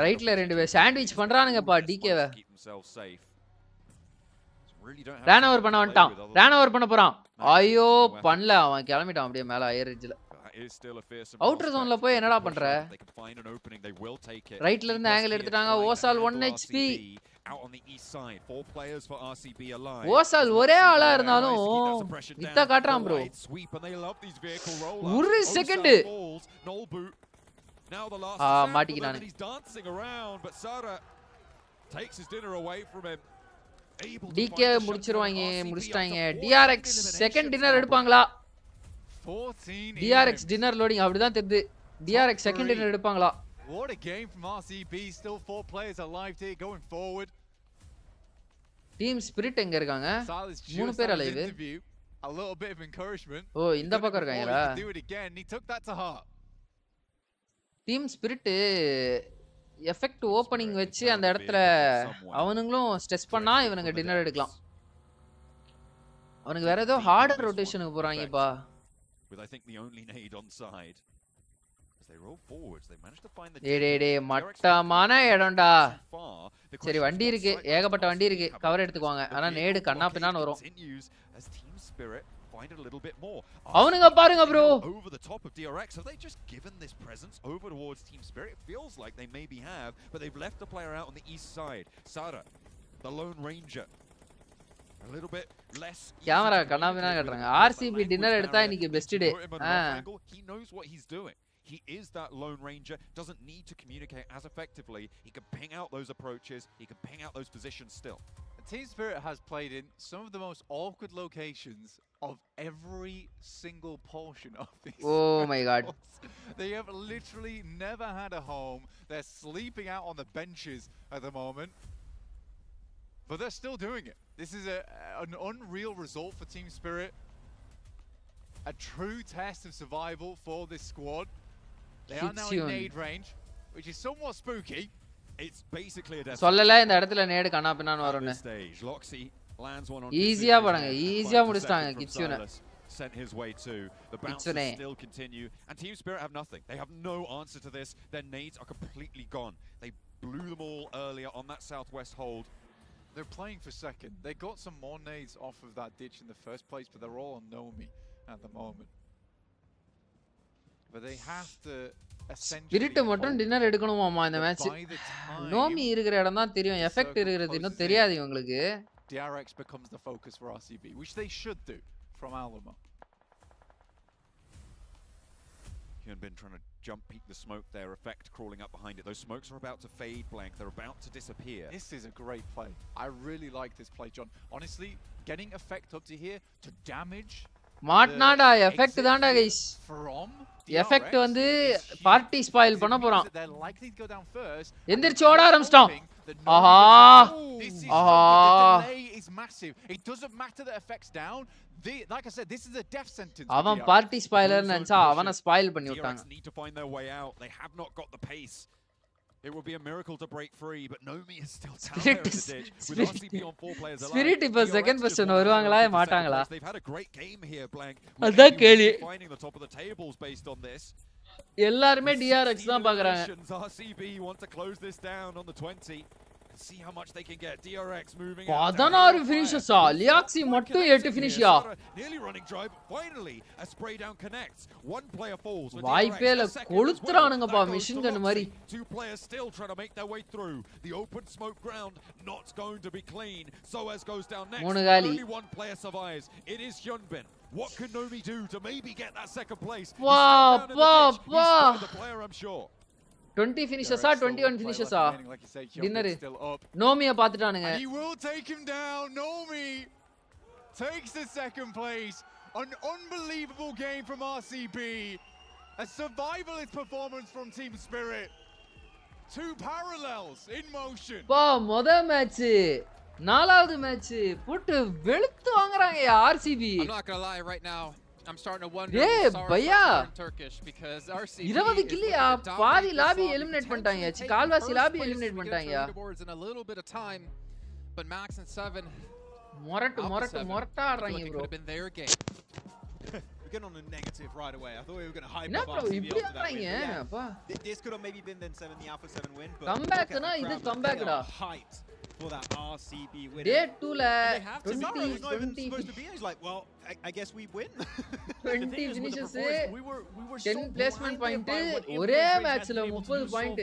ரைட்ல ரெண்டு பேர் sandwich பண்றானுங்கப்பா DK-வை run over பண்ண வந்துட்டான் run over பண்ண போறான் ஐயோ பண்ணல அவன் கிளம்பிட்டான் அப்படியே மேல ஹையர் எட்ஜ்ல அவுட்டர் ஜோன்ல போய் என்னடா பண்ற ரைட்ல இருந்து ஆங்கிள் எடுத்துட்டாங்க ஓசால் 1 HP out on the east side 4 players for RCB alive ஓசால் ஒரே ஆளா இருந்தாலும் இத்த காட்றான் bro ஒரு second now the last மாட்டிக்கினானே he's dancing around but Sara takes his dinner away from him DK முடிச்சிட்டாங்க DRX செகண்ட் டின்னர் எடுப்பாங்களா 14 DRX dinner loading அப்படிதான் தெரியுது DRX second dinner எடுப்பாங்களா What a game from RCB. Still 4 players alive here going forward. Team Spirit எங்க இருக்காங்க 3 பேர் alive a little bit of encouragement. ஓ இந்த பக்கம் இருக்காங்களா do it again. He took that to heart. Team Spirit effect opening வச்சு அந்த இடத்துல அவனுங்களும் stress பண்ணா இவனுங்க டின்னர் எடுக்கலாம் அவனுக்கு வேற ஏதோ harder ரொட்டேஷனுக்கு போறாங்கப்பா with I think the only nade on side as they roll forwards they managed to find the டேய் மட்டமான இடம்டா சரி வண்டி இருக்கு ஏகப்பட்ட வண்டி இருக்கு கவர் எடுத்துக்குவாங்க ஆனா நேடு கண்ணா பின்னான்னு வரும் as Team Spirit find it a little bit more அவனுங்க பாருங்க bro over the top of DRX have they just given this presence over towards Team Spirit it feels like they maybe have but they've left the player out on the east side Sara the Lone Ranger A little bit less. Camera கண்ணாபின்னா கட்டறாங்க. RCB dinner எடுத்தா இன்னைக்கு best day. He knows what he's doing. He is that lone ranger, doesn't need to communicate as effectively. He can ping out those approaches, he can ping out those positions still. Team Spirit has played in some of the most awkward locations of every single portion of this. Oh my god. They have literally never had a home. They're sleeping out on the benches at the moment. But they're still doing it. This is an unreal result for Team Spirit. A true test of survival for this squad. They are now in nade range, which is somewhat spooky. It's basically a death. சொல்லல இந்த இடத்துல நேடு கண்ணாபின்னான்னு வரும்னு. Loxy lands one on. ஈஸியா போறாங்க. ஈஸியா முடிச்சிட்டாங்க கிட்சுனை. Sent his way too. The bounces still continue, and Team Spirit have nothing. They have no answer to this. Their nades are completely gone. They blew them all earlier on that southwest hold. They're playing for second. They got some more nades off of that ditch in the first place, but they're all on Nomi at the moment. But they have to Spirit மட்டும் dinner எடுக்கணுமாமா இந்த match. Know me இருக்கிற இடம் தான் தெரியும். Effect இருக்குறது இன்னும் தெரியாது இவங்களுக்கு. DRX becomes the focus for RCB, which they should do from Alamo. Been trying to jump peek the smoke there, effect crawling up behind it. Those smokes are about to fade, blank. They're about to disappear. This is a great play. I really like this play, John. Honestly, getting effect up to here to damage மாட்னாடா effect தான்டா guys. Effect வந்து party spoil பண்ண போறான். எந்திரச்சு ஓட ஆரம்பிச்சிட்டான். ஆஹா ஆஹா. Is massive. It doesn't matter that effects down. Like I said, this is a death sentence. அவன் பார்ட்டி ஸ்பாயிலர் நினைச்சா அவனை ஸ்பாயில் பண்ணி விட்டாங்க. Need to find their way out. They have not got the pace. It would be a miracle to break free, but Nomi is still down there in the ditch. With RCB on 4 players alive. Spirit இப்ப second position வருவாங்களா மாட்டாங்களா? They've had a great game here, blank. அதான் கேளி. Finding the top of the tables based on this. எல்லாரும் DRX தான் பார்க்கறாங்க. RCB want to close this down on the 20. See how much they can get. DRX moving 16 finishes Liaxi மட்டும் 8 finish yeah. Nearly running drive. Finally a spray down connects. One player falls. வாய்ப்பேல கொளுத்துறானுங்கப்பா machine gun மாதிரி. Two players still trying to make their way through. The open smoke ground not going to be clean. Soaz goes down next. Only one player survives. It is Hyunbin. What can Nomi do to maybe get that second place? Wow, the player, I'm sure. 20 finishes 21 finishes dinner நோமிய பாத்துட்டானுங்க. He will take him down. Nomi takes the second place. An unbelievable game from RCB. A survivalist performance from Team Spirit. Two parallels in motion. பா முத match நாலாவது match போட்டு வெளுத்து வாங்குறாங்க RCB. I'm not going to lie right now. I'm starting to wonder bhaiya Turkish because RCB 20 கில்லியா பாதி lobby eliminate பண்ணிட்டாங்க. கால்வாசி lobby eliminate பண்ணிட்டாங்க. in a little bit of time, but Max and 7 மொரட்டா ஆடுறாங்க bro. Could have been their game. We're getting on a negative right away. I thought we were going to hype up RCB after that win. This could have maybe been then 7 the Alpha 7 win, but comeback na idu comeback da. Hyped for that RCB win. Day 2 la 20 supposed to be. He's like, well, I guess we win. 20 finishes 10 placement point ஒரே மேட்ச்ல 30 point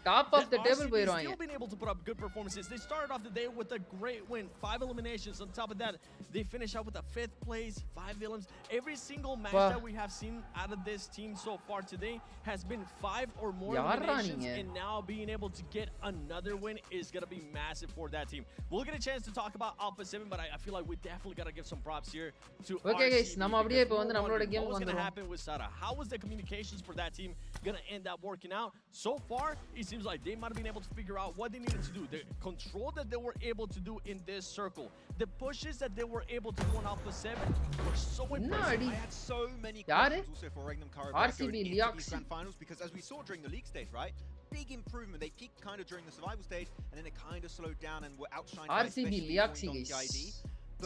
top of the table போயிடுவாங்க. Still been able to put up good performances. They started off the day with a great win, 5 eliminations. On top of that, they finish out with a 5th place, 5 elims. Every single match that we have seen out of this team so far today has been 5 or more eliminations, and now being able to get another win is going to be massive for that team. We'll get a chance to talk about Alpha 7, but I feel like we definitely got to give some props here to okay guys, நம்ம அப்படியே இப்போ வந்து நம்மளோட game what's going to வந்துரும். happen with Sara? How was the communications for that team going to end up working out? So far, it seems like they might have been able to figure out what they needed to do. The control that they were able to do in this circle, the pushes that they were able to do on Alpha 7 were so impressive. I had so many questions also for Regnum Karabakh RCB these grand finals, because as we saw during the league stage, right? Big improvement. They peaked kind of during the survival stage, and then it kind of slowed down and were outshined by RCB Liaxi guys.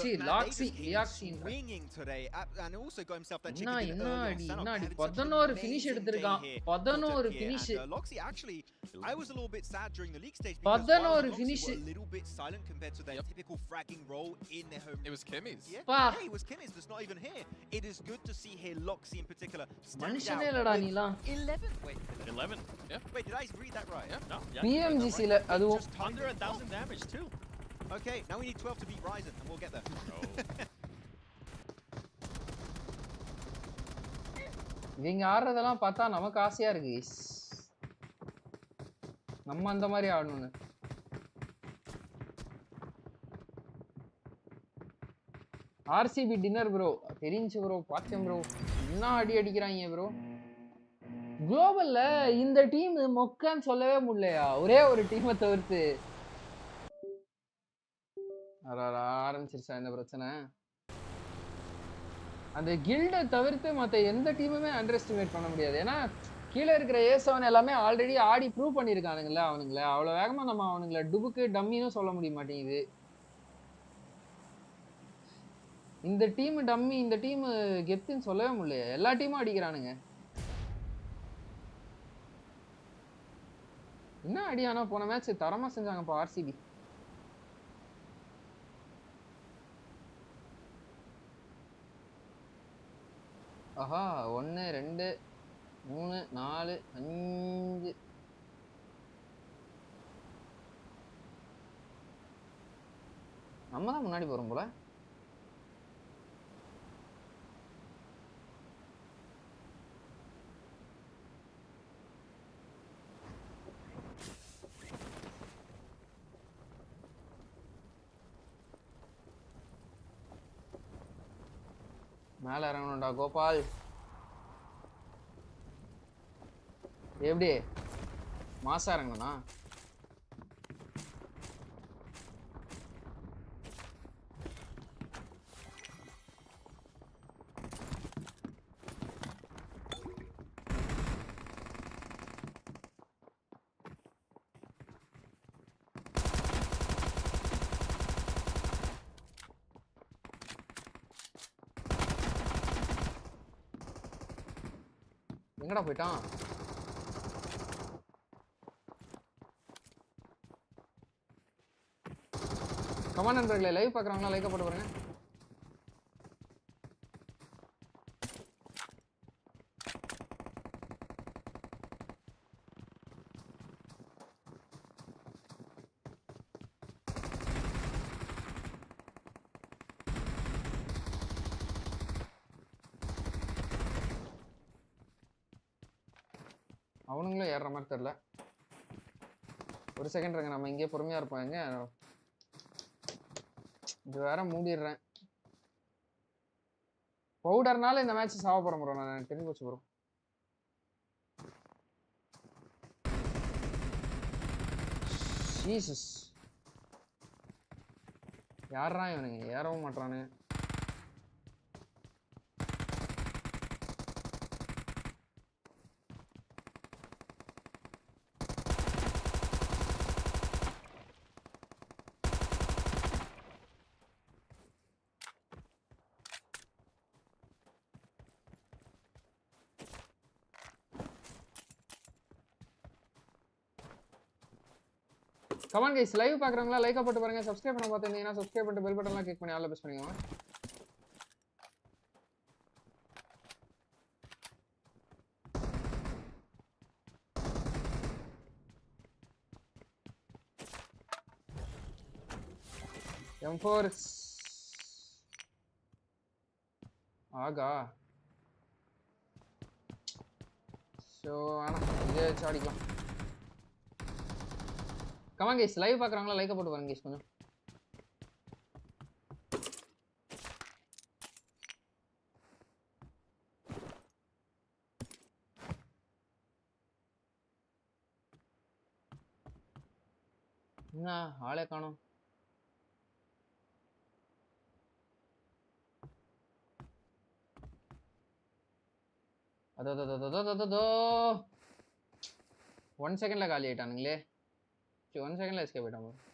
See, Liaxi swinging today, and also got himself that chicken dinner. 11 finish எடுத்துட்டான். 11 finish. Loxy actually, I was a little bit sad during the league stage because 11 finish were a little bit silent compared to their typical fragging role in their home. It was Kimmy's. Yeah, it was Kimmy's. That's not even here. It is good to see here Loxy in particular stand out. 11. Wait, 11. Yeah. Wait, did I read that right? Yeah. No. PMGC ல அதுவும் under 1000 damage too. Okay, now we need 12 to beat Ryzen, and we'll get there. இவங்க ஆடுறதெல்லாம் பார்த்தா நமக்கு ஆசையா இருக்கு. நம்ம அந்த மாதிரி ஆடணும்னு. RCB dinner bro. தெரிஞ்சு ப்ரோ, பார்த்தேன் ப்ரோ. என்ன அடி அடிக்கிறாங்க ப்ரோ. குளோபல்ல இந்த டீம் மொக்கன்னு சொல்லவே முடியலையா? ஒரே ஒரு டீமை தவிர்த்து. ஆரம்பிச்சிருச்சா இந்த பிரச்சனை? அந்த கில்டை தவிர்த்து மற்ற எந்த டீமுமே அண்டர் எஸ்டிமேட் பண்ண முடியாது. ஏன்னா கீழே இருக்கிற A7 எல்லாமே ஆல்ரெடி ஆடி ப்ரூவ் பண்ணியிருக்கானுங்களே அவனுங்களே. அவ்வளோ வேகமாக நம்ம அவனுங்களை டுபுக்கு டம்மின்னு சொல்ல முடிய மாட்டேங்குது. இந்த டீம் டம்மி, இந்த டீம் கெத்துன்னு சொல்லவே முடியல. எல்லா டீமும் அடிக்கிறானுங்க. என்ன அடி? ஆனா போன மேட்ச் தரமா செஞ்சாங்கப்பா ஆர்சிபி. ஆஹா, 1 2 3 4 5 நம்ம தான் முன்னாடி போறோம் போல. மேல இறங்கணும்டா கோபால். எப்படி மாசா இறங்கணும்னா? எங்கடா போயிட்டான்? கமான் நண்பர்களே, லைவ் பார்க்குறவங்களா லைக்கை போட்டு பாருங்க. அவனுங்களும் ஏறுற மாதிரி தெரியல. ஒரு செகண்ட் இருங்க, நம்ம இங்கே பொறுமையா இருப்போம். எங்க இது வேற மூடிடுறேன். பவுடர்னால இந்த மேட்ச் சாவ போறோம் ப்ரோ. நான் தெரிஞ்சு போச்சு ப்ரோ. ஜீசஸ், யாரா இவனுங்க? ஏறவும் மாட்டானுங்க. கமான் கைஸ், லைவ் பார்க்குறவங்களா லைக்கை போட்டு பாருங்க. சப்ஸ்கிரைப் பண்ண பார்த்துருந்தீங்கன்னா சப்ஸ்கிரைப் பண்ணிட்டு பெல் பட்டன்லாம் கிளிக் பண்ணி ஆல் ப்ரெஸ் பண்ணிக்கோங்க. M4 ஆகா. ஸோ ஆனால் இதே வச்சு அடிக்கலாம். கமான் கைஸ், லைவ் பார்க்குறவங்களா லைக்கை போட்டு பாருங்க கைஸ் கொஞ்சம். என்ன ஆளே காணோம். அதோ 1 செகண்ட்ல காலி ஆயிட்டானுங்களே. 1 செகண்ட்ல எஸ்கேப் ஆயிட்டான்.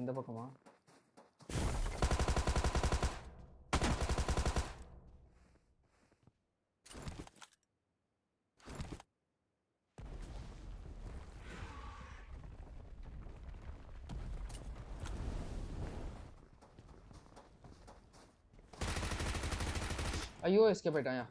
இந்த பக்கமா? ஐயோ எஸ்கேப் ஆயிட்டாயா.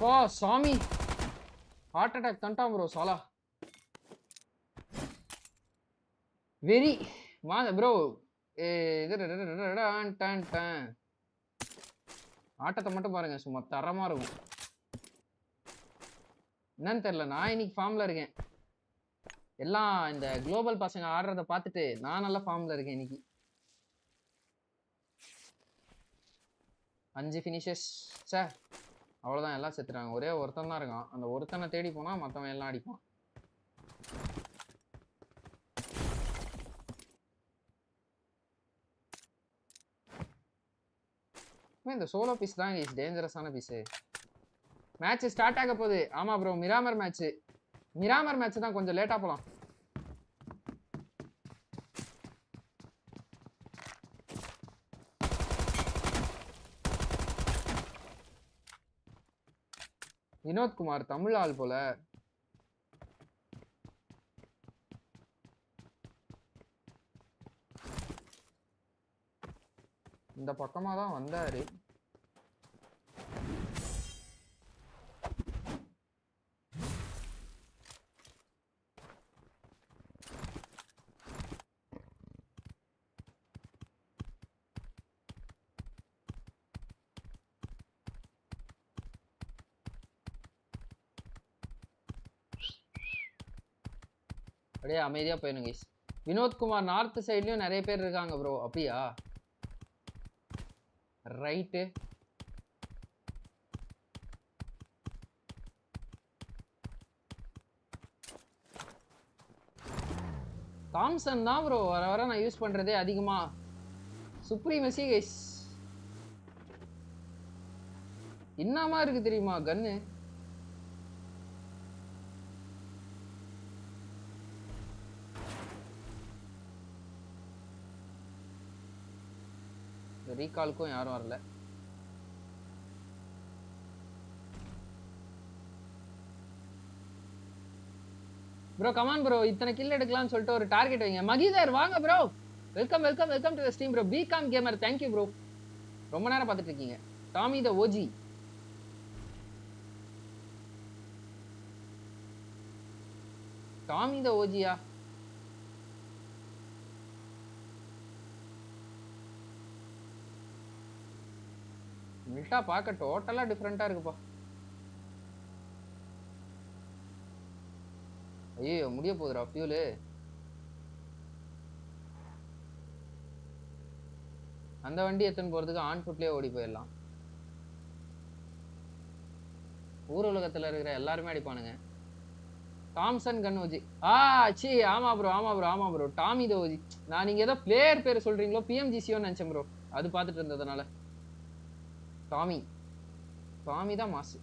பா சாமி, ஹார்ட் அட்டாக் தண்டாம் ப்ரோ சாலா. வெரி வாங்க ப்ரோ. ஆட்டத்தை மட்டும் பாருங்க, சும்மா தரமா இருக்கும். என்னன்னு தெரியல, நான் இன்னைக்கு ஃபார்ம்ல இருக்கேன். எல்லாம் இந்த குளோபல் பசங்க ஆடுறத பார்த்துட்டு நான் நல்ல ஃபார்ம்ல இருக்கேன் இன்னைக்கு. 5 ஃபினிஷஸ் சார், அவ்வளோதான், எல்லாம் செத்துறாங்க. ஒரே ஒருத்தன் தான் இருக்கான். அந்த ஒருத்தனை தேடி போனா மற்றவன் எல்லாம் அடிப்பான். இந்த சோலோ பீஸ் தான் டேஞ்சரஸான பீஸு. மேட்ச் ஸ்டார்ட் ஆக போகுது. ஆமா ப்ரோ, மிராமர் மேட்ச் தான் கொஞ்சம் லேட்டா போலாம். வினோத்குமார் தமிழ் ஆள் போல. இந்த பக்கமா தான் வந்தாரு. அப்படியே அமைதியா போயிடுங்க. வினோத்குமார் நார்த் சைட்லயும் நிறைய பேர் இருக்காங்க ப்ரோ. அப்படியா? ரைட்டு. தாம்சன் தான் ப்ரோ வர வர நான் யூஸ் பண்றதே அதிகமா. சுப்ரீமசி கைஸ் என்னமா இருக்கு தெரியுமா கன்னு. ரீகாலுக்கும் யாரும் வரல. ப்ரோ கமான் ப்ரோ, இத்தனை கில் எடுக்கலாம்னு சொல்லிட்டு ஒரு டார்கெட் வைங்க. மகிதர் வாங்க bro. Welcome to the stream bro. Become gamer thank you bro. ரொம்ப நேரம் பார்த்துட்டு இருக்கீங்க. Tommy the OG. Tommy the ஓஜியா? மில்டா பார்க்க டோட்டலா டிஃபரெண்டா இருக்குப்பா. ஐயோ முடிய போகுதுடா ஃபியூலு. அந்த வண்டி எத்தனை போறதுக்கு ஆன் ஃபுட்லயே ஓடி போயிடலாம். ஊர் உலகத்துல இருக்கிற எல்லாருமே அடிப்பானுங்க. தாம்சன் கன் ஓஜி. சி ஆமா ப்ரோ டாமி தி ஓஜி. நான் நீங்க ஏதோ பிளேயர் பேர் சொல்றீங்களோ PMGCன்னு நினைச்சேன் ப்ரோ. அது பார்த்துட்டு இருந்ததுனால. டாமி தான் மாசு.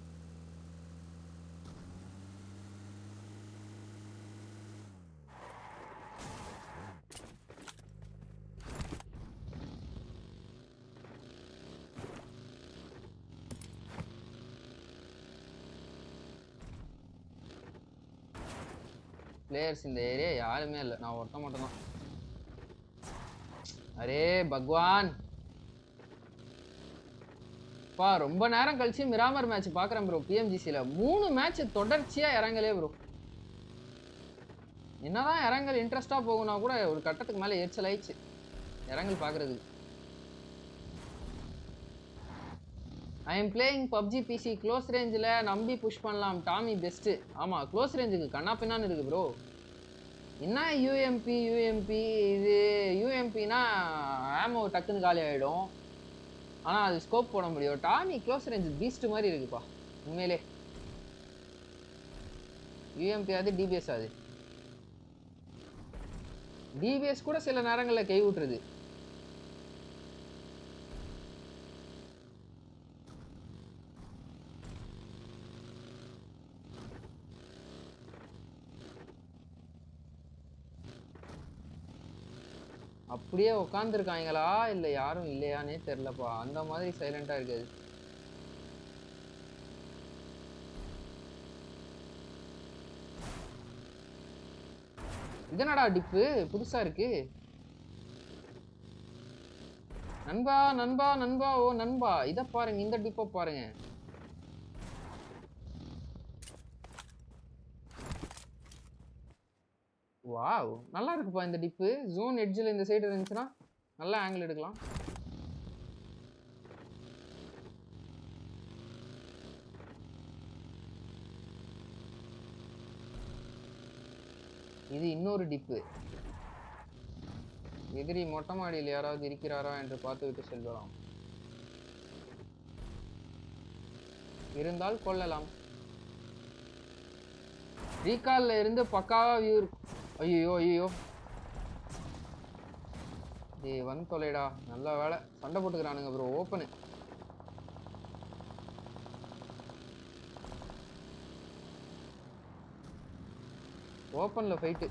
பிளேயர்ஸ் இந்த ஏரியா யாருமே இல்லை, நான் ஒருத்தன் மட்டும் தான். அரே பகவான் பா, ரொம்ப நேரம் கழிச்சு மிராமர் மேட்ச் பாக்குறேன் ப்ரோ. PMGCல 3 மேட்ச் தொடர்ச்சியா இறங்கலே ப்ரோ. என்னதான் இறங்கல் இன்ட்ரெஸ்டா போகும்னா கூட ஒரு கட்டத்துக்கு மேல எரிச்சல் ஆயிடுச்சு இறங்கல் பாக்குறது. I am playing PUBG PC close ரேஞ்சில் நம்பி புஷ் பண்ணலாம். Tommy best. ஆமா க்ளோஸ் ரேஞ்சுக்கு கண்ணா பின்னான்னு இருக்கு ப்ரோ. என்ன UMP இது UMPனா ஆமோ டக்குன்னு காலி ஆயிடும். ஆனால் அது ஸ்கோப் போட முடியும். டாமி க்ளோஸ் ரேஞ்ச் பீஸ்ட் மாதிரி இருக்குப்பா உண்மையிலே. யூஎம்பி அது டிபிஎஸ் அது. டிபிஎஸ் கூட சில நேரங்களில் கை விட்டுருது. அப்படியே உட்காந்துருக்காங்களா இல்லை யாரும் இல்லையானே தெரிலப்பா. அந்த மாதிரி சைலண்டா இருக்குது. இதனடா டிப்பு புதுசா இருக்கு. நண்பா நண்பா நண்பா ஓ நண்பா இதை பாருங்க, இந்த டிப்பை பாருங்க. வாவ் நல்லா இருக்குப்பா இந்த டிப்பு. ஜோன் எட்ஜில் இந்த சைடு இருந்துச்சுன்னா நல்லா ஆங்கிள் எடுக்கலாம். இது இன்னொரு டிப்பு. எதிரி மொட்டை மாடியில் யாராவது இருக்கிறாரா என்று பார்த்துவிட்டு செல்வலாம். இருந்தால் கொள்ளலாம். ரீகால்ல இருந்து பக்காவா வியூ. ஐயோ ஐயோ டேய் வந்து தொலைடா. நல்ல வேலை சண்டை போட்டுக்கிறானுங்க ப்ரோ. ஓப்பனு ஓப்பன்ல ஃபைட்டு.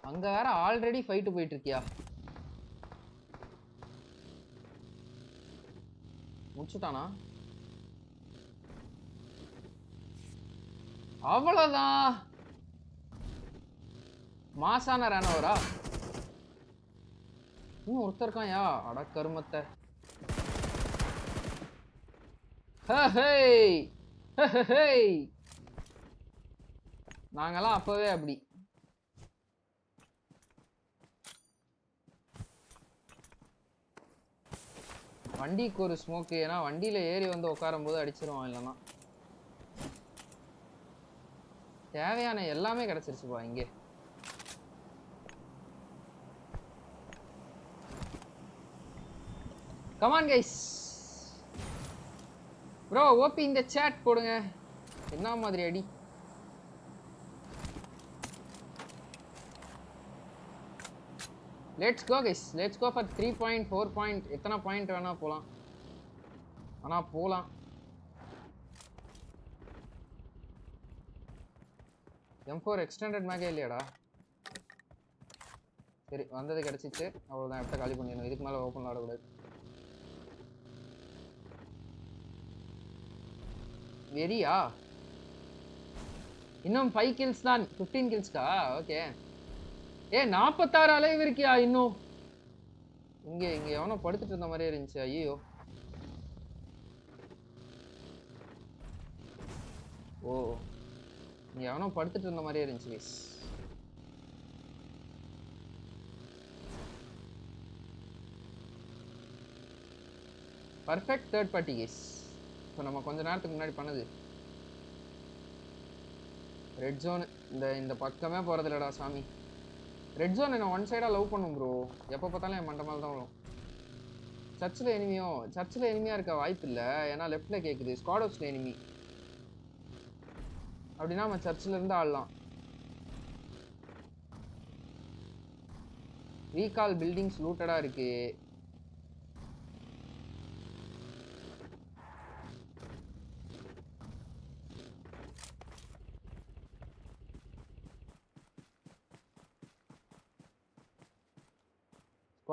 அங்க வேற ஆல்ரெடி ஃபைட் போயிட்டு இருக்கியா? முடிச்சுட்டானா? அவ்வளவுதான். மாசான ரேனோவரா? இன்னும் ஒருத்தர் இருக்கான். யா அட கருமத்தை. நாங்கெல்லாம் அப்பவே அப்படி. வண்டிக்கு ஒரு ஸ்மோக்கு. ஏன்னா வண்டியில ஏறி வந்து உட்காரும் போது அடிச்சிருவான். இல்லைன்னா தேவையான எல்லாமே கிடைச்சிருச்சுப்பா இங்கே. கமான் கைஸ் ப்ரோ ஓபி இந்த சாட் போடுங்க. என்ன மாதிரி அடி. Let's go guys, let's go for 3 point 4 point. எத்தனை பாயிண்ட் வேணா போலாம். ஆனா போலாம். M4 எக்ஸ்டெண்டட் மேகே இல்லையாடா? சரி வந்தது கிடைச்சிச்சு. அவ்வளோதான். எப்போ காலி பண்ணிடணும். இதுக்கு மேலே ஓப்பன் ஆடக்கூடாது. வெரியா இன்னும் 5 கில்ஸ் தான். 15 கில்ஸ்க்கா? ஓகே. 46 அலைவ் இருக்கியா இன்னும்? இங்க எவனோ படுத்துட்டு இருந்த மாதிரியே இருந்துச்சு. ஐயோ ஓ இங்க எவனோ படுத்துட்டு இருந்த மாதிரியே இருந்துச்சு guys. Perfect third party guys. இப்போ நம்ம கொஞ்ச நேரத்துக்கு முன்னாடி பண்ணது ரெட் ஜோன். இந்த பக்கமே போறதில்லடா சாமி. ரெட் ஜோன் என்ன ஒன் சைடாக லவ் பண்ணும் ப்ரோ. எப்போ பார்த்தாலும் என் மண்டை மேலே தான் வரும். சர்ச்சில் எனிமியாக இருக்க வாய்ப்பு இல்லை. ஏன்னா லெஃப்டில் கேட்குது. ஸ்குவாட் ஹவுஸில் எனிமி. அப்படின்னா நம்ம சர்ச்சில் இருந்து ஆடலாம். ரீகால் பில்டிங்ஸ் லூட்டடாக இருக்கு.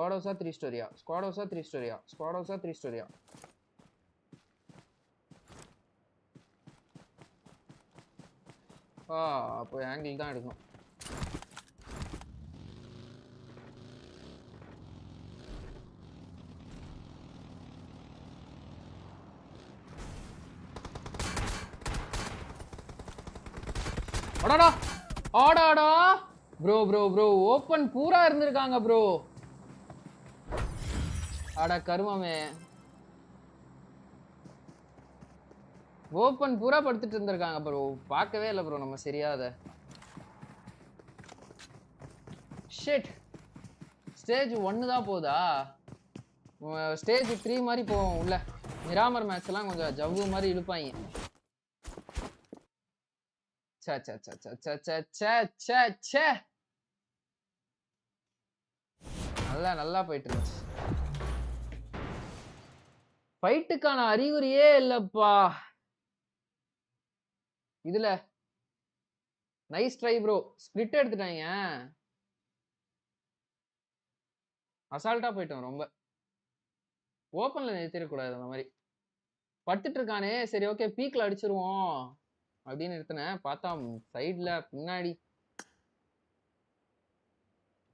Squad house 3 story. Squad house 3 story. Squad house 3 story. அப்போ ஆங்கிள் தான் எடுக்கணும். அடடா ஆடாடா ப்ரோ ஓபன் பூரா இருந்திருக்காங்க ப்ரோ. அட கருமமே. ஓபன் பூரா படுத்துட்டு இருந்திருக்காங்க ப்ரோ. பார்க்கவே இல்ல ப்ரோ நம்ம சரியாத. ஷிட். ஸ்டேஜ் 1 தான் போதா? ஸ்டேஜ் 3 மாதிரி போவோம் உள்ள. மிராமர் மேட்ச் எல்லாம் கொஞ்சம் ஜவ்வு மாதிரி இழுப்பாங்க. நல்லா போயிட்டு இருந்துச்சு. ஃபைட்டுக்கான அறிகுறியே இல்லப்பா இதுல. Nice try bro. ஸ்பிளிட் எடுத்துட்டாங்க. அசால்ட்டா போயிட்டோம் ரொம்ப. ஓப்பன்ல நிறுத்திடக்கூடாது அந்த மாதிரி. பட்டுட்டு இருக்கானே சரி ஓகே பீக்ல அடிச்சிருவோம் அப்படின்னு நிறுத்தினேன். பார்த்தா சைட்ல பின்னாடி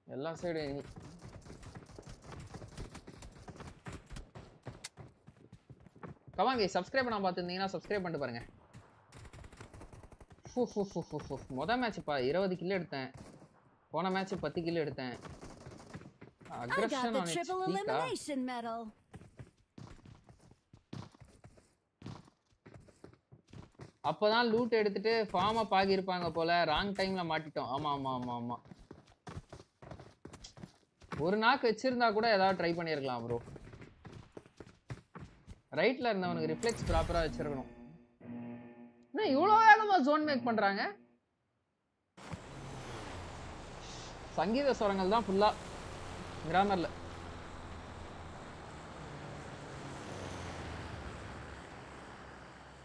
எல்லா சைடும் கவாங்க. சப்ஸ்கிரைப் பண்ணாம பார்த்துருந்தீங்கன்னா சப்ஸ்கிரைப் பண்ணிட்டு பாருங்க. மொதல் மேட்ச் 20 கில் எடுத்தேன். போன மேட்ச் 10 கில் எடுத்தேன். அக்ரஷன் ஆன் இட்ஸ் பீக்கா. அப்பதான் லூட் எடுத்துட்டு ஃபார்ம் அப் ஆகி இருப்பாங்க போல. ராங் டைம்ல மாட்டிட்டோம். ஆமா. ஒரு நாக்கு வச்சிருந்தா கூட ஏதாவது ட்ரை பண்ணிருக்கலாம் ப்ரோ. ரைட்ல இருந்தவனுக்கு ரிஃப்ளெக்ஸ் ப்ராப்பரா வச்சிருக்கணும். என்ன இவ்வளவு வேகமா ஜோன் மேக் பண்றாங்க? சங்கீத ஸ்வரங்கள் தான் ஃபுல்லா கிராமர்ல.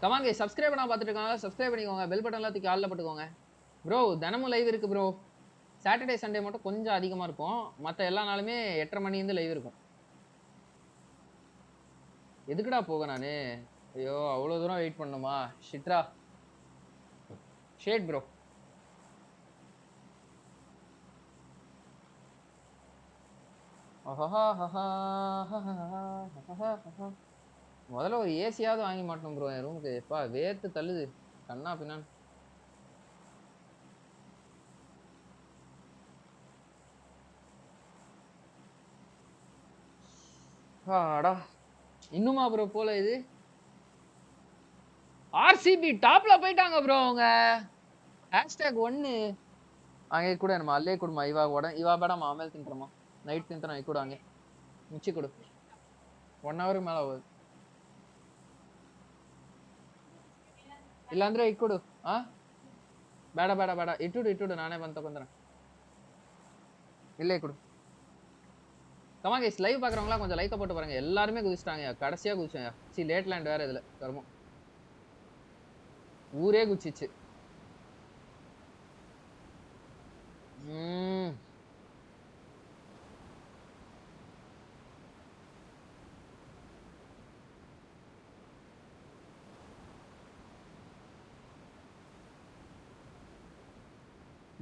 கமாங்க சப்ஸ்கிரைப் பண்ணா பார்த்துட்டு இருக்காங்க. சப்ஸ்கிரைப் பண்ணிக்கோங்க. பெல் பட்டன் எல்லாம் தூக்கி ஆல்ல போட்டுக்கோங்க ப்ரோ. தினமும் லைவ் இருக்கு ப்ரோ. சாட்டர்டே சண்டே மட்டும் கொஞ்சம் அதிகமா இருக்கும். மற்ற எல்லா நாளுமே 8:30 மணிலேருந்து லைவ் இருக்கும். எதுக்குடா போக நானு? ஐயோ அவ்வளோ தூரம் வெயிட் பண்ணுமா? ஷிட்ரா. Shade bro. முதல்ல ஒரு ஏசியாவது வாங்கி மாட்டோம் ப்ரோ என் ரூமுக்கு. எப்பா வேர்த்து தள்ளுது கண்ணா பின்னான். ஆடா இன்னுமா ப்ரோ போல இது. ஆர்சிபி டாப்ல போயிட்டாங்க ப்ரோ. அவங்க #1 அங்கே கூட நம்ம அல்லே கொடுமா இவா பேடாமா ஆಮೇಲೆ ತಿಂತ್ರமா நைட் ತಿಂತನ கூட அங்கே முச்சி கொடு. 1 hour மேல ஆகுது. ಇಲ್ಲಾಂದ್ರೆ ಇಕ್ಕುಡು. ಬೇಡ ಇಟ್ಟುಡು ನಾನೇ ಬಂದು ತಗೊಂಡ್றேன். இல்ல இக்குடு. கமா கைஸ் லைவ் பாக்குறவங்களா கொஞ்சம் லைக்க போட்டு பாருங்க. எல்லாருமே குதிச்சிட்டாங்க. கடைசியா குதிச்சாங்க. சி லேட் லேண்ட் வேற இதுல கர்மம். ஊரே குதிச்சிச்சு.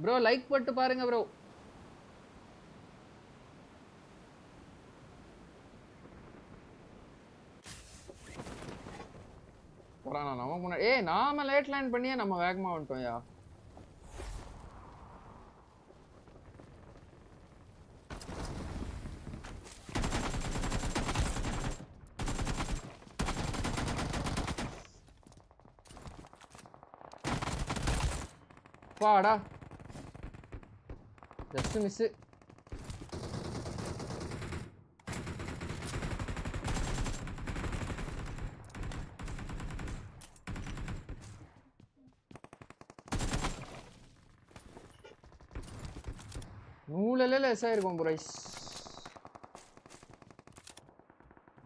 ப்ரோ லைக் போட்டு பாருங்க ப்ரோ. போறானா நமக்கு முன்னாடி. நாம லேட் லேண்ட் பண்ணியே நம்ம வேகமா வந்துட்டோம்யா. பாடா ஜஸ்ட் மிஸ். நூலெல்லாம் லெஸ் ஆயிருக்கும் புரைஸ்.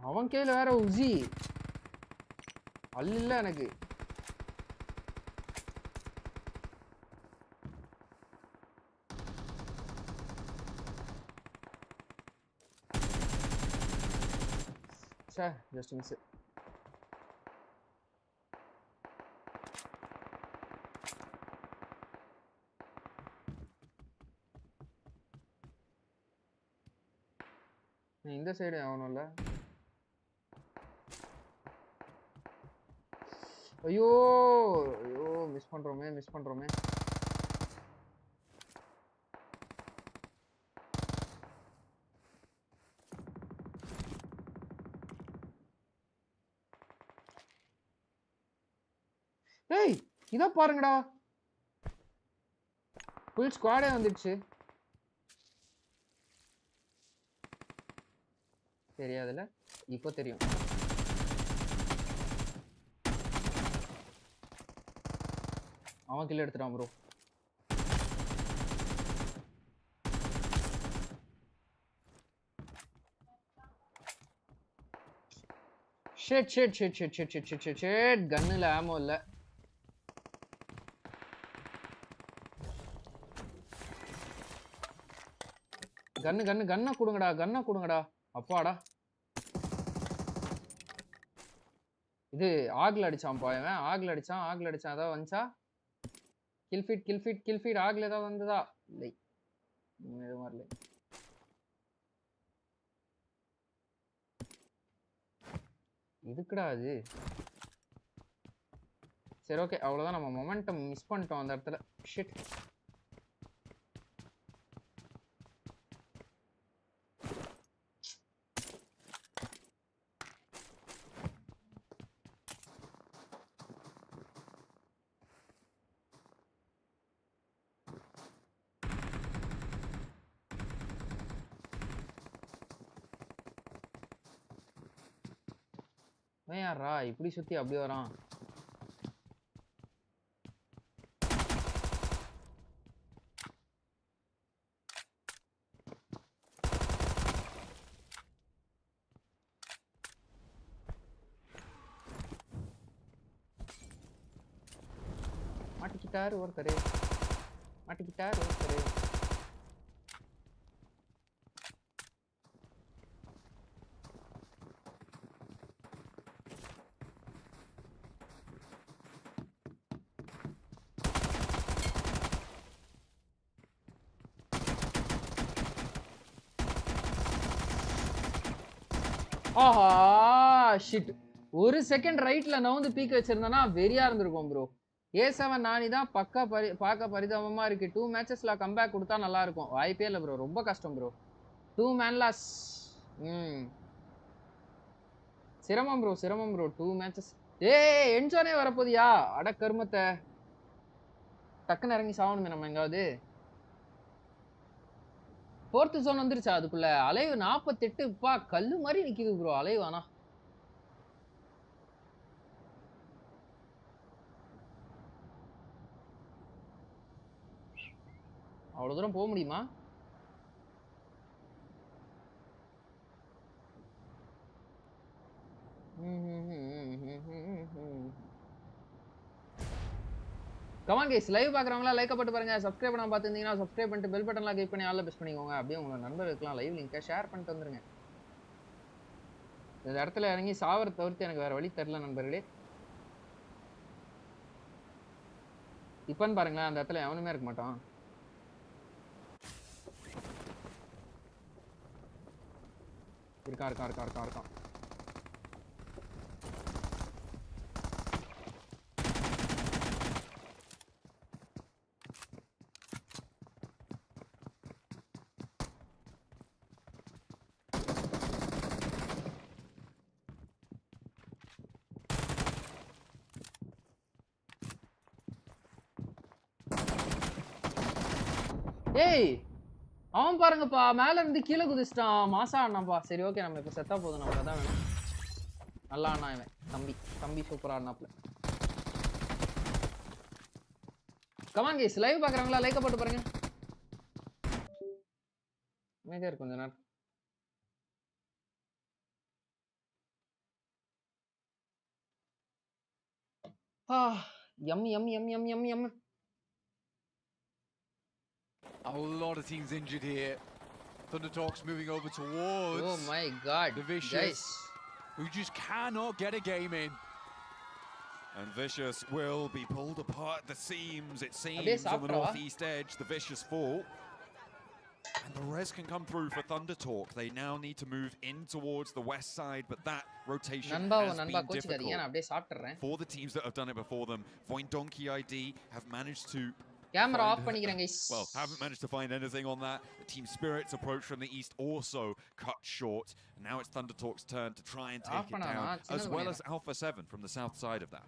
அவன் கையில வேற உசி அல்ல எனக்கு. Just miss. இந்த சைடு ஆகணும்ல. ஐயோ மிஸ் பண்றோமே. இத பாருங்கடா. Full squad வந்துச்சு. தெரியாதுல? இப்போ தெரியும். அவன் கில் எடுத்துட்டான் bro. Shit. கன்னுல ஆமோ இல்ல. கன்ன கொடுங்கடா. அப்பாடா. இது ஆக்ல அடிச்சான் போயவன். ஆக்ல அடிச்சான். ஏதாவது வந்துச்சா? கில் ஃபீட் ஆக்ல ஏதாவது வந்ததா? இல்லை. எதுவும் வரல. இதுக்குடா அது. சரி ஓகே, அவ்வளவுதான். நம்ம மொமெண்டம் மிஸ் பண்ணிட்டோம் அந்த இடத்துல. ஷிட். யாரா இப்படி சுத்தி அப்படி வரான்? மாட்டிக்கிட்டாரு ஒருத்தரு. ஆஹா ஷிட். ஒரு செகண்ட் ரைட்ல நவுந்து பீக் வச்சிருந்தனா வெறியா இருந்திருக்கும் ப்ரோ. A7 நானி தான் பார்க்க பரிதாபமா இருக்கு. 2 மேட்சஸ்ல கம்பேக் கொடுத்தா நல்லா இருக்கும். வாய்ப்பே இல்ல ப்ரோ. ரொம்ப கஷ்டம் ப்ரோ. 2 man loss. சிரமம் ப்ரோ. 2 மேட்சஸ். ஏய் என்ஜோனே வரப்போதியா? அட கர்மத்தை. டக்குன்னு இறங்கி சாவணுமே நம்ம எங்காவது. 4th zone வந்துருச்சா அதுக்குள்ள? அலைவ் 48 பா கல்லு மாதிரி நிக்குது ப்ரோ. அலைவ் ஆனா அவ்வளவு தூரம் போக முடியுமா? கமான் கைஸ், லைவ் பாக்குறவங்களா லைக் போட்டு பாருங்க. சப்ஸ்கிரைப் பண்ணாம பாத்துட்டீங்கன்னா சப்ஸ்கிரைப் பண்ணிட்டு பெல் பட்டன்ல கிளிக் பண்ணி ஆல்ல பிரஸ் பண்ணிக்கோங்க. அப்படியே உங்க நண்பர்களுக்குலாம் லைவ் லிங்கை ஷேர் பண்ணிட்டு வந்துருங்க. இந்த இடத்துல இறங்கி சாவர தவிர்த்து எனக்கு வேற வழி தெரியல நண்பர்களே. இப்பன்னு பாருங்களேன், அந்த இடத்துல எவனுமே இருக்க மாட்டான். இருக்கான். ஏய் அவன் பாருங்கப்பா, மேல இருந்து கீழே குதிச்சிட்டான். மாசா அண்ணாப்பா. சரி ஓகே, நம்ம இப்ப செத்தா போதும். நமக்கு அதான் வேணும். நல்லா அண்ணா இவன். தம்பி சூப்பரா அண்ணாப்ல. கமான் கைஸ், லைவ் பாக்குறவங்களா லைக் போட்டு பாருங்க. மேஜர் இருக்கு கொஞ்ச நேரம். Yum. A lot of teams injured here. Thundertalks moving over towards. Oh my god. The Vicious, who just cannot get a game in. And Vicious will be pulled apart at the seams, it seems, on the northeast edge. The Vicious fall. And the res can come through for Thundertalk. They now need to move in towards the west side, but that rotation has been difficult for the teams that have done it before them. Voin Donkey ID have managed to camera off பண்ணிக்கிறேன் guys. Well, haven't managed to find anything on that. The Team Spirit's approach from the east also cut short. Now it's Thundertalk's turn to try and take it down, as well as Alpha 7 from the south side of that.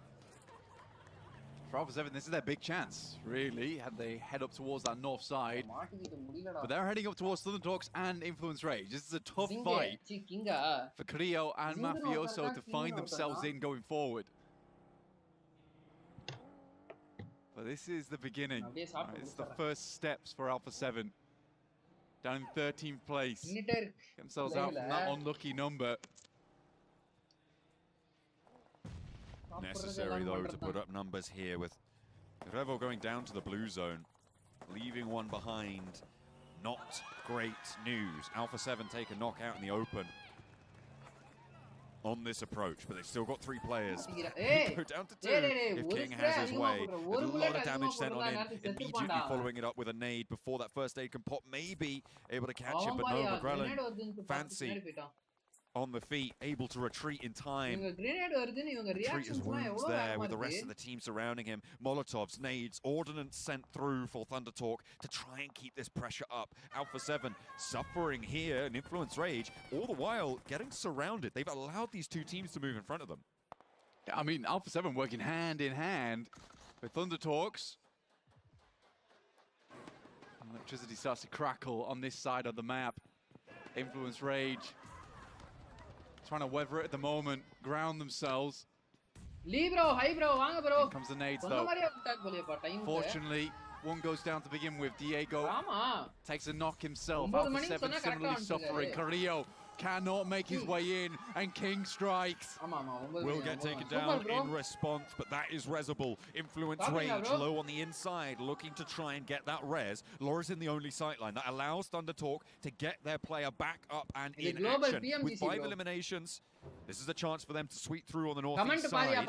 for Alpha 7, this is their big chance, really, had they head up towards that north side. But they're heading up towards Thunder Talks and Influence Rage. This is a tough fight for Carrillo and Mafioso to find themselves in going forward. But this is the beginning. It's the first steps for Alpha 7. Down in 13th place. Get themselves out from that unlucky number. Necessary, though, to put up numbers here with Revo going down to the blue zone, leaving one behind. Not great news. Alpha 7 take a knockout in the open on this approach, but they've still got 3 players. Go down to 2 if King has his way. A lot of damage sent on him, immediately following it up with a nade before that first aid can pop, maybe able to catch him, but no, McGrellan, fancy on the feet, able to retreat in time. Treat his wounds there with the rest of the team surrounding him. Molotovs, nades, ordnance sent through for Thunder Talk to try and keep this pressure up. Alpha 7 suffering here in Influence Rage, all the while getting surrounded. They've allowed these 2 teams to move in front of them. I mean, Alpha 7 working hand in hand with Thunder Talks. Electricity starts to crackle on this side of the map. Influence Rage trying to weather it at the moment, ground themselves. Lee bro, hi bro, vaanga bro. Here comes the nades though. Fortunately, one goes down to begin with. Diego takes a knock himself. Alpha 7 similarly suffering. Carrillo cannot make his way in, and King strikes. Will get taken down in response, but that is resable. Influence Rage low on the inside, looking to try and get that res. Laura's in the only sightline. That allows Thunder Talk to get their player back up and in action. PMGC, with 5 eliminations, this is a chance for them to sweep through on the northeast side.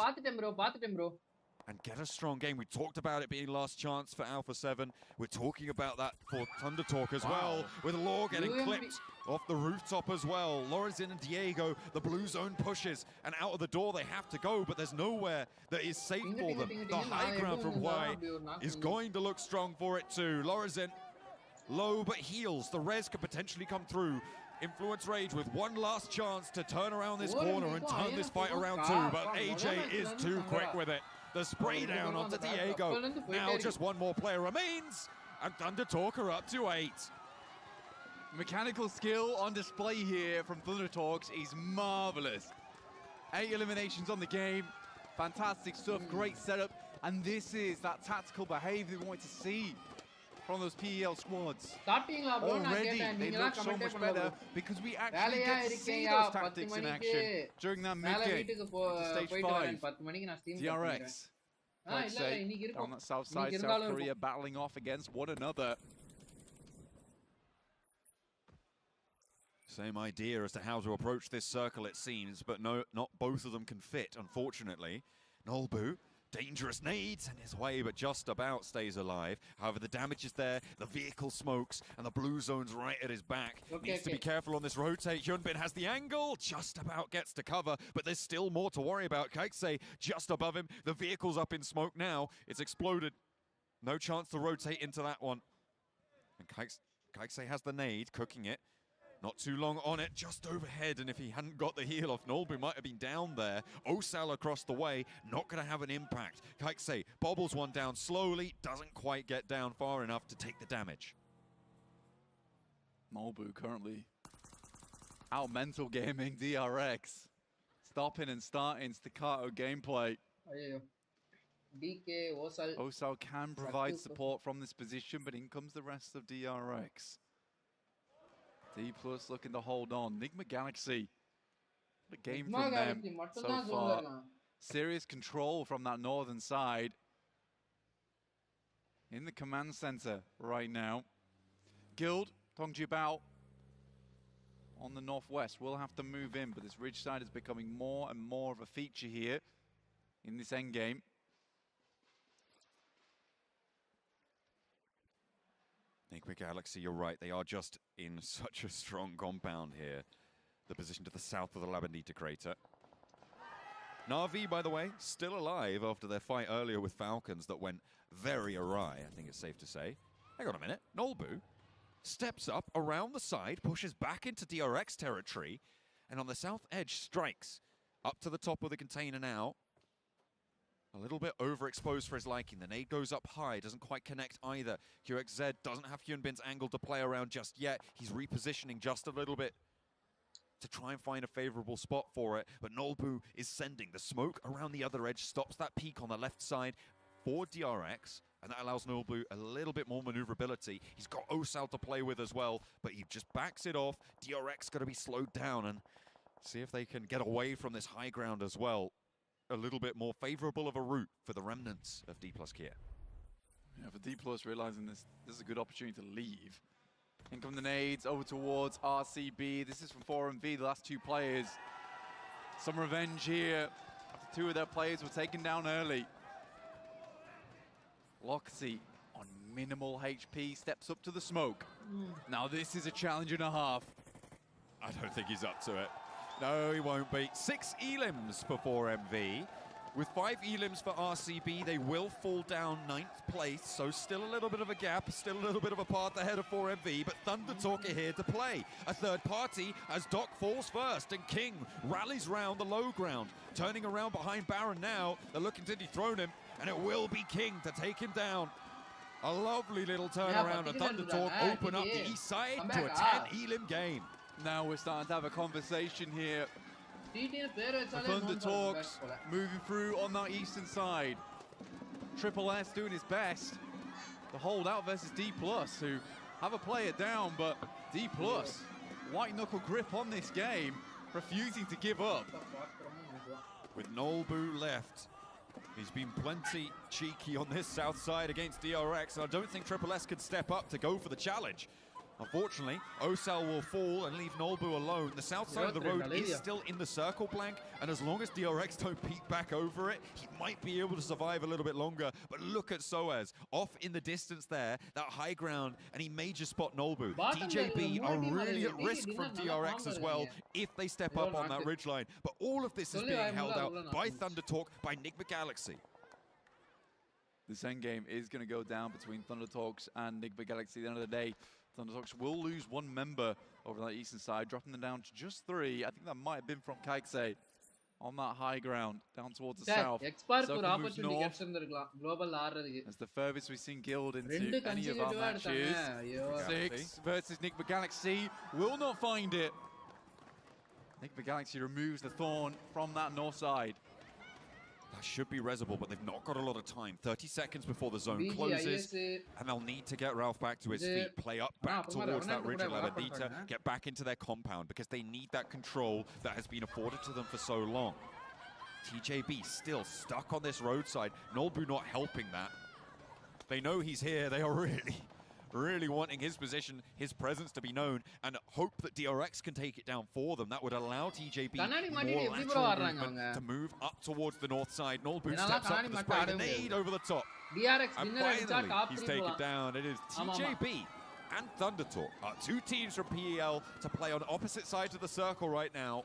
And get a strong game. We talked about it being last chance for Alpha 7. We're talking about that for Thunder Talk as well, with Law getting clipped off the rooftop as well. Lorazin and Diego, the blue zone pushes, and out of the door they have to go, but there's nowhere that is safe for them. The high ground from Y is going to look strong for it too. Lorazin, low but heals. The res could potentially come through. Influence Rage with one last chance to turn around this corner and turn this fight around too, but AJ is too quick with it. The spray down onto Diego. Now just one more player remains, and Thunder Talk are up to 8. Mechanical skill on display here from Thunder Talks is marvelous. 8 eliminations on the game. Fantastic stuff, great setup. And this is that tactical behavior we want to see from those PEL squads. Already, they look so much better because we actually get to see those tactics in action during that mid-game. Stage 5, DRX. Like say, on that south side, South Korea battling off against one another. Same idea as to how to approach this circle, it seems, but no, not both of them can fit, unfortunately. Nolbu, dangerous nades in his way, but just about stays alive. However, the damage is there, the vehicle smokes, and the blue zone's right at his back. Needs to be careful on this rotate. Hyunbin has the angle, just about gets to cover, but there's still more to worry about. Kaikse just above him. The vehicle's up in smoke now. It's exploded. No chance to rotate into that one. And Kaikse has the nade, cooking it. Not too long on it, just overhead, and if he hadn't got the heal off, Nolbu might have been down there. Osal across the way, not going to have an impact. Kaikse bobbles one down slowly, doesn't quite get down far enough to take the damage. Nolbu currently out mental gaming DRX. Stopping and starting staccato gameplay. DK, Osal can provide support from this position, but in comes the rest of DRX. D+ looking to hold on. Nigma Galaxy. What a game from them so far. Serious control from that northern side. In the command center right now. Guild, Tongjibao on the northwest. Will have to move in, but this ridge side is becoming more and more of a feature here in this endgame. Nigma Galaxy, you're right. They are just in such a strong compound here. The position to the south of the Labandita crater. Na'Vi, by the way, still alive after their fight earlier with Falcons that went very awry, I think it's safe to say. Hang on a minute. Nolbu steps up around the side, pushes back into DRX territory, and on the south edge strikes up to the top of the container now. A little bit overexposed for his liking. The nade goes up high, doesn't quite connect either. QXZ doesn't have Hyunbin's angle to play around just yet. He's repositioning just a little bit to try and find a favorable spot for it. But Nolbu is sending the smoke around the other edge, stops that peak on the left side for DRX, and that allows Nolbu a little bit more maneuverability. He's got Osal to play with as well, but he just backs it off. DRX got to be slowed down and see if they can get away from this high ground as well. A little bit more favorable of a route for the remnants of D+ Kia. Yeah, for D+ realizing this is a good opportunity to leave. In come the nades over towards RCB. This is from 4MV, the last two players. Some revenge here after two of their players were taken down early. Loxy on minimal HP steps up to the smoke. Now this is a challenge and a half. I don't think he's up to it. No, he won't be. 6 elims for 4MV. With 5 elims for RCB, they will fall down 9th place, so still a little bit of a gap, still a little bit of a path ahead of 4MV, but Thunder Talk are here to play. A third party as Doc falls first, and King rallies round the low ground. Turning around behind Baron now, they're looking to dethrone him, and it will be King to take him down. A lovely little turnaround, and Thunder Talk open up the east side to a 10 elim game. Now we're starting to have a conversation here. The Thunder Talks moving through on that eastern side. Triple S doing his best to hold out versus D+, who have a player down, but D+, white knuckle grip on this game, refusing to give up. With Nolbu left, he's been plenty cheeky on this south side against DRX, and I don't think Triple S could step up to go for the challenge. Unfortunately, Osal will fall and leave Nolbu alone. The south side of the road is still in the circle blank, and as long as DRX don't peek back over it, he might be able to survive a little bit longer. But look at Soaz, off in the distance there, that high ground, and he may just spot Nolbu. DJB are really at risk from DRX as well if they step up on that ridgeline. But all of this is being held out by Thunder Talk, by Nigma Galaxy. This endgame is going to go down between Thunder Talks and Nigma Galaxy at the end of the day. Thunder Talks will lose one member over that eastern side, dropping them down to just 3. I think that might have been from Kaikse on that high ground, down towards the south. Circle moves north. As the furthest we've seen Guild into any of our matches. 6 versus Nigma Galaxy will not find it. Nigma Galaxy removes the thorn from that north side. That should be Reservoir, but they've not got a lot of time. 30 seconds before the zone closes, and they'll need to get Ralph back to his feet, play up back towards that ridge of Lavadita, get back into their compound, because they need that control that has been afforded to them for so long. TJB still stuck on this roadside. Nolbu not helping that. They know he's here. They are really wanting his position, his presence to be known, and hope that DRX can take it down for them. That would allow TJB more lateral movement to move up towards the north side. Nolbu steps up to the spray, the nade over the top. And finally, he's taken down. It is TJB and Thunder Talk are 2 teams from PEL to play on opposite sides of the circle right now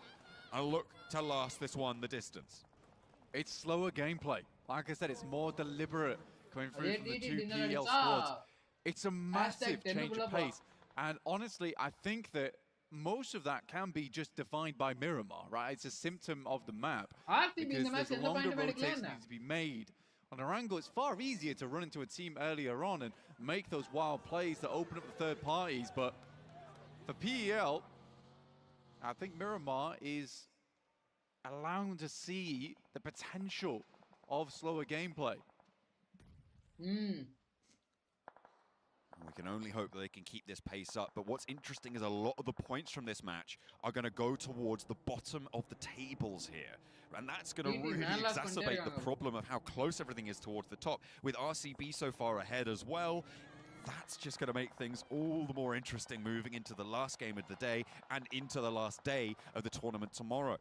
and look to last this one the distance. It's slower gameplay. Like I said, it's more deliberate coming through from the 2 PEL squads. It's a massive change of pace. And honestly, I think that most of that can be just defined by Miramar, right? It's a symptom of the map. Because there's longer rotations need to be made. On Erangel, it's far easier to run into a team earlier on and make those wild plays that open up the third parties. But for PEL, I think Miramar is allowing to see the potential of slower gameplay. We can only hope that they can keep this pace up. But what's interesting is a lot of the points from this match are going to go towards the bottom of the tables here. And that's going to really exacerbate the problem of how close everything is towards the top. With RCB so far ahead as well, that's just going to make things all the more interesting moving into the last game of the day and into the last day of the tournament tomorrow.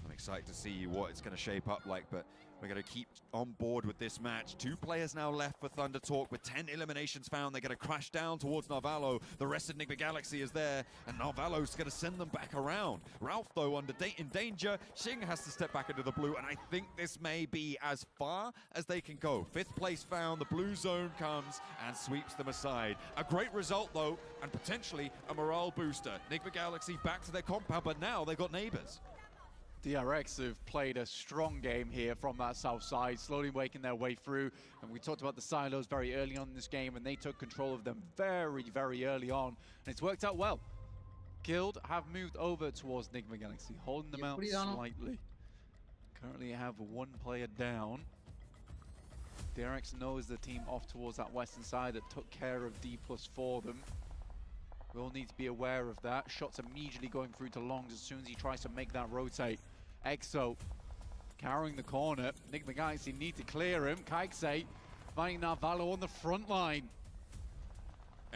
I'm excited to see what it's going to shape up like, but we're going to keep on board with this match. 2 players now left for Thunder Talk with 10 eliminations found. They're going to crash down towards Narvalo. The rest of Nigma Galaxy is there, and Narvalo's going to send them back around. Ralph, though, in danger. Xing has to step back into the blue, and I think this may be as far as they can go. 5th place found. The blue zone comes and sweeps them aside. A great result, though, and potentially a morale booster. Nigma Galaxy back to their compound, but now they've got neighbors. DRX have played a strong game here from that south side, slowly making their way through. And we talked about the silos very early on in this game, and they took control of them very, very early on. And it's worked out well. Guild have moved over towards Nigma Galaxy, holding them out slightly. Currently have one player down. DRX knows the team off towards that western side that took care of D+ for them. We'll need to be aware of that. Shots immediately going through to Longs as soon as he tries to make that rotate. Exo carrying the corner. Nigma Galaxy need to clear him. Kaikse finding Narvalo on the front line.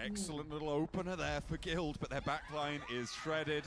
Excellent little opener there for Guild, but their backline is shredded.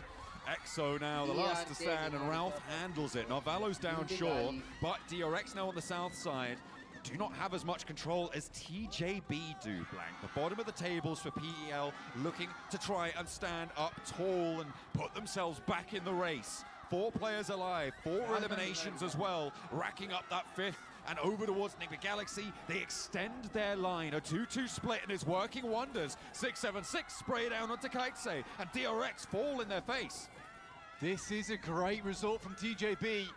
Exo now the last to stand, and Ralph handles it. Narvalo's down sure, but DRX now on the south side do not have as much control as TJB do, Blank. The bottom of the tables for PEL, looking to try and stand up tall and put themselves back in the race. 4 players alive, 4 eliminations as well, racking up that 5th. And over towards Nigma Galaxy, they extend their line. A 2-2 split and is working wonders. 676 spray down onto Kaitse, and DRX fall in their face. This is a great result from TJB.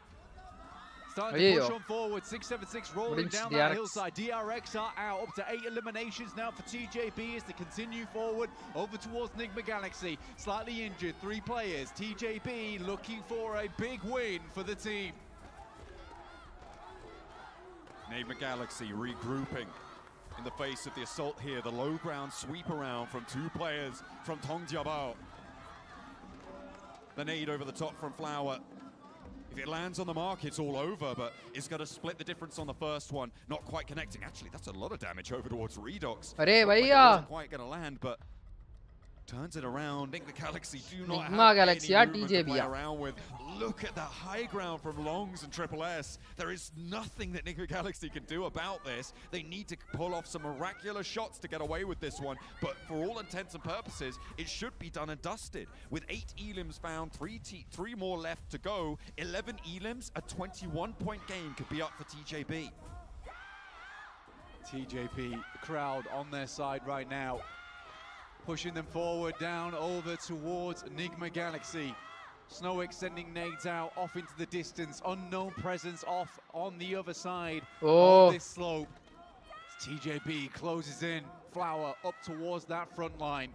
Starting to push on forward, 676 rolling down that hillside. DRX are out, up to 8 eliminations now for TJB as they continue forward over towards Nigma Galaxy. Slightly injured, 3 players. TJB looking for a big win for the team. Nigma Galaxy regrouping in the face of the assault here. The low ground sweep around from 2 players from Tongjiabao. The nade over the top from Flower. If it lands on the mark, it's all over, but it's going to split the difference on the first one. Not quite connecting. Actually, that's a lot of damage over towards Redox. Like wasn't quite going to land, but turns it around. Nigma Galaxy do not have Galaxy any movement to play around with. Look at that high ground from Longs and Triple S. There is nothing that Nigma Galaxy can do about this. They need to pull off some miraculous shots to get away with this one. But for all intents and purposes, it should be done and dusted. With 8 elims found, 3 more left to go. 11 elims, a 21-point game could be up for TJB. TJB, the crowd on their side right now. Pushing them forward, down, over towards Nigma Galaxy. Snow extending nades out, off into the distance. Unknown presence off on the other side of this slope. TJB closes in. Flower up towards that front line.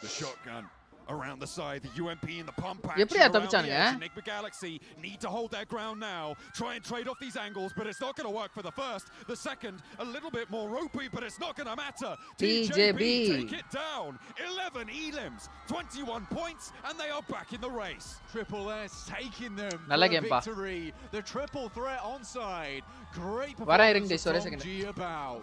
The shotgun around the side, the UMP and the pump action எப்படியா around the தப்பிச்சானுங்க? edge. Nigma Galaxy need to hold their ground now. Try and trade off these angles, but it's not going to work for the first. The second, a little bit more ropey, but it's not going to matter. TJB take it down. 11 elims, 21 points, and they are back in the race. Triple S taking them நல்ல for CAMPA. victory. The triple threat onside. Great வரேன் performance இருங்க ஒரே from second. Jiabao.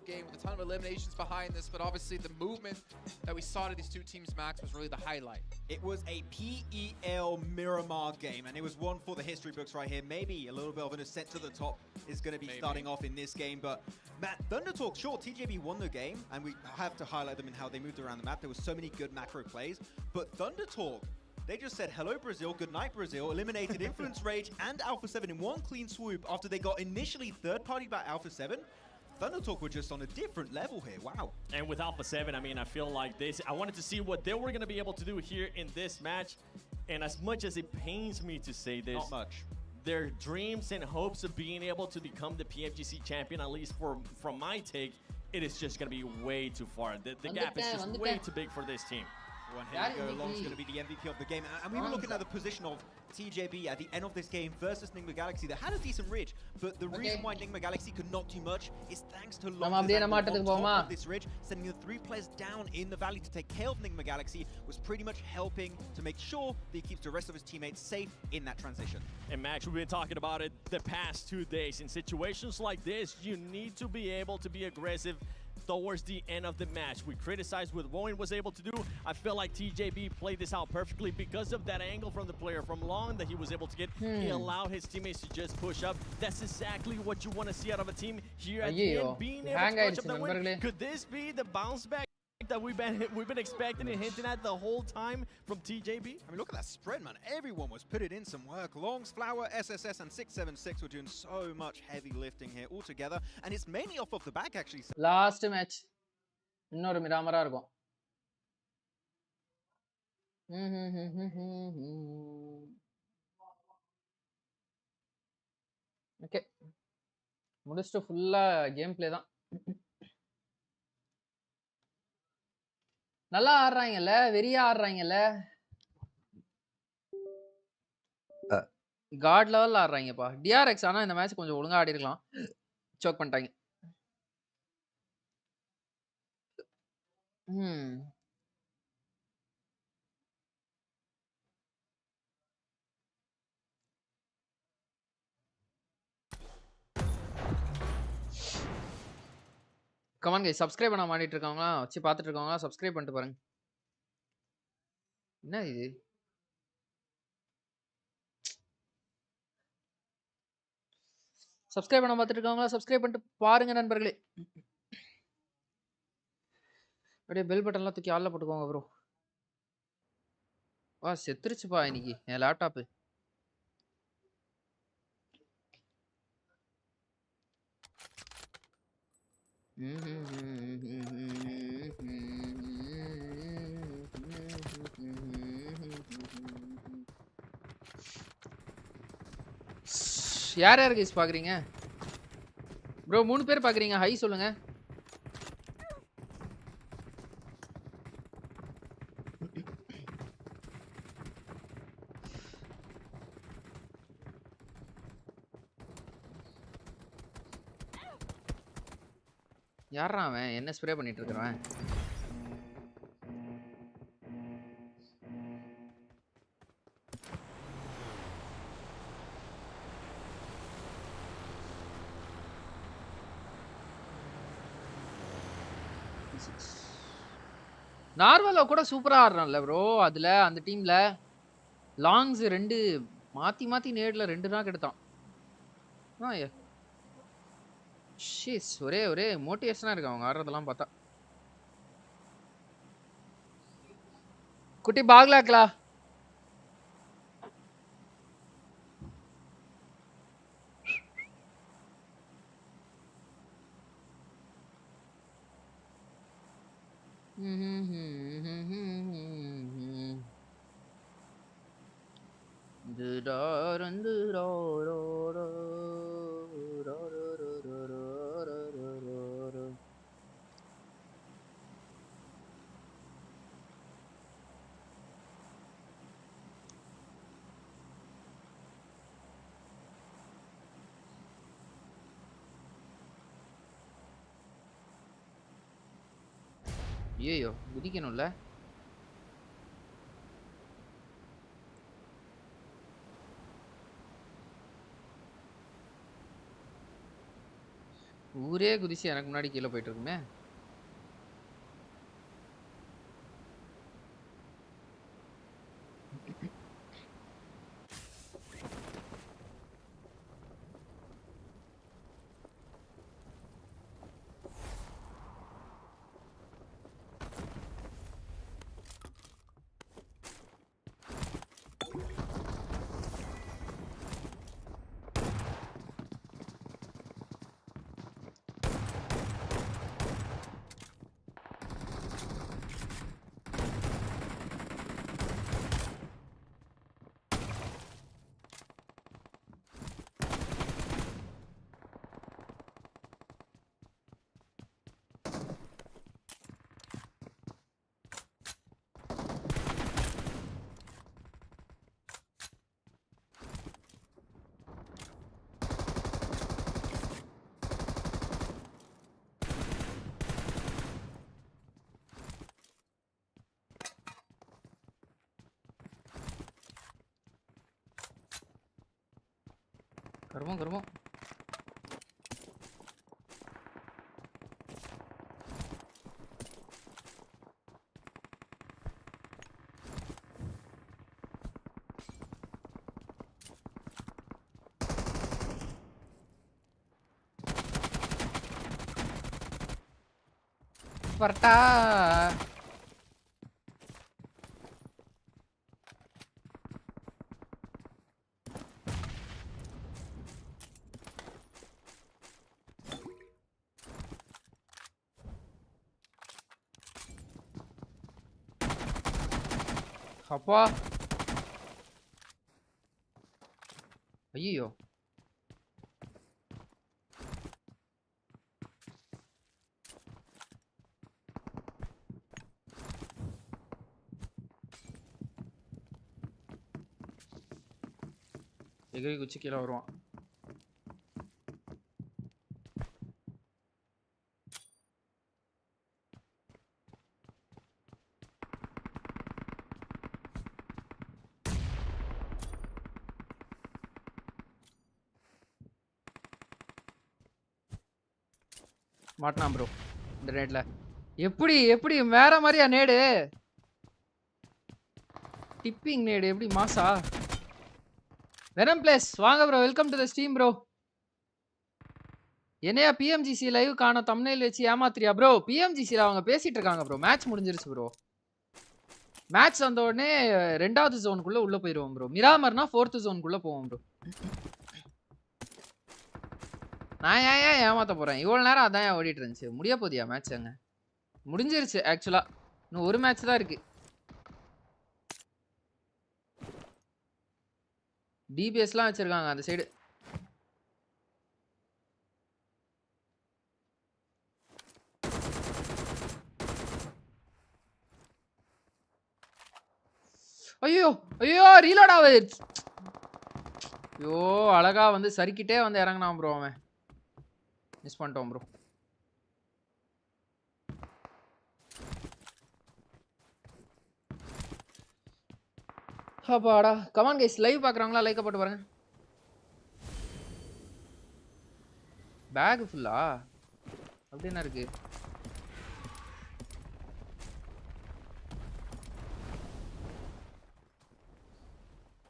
Game with a ton of eliminations behind this, but obviously the movement that we saw to these 2 teams, Max, was really the highlight. It was a PEL Miramar game, and it was one for the history books right here. Maybe a little bit of an ascent to the top is going to be starting off in this game, but Matt, Thunder Talk, sure, TJB won the game, and we have to highlight them in how they moved around the map. There were so many good macro plays, but Thunder Talk, they just said, hello Brazil, good night Brazil, eliminated Influence Rage and Alpha 7 in one clean swoop after they got initially third-party by Alpha 7. Thunder Talk were just on a different level here, wow. And with Alpha 7, I mean, I feel like this, I wanted to see what they were going to be able to do here in this match. And as much as it pains me to say this, not much. Their dreams and hopes of being able to become the PMGC champion, at least from my take, it is just going to be way too far. The gap is just way too big for this team. Well, here we go. Long's going to be the MVP of the game. And we were looking at the position of TJB at the end of this game versus Nigma Galaxy. They had a decent ridge, but the reason why Nigma Galaxy could not do much is thanks to Long on top of this ridge, sending the 3 players down in the valley to take care of Nigma Galaxy was pretty much helping to make sure that he keeps the rest of his teammates safe in that transition. And Max, we've been talking about it the past 2 days. In situations like this, you need to be able to be aggressive towards the end of the match. We criticized what Wohin was able to do. I feel like TJB played this out perfectly because of that angle from the player from Long that he was able to get. He allowed his teammates to just push up. That's exactly what you want to see out of a team here at the end. Being able to push up that win. Could this be the bounce back? that we've been expecting and hinting at the whole time from TJB. I mean, look at that spread, man. Everyone was putting in some work. Longs, Flower, SSS, and 676 were doing so much heavy lifting here all together, and it's mainly off of the back, actually. Last match. இன்னொரு மிராமரா இருக்கும். Okay, முடிச்சுட்டு ஃபுல்லா game play தான். நல்லா ஆடுறாங்கல்ல, வெறியா ஆடுறாங்கல்ல, God லெவல்ல ஆடுறாங்கப்பா. TRX ஆனா இந்த match கொஞ்சம் ஒழுங்கா ஆடி இருக்கலாம், சோக் பண்ணிட்டாங்க. கமான் கைஸ், சப்ஸ்கிரைப் பண்ண மாட்டிட்டு இருக்காங்களா, வச்சு பார்த்துட்டு இருக்காங்களா, சப்ஸ்கிரைப் பண்ணிட்டு பாருங்க. என்ன இது? சப்ஸ்கிரைப் பண்ண பார்த்துட்டு இருக்காங்களா, சப்ஸ்கிரைப் பண்ணிட்டு பாருங்க நண்பர்களே. அப்படியே பெல் பட்டன்லாம் தூக்கி ஆள்ல போட்டுக்கோங்க ப்ரோ. வா, செத்துருச்சுப்பா இன்னைக்கு என் லேப்டாப்பு. யார் யார் கைஸ் பாக்குறீங்க ப்ரோ? 3 பேர் பாக்குறீங்க, ஹை சொல்லுங்க. யாரா அவன் என்ன ஸ்ப்ரே பண்ணிட்டு இருக்கறவன்? நார்மலா கூட சூப்பரா ஆடுறான்ல ப்ரோ. அதுல அந்த டீம்ல லாங்ஸ் 2 மாத்தி மாத்தி நேட்ல 2 தான் கெடுத்தான். ஷீஸ், ஒரே மோட்டிவேஷனா இருக்கு அவங்க ஆடுறதெல்லாம் பார்த்தா. குட்டி பாகலாக்கலா ஐயோ குதிக்கணும்ல. ஊரே குதிச்சு எனக்கு முன்னாடி கீழே போயிட்டு இருக்குமே. கர்மம். பரட்டா அப்பா ஐயோ எகிரி குச்சி கீழே வருவான். மாட்டினான் ப்ரோ இந்த நேட்ல. எப்படி எப்படி வேற மாதிரியா நேடு? டிப்பிங் நேடு எப்படி மாசா? வெனம் பிளேஸ் வாங்க bro, welcome to the stream bro. என்னையா PMGC லைவ் காண தம்ப்நெயில் வச்சு ஏமாத்திரியா ப்ரோ? PMGCல அவங்க பேசிட்டு இருக்காங்க ப்ரோ. மேட்ச் முடிஞ்சிருச்சு ப்ரோ. மேட்ச் வந்த உடனே 2வது ஜோனுக்குள்ள உள்ள போயிடுவோம் ப்ரோ. மிராமர்னா 4th ஜோனுக்குள்ள போவோம் ப்ரோ. நான் ஏன் ஏமாத்த போறேன்? இவ்வளவு நேரம் அதான் ஓடிட்டு இருந்துச்சு. முடிய போதியா மேட்ச்? அங்க முடிஞ்சிருச்சு ஆக்சுவலா. இன்னும் ஒரு மேட்ச் தான் இருக்கு. டிபிஎஸ்லாம் வச்சிருக்காங்க அந்த சைடு. ஐயோ ஐயோ ரீலோட் ஆகுது. ஐயோ அழகா வந்து சறுக்கிட்டே வந்து இறங்கினான் ப்ரோ. அவன் மிஸ் பண்ணிட்டோம் ப்ரோ. அப்பாடா. கமான் கைஸ், லைவ் பார்க்குறாங்களா? லைக்கை போட்டு பாருங்க. பேக் ஃபுல்லா அப்படி என்ன இருக்கு?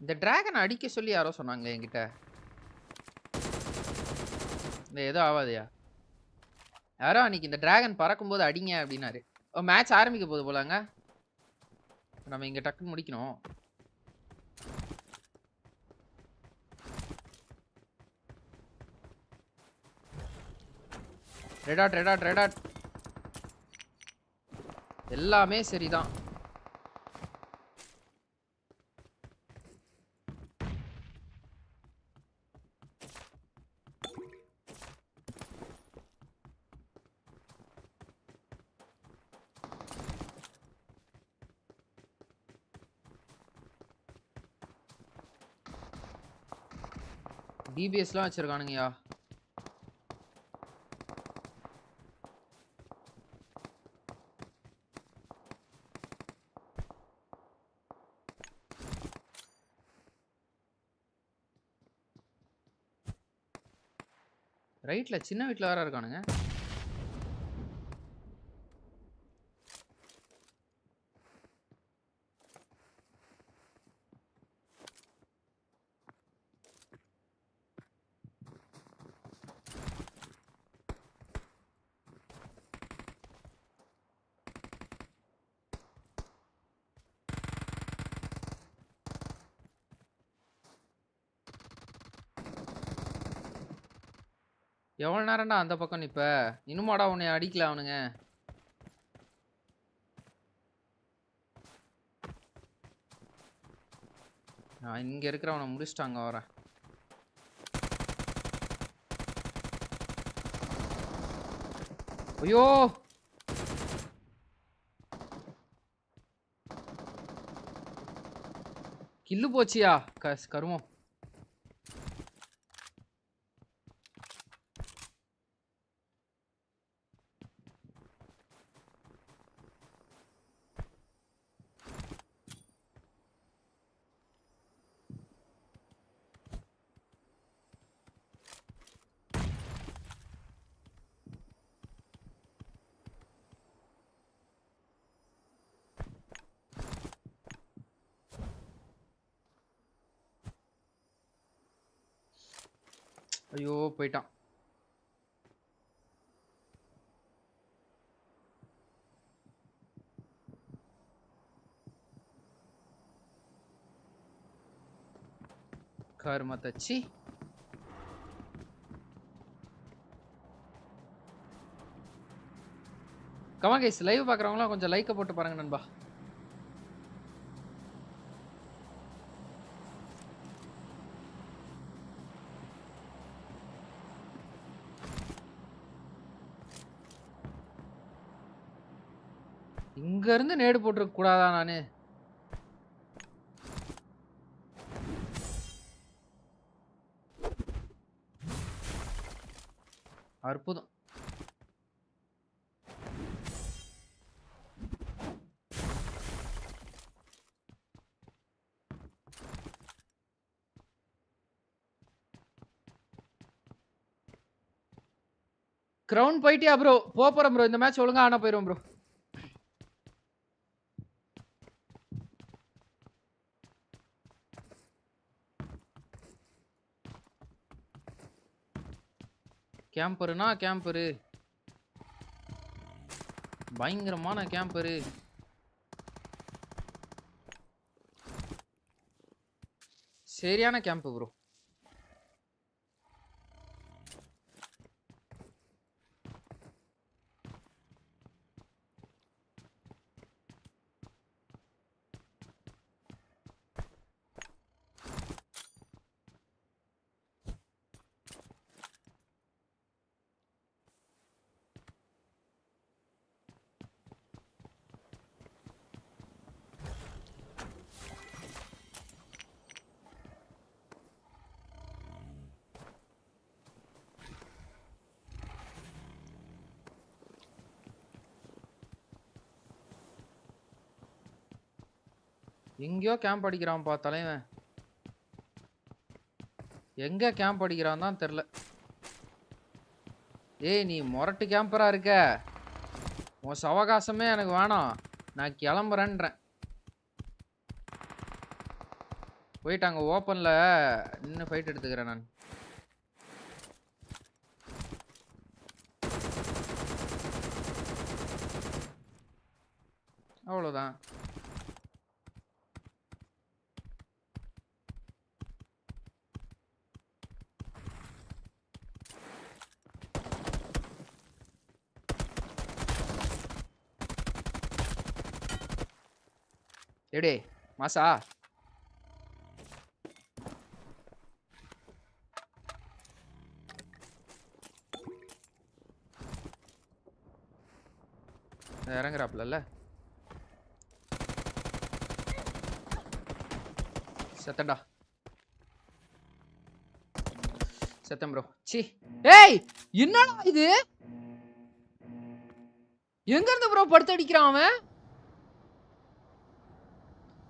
இந்த டிராகன் அடிக்க சொல்லி யாரோ சொன்னாங்களே என்கிட்ட. இந்த ஏதோ ஆகாதையா? யாரோ அன்னைக்கு இந்த டிராகன் பறக்கும்போது அடிங்க அப்படின்னாரு. மேட்ச் ஆரம்பிக்க போகுது போலாங்க. நம்ம இங்க டக்குன்னு முடிக்கணும். ரெடாட் எல்லாமே சரிதான். டிபிஎஸ்லாம் வச்சிருக்கானுங்கயா. ரைட்ல சின்ன வீட்ல வேற இருக்கானுங்க. எவ்வளவு நேரம்டா அந்த பக்கம் நிப்ப? இன்னுமாடா உன்னை அடிக்கல அவனுங்க? நான் இங்க இருக்கிறவனை முடிச்சிட்டாங்க. வரேன். ஐயோ கில்லு போச்சியா கருமம். ஐயோ போயிட்டான். கர்மத்தச்சி. Come on guys, live பார்க்கறவங்க கொஞ்சம் லைக் போட்டு பாருங்க நண்பா. இங்க இருந்து நேடு போட்டுக்க கூடாதா நானு? அற்புதம். கிரவுண்ட் போயிட்டியா ப்ரோ? போறோம் ப்ரோ. இந்த மேட்ச் ஒழுங்கா ஆனா போயிரும் ப்ரோ. கேம்பருனா கேம்பரு. பயங்கரமான கேம்பரு. சரியான கேம்ப் ப்ரோ. எங்கயோ கேம்ப் அடிக்கிறான்ப்பா தலைவன். எங்க கேம்ப் அடிக்கிறான் தான் தெரியல. ஏய் நீ மொரட்டு கேம்பரா இருக்க. உன் சவகாசமே எனக்கு வேணாம். நான் கிளம்புறேன்றேன். போயிட்டாங்க ஓப்பன்ல நின்று ஃபைட் எடுத்துக்கிறேன் நான். அவ்வளோதான். எடே மாசா இறங்குறாப்ல செத்தண்டா. செத்தம் ப்ரோ. சி ஏய் என்னடா இது? எங்க இருந்து ப்ரோ படுத்து அடிக்கிறான் அவன்?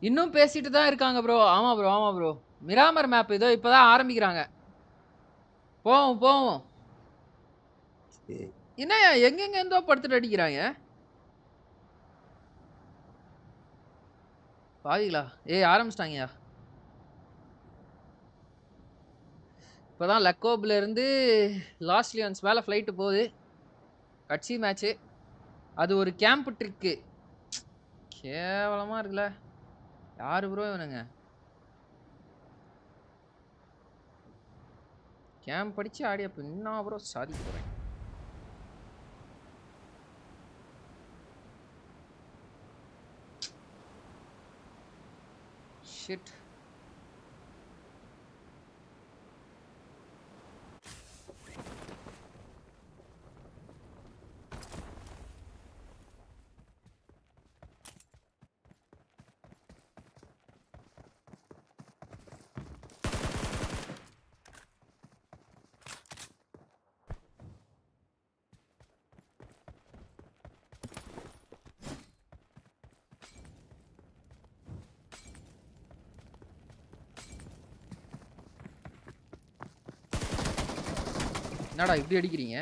இன்னும் பேசிட்டு தான் இருக்காங்க ப்ரோ. ஆமா ப்ரோ ஆமா ப்ரோ. மிராமர் மேப் இதோ இப்பதான் ஆரம்பிக்கிறாங்க. போவோம் போவோம். என்ன எங்கெங்க இருந்தோ படுத்துட்டு அடிக்கிறாங்க பாதிங்களா? ஏய் ஆரம்பிச்சிட்டாங்கயா. இப்போதான் லக்கோப்ல இருந்து லாஸ்ட் லியன்ஸ் மேலே ஃப்ளைட்டு போகுது. கட்சி மேட்ச்சு. அது ஒரு கேம்ப் ட்ரிக்கு. கேவலமாக இருக்குல்ல. யாரு ப்ரோ இவனுங்க? கேம்ப் படிச்சு ஆடிய பின்னா ப்ரோ சாதிக்க போகிறேன். ஷிட். என்னடா இப்படி அடிக்கிறீங்க?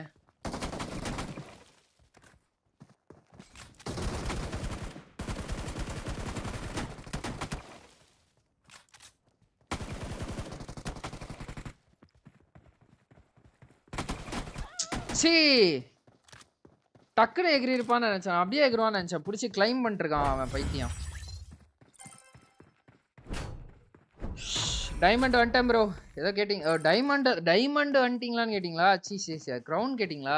சி டக்குனு எகிரி இருப்பான்னு நினைச்சேன். அப்படியே எகிருவான்னு நினைச்சேன். பிடிச்சி கிளைம் பண்ணிருக்கான் அவன் பைத்தியம். டைமண்ட் வந்துட்டேன் ப்ரோ. ஏதோ கேட்டிங்க டைமண்ட் வந்துட்டீங்களான்னு கேட்டிங்களா? சீ கிரவுன் கேட்டிங்களா?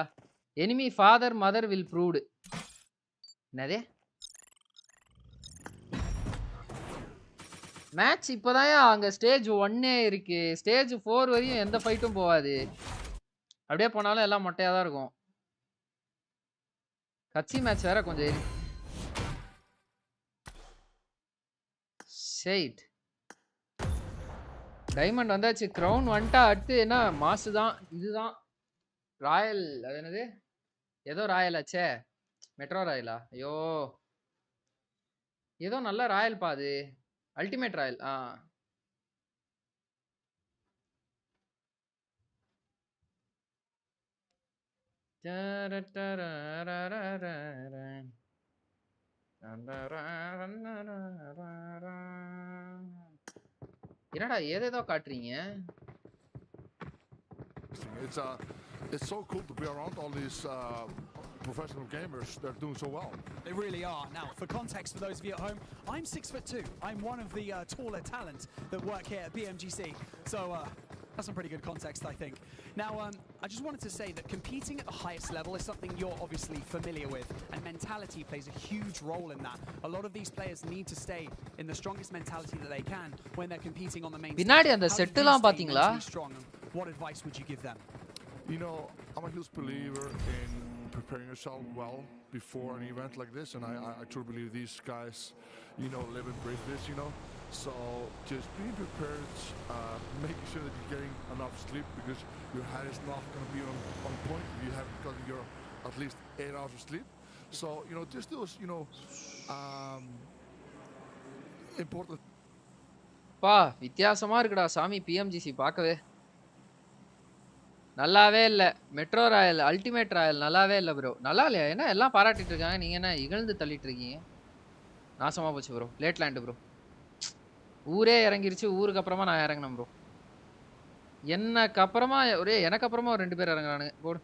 Enemy father mother will proved. என்னது மேட்ச் இப்போதான் அங்க ஸ்டேஜ் 1 இருக்கு. ஸ்டேஜ் 4 வரையும் எந்த ஃபைட்டும் போகாது. அப்படியே போனாலும் எல்லாம் மொட்டையா தான் இருக்கும். கட்சி மேட்ச் வேற கொஞ்சம் ஷேட். டைமண்ட் வந்தாச்சு. கிரவுன் வந்துட்டா அடுத்து என்ன மாசு தான். இதுதான் ராயல். அது என்னது ஏதோ ராயல் ஆச்சே. மெட்ரோ ராயலா? ஐயோ ஏதோ நல்ல ராயல் பாது. Ultimate Royal. என்னடா ஏதேதோ காட்டுறீங்க? It's so cool to be around all these professional gamers. They're doing so well. They really are. Now, for context, for those of you at home, I'm 6'2". I'm one of the taller talent that work here at PMGC. So that's some pretty good context, I think. Now, I just wanted to say that competing at the highest level is something you're obviously familiar with, and mentality plays a huge role in that. A lot of these players need to stay in the strongest mentality that they can when they're competing on the main stage. பின்னாடி அந்த செட்லாம் பாத்தீங்களா? What advice would you give them? You know, I'm a huge believer in preparing yourself well before an event like this, and I truly believe these guys, you know, live and breathe this, you know. So just being prepared, making sure that you're getting enough sleep, because your head is not going to be on point if you haven't gotten your at least 8 hours of sleep. So, you know, just those, you know, important. பா வித்தியாசமா இருக்குடா சாமி. பிஎம்ஜிசி பார்க்கவே நல்லாவே இல்லை. Metro Royal ultimate Royal நல்லாவே இல்லை bro. நல்லா இல்லையா? என்ன எல்லாம் பாராட்டிட்டு இருக்காங்க, நீங்க என்ன இகழ்ந்து தள்ளிட்டு இருக்கீங்க? நாசமா போச்சு ப்ரோ. Late land bro. ஊரே இறங்கிருச்சு. ஊருக்கு அப்புறமா நான் இறங்கினேன் ப்ரோ. எனக்கு அப்புறமா எனக்கு அப்புறமா ஒரு 2 பேர் இறங்குறானுங்க. போடு.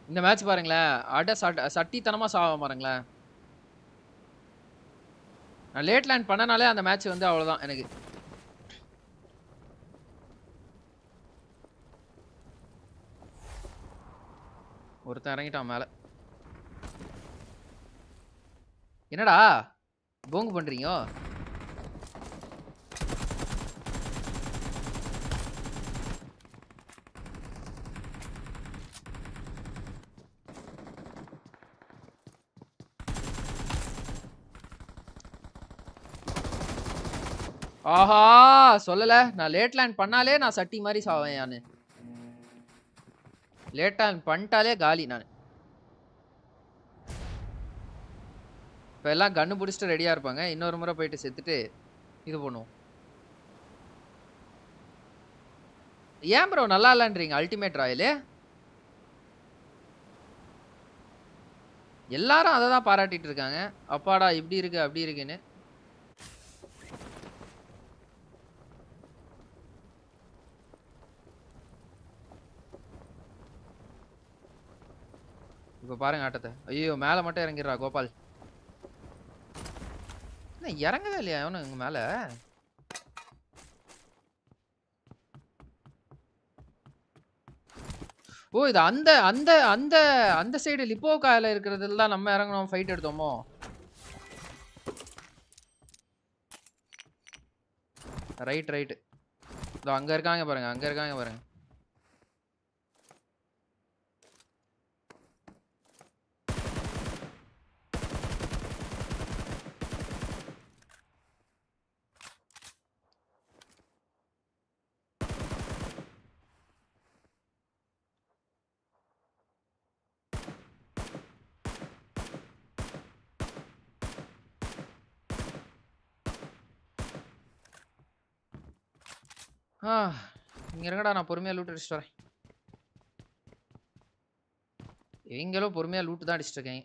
இந்த மேட்ச் பாருங்களேன். சட்டித்தனமா சாவ பாருங்களேன். நான் லேட் லேண்ட் பண்ணனாலே அந்த மேட்ச் வந்து அவ்வளவுதான் எனக்கு. ஒருத்தன் இறங்கிட்டான் மேல. என்னடா போங்கு பண்றீங்க? ஆஹா சொல்லல. நான் லேட் லேண்ட் பண்ணாலே நான் சட்டி மாதிரி சாவேன். யானு லேட் லேண்ட் பண்ணிட்டாலே காலி நான். இப்போ எல்லாம் கன்று பிடிச்சிட்டு ரெடியா இருப்பாங்க. இன்னொரு முறை போயிட்டு செத்துட்டு இது பண்ணுவோம். ஏன் ப்ரோ நல்லா இல்லைன்றீங்க அல்டிமேட் ராயலு? எல்லாரும் அதை தான் பாராட்டிட்டு இருக்காங்க. அப்பாடா இப்படி இருக்கு அப்படி இருக்குன்னு. இப்போ பாருங்க ஆட்டத்தை. ஐயோ மேலே மட்டும் இறங்கிடுறா கோபால். என்ன இறங்கவே இல்லையா அவனு இங்க மேல? ஓ இது அந்த அந்த அந்த அந்த சைடு லிப்போகால இருக்கிறதுல தான் நம்ம இறங்கணும் ஃபைட் எடுத்தோமோ? Right right. இதோ அங்க இருக்காங்க பாருங்க. அங்க இருக்காங்க பாருங்க. இங்க இருங்கடா. நான் பொறுமையா லூட் அடிச்சுட்டு வரேன். இவங்களும் பொறுமையா லூட் தான் அடிச்சுட்டு இருக்கேன்.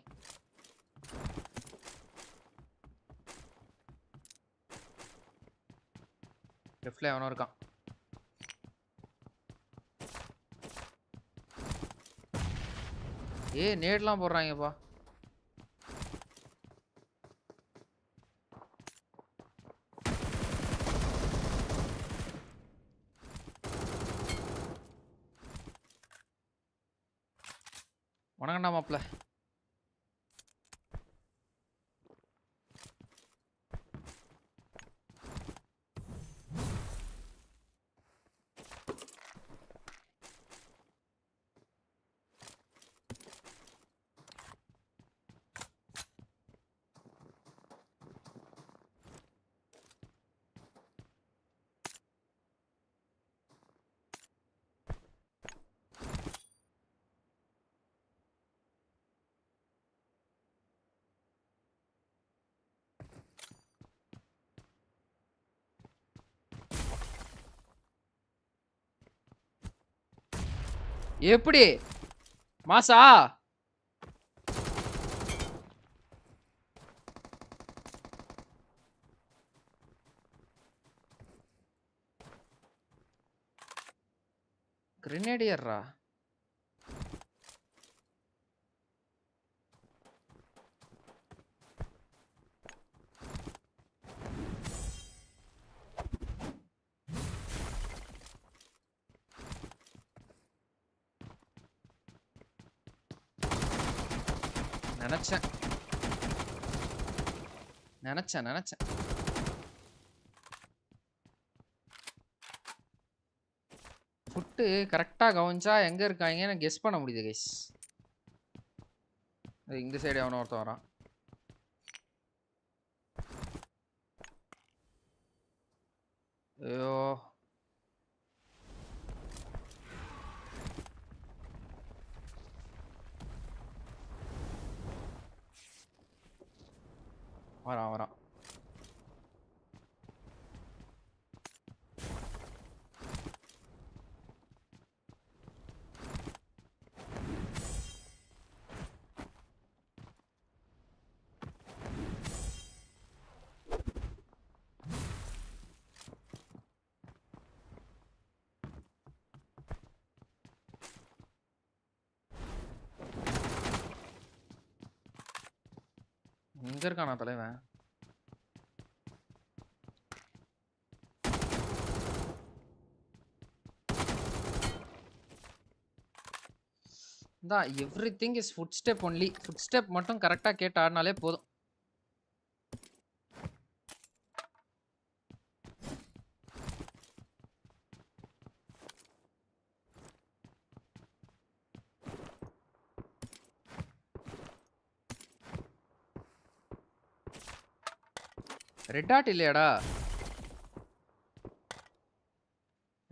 லெஃப்ட்ல எவனோ இருக்கான். நேட்லாம் போடுறாங்கப்பா. வணக்கம்டா மாப்ள. எப்படி மாசா? கிரெனேடியர்ரா. நினைச்சேன். ஃபுட்டு கரெக்டா கவனிச்சா எங்க இருக்காங்கன்னு கெஸ் பண்ண முடியுது கைஸ். இந்த சைடு எவனோ ஒருத்தன் வரான். ஐயோ வரான். எங்க இருக்கானா தலைவன்? தான் everything is food step only. Food step மட்டும் கரெக்டா கேட்டு ஆடினாலே போதும். ரெட் டாட் இல்லையாடா?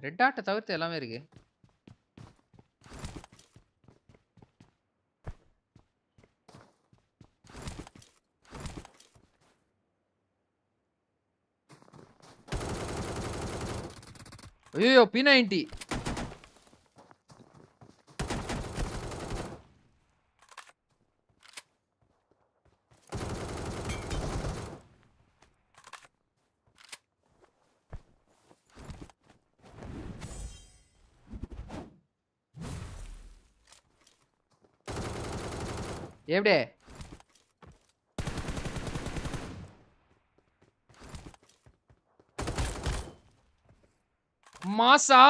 ரெட் டாட்டை தவிர்த்து எல்லாமே இருக்கு. ஐயோ P90. எப்படி மாசா?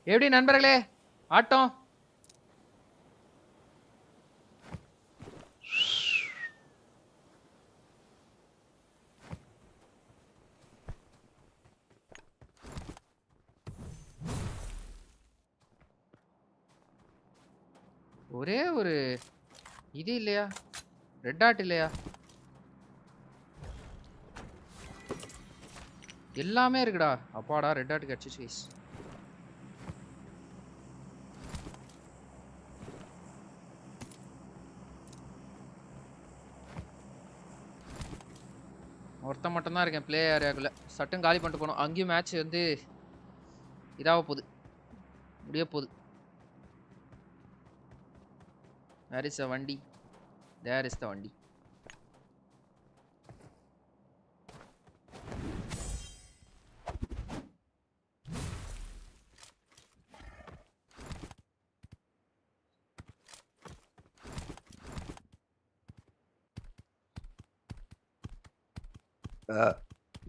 எப்படி நண்பர்களே ஆட்டம்? ஒரே ஒரு இது இல்லையா? ரெட் டாட் இல்லையா? எல்லாமே இருக்குடா. அப்பாடா ரெட் டாட் கிடைச்சிச்சு. ஒருத்தன் மட்டும் தான் இருக்கேன் ப்ளே ஏரியாக்குள்ள. சட்டம் காலி பண்ணிட்டு போனோம். அங்கேயும் மேட்ச் வந்து இதாக போகுது, முடிய போகுது. Where is the வண்டி? There is the வண்டி.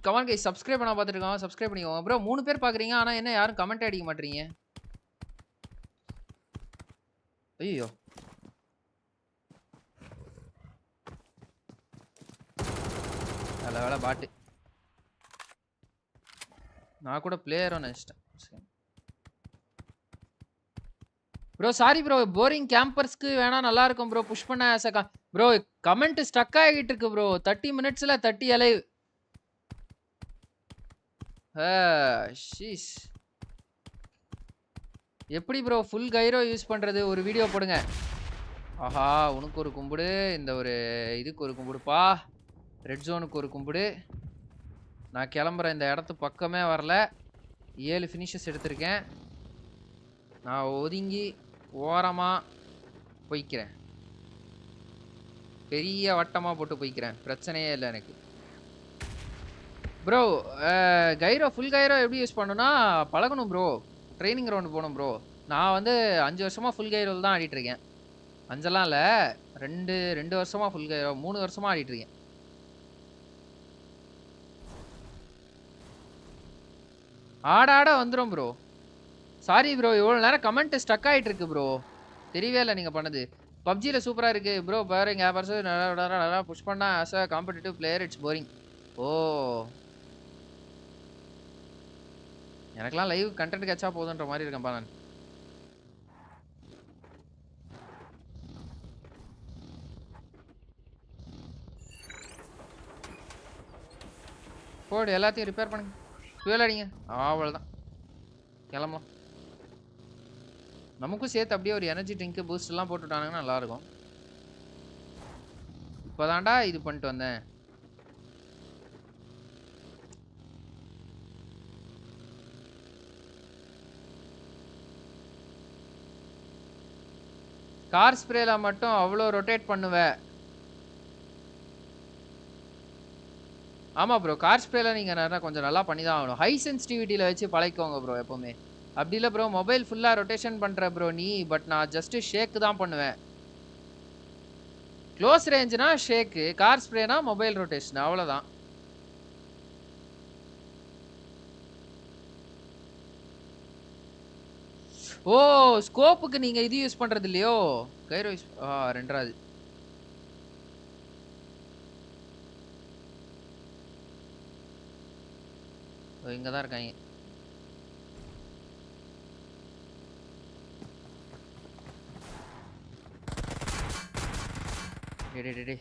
கமான் கைஸ் சப்ஸ்கிரைப் பண்ணா பார்த்துட்டு இருக்கோம் சப்ஸ்கிரைப் பண்ணிக்கோங்க ப்ரோ 3 பேர் பார்க்குறீங்க ஆனால் என்ன யாரும் கமெண்ட் அடிக்க மாட்டீங்க ஐயோ நல்ல வேலை பாட்டு நான் கூட பிளேயரும் நினச்சிட்டேன் ப்ரோ சாரி ப்ரோ போரிங் கேம்பர்ஸ்க்கு வேணா நல்லா இருக்கும் ப்ரோ புஷ் பண்ண ப்ரோ கமெண்ட் ஸ்டக் ஆகிட்டு இருக்கு ப்ரோ 30 மினிட்ஸ்ல 30 அலைவ் ஷீஸ் எப்படி ப்ரோ ஃபுல் கைரோ யூஸ் பண்றது ஒரு வீடியோ போடுங்க ஆஹா உனக்கு ஒரு கும்பிடு இந்த ஒரு இதுக்கு ஒரு கும்பிடுப்பா ரெட் ஜோனுக்கு ஒரு கும்பிடு நான் கிளம்புறேன் இந்த இடத்து பக்கமே வரல 7 ஃபினிஷஸ் எடுத்திருக்கேன் நான் ஒதுங்கி ஓரமாக போய்க்கிறேன் பெரிய வட்டமாக போட்டு போய்க்கிறேன் பிரச்சனையே இல்லை எனக்கு ப்ரோ கைரோ ஃபுல் கைரோ எப்படி யூஸ் பண்ணணும்னா பழகணும் ப்ரோ ட்ரைனிங் ரவுண்டு போகணும் ப்ரோ நான் வந்து 5 வருஷமாக ஃபுல் கைரோவில் தான் ஆடிட்டுருக்கேன் 5எல்லாம் இல்லை 2 வருஷமாக ஃபுல் கைரோ 3 வருஷமாக ஆடிட்டுருக்கேன் ஆட வந்துடும் ப்ரோ சாரி ப்ரோ இவ்வளோ நேரம் கமெண்ட் ஸ்டக் ஆகிட்டு இருக்கு ப்ரோ தெரியவே இல்லை நீங்கள் பண்ணது பப்ஜியில் சூப்பராக இருக்குது ப்ரோ பாருங்க பர்சன் நல்லா புஷ் பண்ணால் as a competitive player it's boring oh எனக்கெல்லாம் லைவ் கண்டென்ட் கேட்சா போதுன்ற மாதிரி இருக்கேன்ப்பா நான் போடு எல்லாத்தையும் ரிப்பேர் பண்ணுங்க ஃபியூல் அடிங்க அவ்வளோதான் கிளம்பலாம் நமக்கும் சேர்த்து அப்படியே ஒரு எனர்ஜி ட்ரிங்க்கு பூஸ்ட்லாம் போட்டுட்டானுங்கன்னா நல்லாயிருக்கும் இப்போதான்டா இது பண்ணிட்டு வந்தேன் கார் ஸ்ப்ரேல மட்டும் அவ்வளோ ரொட்டேட் பண்ணுவேன் ஆமாம் ப்ரோ கார் ஸ்ப்ரேல நீங்கள் கொஞ்சம் நல்லா பண்ணி தான் ஆகணும் ஹை சென்சிட்டிவிட்டியில் வச்சு பழகிக்கோங்க ப்ரோ எப்போவுமே அப்படி இல்லை ப்ரோ மொபைல் ஃபுல்லாக ரொட்டேஷன் பண்ணுற ப்ரோ நீ பட் நான் ஜஸ்ட்டு ஷேக்கு தான் பண்ணுவேன் க்ளோஸ் ரேஞ்சுனா ஷேக்கு கார் ஸ்ப்ரேனா மொபைல் ரொட்டேஷன் அவ்வளோதான் ஓ ஸ்கோப்புக்கு நீங்கள் இது யூஸ் பண்ணுறது இல்லையோ கைரோ யூஸ் ரெண்டாவது இங்கே தான் இருக்காங்க டே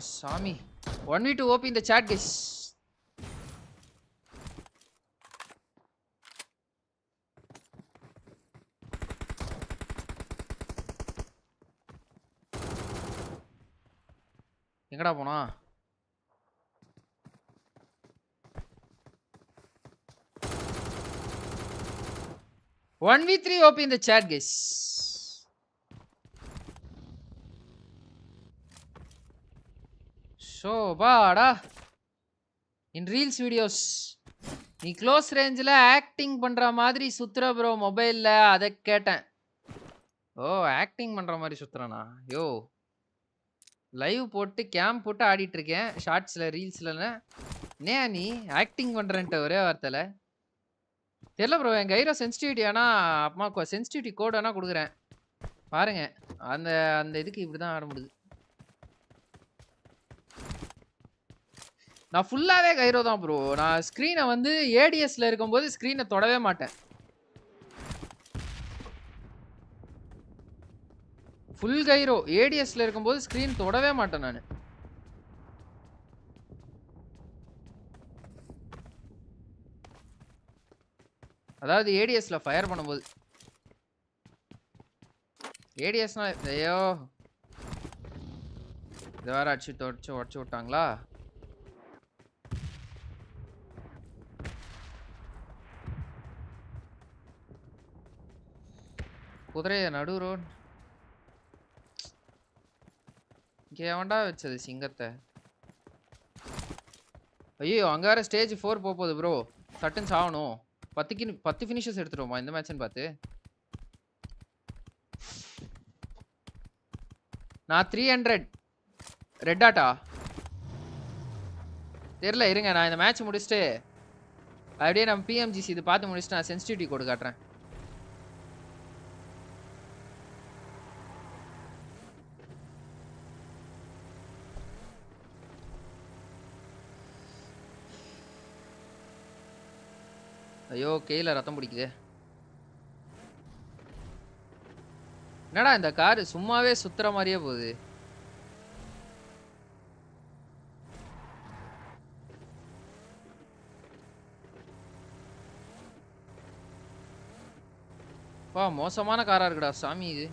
Sami 1v2 OP in the chat guys எங்கடா போனா 1v3 OP in the chat guys So bada in reels videos நீ க்ளோஸ் ரேஞ்சில் ஆக்டிங் பண்ணுற மாதிரி சுற்றுற ப்ரோ மொபைலில் அதை கேட்டேன் ஓ ஆக்டிங் பண்ணுற மாதிரி சுற்றுறேண்ணா யோ லைவ் போட்டு கேம் போட்டு ஆடிட்டுருக்கேன் ஷார்ட்ஸில் ரீல்ஸ்லன்னு நீ ஆக்டிங் பண்ணுறேன்ட்டு ஒரே வார்த்தையில் தெரியல ப்ரோ என் கைரோ சென்சிட்டிவிட்டி ஆனால் அம்மா சென்சிட்டிவிட்டி கோட் வேணால் கொடுக்குறேன் பாருங்கள் அந்த அந்த இதுக்கு இப்படி தான் ஆட முடியுது நான் ஃபுல்லாகவே கைரோ தான் ப்ரோ நான் ஸ்க்ரீனை வந்து ஏடிஎஸ்ல இருக்கும்போது ஸ்க்ரீனை தொடவே மாட்டேன் ஃபுல் கைரோ ஏடிஎஸ்ல இருக்கும்போது ஸ்க்ரீன் தொடவே மாட்டேன் நான் அதாவது ஏடிஎஸ்ல ஃபயர் பண்ணும்போது ஏடிஎஸ்னா ஐயோ இது வேற அடிச்சு உடச்சு விட்டாங்களா குதிரைய நடு ரோட். இங்க எவன்டா வச்சது சிங்கத்தை? ஐயோ அங்க வேற ஸ்டேஜ் 4 போகுது ப்ரோ. சட்டன் சாவணும். 10 ஃபினிஷஸ் எடுத்துட்டோமா இந்த மேட்ச்னு பார்த்து? நான் 300 ரெட் ஆட்டா தெரியல. இருங்க நான் இந்த மேட்ச் முடிச்சுட்டு அப்படியே நம்ம PMGC இது பார்த்து முடிச்சுட்டு நான் சென்சிட்டிவிட்டி கோடு காட்டுறேன். ஐயோ கையில ரத்தம் பிடிக்குது. என்னடா இந்த கார் சும்மாவே சுத்துற மாதிரியே போகுது. பா மோசமான காரா இருக்குடா சாமி இது.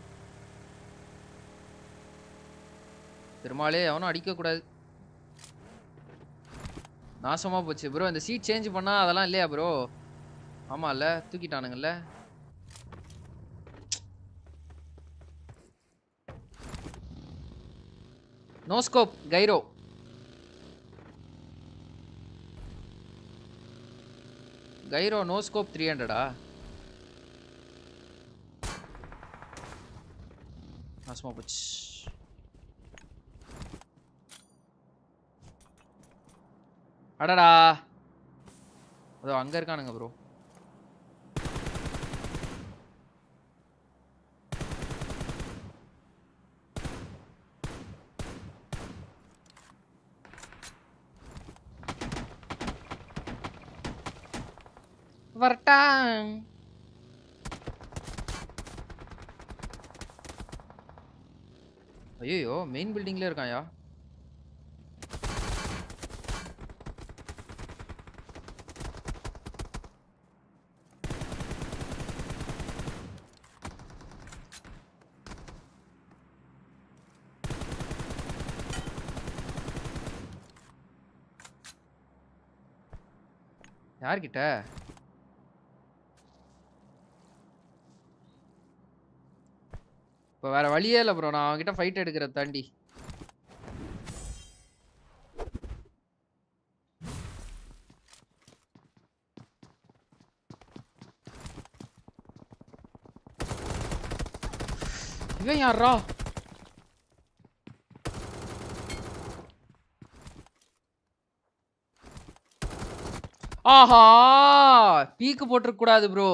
பெருமாளே அவனும் அடிக்க கூடாது. நாசமா போச்சு ப்ரோ. இந்த சீட் சேஞ்ச் பண்ணா அதெல்லாம் இல்லையா ப்ரோ? ஆமால தூக்கிட்டானுங்கல்ல. No scope gyro. Gyro no scope 300ஆ? நாசமா போச்சு. அடடா அதோ அங்க இருக்கானுங்க ப்ரோ. வரட்டான். ஐயோ மெயின் பில்டிங்ல இருக்கான்யா. யார்கிட்ட? இப்போ வேற வழியே இல்லை ப்ரோ. நான் அவன்கிட்ட ஃபைட் எடுக்கிறத தாண்டி. இவன் யாரா? ஆஹா பீக்கு போட்டிருக்க கூடாது ப்ரோ.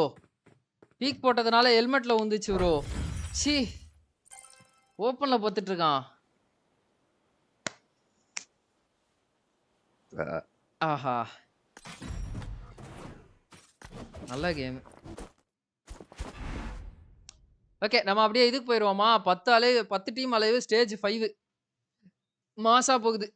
பீக் போட்டதுனால ஹெல்மெட்ல வந்துச்சு ப்ரோ. சி ஓப்பன்ல பார்த்துட்டு இருக்கான். ஆஹா நல்ல கேம். ஓகே நம்ம அப்படியே இதுக்கு போயிடுவோமா? 10 டீம் அலைவு ஸ்டேஜ் 5 மாசா போகுது.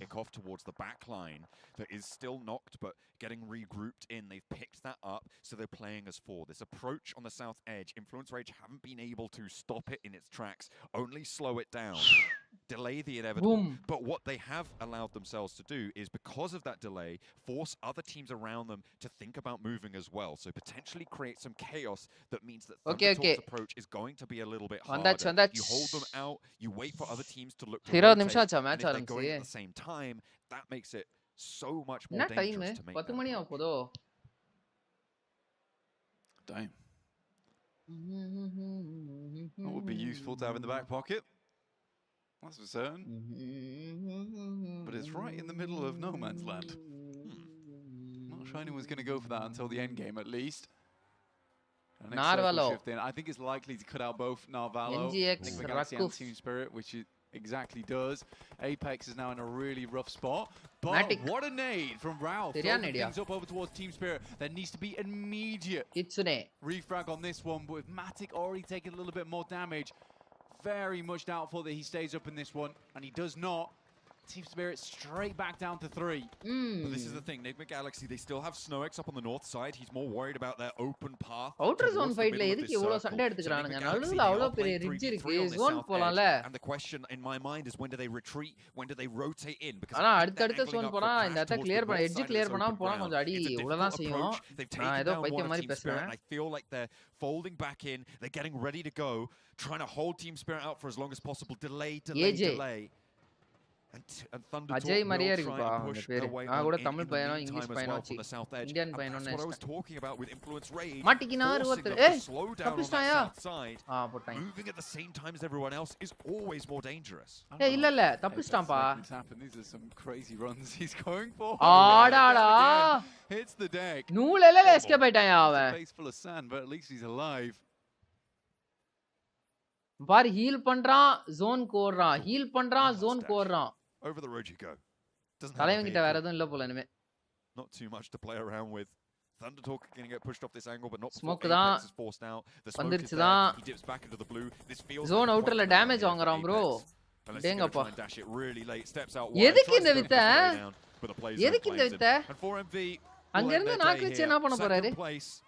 Kick off towards the back line that is still knocked but getting regrouped in. They've picked that up, so they're playing as 4. This approach on the south edge, Influence Rage haven't been able to stop it in its tracks, only slow it down, delay the inevitable. Boom. But what they have allowed themselves to do is, because of that delay, force other teams around them to think about moving as well. So potentially create some chaos that means that Thundertalk's approach is going to be a little bit harder. You hold them out, you wait for other teams to look to rotate, and if they're going at the same time, that makes it so much more dangerous to make. 10 மணி ஆகுதோ? Damn. That would be useful to have in the back pocket. That's for certain. But it's right in the middle of no man's land. Not sure anyone's going to go for that until the end game, at least. Narvalo. I think it's likely to cut out both Narvalo and Team Spirit, which it exactly does. Apex is now in a really rough spot. But Matic. what a nade from Ralph. Things up over towards Team Spirit. There needs to be immediate refrag on this one. But with Matic already taking a little bit more damage, very much doubtful that he stays up in this one. And he does not. Team Spirit straight back down to 3. But this is the thing, Enigma Galaxy, they still have SnowX up on the north side. He's more worried about their open path. Outer zone fight la edhukku evlo sanda eduthukறானுங்க நடுவுல அவ்ளோ பெரிய ridge இருக்கு zone போலாம்ல And the question in my mind is when do they retreat, when do they rotate in, because ஆனா அடுத்த zone போனா இந்த இடத்தை clear பண்ண எட்ஜ் கிளியர் பண்ணாம போனா கொஞ்சம் அடி உளதான் செய்யும் நான் ஏதோ பைத்தியம் மாதிரி பேசுறேன் I feel like they're folding back in, they're getting ready to go, trying to hold Team Spirit out for as long as possible, delay. And Thunder Ajay Maria இருக்குப்பா அந்த பேரு நான் கூட தமிழ் பையனோ இங்கிலீஷ் பையனோ வச்சி இந்தியன் பையனோ நினைச்சேன் மாட்டிக்கினார் ஒருத்தர் ஏய் தப்பிச்சாயா போட்டாங்க moving at the same time as everyone else is always more dangerous. ஏய் இல்ல தப்பிச்சான்ப்பா These are some crazy runs he's going for. ஆடாடா Hits the deck. நூலல எஸ்கேப் ஆயிட்டான் அவன் Face full of sand, but at least he's alive. பாரு heel பண்றான் zone கோர்றான் heel பண்றான் zone கோர்றான் over the road you go. தலைவன் கிட்ட வேற எதுவும் இல்ல போல இனிமே not too much to play around with. Thunder Talk going to get pushed off this angle, but not smoke தான் forced out. The smoke is there. He dips back into the blue. This feels zone outerல damage வாங்குறான் bro டேங்கப்பா dash it really late, steps out எதுக்கு இந்த வித்த எதுக்கு இந்த வித்த and 4MV அங்க இருந்து நாக்கு வச்சு என்ன பண்ண போறாரு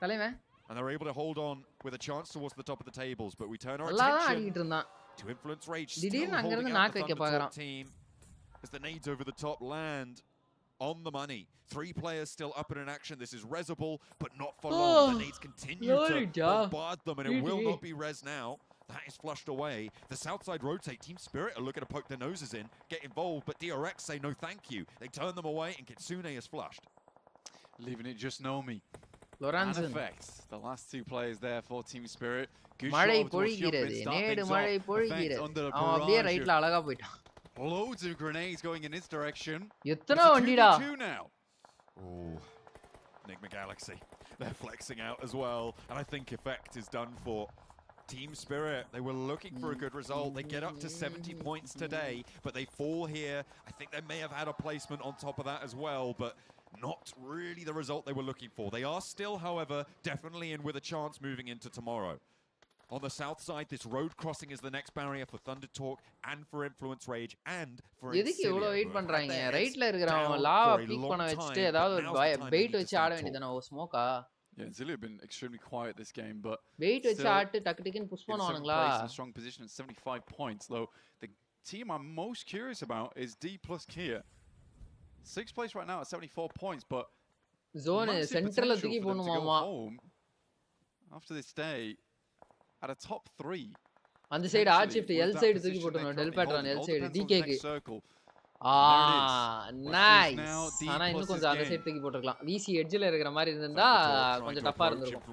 தலைவன் and they're able to hold on with a chance towards the top of the tables, but we turn our attention to Influence Rage. திடீர்னு அங்க இருந்து நாக்கு வைக்க பார்க்கறான் as the nades over the top land on the money. 3 players still up and in action. This is resable, but not for long. The nades continue to bombard them, and it will not be res now. That is flushed away. The south side rotate. Team Spirit are looking to poke their noses in, get involved, but DRX say no thank you. They turn them away, and Kitsune is flushed. Leaving it just Nomi. Lorenzen. Effect. The last 2 players there for Team Spirit. மழை பொழிகிறது நேடு மழை பொழிகிறது அவன் அப்படியே ரைட்ல அழகா போய்ட்டான் Loads of grenades going in his direction. எத்தனை வண்டிடா Oh, Enigma Galaxy. They're flexing out as well, and I think Effect is done for. Team Spirit, they were looking for a good result. They get up to 70 points today, but they fall here. I think they may have had a placement on top of that as well, but not really the result they were looking for. They are still, however, definitely in with a chance moving into tomorrow. On the south side, this road crossing is the next barrier for Thunder Talk and for Influence Rage and for எதுக்கு இவ்ளோ wait பண்றாங்க ரைட்ல இருக்கறவன் lava peak பண்ண வச்சிட்டு ஏதாவது ஒரு byte வச்சு ஆட வேண்டியதானே ஓ ஸ்மோக்கா Yeah, Zilli have been extremely quiet this game, but bait வச்சு ஆட்டு டக்கு டக்குன்னு push பண்ணுவானுங்களா strong position at 75 points. Though the team I'm most curious about is D plus Kia. 6th place right now at 74 points, but zone central தூக்கி போணுமாமா after this day at a top 3. அந்த side R shift L side தூக்கி போட்டுறோம் tell pattern L side டிகேக்கு nice ஆனா இன்னும் கொஞ்சம் அந்த side தூக்கி போட்டுறலாம் விசி எட்ஜ்ல இருக்கிற மாதிரி இருந்தா கொஞ்சம் டஃபா இருந்திருக்கும்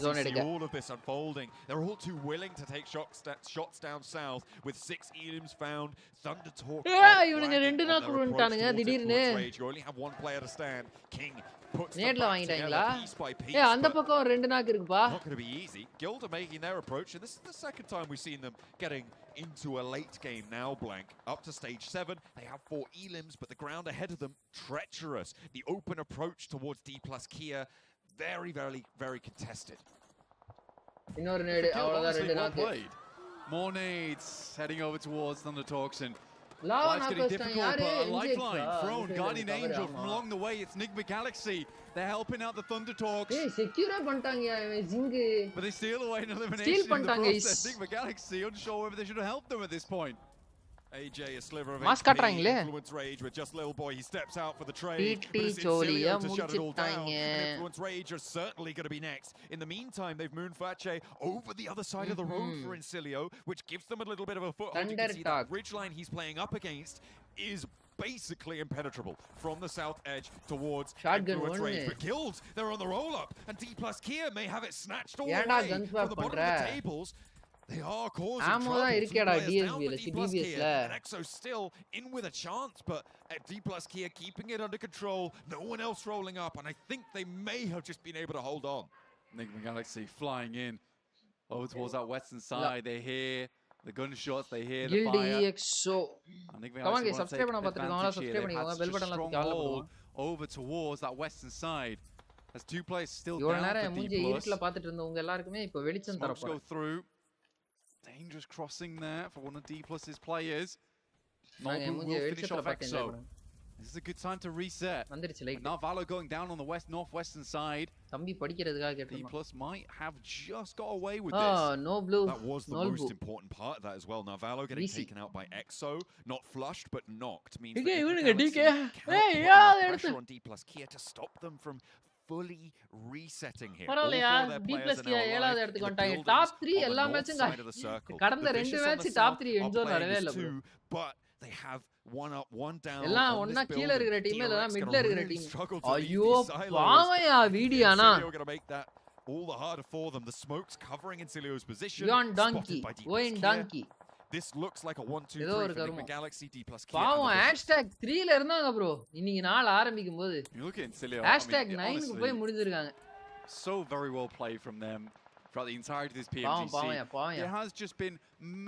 Zone எடுக்க all of this unfolding. They're all too willing to take shots down south with 6 elims found. Thunder Talk இவனுங்க ரெண்டு நாக்கு விட்டானுங்க திடீர்னு you only have 1 player to stand. King நேட்ல வாங்கிட்டாங்களா ஏய் அந்த பக்கம் ரெண்டு நாக்கு இருக்குப்பா not going to be easy. Guild are making their approach, and this is the second time we've seen them getting into a late game now. Blank up to stage 7, they have 4 elims, but the ground ahead of them treacherous. The open approach towards D plus Kia very very contested. இன்னொரு நேடு அவ்வளவுதான் ரெண்டு நாக்கு more nades heading over towards Thunder Talks, and it's getting difficult, but a lifeline thrown. Guardian Angel from along the way. It's Enigma Galaxy. They're helping out the Thunder Talks. Hey, secure பண்ணிட்டாங்க ஜிங்கு. But they steal away an elimination. Steal பண்ணிட்டாங்க. Enigma Galaxy unsure whether they should have helped them at this point. AJ a sliver of mask காட்றாங்களே. Influence Rage with just little boy. He steps out for the trade. சோலியா முடிச்சிட்டாங்க. Influence Rage are certainly going to be next. In the meantime, they've Moonfache over the other side of the road for Incilio, which gives them a little bit of a foothold. You can see that ridgeline he's playing up against is basically impenetrable from the south edge towards Influence Rage. But Guild, they're on the roll up, and D plus Kia may have it snatched all the way from the bottom of the tables. They are causing trouble. And Exo still in with a chance, but D plus Kia keeping it under control. No one else rolling up, and I think they may have just been able to hold on. Enigma Galaxy flying in over towards that western side. They hear the gunshots, they hear the fire. EXO. Come on guys, subscribe பண்ண பாத்துக்கோங்க, subscribe பண்ணிக்கோங்க, bell button la கால் பண்ணுங்க. Over towards that western side. As 2 players still down. இவ்வளவு நேரம் மூஞ்சி இருட்டுல பாத்துட்டு இருந்தவங்க எல்லாருக்குமே இப்போ வெளிச்சம் தர போறாங்க. Dangerous crossing there for one of D+'s players. NADU will finish off EXO. This is a good time to reset. Narvalo going down on the northwestern side. D Plus might have just got away with this. No blue. That was the most important part of that as well. Narvalo getting taken out by EXO, not flushed but knocked, means that pressure on D Plus Kia to stop them from fully resetting here. பரவாயில்லையா D plus Kia 7வது இடத்துக்கு வந்துட்டாங்க. Top 3 எல்லா மேட்சும் கடந்த 2 match top 3 என்ஜோன் வரவே இல்ல bro. But they have one up, one down. எல்லாம் ஒண்ணா கீழ இருக்கிற டீம் இல்லனா மிட்ல இருக்கிற டீம். ஐயோ பாவயா வீடியோனா. All the harder for them. The smoke's covering Incilio's position. Yon donkey. Going donkey. This looks like a 1-2-3 for Enigma Galaxy. D plus Kia. பாவம் #3 ல இருந்தாங்க bro. இன்னைக்கு நாள் ஆரம்பிக்கும்போது. You look at Incilio. #9 க்கு போய் முடிஞ்சிருக்காங்க. So very well played from them throughout the entirety of this PMGC. There has just been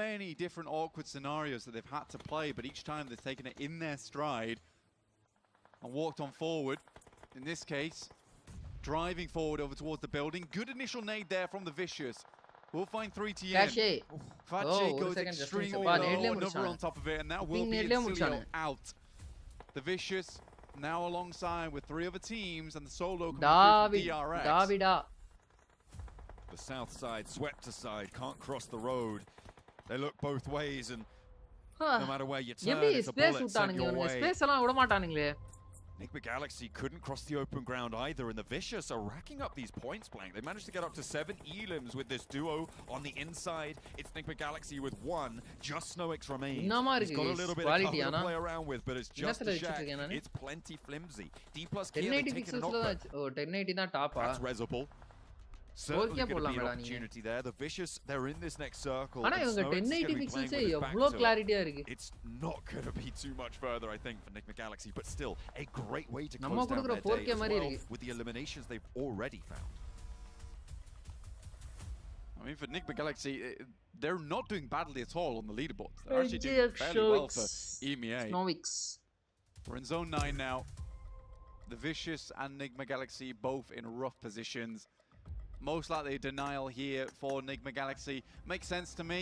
many different awkward scenarios that they've had to play, but each time they've taken it in their stride and walked on forward. In this case, driving forward over towards the building. Good initial nade there from the Vicious. We'll find 3 to end. Fache goes extremely low, another on top of it, and that will be Incilio out. The Vicious now alongside with 3 other teams and the solo DRX. The south side swept aside, can't cross the road. They look both ways and no matter where you turn, it's a bullet sent your way. Space எல்லாம் விட மாட்டானுங்களே. Enigma Galaxy couldn't cross the open ground either, and the Vicious are racking up these points, Blank. They managed to get up to 7 elims with this duo on the inside. It's Enigma Galaxy with 1, just Snowix remains. He's got a little bit of cover to play around with, but it's just a shack. It's plenty flimsy. D plus Kia, they've taken an offer. 1080 தான் டாப்பா. That's Resable. Certainly going to be an opportunity there. The Vicious, they're in this next circle. ஆனா இவங்க 1080 pixels எவ்வளவு கிளாரிட்டியா இருக்கு. It's not going to be too much further, I think, for Enigma Galaxy, but still a great way to நம்ம close down கொடுக்கிற their 4K day as மாதிரி well இருக்கு. with the eliminations they've already found. I mean, for Enigma Galaxy, they're not doing badly at all on the leaderboards. They're actually doing fairly well for EMEA. We're in zone 9 now. The Vicious and Enigma Galaxy both in rough positions. Most likely a denial here for Enigma Galaxy. Makes sense to me.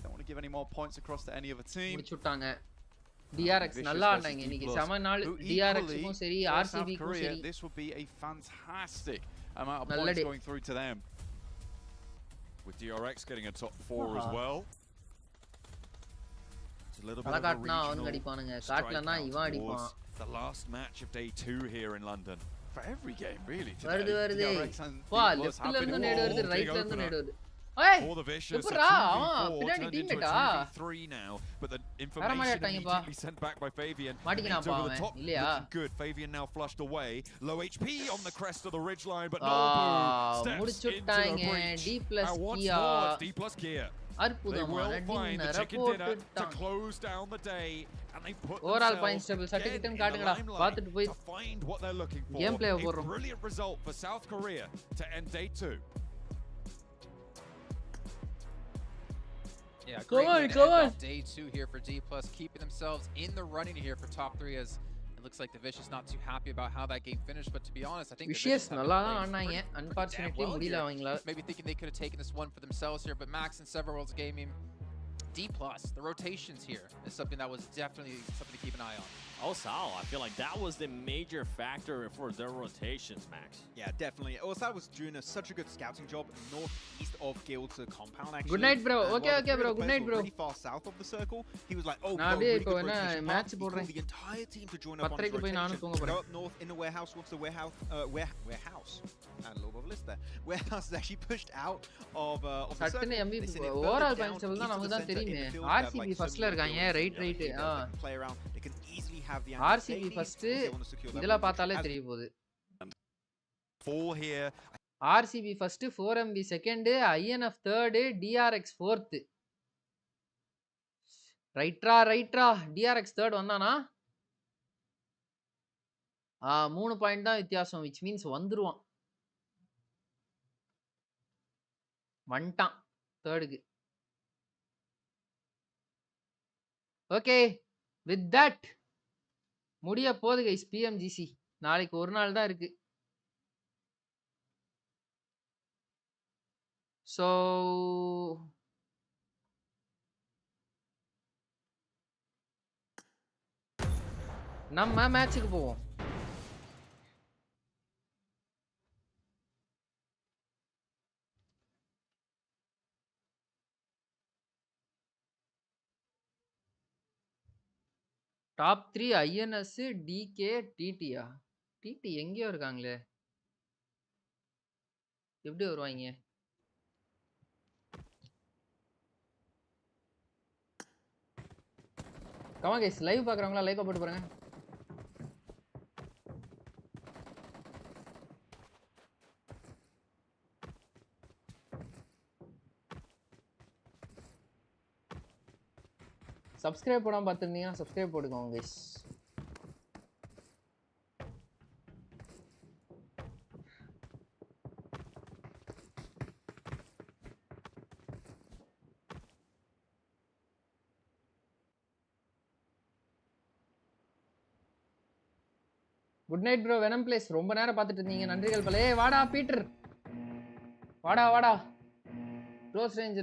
Don't want to give any more points across to any other team. முடிச்சுட்டாங்க. DRX நல்லா ஆடுனாங்க இன்னைக்கு. சம நாள் DRX க்கும் சரி RCB க்கும் சரி. This would be a fantastic amount of points going through to them. With DRX getting a top 4 as well. It's a little bit of a regional strikeout towards the last match of day 2 here in London. For every game, really. வருது. வா லெஃப்ட்ல இருந்து நேடு வருது, ரைட்ல இருந்து நேடு வருது. For the Vicious, பின்னாடி டீம்மேட்டா 3 now, but the information immediately sent back by Fabian. மாட்டிக்கினாப்பா அவன் இல்லையா? Good. Fabian now flushed away. Low HP on the crest of the ridgeline, but NADU steps into a breach. D plus Kia. D plus Kia. They will find the chicken dinner to close down the day, and they put overall points table certificate காட்டுங்கடா பாத்துட்டு போய் to find what they're looking for. Gameplay A brilliant result for South Korea to end day 2. Yeah, great come on. Day 2 here for D plus, keeping themselves in the running here for top 3 as it looks like the Vicious not too happy about how that game finished, but to be honest, I think Vicious நல்லா தான் ஆடுனாங்க. Unfortunately முடியல அவங்களால. Maybe thinking they could have taken this one for themselves here, but Max and Several Worlds Gaming, D plus, the rotations here is something that was definitely something to keep an eye on. Osao, I feel like that was the major factor for their rotations, Max. Yeah, definitely. Osao was doing such a good scouting job northeast of Guild's compound, actually. Good night, bro. Okay, bro. Good night, bro. Really far south of the circle. He was like, oh, நான் அப்படியே இப்போ என்ன match போடுறேன். The entire team to join up on பத்திரைக்கு போய் நானும் தூங்க போறேன். Go up north in the warehouse. Once the warehouse, and a little bit of a list there. Warehouse is actually pushed out of the circle. சட்டனே MVP overall points table தான் நமக்கு தான் தெரியுமே. RCB ஃபர்ஸ்ட்ல இருக்காங்க. Right. Play around. They can easily have the RCB first இதெல்லாம் பார்த்தாலே தெரிய போகுது. 4 here. RCB first, 4MB second, INF third, DRX fourth. ரைட்ரா DRX third வந்தானா 3 பாயிண்ட் தான் வித்தியாசம், which means வந்துருவான். வந்துட்டான் தேர்டுக்கு. ஓகே, வித் தட் முடிய போகுது கைஸ் PMGC. நாளைக்கு ஒரு நாள் தான் இருக்கு. ஸோ நம்ம மேட்சுக்கு போவோம். டாப் 3 ஐஎன்எஸ், டிகே, டிடியா? டிடி எங்கேயோ இருக்காங்களே, எப்படி வருவாங்க? கமா கைஸ், லைவ் பார்க்குறவங்களா லைக்கை போட்டு பாருங்க. சப்ஸ்கிரைப் பண்ணாம பார்த்துருந்தீங்கன்னா சப்ஸ்கிரைப் போட்டுக்கோங்க guys. Good night bro, venom place. ரொம்ப நேரம் பார்த்துட்டு இருந்தீங்க, நன்றிகள் பல. ஏய் வாடா பீட்டர், வாடா வாடா. Close range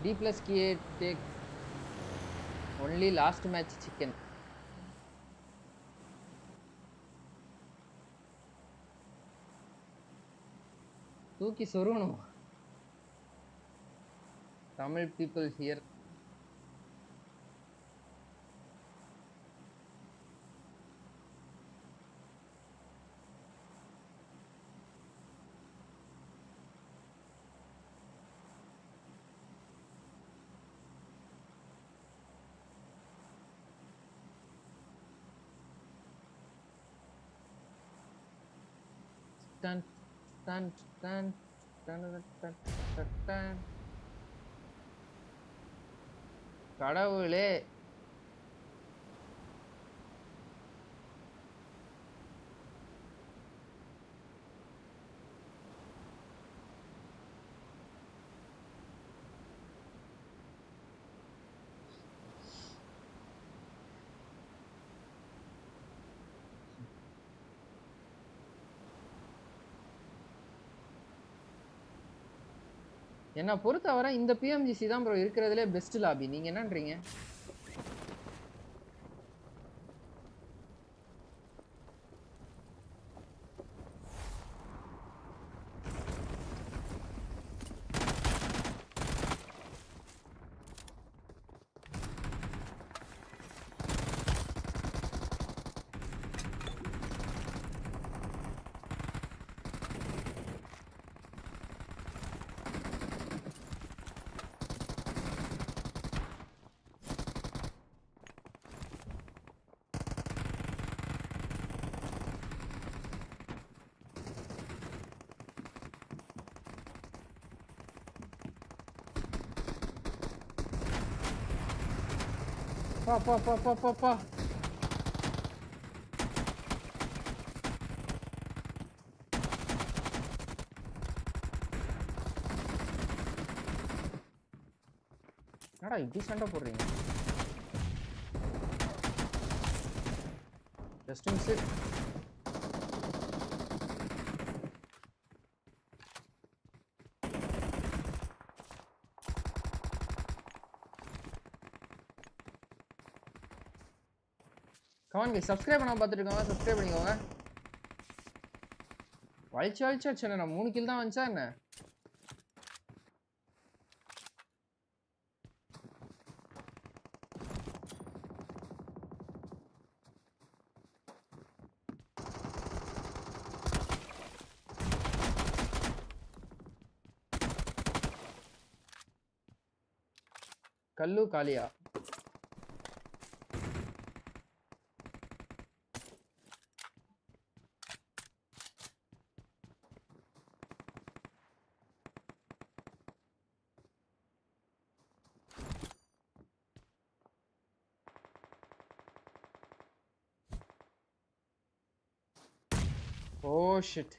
D plus key take only last match chicken. தூக்கி சொருணும். Tamil people here. Dun, dun, dun, dun, dun, dun, dun, dun. கடவுளே, என்ன பொறுத்தவரை இந்த பிஎம்ஜிசி தான் ப்ரோ இருக்கிறதுலே பெஸ்ட் லாபி. நீங்க என்னன்றீங்க? பா பா பா பா பா பா. என்னடா இப்படி சண்டை போடுறீங்க? Just miss. Come on guys, subscribe பண்ணாம பார்த்துட்டு இருக்கோங்க, சப்ஸ்கிரைப் பண்ணிக்கோங்க. வலிச்சு அடிச்சேன். நான் 3 கில் தான் வந்துச்சா என்ன? கல்லு காலியா? Oh shit.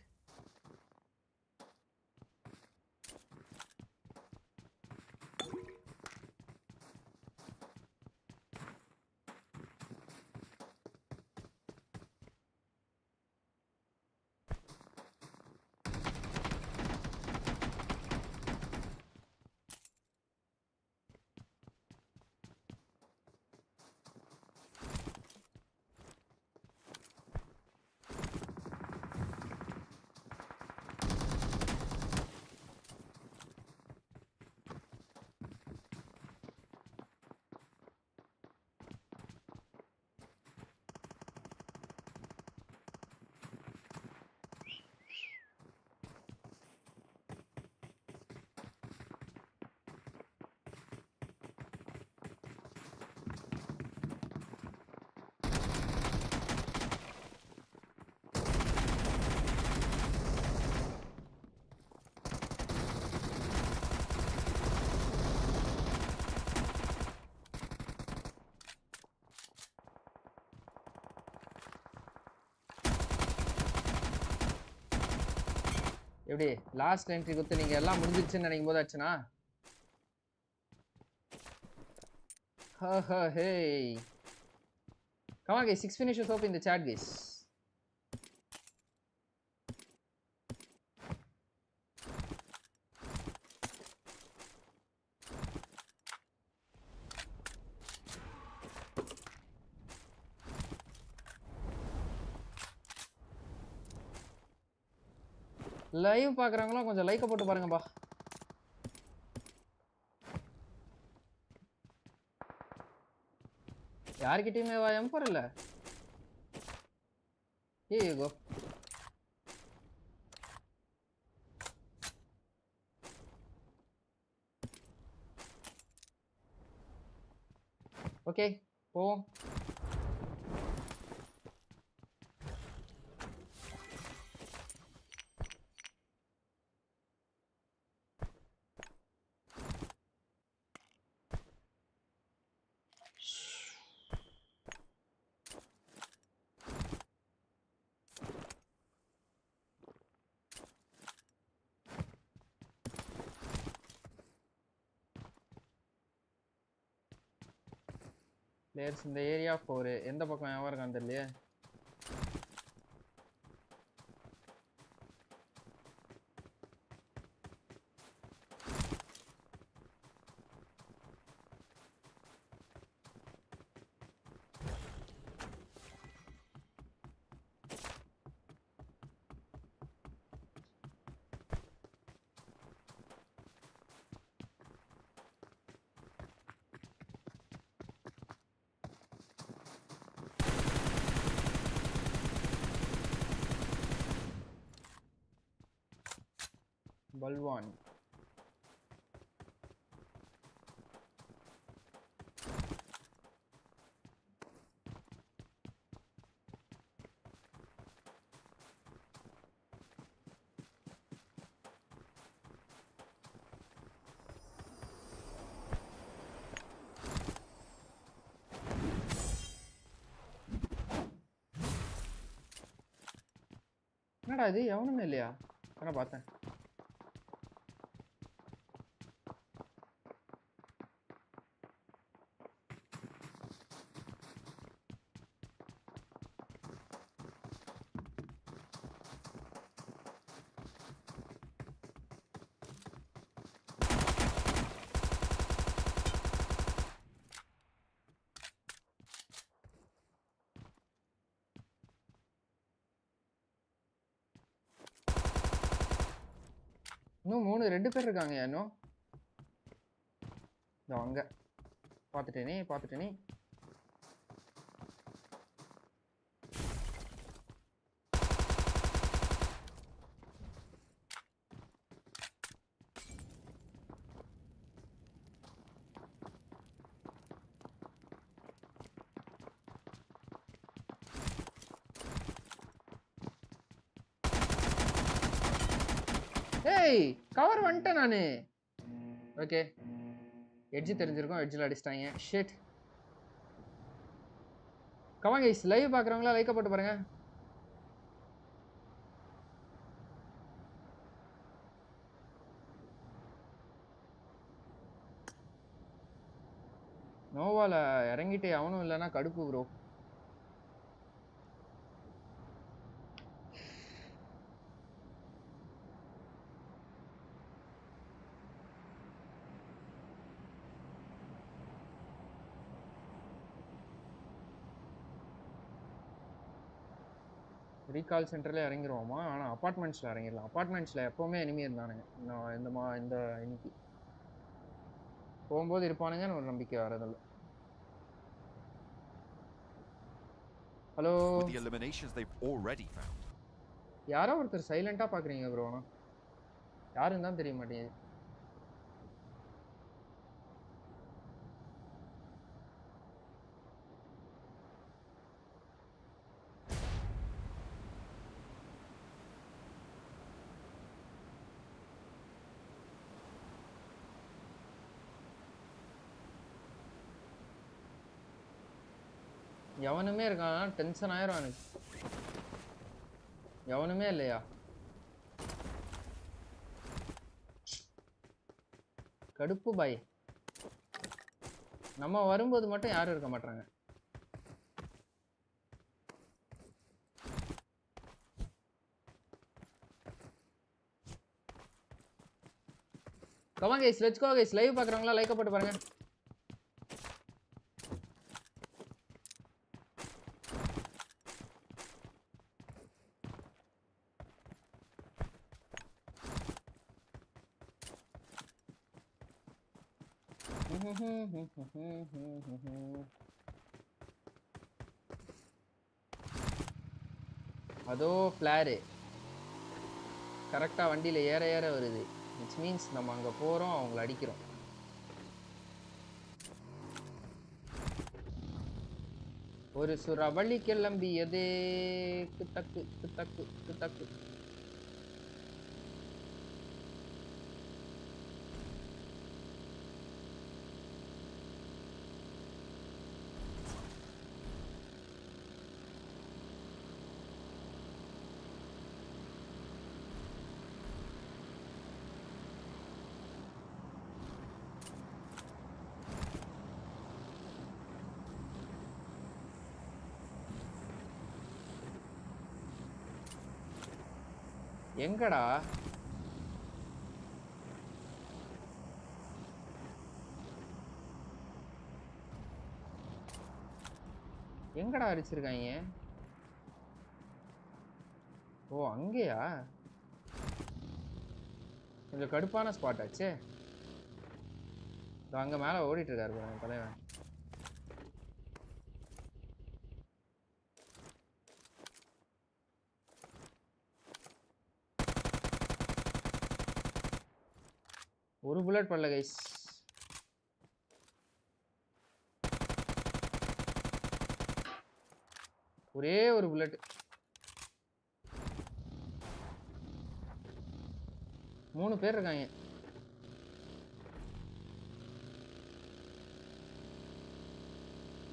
எப்படி லாஸ்ட் என்ட்ரி குத்து நீங்க எல்லாம் முடிஞ்சிருச்சுன்னு நினைக்கும் போது ஆச்சுனா hey come on guys 6 finishes up in the chat guys live பார்க்குறவங்களா கொஞ்சம் லைக்கை போட்டு பாருங்கப்பா. யார்கிட்டயுமே M4 இல்ல. Here you go. ஓகே போவோம். பிளேயர்ஸ் இந்த ஏரியா 4 எந்த பக்கம் யாவா இருக்கான்னு தெரியலையே. Balwan. என்னடா இது எவனுமே இல்லையா? நான் பார்த்தேன். இன்னும் 2 பேர் இருக்காங்க. இன்னும் இதோ அங்க பார்த்துட்டேனே. ஏய் கவர் வந்துட்டேன் நானு. ஓகே எட்ஜ் தெரிஞ்சிருக்கும். எட்ஜில் அடிச்சிட்டாங்க. ஷிட். கமான் கைஸ் லைவ் பார்க்குறவங்களா லைக்கை போட்டு பாருங்க. நோவால இறங்கிட்டு அவனும் இல்லைன்னா கடுப்பு ப்ரோ. ரீகால் சென்டர்ல இறங்கிடுவோமா? ஆனால் அப்பார்ட்மெண்ட்ஸில் இறங்கிடலாம். அப்பார்ட்மெண்ட்ஸில் எப்போவுமே எனிமி இருந்தானுங்க. இந்த இன்னைக்கு போகும்போது இருப்பானுங்கன்னு ஒரு நம்பிக்கை வரதில்லை. ஹலோ யாரோ ஒருத்தர் சைலண்டாக பார்க்குறீங்க ப்ரோ. ஆனால் யாருன்னு தான் தெரிய மாட்டேங்குது. எவனுமே இருக்கான். டென்ஷன் ஆயிரும் எனக்கு. எவனுமே இல்லையா? கடுப்பு பாய். நம்ம வரும்போது மட்டும் யாரும் இருக்க மாட்டாங்க. Come on guys, let's go guys. Live பார்க்கறவங்களா லைக் போட்டு பாருங்க. அதோ ஃப்ளாரு கரெக்டாக வண்டியில் ஏற வருது. விச் மீன்ஸ் நம்ம அங்கே போகிறோம், அவங்கள அடிக்கிறோம். ஒரு சுறவழி கிளம்பியதே கிட்டக்கு கிட்டக்கு கிட்டக்கு. எங்கடா எங்கடா அடிச்சிருக்காங்க? ஓ அங்கேயா? கொஞ்சம் கடுப்பான ஸ்பாட் ஆச்சே. அங்க மேல ஓடிட்டு இருக்காரு பாருங்க தலைவன். ஒரு புல்லட் படல கைஸ். ஒரே ஒரு புல்லட். 3 பேர் இருக்காங்க.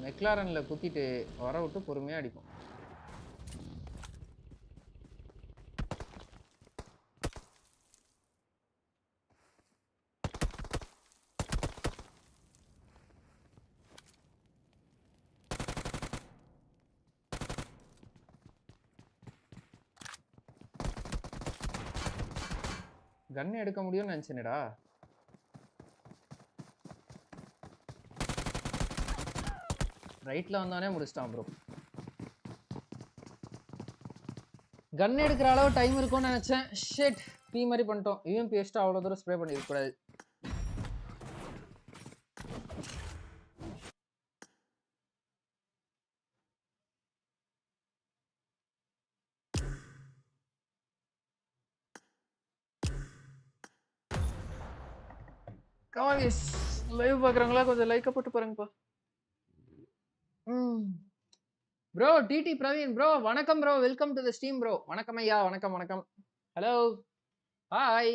மெக்லாரன்ல குத்திட்டு வர விட்டு பொறுமையா அடிக்கும். கன் எடுக்க முடியும்னு நினைச்சேனடா. ரைட்ல வந்தானே முடிச்சிட்டான் ப்ரோ. கன் எடுக்கிற அளவு டைம் இருக்கும்னு நினைச்சேன். ஷிட், பீ மாதிரி பண்ணிட்டோம். யூஎம்பி எஸ்ட் அவ்வளவு தூரம் ஸ்ப்ரே பண்ணிருக்க கூடாது. காய்ஸ் லைவ் பார்க்குறவங்களா கொஞ்சம் லைக்கை போட்டு பாருங்கப்பா. ப்ரோ டிடி பிரவீன் ப்ரோ வணக்கம் bro, welcome to the stream bro. வணக்கம் ஐயா, வணக்கம் வணக்கம். Hello hi,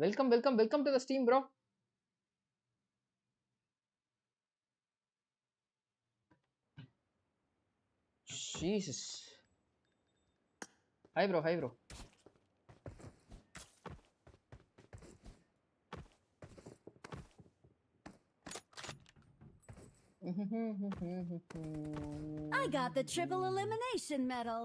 welcome welcome welcome to the stream bro. Jesus. Hi bro, hi bro. I got the triple elimination medal.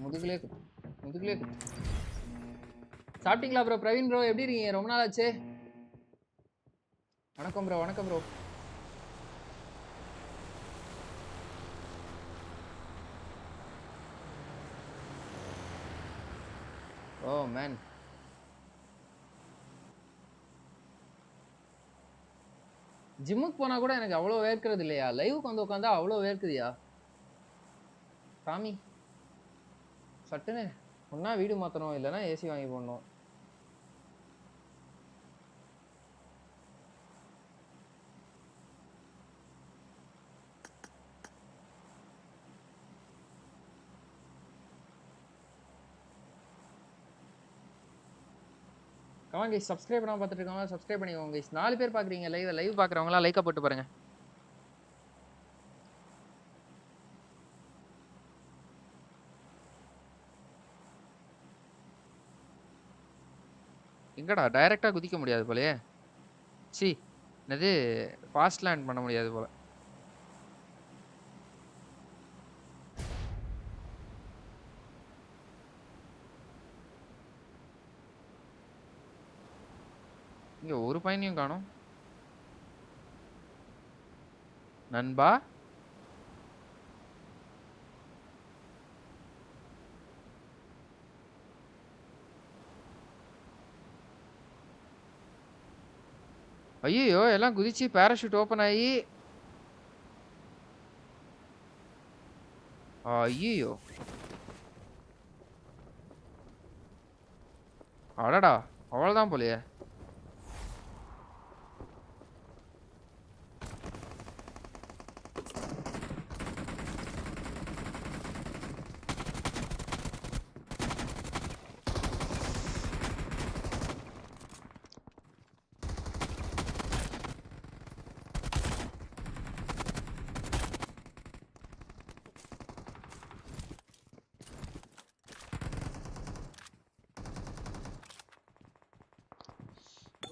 முதுகுலே முதுகுலே. சாப்பிட்டீங்களா ப்ரோ? பிரவீன் ப்ரோ எப்படி இருக்கீங்க? ரொம்ப நாள் ஆச்சு. வணக்கம் ப்ரோ, வணக்கம் ப்ரோ. ஓ மேன், ஜிம்முக்கு போனா கூட எனக்கு அவ்வளோ வேர்க்கிறது இல்லையா? லைவுக்கு வந்து உட்காந்தா அவ்வளோ வேர்க்குதியா சாமி? சட்டுன்னு ஒன்றா வீடு மாற்றணும், இல்லைன்னா ஏசி வாங்கி போடணும். கமான் கைஸ், சப்ஸ்கிரைப் பண்ணாம பார்த்துட்டு இருக்கவங்க சப்ஸ்கிரைப் பண்ணிக்கோங்க கைஸ். 4 பேர் பார்க்குறீங்க லைவ் பார்க்குறவங்களாம் லைக்கை போட்டு பாருங்க. எங்கடா டைரக்டா குதிக்க முடியாது போலயே. சி என்னது ஃபாஸ்ட் லேண்ட் பண்ண முடியாது போல. இங்க ஒரு பையனையும் காணோம். நண்பா ஐயோ எல்லாம் குதிச்சு பேராஷூட் ஓபன் ஆகி ஐயோ அடடா அவ்வளவுதான் போலயே.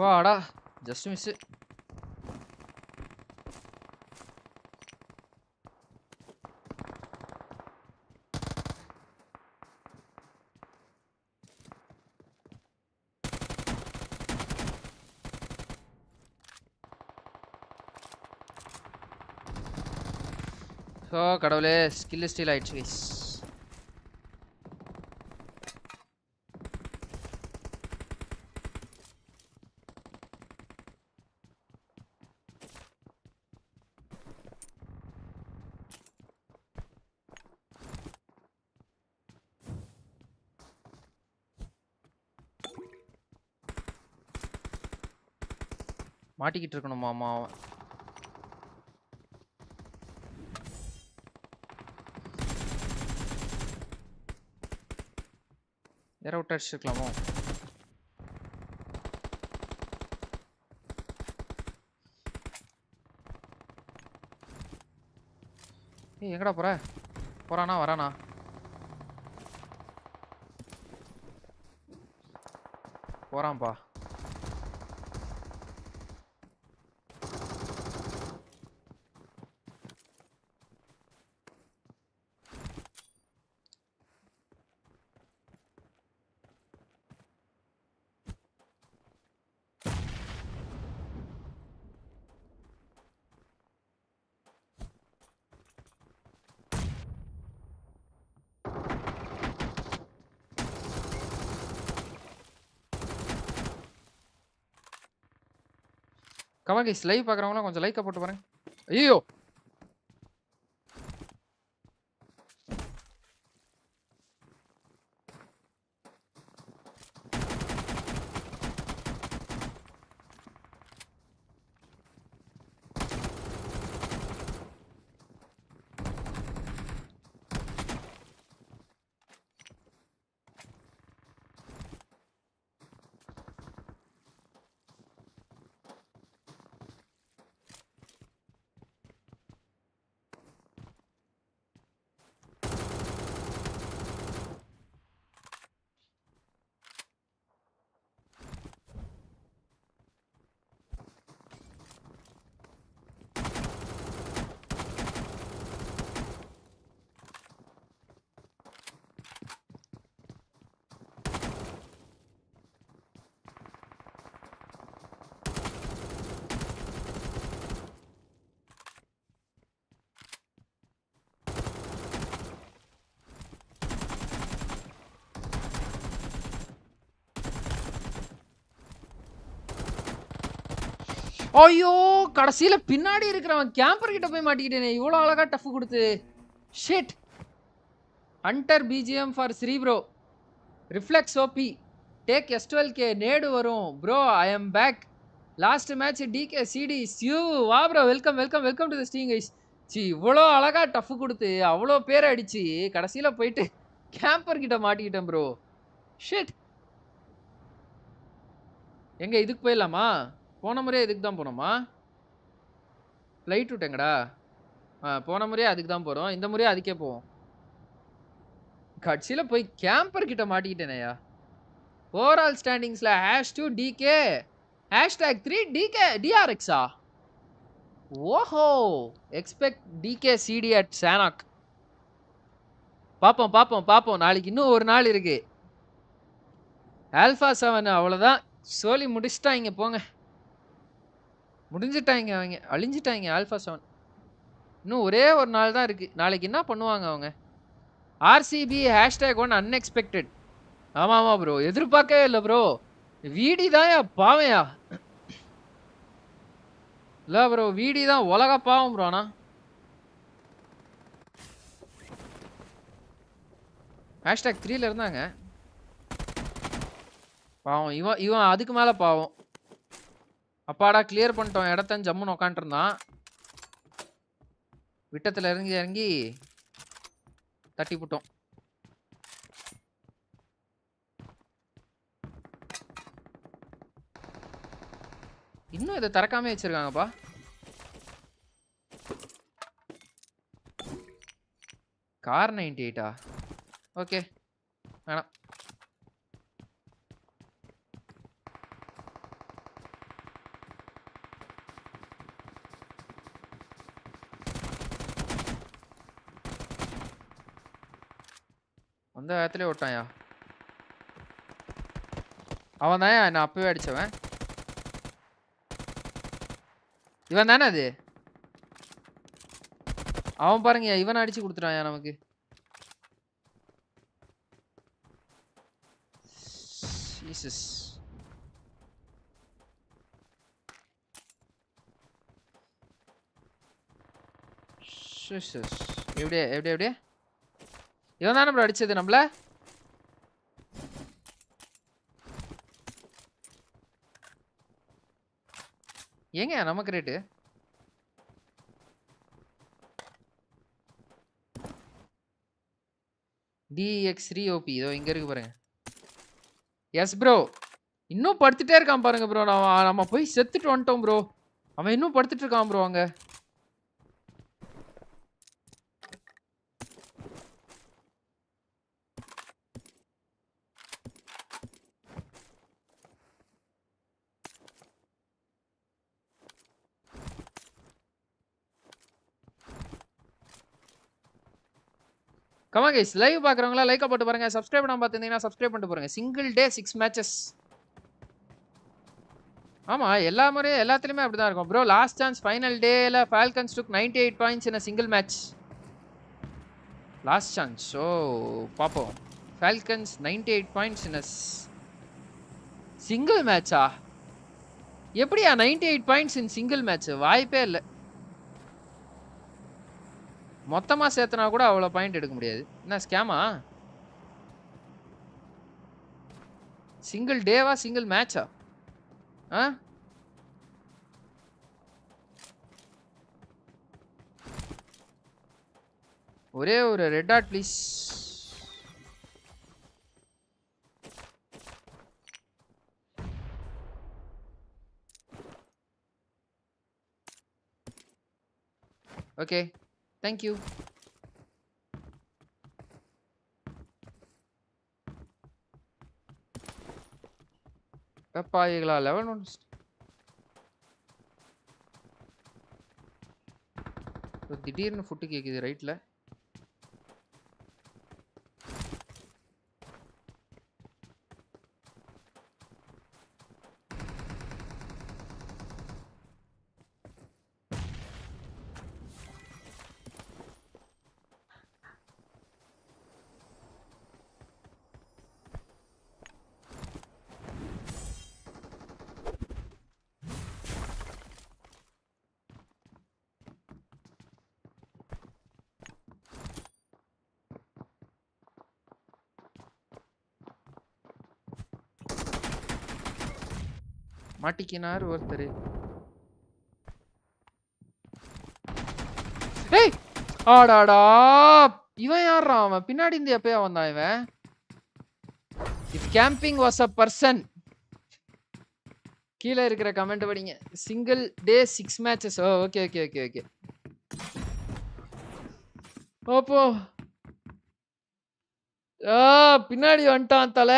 வாடா ஜஸ்ட் மிஸ். கடவுளே ஸ்கில் ஸ்டீல் ஆயிடுச்சு கைஸ். மாட்டிக்கிட்டு இருக்கணும் மாமா. வேற அவுட் அடிச்சிருக்கலாமோ? எங்கடா போறானா வரானா? போறான்பா. கமான் கைஸ், லைவ் பார்க்குறவங்களாம் கொஞ்சம் லைக்கை போட்டு பாருங்க. ஐயோ ஐயோ கடைசியில பின்னாடி இருக்கிறவன் கேம்பர் கிட்ட போய் மாட்டிக்கிட்டேனே. இவ்வளோ அழகா டஃப் கொடுத்து. Shit. Hunter BGM for Shri bro. Reflex OP. Take S12K nade வரும் bro. I'm back. Last match DK CD சியூ. வா bro, welcome welcome welcome to the stream guys. இவ்வளோ அழகா டஃப் கொடுத்து அவ்வளோ பேர் அடிச்சு கடைசியில போயிட்டு கேம்பர் கிட்ட மாட்டிக்கிட்டேன் ப்ரோ. ஷிட். எங்க இதுக்கு போயிடலாமா? போன முறையே இதுக்கு தான் போனோமா? ஃப்ளைட் ரூட் எங்கடா? போன முறையே அதுக்கு தான் போறோம். இந்த முறையே அதுக்கே போவோம். கட்சியில போய் கேம்பர் கிட்ட மாட்டிக்கிட்டேனேயா. ஓவரால் ஸ்டாண்டிங்ஸ்ல #2 DK #3 DK DRXா? ஓஹோ! Expect DK CD at Sanok. பாப்போம். நாளைக்கு இன்னும் ஒரு நாள் இருக்கு. ஆல்பா 7 அவ்வளவுதான். சோலி முடிச்சிட்டாங்க போங்க. முடிஞ்சிட்டாங்க அவங்க. அழிஞ்சிட்டாங்க ஆல்பா 7. இன்னும் ஒரே ஒரு நாள் தான் இருக்கு. நாளைக்கு என்ன பண்ணுவாங்க அவங்க? RCB #1 unexpected. ஆமா ப்ரோ. எதிர்பார்க்கவே இல்லை ப்ரோ. வீடி தான்யா பாவையா. இல்ல ப்ரோ, வீடி தான் உலக பாவம் ப்ரோ. ஆனா #3ல இருந்தாங்க. பாவம் இவன் அதுக்கு மேல பாவம். அப்பாடா கிளியர் பண்ணிட்டோம் இடத்தன்னு ஜம்முன்னு உட்காந்துருந்தான். விட்டத்துல இறங்கி தட்டி போட்டோம். இன்னும் இதை திறக்காம வச்சிருக்காங்கப்பா. கார் 98ஆ? ஓகே வேணாம். அந்த இடத்துல விட்டான்யா. அவன் தான் என்ன அப்பவே அடிச்சவன். இவன் தானே அது. அவன் பாருங்க இவன் அடிச்சு கொடுத்துட்டான் நமக்கு. ஜீசஸ். எப்படியே இவன் தானே ப்ரோ அடிச்சது நம்மள. ஏங்க நமக்கு ரேட்டு DX3OP இதோ இங்க இருக்கு பாருங்க. Yes bro. இன்னும் படுத்துட்டே இருக்கான் பாருங்க ப்ரோ. நம்ம போய் செத்துட்டு வந்துட்டோம் ப்ரோ. அவன் இன்னும் படுத்துட்டு இருக்கான் ப்ரோ அங்க. Come on guys, live பார்க்கறவங்களா லைக் போட்டு பாருங்க. சப்ஸ்கிரைப் பண்ணாம பார்த்திருந்தீங்கன்னா சப்ஸ்கிரைப் பண்ணிட்டு பாருங்க. Single day 6 matches. ஆமா எல்லா முறையும் எல்லாத்துலயுமே அப்படிதான் இருக்கும் ப்ரோ. லாஸ்ட் சான்ஸ் ஃபைனல் டேல Falcons took 98 points in a single match. Last chance. So பாப்போம். Falcons 98 points in a single மேட்சா? எப்படியா 98 points in சிங்கிள் மேட்ச்? வாய்ப்பே இல்லை. மொத்தமா சேர்த்தனா கூட அவ்வளவு பாயிண்ட் எடுக்க முடியாது. என்ன ஸ்கேமா? சிங்கிள் டேவா சிங்கிள் மேட்சா? ஒரே ஒரு red dot please. Okay thank you. பாயிகளா 11 திடீர்னு ஃபுட்டு கேக்குது ரைட்ல. மாட்டிக்கினார் ஒருத்தர். ஏய் ஆடாடா இவன் யாரா? அவன் பின்னாடி இருந்து எப்பயா வந்தான் இவன்? If camping was a person, கீழ இருக்கிற கமெண்ட் படிங்க. Single day 6 matches. ஓகே. அப்போ பின்னாடி வந்துட்டான் தல.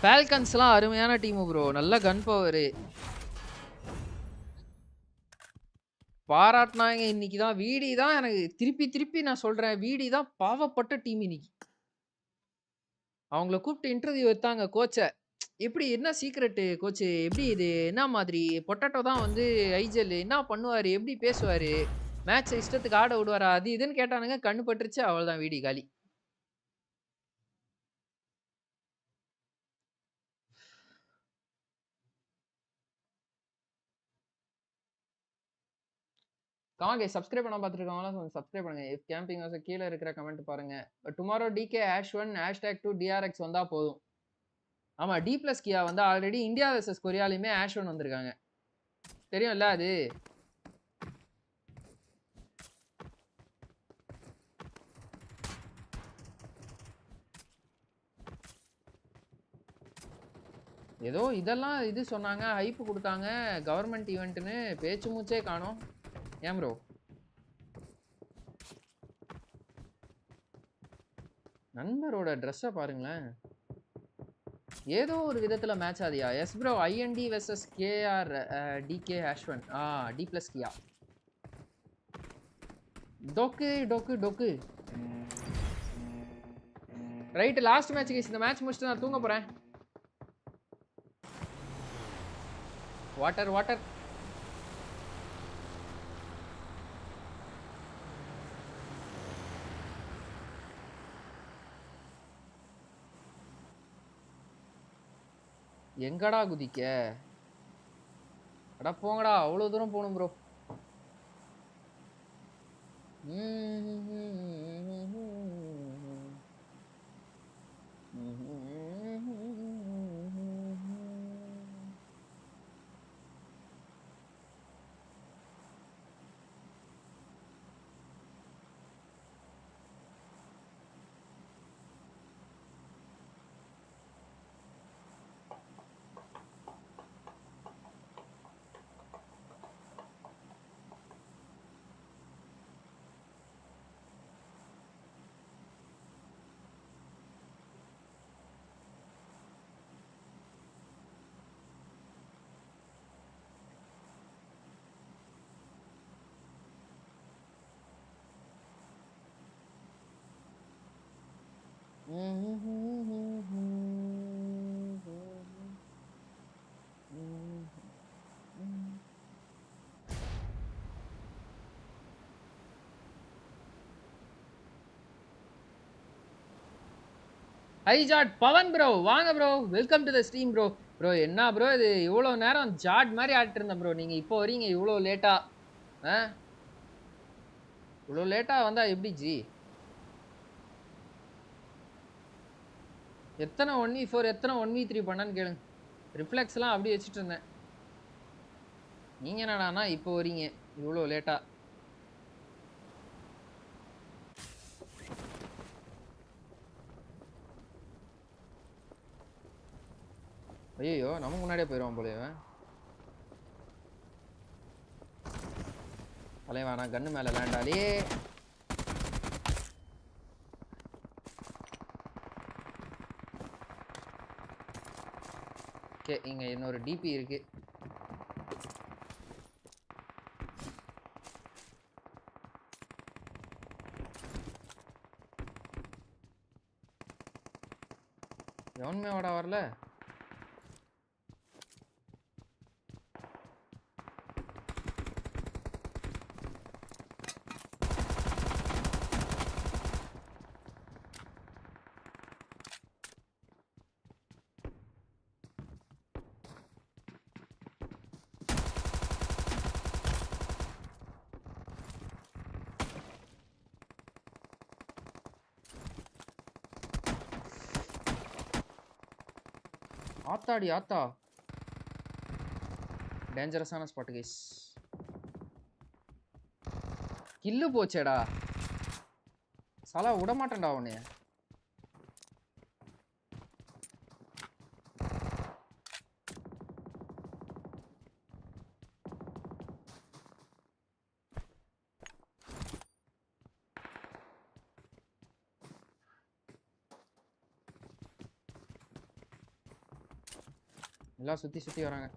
ஃபால்கன்ஸ்லாம் அருமையான டீம் ப்ரோ. நல்ல கன் பவர். பாராட்டினாங்க இன்னைக்கு தான். வீடி தான் எனக்கு திருப்பி நான் சொல்றேன். வீடி தான் பாவப்பட்ட டீம் இன்னைக்கு. அவங்கள கூப்பிட்டு இன்டர்வியூ எடுத்தாங்க கோச்ச. எப்படி என்ன சீக்ரெட் கோச்? எப்படி இது என்ன மாதிரி பொட்டேட்டோ தான் வந்து ஐஜல் என்ன பண்ணுவாரு? எப்படி பேசுவாரு? மேட்ச் இஷ்டத்துக்கு ஆட விடுவாரா? அது இதுன்னு கேட்டானுங்க. கண்ணு பட்டுருச்சு. அவ்வளவுதான் வீடி காலி. காங்க சப்ஸ்கிரைப் பண்ண பார்த்துருக்கவங்களாம் சப்ஸ்கிரைப் பண்ணுங்க. இஃப் கேம்பிங் வாஸ் கீழே இருக்கிற கமெண்ட் பாருங்க. டுமாரோ டிகே #1 #2 DRX வந்தா போதும். ஆமா டி பிளஸ் கியா வந்து ஆல்ரெடி இந்தியா வெர்சஸ் கொரியாலையுமே #1 வந்திருக்காங்க. தெரியும்ல அது. ஏதோ இதெல்லாம் இது சொன்னாங்க, ஹைப் கொடுத்தாங்க, கவர்மெண்ட் ஈவெண்ட்னு பேச்சு மூச்சே காணோம். ஏன் ப்ரோ? நண்பரோட ட்ரெஸ்ஸை பாருங்களேன். ஏதோ ஒரு விதத்தில் மேட்ச் ஆதியா. Yes bro. IND versus KR DK #1 D plus Kia. டொக்கு ரைட். Last match guys. இந்த மேட்ச் முடிச்சுட்டு நான் தூங்க போறேன். வாட்டர் எங்கடா குதிக்க? அட போங்கடா. அவ்வளோ தூரம் போகணும் ப்ரோ. ஐஜாட் பவன் ப்ரோ வாங்க bro. Welcome to the stream bro. Bro என்ன ப்ரோ இது? இவ்வளோ நேரம் ஜாட் மாதிரி ஆடிட்டு இருந்தேன் ப்ரோ. நீங்கள் இப்போ வரீங்க இவ்வளோ லேட்டா? இவ்வளோ லேட்டா வந்தா எப்படி ஜி? எத்தனை 1v4 எத்தனை 1v3 பண்ணான்னு கேளுங்க. ரிஃப்ளெக்ஸ்லாம் அப்படி வச்சுட்டு இருந்தேன். நீங்கள் என்னடானா இப்போ வரீங்க இவ்வளோ லேட்டா? ஐயோ நமக்கு முன்னாடியே போயிடுவான் போலயே. தலைவானா கண்ணு மேல லேண்டாலே. ஓகே இங்க இன்னொரு டிபி இருக்கு. எவனுமே வாடா வரல. ஆத்தாடி ஆத்தா. டேஞ்சரஸான ஸ்பாட் கைஸ். கில்லு போச்சேடா. சலா விட மாட்டேன்டா அவனே. எல்லாம் சுத்தி வராங்க.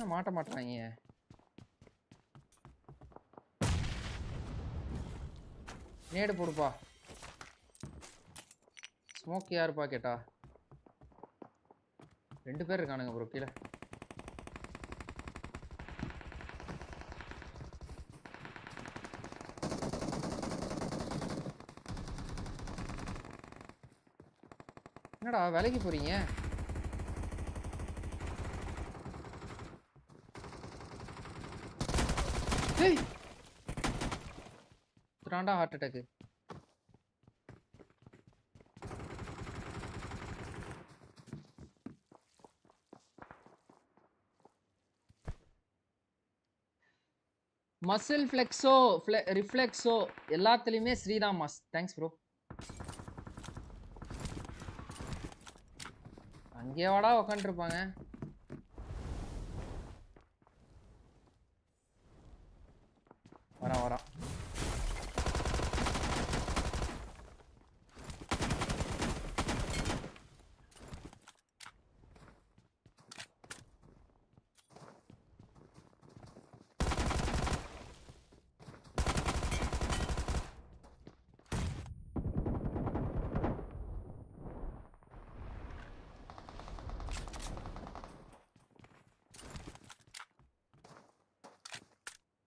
மாட்ட மாட்டாங்க. நேடு போடுப்பா. ஸ்மோக் யாருப்பா கேட்டா? 2 பேர் இருக்கானுங்க ப்ரோ கீழே. என்னடா வேலைக்கு போறீங்க? ஏய் திராண்டா ஹார்ட் அட்டாக். மசில் ஃப்ளெக்ஸோ ரிஃப்ளெக்ஸோ எல்லாத்துலயுமே ஸ்ரீராம் மாஸ். Thanks bro. அங்கேயே வாடா உக்காந்துருப்பாங்க. வரா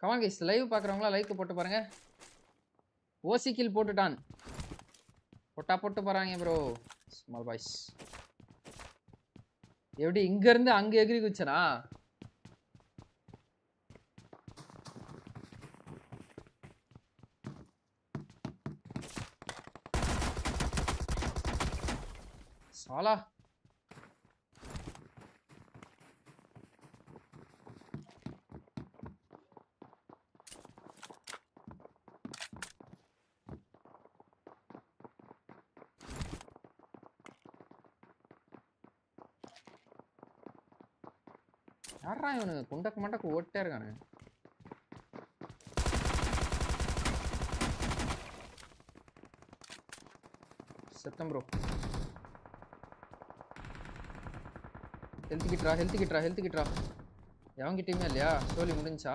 கமான் கைஸ், லைவ் பார்க்குறவங்களா லைக் போட்டு பாருங்க. ஓசி கில் போட்டுட்டான். போட்டு போறாங்க ப்ரோ. Small boys. எப்படி இங்க இருந்து அங்க எகிரி குச்சனா? சாலா யாரா இவனுங்க குண்டக்கு மண்டக்கு ஓட்டே இருக்கானு. செத்தம் ப்ரோ. ஹெல்த் கிட்ரா. எவங்கிட்டயுமே இல்லையா? ஸ்டோரி முடிஞ்சா?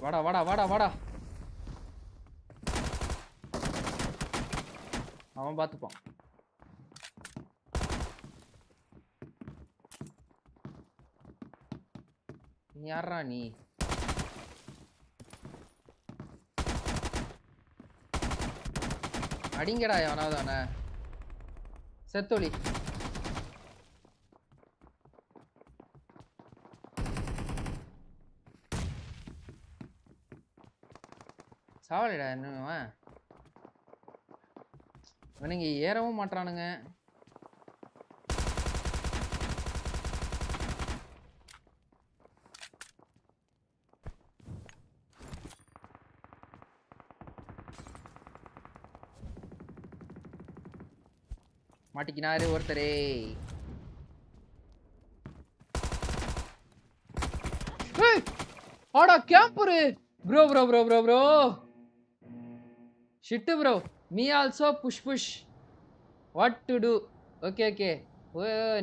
வாடா. அவன் பார்த்துப்பான். யாரா நீ? அடிங்கடா எவனாவது அவன. செத்தோலி சாவலிடா. என்ன இவனுங்க ஏறவும் மாட்டானுங்க. மாட்டிக்கினாரு ஒருத்தரே. ஆடா camper bro. Shit bro. Me also push. What to do? Okay.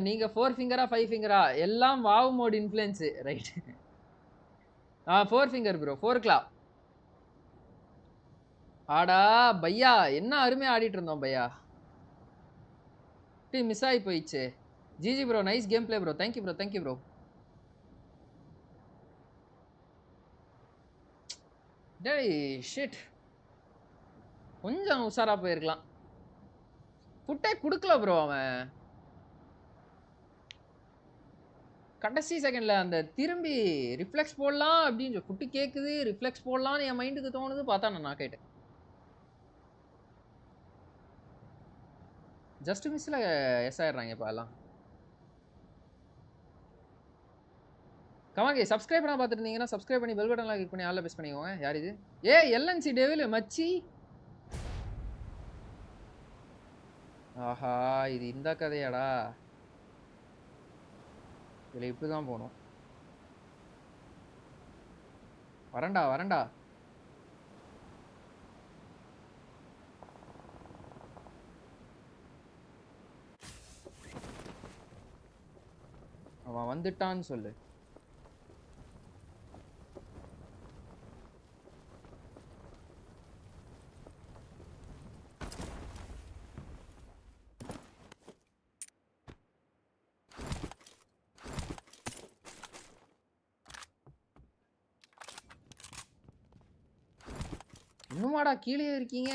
நீங்க 4 ஃபிங்கரா 5 ஃபிங்கரா? எல்லாம் wow mode influence right. 4 finger bro. 4 claw. ஆடா பையா என்ன அருமையா ஆடிட்டு இருந்தோம் பையா. மிஸ் ஆகி போயிடுச்சு. GG bro, nice game play bro. Thank you bro. டேய் ஷிட், கொஞ்சம் உஷாரா போயிருக்கலாம். ஃபுட்டே குடுக்கல ப்ரோ அவன். கடைசி செகண்ட்ல அந்த திரும்பி ரிஃப்ளெக்ஸ் போடலாம் அப்படின்னு புட்டு கேக்குது, ரிஃப்ளெக்ஸ் போடலாம்னு என் மைண்டுக்கு தோணுது. பார்த்தா நான் நாக் ஆயிட்டேன். ஜஸ்ட் மிஸ்ல எஸ் ஆயிடுறாங்க இப்ப எல்லாம். கமாங்க சப்ஸ்கிரைப் பண்ணா பார்த்துட்டு இருந்தீங்கன்னா சப்ஸ்கிரைப் பண்ணி பெல் பட்டன்ல கிளிக் பண்ணி ஆல்ல பிரஸ் பண்ணிக்கோங்க. யார் இது? எல்என்சி டெவில் மச்சி. ஆஹா இது இந்த கதையாடா. இதுல இப்படிதான் போகணும். வரண்டா. அவன் வந்துட்டான்னு சொல்லு. இன்னுமாடா கீழே இருக்கீங்க?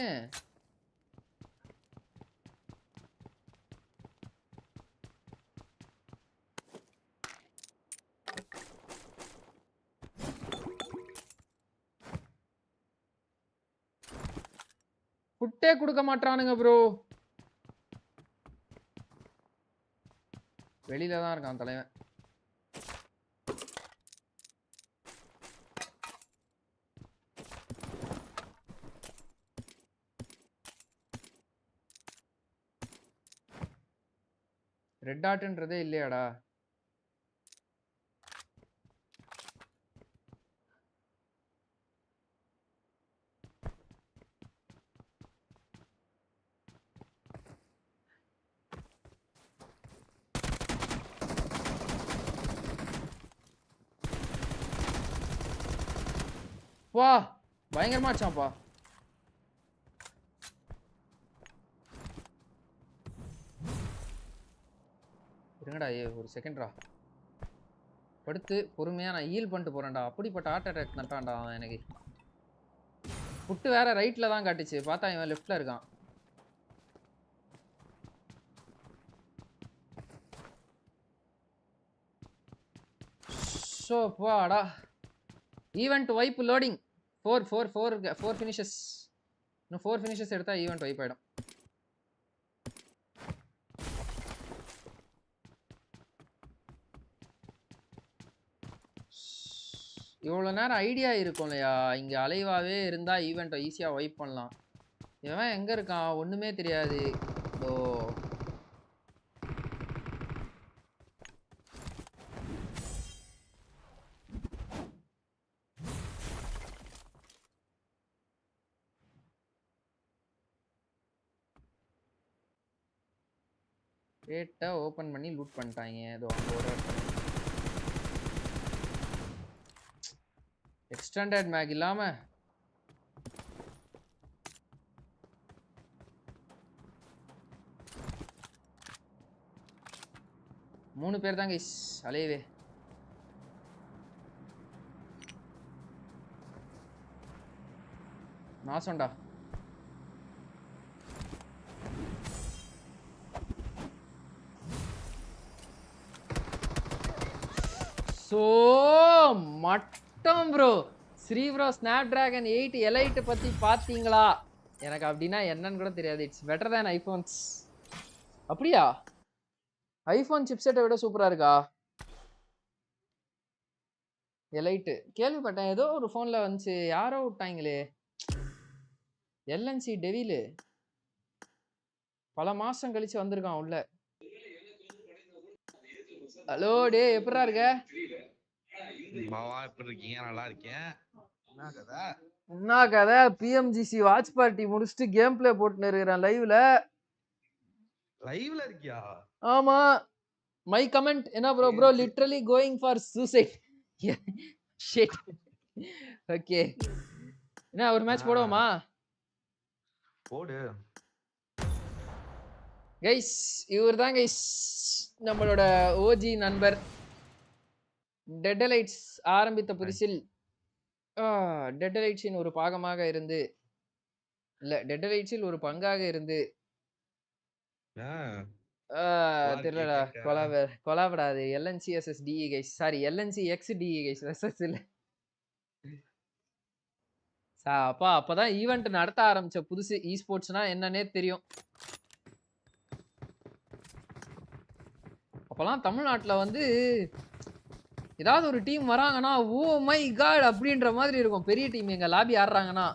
புட்டே கொடுக்க மாட்டானுங்க ப்ரோ. வெளியில தான் இருக்கான் தலைவன். ரெட் டாட்ன்றதே இல்லையாடா? வா பயங்கரமா அடிச்சான்ப்பா. இருங்கடா ஒரு செகண்ட்ரா. படுத்து பொறுமையா நான் ஹீல் பண்ணிட்டு போறேன்டா. அப்படிப்பட்ட ஹார்ட் அட்டாக் நட்டான்டா அவன் எனக்கு. புட்டு வேற ரைட்ல தான் காட்டுச்சு. பார்த்தா இவன் லெஃப்ட்ல இருக்கான். ஸோ வாடா. Event vibe loading. 4 ஃபினிஷஸ். இன்னும் 4 ஃபினிஷஸ் எடுத்தா ஈவெண்ட் வைப் ஆயிடும். இவ்வளோ நேரம் ஐடியா இருக்கும் இல்லையா? இங்கே அலைவாவே இருந்தா ஈவெண்ட்டை ஈஸியாக வைப் பண்ணலாம். இவன் எங்கே இருக்கான்? ஒன்றுமே தெரியாது. ஓ கேட்டை ஓப்பன் பண்ணி லூட் பண்ணிட்டாங்க. ஏதோ அங்கே ஒரு எக்ஸ்டெண்டட் மேக் இல்லாம மூணு பேர் தாங்க அலையவே. நாசம்டா. சோ மட்டம் bro. Sri bro Snapdragon 8 elite பத்தி பாத்தீங்களா? எனக்கு அப்படின்னா என்னன்னு கூட தெரியாது. It's better than iPhones. அப்படியா? ஐபோன் சிப்செட்டை விட சூப்பரா இருக்கா எலைட்? கேள்விப்பட்டேன். ஏதோ ஒரு போன்ல வந்துச்சு. யாரோ விட்டாங்களே. எல்என்சி டெவில் பல மாசம் கழிச்சு வந்திருக்கான் உள்ள. ஹலோ டே எப்படிடா இருக்க? பாவா எப்படி இருக்கீங்க? நல்லா இருக்கேன். என்ன கதை? பிஎம்ஜிசி வாட்ச் பார்ட்டி முடிச்சுட்டு கேம் பிளே போட்டுன்னு இருக்கிறேன் லைவ்ல. லைவ்ல இருக்கியா? ஆமா. மை கமெண்ட் என்ன bro? Bro literally going for suicide. Shit. Okay. என்ன ஒரு மேட்ச் போடுவோமா? போடு. கைஸ் இவர்தான் கைஸ் நம்மளோட ஓஜி நண்பர். டெட்டலைட்ஸ் ஆரம்பித்த புதுசில் டெட்டலைட்ஸின் ஒரு பாகமாக இருந்து இல்ல டெட்டலைட்ஸில் ஒரு பங்காக இருந்து தெரியலடா. கொலாபடாது. LNCSS DE guys. Sorry LNCX DE guys. Versus இல்ல. அப்பா அப்பதான் ஈவென்ட் நடத்த ஆரம்பிச்ச புதுசு. esportsனா என்னன்னே தெரியும். அப்பலாம் தமிழ்நாட்டுல வந்து ஏதாவது ஒரு டீம் வராங்கன்னா ஓ மை காட் அப்படின்ற மாதிரி இருக்கும். பெரிய டீம் எங்க லாபி ஆடுறாங்கன்னா.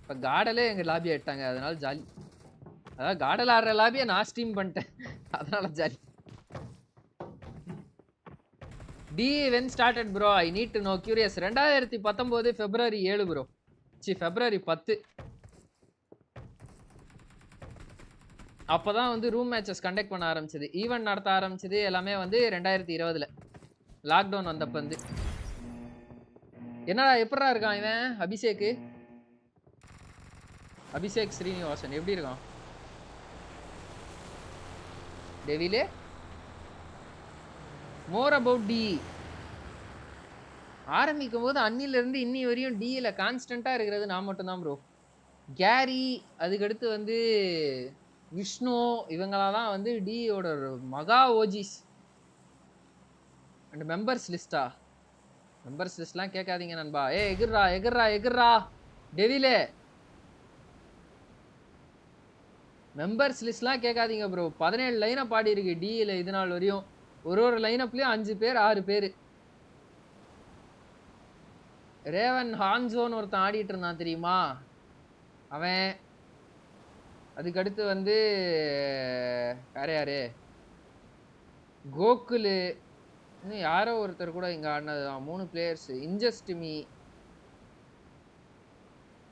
இப்ப காடலே எங்க லாபி ஆயிட்டாங்க. அதனால ஜாலி. அதான் காடல் ஆடுற லாபியை நான் ஸ்ட்ரீம் பண்ணிட்டேன். அதனால ஜாலி. டி when started bro I need to know curious 2019 February 7 bro February 10 அப்பதான் வந்து ரூம் மேட்சஸ் கண்டக்ட் பண்ண ஆரம்பிச்சது. ஈவென்ட் நடத்த ஆரம்பிச்சது எல்லாமே வந்து 2020ல லாக்டவுன் வந்தப்ப வந்து. என்னடா எப்படா இருக்கான் இவன் அபிஷேக் ஸ்ரீனிவாசன் எப்படி இருக்கான் டெவிலே? More about D. ஆரம்பிக்கும் போது அன்னில இருந்து இன்னி வரையும் டில கான்ஸ்டன்டா இருக்கிறது நான் மட்டும் தான் ப்ரோ. கேரி அதுக்கடுத்து வந்து விஷ்ணு இவங்களாதான் வந்து டியோட மகா ஓஜிஸ். அண்ட் மெம்பர்ஸ் லிஸ்ட்லாம் கேட்காதீங்க நண்பா. எகிர்ரா டெவிலே. மெம்பர்ஸ் லிஸ்ட்லாம் கேட்காதீங்க ப்ரோ. 17 லைனை பாடி இருக்கு டில இது நாள் வரையும். ஒரு லைனப்லயும் 5 பேர் 6 பேர். ரேவன் ஹான்சோன்னு ஒருத்தன் ஆடிட்டு இருந்தான் தெரியுமா அவன். அதுக்கடுத்து வந்து யாரு கோகுலு இன்னும் யாரோ ஒருத்தர் கூட இங்க ஆடினதுதான். 3 பிளேயர்ஸ்.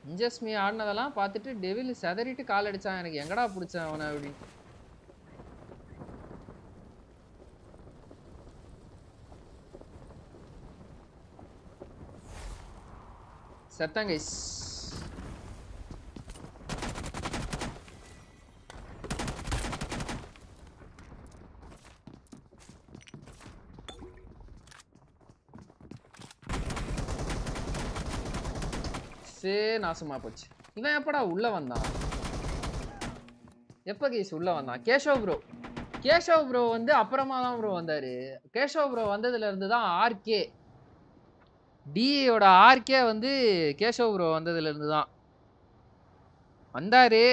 இன்ஜஸ்மி ஆடினதெல்லாம் பார்த்துட்டு டெவில் செதறிட்டு கால் அடிச்சான். எனக்கு எங்கடா பிடிச்சான் அவனை அப்படின்னு. செத்தங்க கைஸ். நாசமா போச்சு. இவன் எப்படா உள்ள வந்தான்? எப்ப கைஸ் உள்ள வந்தான்? கேஷவ் ப்ரோ வந்து அப்புறமா தான் ப்ரோ வந்தாரு. கேஷவ் ப்ரோ வந்ததுல இருந்து தான் ஆர்கே டியோட ஆர்கே வந்து கேஷவ் ப்ரோ வந்ததுல இருந்து தான் வந்தாரு.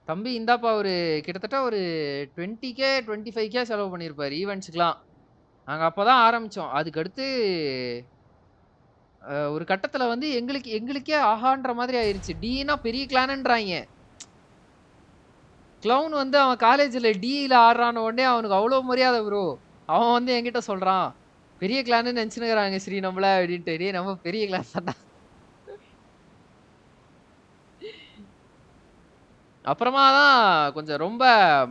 தம்பி இந்தாப்பா ஒரு கிட்டத்தட்ட ஒரு 20K 25K செலவு பண்ணியிருப்பாரு ஈவெண்ட்ஸுக்கெலாம். நாங்கள் அப்போ தான் ஆரம்பித்தோம். அதுக்கடுத்து ஒரு கட்டத்தில் வந்து எங்களுக்கே ஆஹான்ற மாதிரி ஆயிடுச்சு. டினா பெரிய கிளானுன்றாங்க. க்ளவுன் வந்து அவன் காலேஜில் டியில் ஆடுறான உடனே அவனுக்கு அவ்வளோ மரியாதை ப்ரோ. அவன் வந்து என்கிட்ட சொல்கிறான் பெரிய கிளான்னு நினச்சினுக்கிறாங்க ஸ்ரீ நம்மள அப்படின்ட்டு. டே நம்ம பெரிய கிளாஸ் தான்டா. அப்புறமா தான் கொஞ்சம் ரொம்ப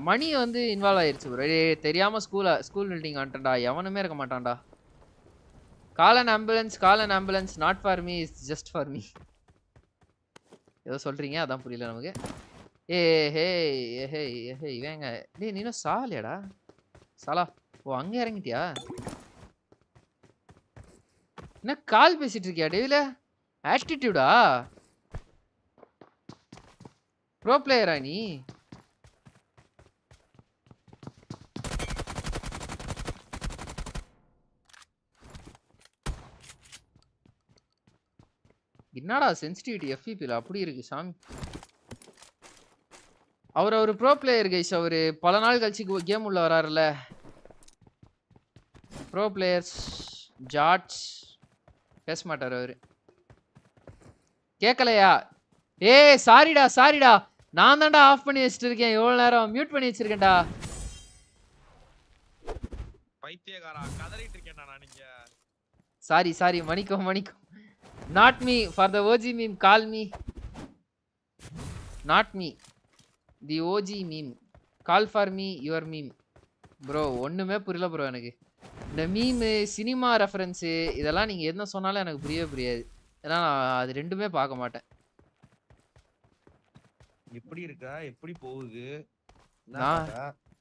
மணி வந்து இன்வால்வ் ஆயிடுச்சு ப்ரோ. தெரியாமல் ஸ்கூல் பில்டிங் வந்துட்டேன்டா. எவனுமே இருக்க மாட்டான்டா. Call and ambulance not for me is just for me. ஏதோ சொல்கிறீங்க அதான் புரியல நமக்கு. ஹே இவங்க டே நீனும் சாலியாடா சாலா. ஓ அங்கே இறங்கிட்டியா? என்ன கால் பேசிட்டு இருக்கியா டேவில? ஆட்டிடியூடா? ப்ரோ பிளேயரா நீ? என்னடா சென்சிட்டிவிட்டி எஃபிபில அப்படி இருக்கு சாமி. அவர் ப்ரோ பிளேயர் கைஸ். அவர் பல நாள் கழிச்சு கேம் உள்ள வராருல்ல. ப்ரோ பிளேயர்ஸ் ஜாட்ஸ் பேச மாட்டார் அவரு. கேட்கலையா? சாரிடா நான் தான்டா ஆஃப் பண்ணி வச்சுட்டு இருக்கேன். எவ்வளவு நேரம் மியூட் பண்ணி வச்சிருக்கேன்டா. பைத்தியக்காரா கதறிட்டு இருக்கேன்டா நான். நீங்க சாரி மணிக்கோ not me for the OG meme call me not me the OG meme call for me your meme bro. ஒண்ணுமே புரியல ப்ரோ எனக்கு. இந்த மீமு சினிமா ரெஃபரன்ஸு இதெல்லாம் நீங்கள் என்ன சொன்னாலும் எனக்கு புரியாது. ஏன்னா நான் அது ரெண்டுமே பார்க்க மாட்டேன். எப்படி இருக்கா? எப்படி போகுது?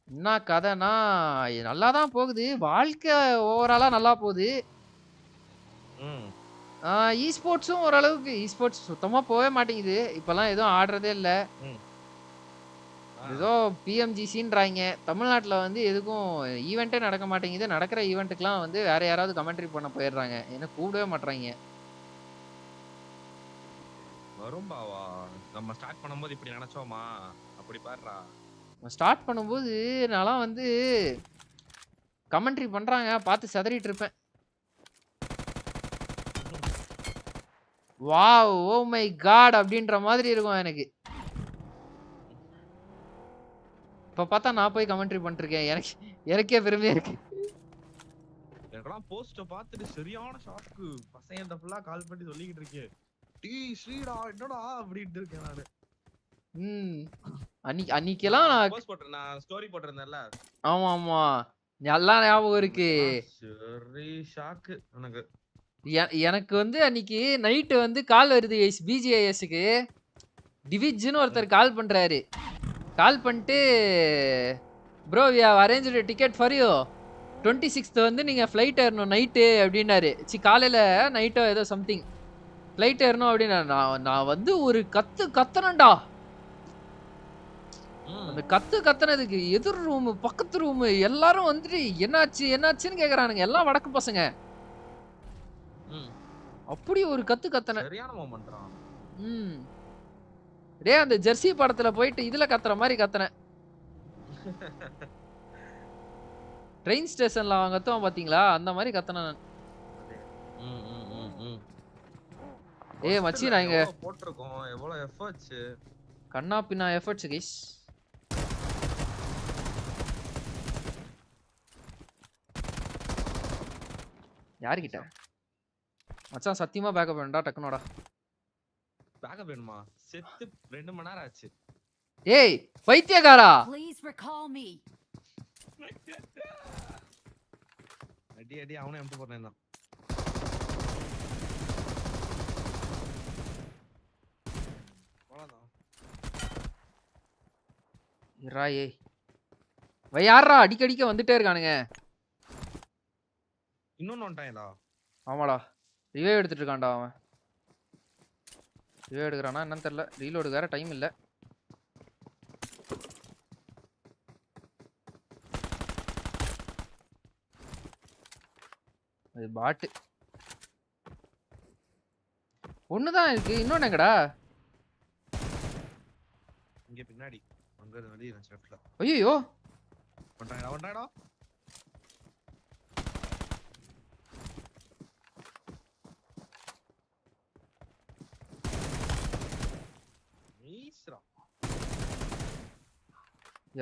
என்ன கதைனா நல்லா தான் போகுது. வாழ்க்கை ஓவராலாக நல்லா போகுது. ஈஸ்போர்ட்ஸும் ஓரளவுக்கு. ஈஸ்போர்ட்ஸ் சுத்தமாக போகவே மாட்டேங்குது இப்போல்லாம். எதுவும் ஆடுறதே இல்லை. ஏதோ PMGCன்றாங்க. தமிழ்நாட்டுல வந்து எதுக்கும் ஈவென்ட்டே நடக்க மாட்டேங்குது. நடக்கிற ஈவென்ட்டுக்குலாம் வந்து வேற யாராவது கமெண்ட்ரி பண்ண போயிடுறாங்க. என்ன கூப்பிடவே மாட்றாங்க. வரும் பாவா. நம்ம ஸ்டார்ட் பண்ணும்போது இப்படி நினைச்சோமா? அப்படி பாருடா. ஸ்டார்ட் பண்ணும்போது நான்லாம் வந்து கமெண்ட்ரி பண்றாங்க பார்த்து சிதறிட்டு இருப்பேன். வாவ்! Oh my god! அப்படின்ற மாதிரி இருக்கும் எனக்கு. இப்ப பார்த்தா நான் போய் கமெண்ட்ரி பண்ணிருக்கேன். எனக்கே பெருமையா இருக்கு. எனக்கெல்லாம் போஸ்ட பார்த்துட்டு சரியான ஷாக்கு. பசங்க ஃபுல்லா கால் பண்ணி சொல்லிக்கிட்டு இருக்கேன். டேய் ஸ்ரீடா என்னடா அப்படிட்டு இருக்கேன் நானு. அன்னிக்கெல்லாம் போஸ்ட் போட்டேன். நான் ஸ்டோரி போட்டிருந்தேன்ல. ஆமா ஆமா. எல்லாம் ஞாபகம் இருக்கு. சரி ஷாக்கு எனக்கு. எனக்கு வந்து அன்னைக்கு நைட் வந்து கால் வருது BGISக்கு. டிவிஜ்னு ஒருத்தர் கால் பண்றாரு. கால் பண்ணிட்டு bro we have arranged ticket for you 26th வந்து நீங்க ஃப்ளைட் ஏறணும் நைட்டு அப்படின்னாரு. காலையில நைட்டோ ஏதோ சம்திங் ஃப்ளைட் ஏறணும் அப்படின்னா நான் வந்து ஒரு கத்துனேன்டா. அந்த கத்துனதுக்கு எதிர் ரூம் பக்கத்து ரூம் எல்லாரும் வந்துட்டு என்னாச்சுன்னு கேக்குறானுங்க. எல்லாம் வடக்கு பசங்க. அப்படி ஒரு கத்துன சரியான மொமெண்ட்ரா. டேய் அந்த ஜெர்சி படத்துல போயிட்டு இதுல கத்துற மாதிரி கத்துனேன். ட்ரெயின் ஸ்டேஷன்ல அவங்க கத்துவான் பாத்தீங்களா அந்த மாதிரி கத்துனேன். ஏய் மச்சி நான் இங்க போட்டுறோம். எவ்வளவு எஃபர்ட்ஸ். கண்ணா பின்னா எஃபர்ட்ஸ் गाइस. யார் கிட்ட? மச்சான் சத்தியமா பேக்கப் வேணும்டா டக்குனோடா. பேக்கப் வேணுமா? செத்து 2 மணி நேரம் ஆச்சு. ஏய் பைத்தியக்காரா. Please recall me. அடி அவனே எம்டி போறேன் தான். போலாம். இராயே. யாரா அடிக்கடிக்க வந்துட்டே இருக்கானுங்க. இன்னொன்னு வந்துட்டான்டா. ஆமாடா. ரிவைவ் எடுத்துட்டு இருக்கான்டா அவன். ரிவைவ் எடுக்கறானா என்னன்னு தெரியல. ரீலோட் வேற டைம் இல்ல. அது பாட். ஒண்ணுதான் இருக்கு. இன்னொன்னு எங்கடா? இங்க பின்னாடி. அங்க வெளிய இருந்துச்சு லெஃப்ட்ல. ஐயோ. வந்துட்டாடா.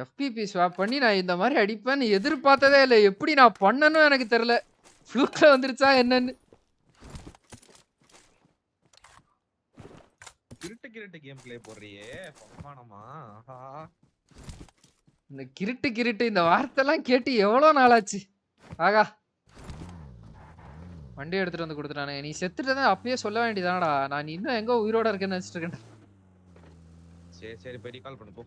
FPP ஸ்வாப் பண்ணி நான் இந்த மாதிரி அடிப்பேன்னு எதிர்பார்த்ததே இல்லை. எப்படி நான் பண்ணனும் எனக்கு தெரியல. ஃப்ளூக்ல வந்துருச்சா என்னன்னு. கிரிட்டு கேம் ப்ளே போறியே பம்மானமா. இந்த கிரிட்டு இந்த வார்த்தைலாம் கேட்டு எவ்வளவு நாளாச்சு. ஆகா வண்டி எடுத்துட்டு வந்து கொடுத்துட்டானே. நீ செத்துட்டதா அப்பயே சொல்ல வேண்டியதானடா. நான் இன்னும் எங்க உயிரோட இருக்கேன்னு நினைச்சிட்டு இருக்கேன். சரி போய் கால் பண்ணு போ.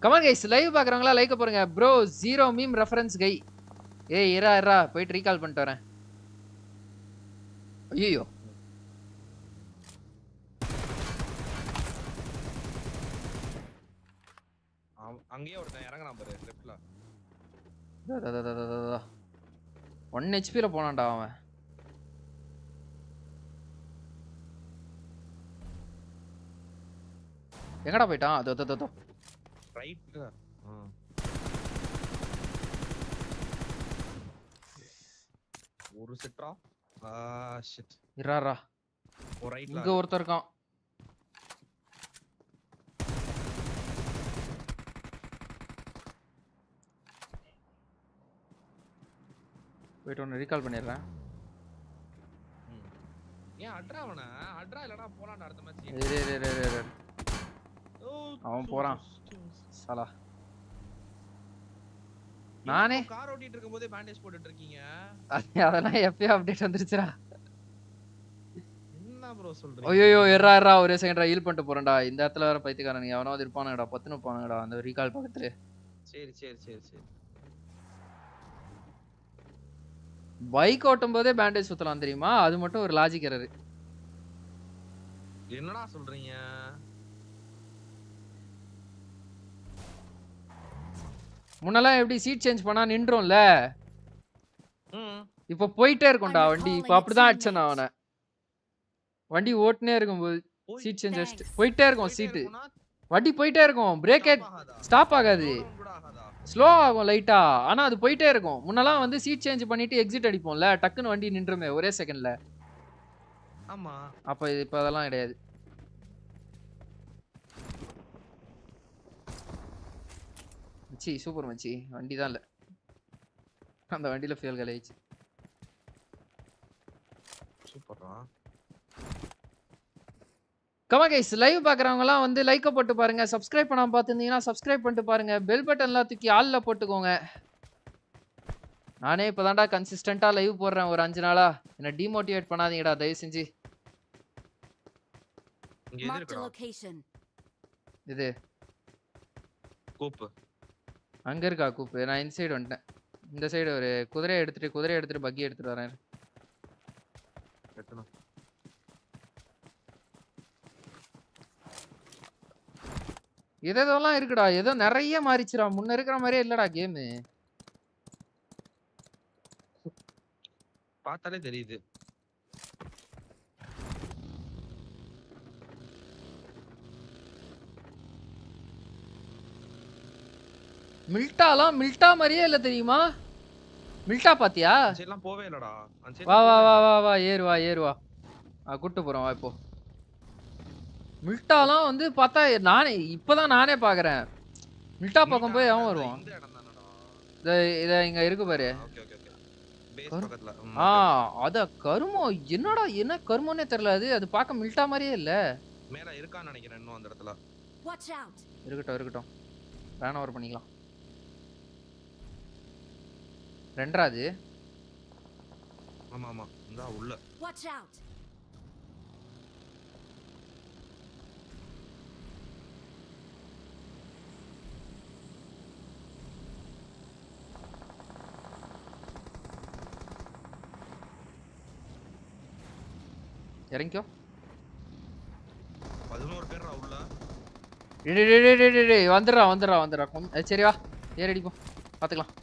கமான் गाइस லைவ் பார்க்கறவங்களா லைக் போடுங்க. ப்ரோ 0 மீம் ரெஃபரன்ஸ் கை. ஏய் இரா போய் ரீகால் பண்ணிட்டு வரேன். ஐயோ அங்கேயே ஒருத்தன் இறங்கறான் பாரு லெஃப்ட்ல. 1 HP ல போனான்டா அவன். எங்கடா போய்ட்டான்? அதோ ரைட்ல. ஒரு செட்ரா. ஷிட். இரா ஒரு ரைட்ல. இங்க ஒருத்தர் இருக்கான். போய்ட்டு ஒன்னு ரீகால் பண்ணிடுறேன். ஏன் அட்ரா இல்லடா போலாம்டா அடுத்த மேட்ச். ஏய் அவன் போறான். சலா நானே கார் ஓட்டிட்டு இருக்கும்போதே பேண்டேஜ் போட்டுட்டு இருக்கீங்க. அதெல்லாம் எப்பயே அப்டேட் வந்துருச்சுடா. என்ன ப்ரோ சொல்றீங்க? ஐயோ இரா ஒரே செகண்ட்ரா ஹீல் பண்ணிட்டு போறேன்டா. இந்த இடத்துல வேற பைத்தியக்காரனுங்க எவனாவது இருப்பானுங்கடா. பத்துன்னு போவானுங்கடா அந்த ரீகால் பக்கத்துல. சரி. பைக் ஓட்டும் போதே பேண்டேஜ் சுத்தலாம் தெரியுமா? அது மட்டும் ஒரு லாஜிக் எரர். என்னடா சொல்றீங்க? முன்னலாம் எப்படி சீட் சேஞ்ச் பண்ணா நின்றோம்ல, இப்ப போயிட்டே இருக்கும்டா வண்டி. இப்ப அப்படிதான் அடிச்சேன் நான் அவனை. வண்டி ஓட்டுனே இருக்கும்போது சீட் சேஞ்ச் வச்சுட்டு போயிட்டே இருக்கும். சீட்டு வண்டி போயிட்டே இருக்கும். பிரேக்கே ஸ்டாப் ஆகாது, ஸ்லோ ஆகும் லைட்டா. ஆனா அது போயிட்டே இருக்கும். முன்னெல்லாம் வந்து சீட் சேஞ்ச் பண்ணிட்டு எக்ஸிட் அடிப்போம்ல, டக்குன்னு வண்டி நின்றுமே ஒரே செகண்ட்ல. ஆமா. அப்ப இப்ப அதெல்லாம் கிடையாது. மச்சி சூப்பர் மச்சி. வண்டி தான் இல்ல, அந்த வண்டியில ஃபியூல் காலியாச்சு. சூப்பர்ரா. கமா கைஸ், லைவ் பாக்குறவங்கலாம் வந்து லைக்க போட்டு பாருங்க. சப்ஸ்கிரைப் பண்ணாம பார்த்துருந்தீங்கன்னா சப்ஸ்கிரைப் பண்ணிட்டு பாருங்க. பெல் பட்டன்லாம் தூக்கி ஆல்ல போட்டுக்கோங்க. நானே இப்பதான்டா கன்சிஸ்டன்ட்டா லைவ் போடுறேன் ஒரு 5 நாளா. என்ன டிமோட்டிவேட் பண்ணாதீங்கடா தயவு செஞ்சு. இது கூப்பு அங்க இருக்கா கூப்பு? நான் இந்த சைடு வந்துட்டேன். இந்த சைடு ஒரு குதிரையை எடுத்துட்டு பக்கி எடுத்துட்டு வரேன். இதெல்லாம் இருக்குடா, ஏதோ நிறைய மாறிச்சுடா. முன்ன இருக்கிற மாதிரியே இல்லடா கேமு. பார்த்தாலே தெரியுது. மில்டா மாதிரியே இல்ல தெரியுமா? மில்டா பாத்தியா? சரியெல்லாம் போவே இல்லடா. வா வா வா வா வா ஏறு வா. கூட்டு போறோம் வா. இப்போ மில்டாலாம் வந்து பார்த்தா இப்பதான் நானே பாக்குறேன். மில்டா பக்கம் போய் அவன் வருவான். இத இங்க இருக்கு பாரு. அத கருமம். என்னடா என்ன கருமம்னே தெரியல. அது பார்க்க மில்டா மாதிரியே இல்ல. மேல இருக்கான்னு நினைக்கிறேன் இன்னும் அந்த இடத்துல. இருக்கட்டும் ரன் ஓவர் பண்ணிக்கலாம். ரெண்டாவது. ஆமா இந்தா உள்ள. இறங்கிக்கோ. 11 பேர்ரா உள்ள. வந்துடுறா. சரி வா ஏறி அடிப்போம், பாத்துக்கலாம்.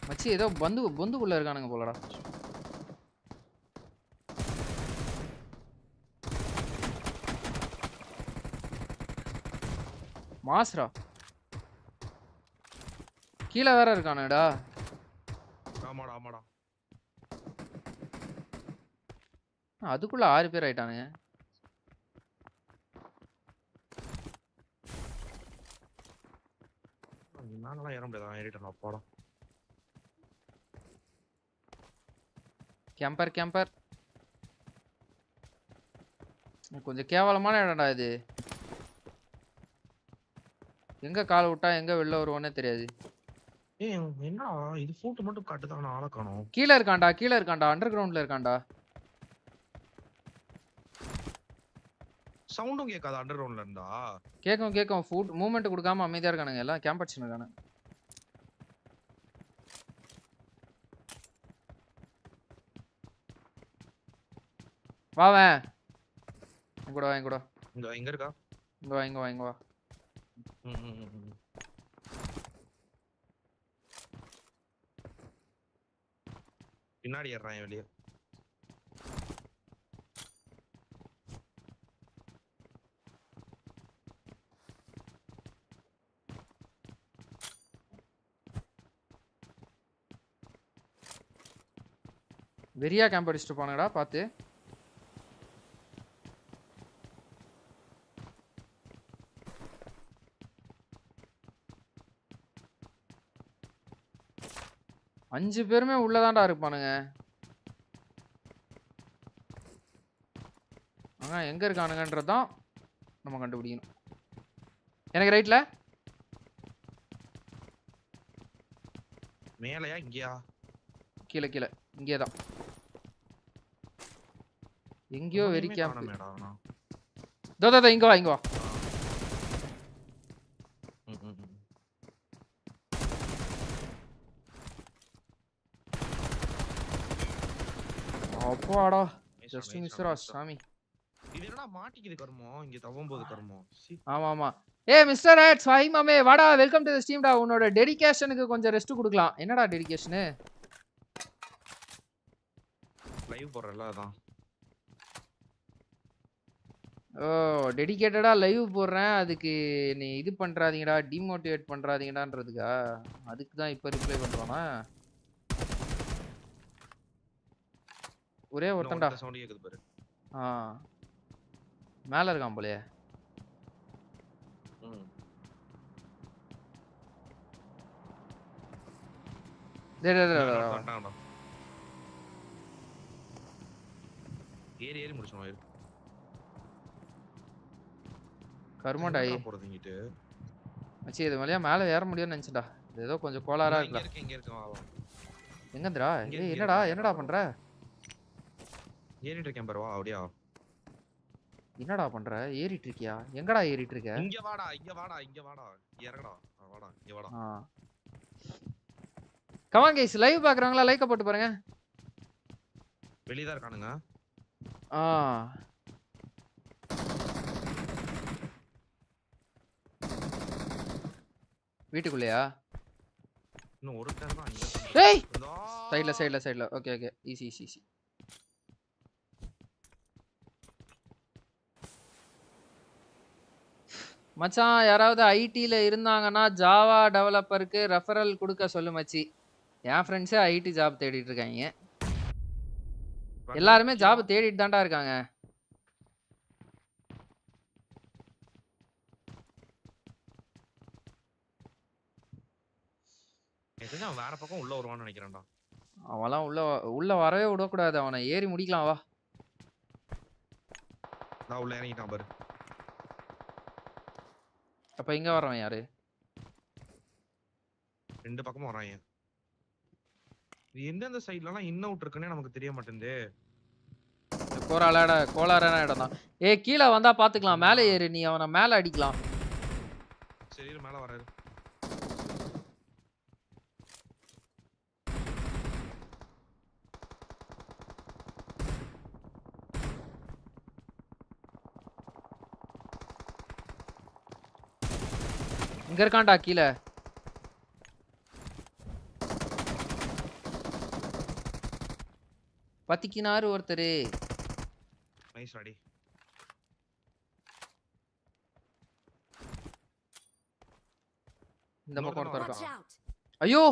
மச்சி ஏதோ பந்துக்குள்ள இருக்கானுங்க போலடா. மாஸ்ரா கீழே வேற இருக்கானடா. ஆமாடா. அதுக்குள்ள 6 பேர் ஆயிட்டானுங்க. நானலாம் ஏற முடியாது. ஏறிட்டேன் அப்பாடா. கேம்பர் கொஞ்சம் கேவலமான இடம்டா இது. எங்க கால் விட்டா எங்க வெளில வருவோன்னே தெரியாது. என்னடா இது ஃபோட்டோ மட்டும் காட்டுதான், ஆளை காணோம். கீழே இருக்கான்டா அண்டர் கிரவுண்ட்ல இருக்கான்டா. சவுண்டும் கேட்காத அண்டர் கிரவுண்ட்ல இருந்தா? கேட்கும். ஃபுட் மூவ்மெண்ட் கொடுக்காம அமைதியா இருக்கானுங்க. எல்லாம் கேம்ப் அடிச்சுருக்கானு. வாவேன் எங்கூட இங்க இருக்கா? இங்க வா. பின்னாடி ஏறான் வெளியே. வெறியா கேம்ப் அடிச்சுட்டு போனாங்கடா பாத்து. அஞ்சு பேருமே உள்ளதான்டா இருப்பானுங்க. ஆனா எங்க இருக்கானுங்கன்றதான் நம்ம கண்டுபிடிக்கணும். எனக்கு ரைட்ல மேலையா இங்கயா? கீழே இங்கேதான் எங்கயோ வெரி கேம்ப். தோ இங்க வா. அப்பாடா ஜஸ்ட் மிஸ்ரா சாமி. இது என்னடா மாட்டிக்குது கர்மம் இங்க தவம்போது கர்மம். ஆமா ஆமா. ஏய் மிஸ்டர் ஹேட்ஸ் ஹை மாமே வாடா வெல்கம் டு தி ஸ்ட்ரீம் டா. உன்னோட டெடிகேஷனுக்கு கொஞ்சம் ரெஸ்ட் கொடுக்கலாம். என்னடா டெடிகேஷன்? லைவ் போறல அதான். ஓ டெடிகேட்டடா லைவ் போடுறேன். அதுக்கு நீ இது பண்றாதீங்கடா, டிமோட்டிவேட் பண்றாதீங்கடான்றதுக்கா? அதுக்கு தான் இப்ப ரிப்ளை பண்றானா? ஒரே ஒருத்தன்டா. சவுண்ட் கேக்குது பாரு. மேல இருக்கான் போலயே. ஏறி ஏறி முடிச்சோம். கர்மண்டாய் போறதுங்கிட்டு மச்சி இது மேலயா மேல ஏற முடியும்னு நினைச்சடா. ஏதோ கொஞ்சம் கோளாரா இருக்குடா. இங்க இருக்கு வா வா. எங்கடா? ஏய் என்னடா பண்ற? ஏறிட்டு இருக்கேன் பாரு வா அப்படியே. என்னடா பண்ற? ஏறிட்டு இருக்கியா? எங்கடா ஏறிட்டு இருக்க? இங்க வாடா இறங்கடா. வாடா இங்க வாடா. கம் ஆன் गाइस லைவ் பார்க்கறவங்களா லைக்க போட்டு பாருங்க. வெளிய தான் இருக்கானுங்க. வீட்டுக்குள்ளயா? இன்னும் ஒரு டைம் தான் இங்க. ஏய் சைடுல ஓகே ஈஸி. மச்சான் யாராவது ஐடில இருந்தாங்கன்னா ஜாவா டெவலப்பருக்கு ரெஃபரல் கொடுக்க சொல்லு மச்சி. என் ஃப்ரெண்ட்ஸே ஐடி ஜாப் தேடிட்டு இருக்காங்க. எல்லாருமே ஜாப் தேடிட்டு தான்டா இருக்காங்க. இதுதான் வேற பக்கம் உள்ள வருவான்னு நினைக்கிறேன்டா. அவன்லாம் உள்ள வரவே விடக்கூடாது. அவனை ஏறி முடிக்கலாம் வா. நான் உள்ள இறங்கிட்டான் பாரு. அப்ப இங்க வரவன் யாரு? ரெண்டு பக்கமும் வராங்க. இது எந்தெந்த சைடுலலாம் இன் அவுட் இருக்குன்னே நமக்கு தெரிய மாட்டேங்குது. கோளாறான இடம் தான். ஏய் கீழ வந்தா பாத்துக்கலாம். மேலே ஏறு நீ அவனை மேல அடிக்கலாம். சரி மேல வராரு. இங்க இருக்கான்டா கீழ. பத்திக்கினாரு ஒருத்தரு. நைஸ் அடி. இந்த பக்கம் ஒருத்தர் இருக்கான். ஐயோ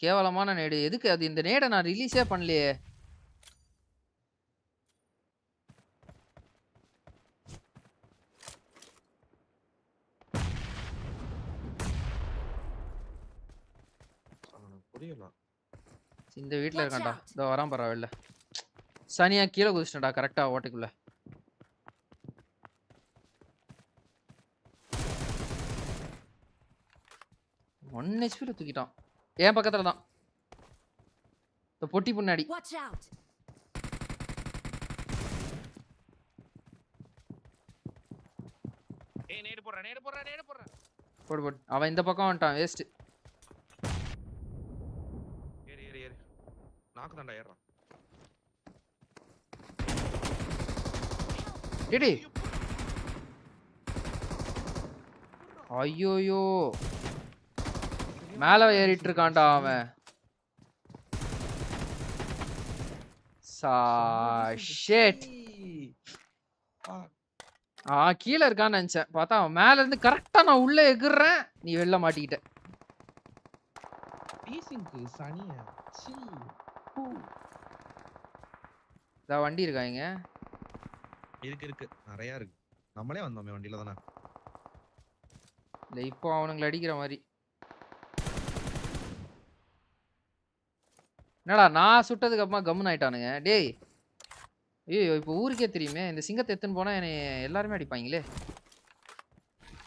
கேவலமான நேடு. எதுக்கு அது? இந்த நேடை நான் ரிலீஸே பண்ணலையே. இந்த வீட்ல இருக்கான்டா. இதோ வரான் பாரு வெளில. சனியா கீழே குதிச்சிட்டா கரெக்டா ஓட்டைக்குள்ள. ஒன் ஹெச்பில தூக்கிட்டான். என் பக்கத்துல தான். இந்த பொட்டி முன்னாடி. ஏய் நேடு போடுற. போடு. அவன் இந்த பக்கம் வந்துட்டான். வேஸ்ட். ஏறு. நாக்கு தாண்டா ஏறறான். டேடி. ஐயோயோ. மேல ஏறிட்டு இருக்கான்டா அவன். ஷிட். கீழ இருக்கான்னு நினைச்சேன். பார்த்தா அவன் மேல இருந்து கரெக்டா நான் உள்ள எகுறேன். நீ வெளில மாட்டிக்கிட்ட. டீசிங்க்கு சனியா. சீ. இதா வண்டி இருக்காங்க. இருக்கு. நிறைய இருக்கு. நம்மளே வந்தோமே வண்டில தானே. இல்ல இப்போ அவனுங்களை அடிக்கிற மாதிரி. என்னடா நான் சுட்டதுக்கு அப்புறமா கம்முன்னு ஆயிட்டானுங்க. டேய் ஐயோ இப்போ ஊருக்கே தெரியுமே. இந்த சிங்கத்தை எத்துன்னு போனா என்னை எல்லாருமே அடிப்பாங்களே.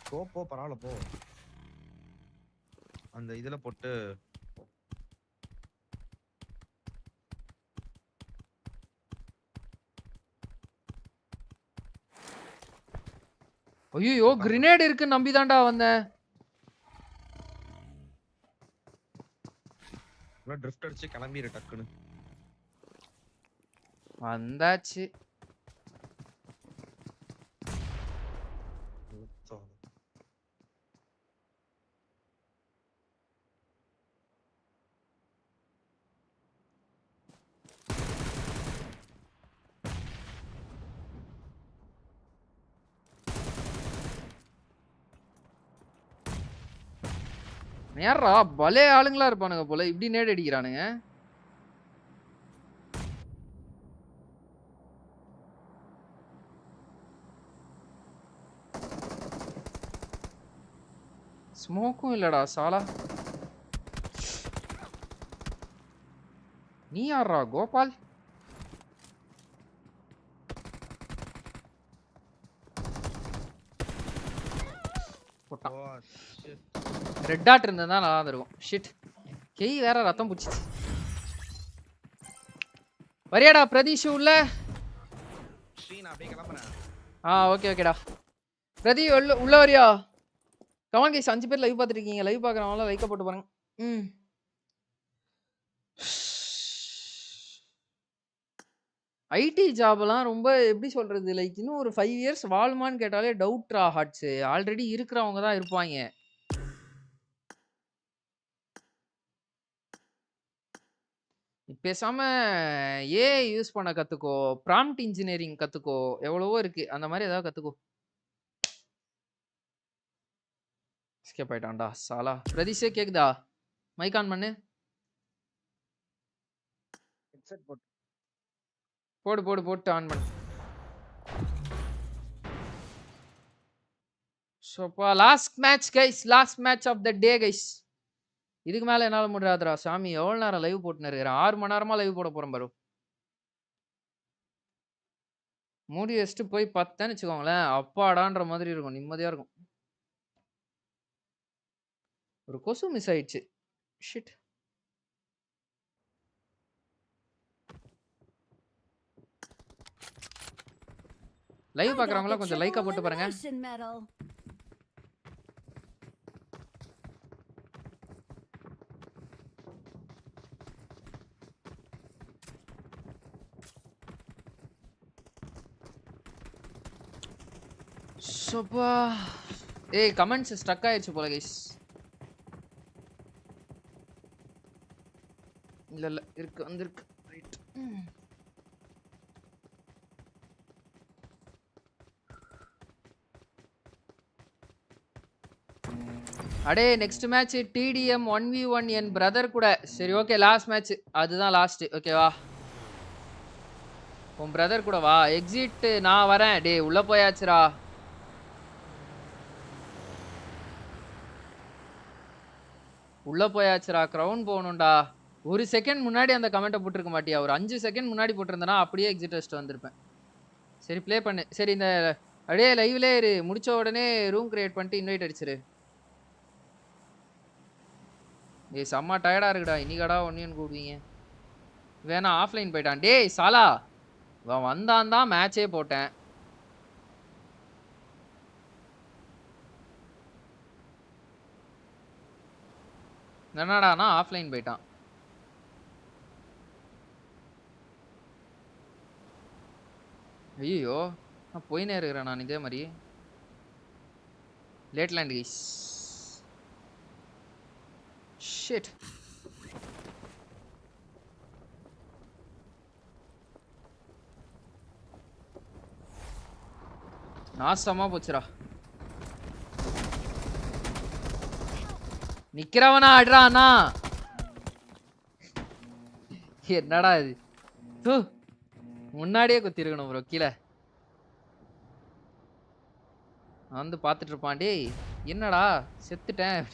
போ பரவாயில்ல போ. அந்த இதுல போட்டு ஐயோ கிரினேட் இருக்கு நம்பிதான்டா வந்தேன். ட்ரிஃப்ட் அடிச்சு கிளம்பிரு டக்குன்னு. வந்தாச்சு. யாரா பலே ஆளுங்களா இருப்பானுங்க போல இப்படி நேடு அடிக்கிறானுங்க. ஸ்மோக்கும் இல்லடா சாலா. நீ யாரா கோபால்? ரெட் டாட் இருந்தா நல்லா இருக்கும். ஷிட் கை வேற ரத்தம் புடிச்சிச்சு. வரியாடா பிரதீஷ் உள்ள? ஓகே ஓகேடா. பிரதி உள்ள வரியா? கமான் கைஸ் 5 பேர் லைவ் பார்த்துட்டு இருக்கீங்க. லைவ் பார்க்குறவங்க லைக்க போட்டு பாருங்க. ஐடி ஜாப்லாம் ரொம்ப எப்படி சொல்றது, லைக் இன்னும் ஒரு 5 இயர்ஸ் வாழ்மான்னு கேட்டாலே டவுட்ரா ஹார்ட்ஸ். ஆல்ரெடி இருக்கிறவங்க தான் இருப்பாங்க. பேசாம ஏஐ யூஸ் பண்ண கத்துக்கோ, ப்ராம்ப்ட் இன்ஜினியரிங் கத்துக்கோ, எவ்வளவோ இருக்கு. அந்த மாதிரி ஏதாவது கத்துக்கோ. எஸ்கேப் ஆயிட்டான்டா சாலா. பிரதீஷே கேக்குதா? மைக் ஆன் பண்ணு. ஹெட்செட் போட்டு போட்டு ஆன் பண்ணு. சோப்பா last match guys, last match of the day guys. இதுக்கு மேல என்னால முடியாதுடா சாமி. எவ்வளவு நேரம் லைவ் போட்டுன்னு இருக்கிறேன்? 6 மணி நேரமா லைவ் போட போறேன் பாரு. மூடி வச்சுட்டு போய் பார்த்தேன்னு வச்சுக்கோங்களேன், அப்பாடான்ற மாதிரி இருக்கும், நிம்மதியா இருக்கும். ஒரு கொசு மிஸ் ஆயிடுச்சு. ஷிட். லைவ் பாக்குறவங்க கொஞ்சம் லைக்கா போட்டு பாருங்க. சோப்பா ஏய் கமெண்ட்ஸ் ஸ்டக் ஆயிடுச்சு போல கைஸ். இல்ல இருக்கு வந்திருக்கு. ரைட். அடே நெக்ஸ்ட் மேட்ச் டிடிஎம் 1v1 என் பிரதர் கூட. சரி ஓகே லாஸ்ட் மேட்ச், அதுதான் லாஸ்ட். ஓகேவா? உன் பிரதர் கூட வா. எக்ஸிட் நான் வரேன். டே உள்ள போயாச்சுரா. உள்ள போயாச்சுரா. கிரவுன் போகணும்டா. ஒரு செகண்ட் முன்னாடி அந்த கமெண்ட்டை போட்டிருக்க மாட்டியா? ஒரு 5 செகண்ட் முன்னாடி போட்டிருந்தனா அப்படியே எக்ஸிட் வச்சுட்டு வந்திருப்பேன். சரி ப்ளே பண்ணு. சரி இந்த அப்படியே லைவ்லே இரு. முடிச்ச உடனே ரூம் கிரியேட் பண்ணிட்டு இன்வைட் அடிச்சிரு. டேய் செம்ம டயர்டா இருக்குடா. இன்னைக்கடா ஒன்னியன் கூடுவீங்க. வேணா ஆஃப்லைன் போயிட்டான். டேய் சாலா வந்தான் தான் மேட்சே போட்டேன். என்னடானா ஆஃப்லைன் போயிட்டான். ஐயோ நான் போயினே இருக்கிறேன் நான் இதே மாதிரி. லேட்லேண்ட் கைஸ். ஷிட். நாசமா போச்சுடா. நிக்கிறவனா ஆடுறானா? என்னடா இது? முன்னாடியே குத்தி இருக்கணும் ப்ரோ. கீழே வந்து பாத்துட்டு இருப்பான். டேய் என்னடா செத்துட்டேன்.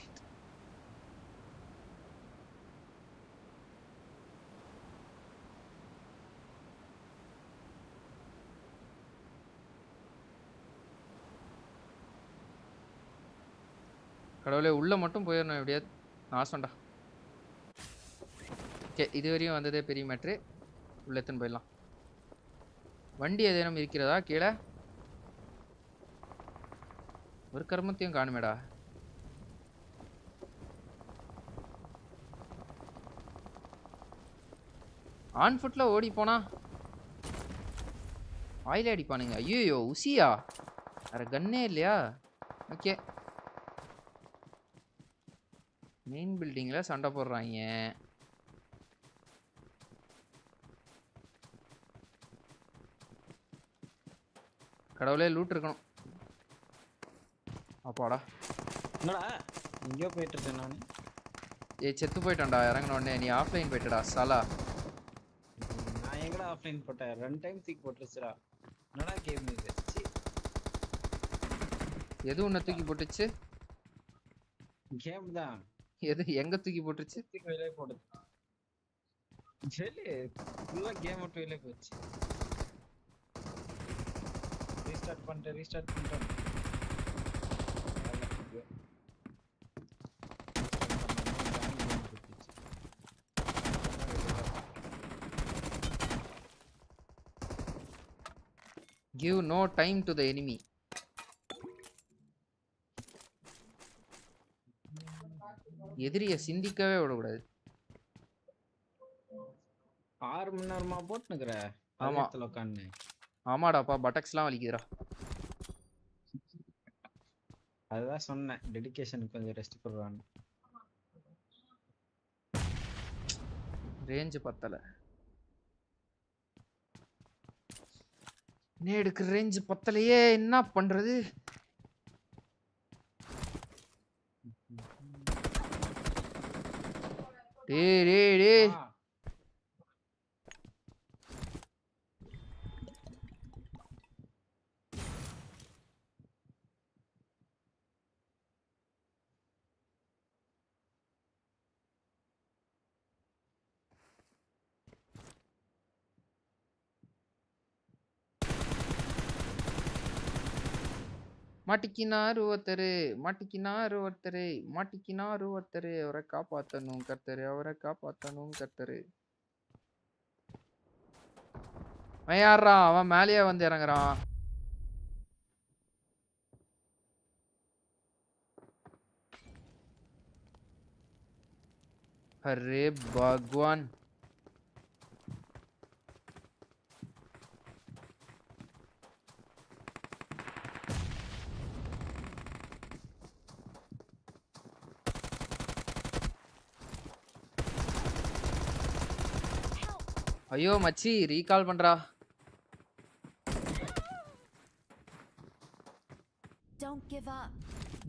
கடவுளே உள்ள மட்டும் போயிடணும் எப்படியாவது. நாசம்டா. ஓகே இது வரையும் வந்ததே பெரிய மேட்ரு. உள்ள எத்தனை போயிடலாம். வண்டி ஏதேனும் இருக்கிறதா கீழே? ஒரு கர்மத்தையும் காணுமேடா. ஆன் ஃபுட்ல ஓடி போனா வாயிலே அடிப்பானுங்க. ஐயோ உசியா வேற கன்னே இல்லையா? ஓகே மெயின் பில்டிங்ல சண்டை போடுறாங்க. கடவுளே லூட் இருக்கணும். அப்பாடா என்னடா எங்கேயோ போயிட்டு இருக்கேன் நான். செத்து போயிட்டான்டா இறங்கின உடனே. நீ ஆஃப்லைன் போயிட்டடா சாலா. நான் எங்கடா ஆஃப்லைன் போட்டேன்? 2 டைம் தூக்கி போட்டுருச்சுடா. என்னடா கேம் இது? எது உன்னை தூக்கி போட்டுச்சு? கேம் தான். எது எங்க தூக்கி போட்டுச்சு? தூக்கி வெளியே போடுது. ஜெல்லி ஃபுல்லா கேம் விட்டு வெளியே போச்சு. ரீஸ்டார்ட் பண்ணிட்டேன். Give no time to the enemy. எதிரிய சிந்திக்கவே விடக்கூடாது. 6 மணி நேரமா போட்டுனுக்குற. ஆமா உட்காந்து. ஆமாடாப்பா பட்டக்ஸ்லாம் வலிக்குதுடா. அதுதான் சொன்னேன் டெடிகேஷனுக்கு கொஞ்சம் ரெஸ்ட் கொடுறான்னு. ரேஞ்ச் பத்தல. நேடுக்கு ரேஞ்ச் பத்தலையே என்ன பண்றது? டேய் மாட்டிக்கினாரு ஒருத்தரு. அவரை காப்பாத்தணும் கர்த்தரு. அவன் யாரா? அவன் மேலேயே வந்து இறங்குறான். அரே பகவான். ஐயோ மச்சி ரீகால் பண்றா.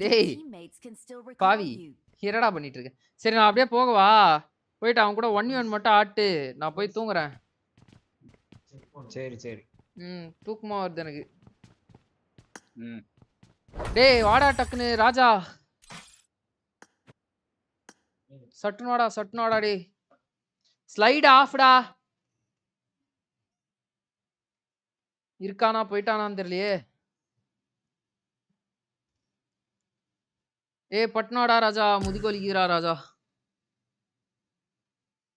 டேய் பாவி என்னடா பண்ணிட்டு இருக்க? சரி நான் அப்படியே போகவா? போயிட்டு அவன் கூட 1v1 மட்டும் ஆட்டு. நான் போய் தூங்குறேன். சரி. தூக்கமா வருது எனக்கு. டேய் வாடா டக்குன்னு ராஜா. சட்டுனோடா டேய். ஸ்லைட் ஆஃப்டா. இருக்கானா போயிட்டானான்னு தெரியலையே. பட்னாடா ராஜா. முதுகொலிக்கிறா ராஜா.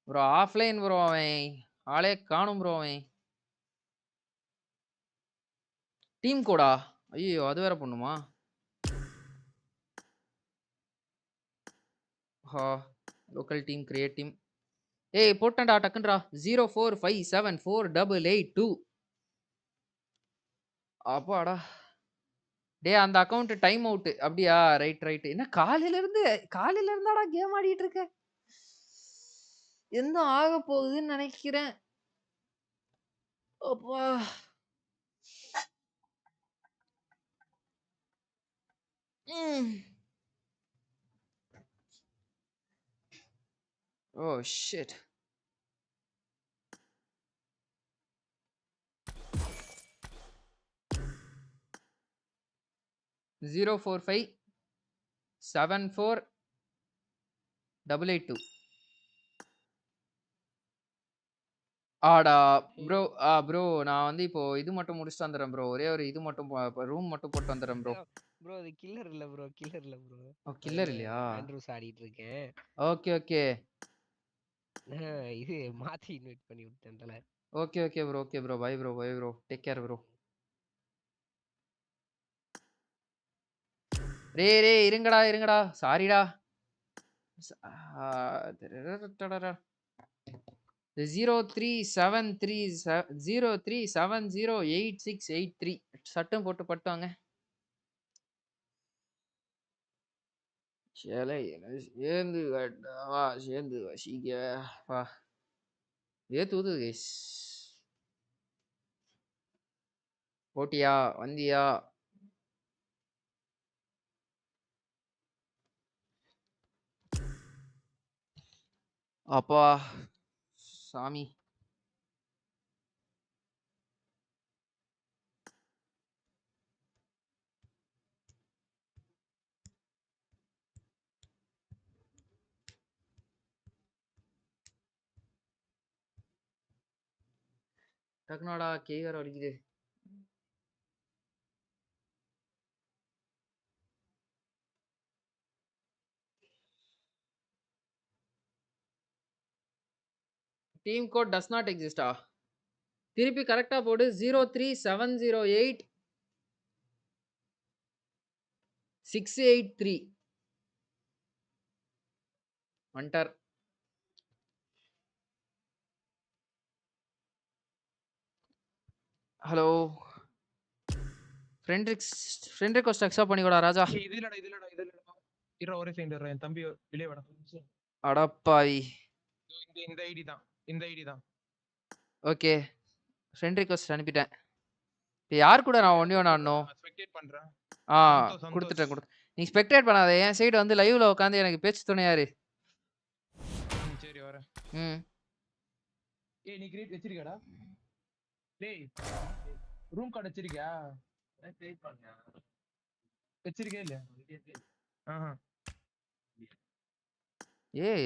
Bro offline bro. அவன் ஆளே காணும் ப்ரோ. அவன் டீம் கோடா. ஐயோ அது வேற பண்ணுமா? Local team create team. போட்டேன்டா டக்குன்றா. 04574882. அப்பாடா. டேய் அந்த அக்கவுண்ட் டைம் அவுட். அப்படியா? ரைட். என்ன காலையில இருந்தாடா கேம் ஆடிட்டு இருக்க? என்ன ஆக போகுதுன்னு நினைக்கிறேன். அப்பா Oh shit. Zero 45748882. ஆடா ப்ரோ நான் வந்து இப்போ இது மட்டும் முடிச்சுட்டு வந்துடுறேன் ப்ரோ. ஒரே ஒரு இது மட்டும் ரூம் மட்டும் போட்டு வந்துடுறேன் ப்ரோ. ப்ரோ அது கில்லர் இல்ல ப்ரோ. கில்லர் இல்லையா? ஆண்ட்ரூஸ் ஆடிட்டு இருக்கேன். ஓகே இது மாத்தி இன்வைட் பண்ணி விட்டேன்ல. Okay bro. Bye bro. Take care bro. டேய் இருங்கடா. சாரிடா. 037303708683 சட்டம் போட்டு பட்டுவாங்க. சேர்ந்து வா சேர்ந்து வசிக்க வா தூது கைஸ். போட்டியா வந்தியா? அப்பா சாமி. டக்குனாடா கேகர் வலிக்குது. டீம் கோட் டஸ் நாட் எக்ஸிஸ்டா. திருப்பி கரெக்டா போடு. 03708 683 மண்டர். ஹலோ ஃப்ரெண்ட் ரிக்வெஸ்ட் அக்செப்ட் பண்ணிக்கோடா ராஜா. இதுலடா இர ஒரே செகண்ட் என் தம்பி வெளிய வாடா. அடப்பாவி. இந்த ஐடி தான். ஓகே ஃப்ரெண்ட் ரிக்வெஸ்ட் அனுப்பிட்டேன். இப்போ யார் கூட நான் ஒண்ணே ஒன்று ஆடணும்? ஸ்பெக்டேட் பண்றேன். கொடுத்துட்டேன். நீ ஸ்பெக்டேட் பண்ணாத. என் சைடு வந்து லைவ்ல உட்காந்து எனக்கு பேச்சு துணையாரு. சரி வரேன். நீ கிரியேட் வச்சிருக்கடா? டேய் ரூம் கார்டு வச்சிருக்கியா? கிரியேட் பண்ணியா? வச்சிருக்கே இல்ல?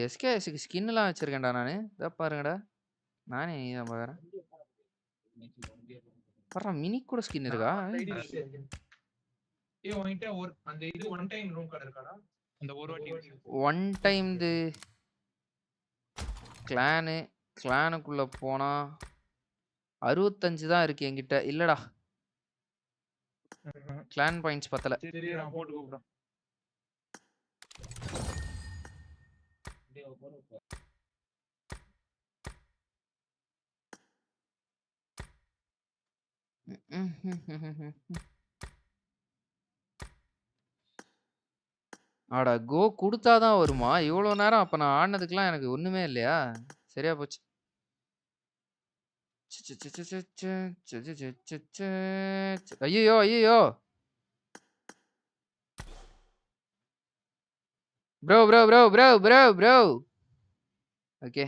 எஸ்கேஎஸ்க்கு ஸ்கின்லாம் வச்சிருக்கேன்டா நானு. இத பாருங்கடா. நானே நீதான் பாக்குறேன். பரா மினி கூட ஸ்கின் இருக்கா? உன்கிட்ட அந்த இது ஒன் டைம் ரூம் கார்டு இருக்காடா? அந்த ஒரு வாட்டி ஒன் டைம் கிளானுக்குள்ள போனா 65 தான் இருக்கு என்கிட்ட. இல்லடா கிளான் பாயிண்ட்ஸ் பத்தல. சரி நான் போட்டு கூப்பிடுறேன். ஆடா கோ கொடுத்தாதான் வருமா? இவ்வளவு நேரம் அப்ப நான் ஆடினதுக்கெல்லாம் எனக்கு ஒண்ணுமே இல்லையா? சரியா போச்சு. ஐயோ ஐயோ bro bro bro bro bro bro. Okay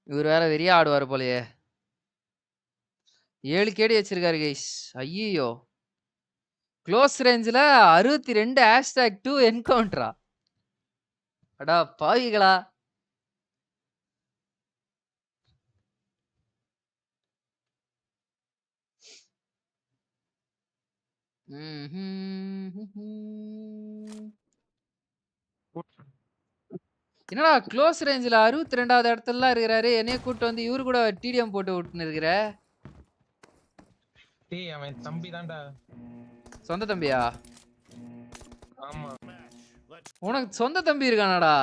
இவர் வேற வெறியா ஆடுவாரு போலயே. 7 கேடி வச்சிருக்காரு கைஸ். ஐயோ க்ளோஸ் ரேஞ்சில் 62 #2 என்கவுண்டரா? அடா பாவிகளா. என்னடா க்ளோஸ் ரேஞ்சில் 62வது இடத்துல இருக்கிறாரு. என்னைய கூட்டு வந்து இவரு கூட டிடிஎம் போட்டு விட்டுன்னு இருக்கிற. டேய் அவன் தம்பி தான்டா. சொந்த தம்பியா? ஆமா. உனக்கு சொந்த தம்பி இருக்கானாடா?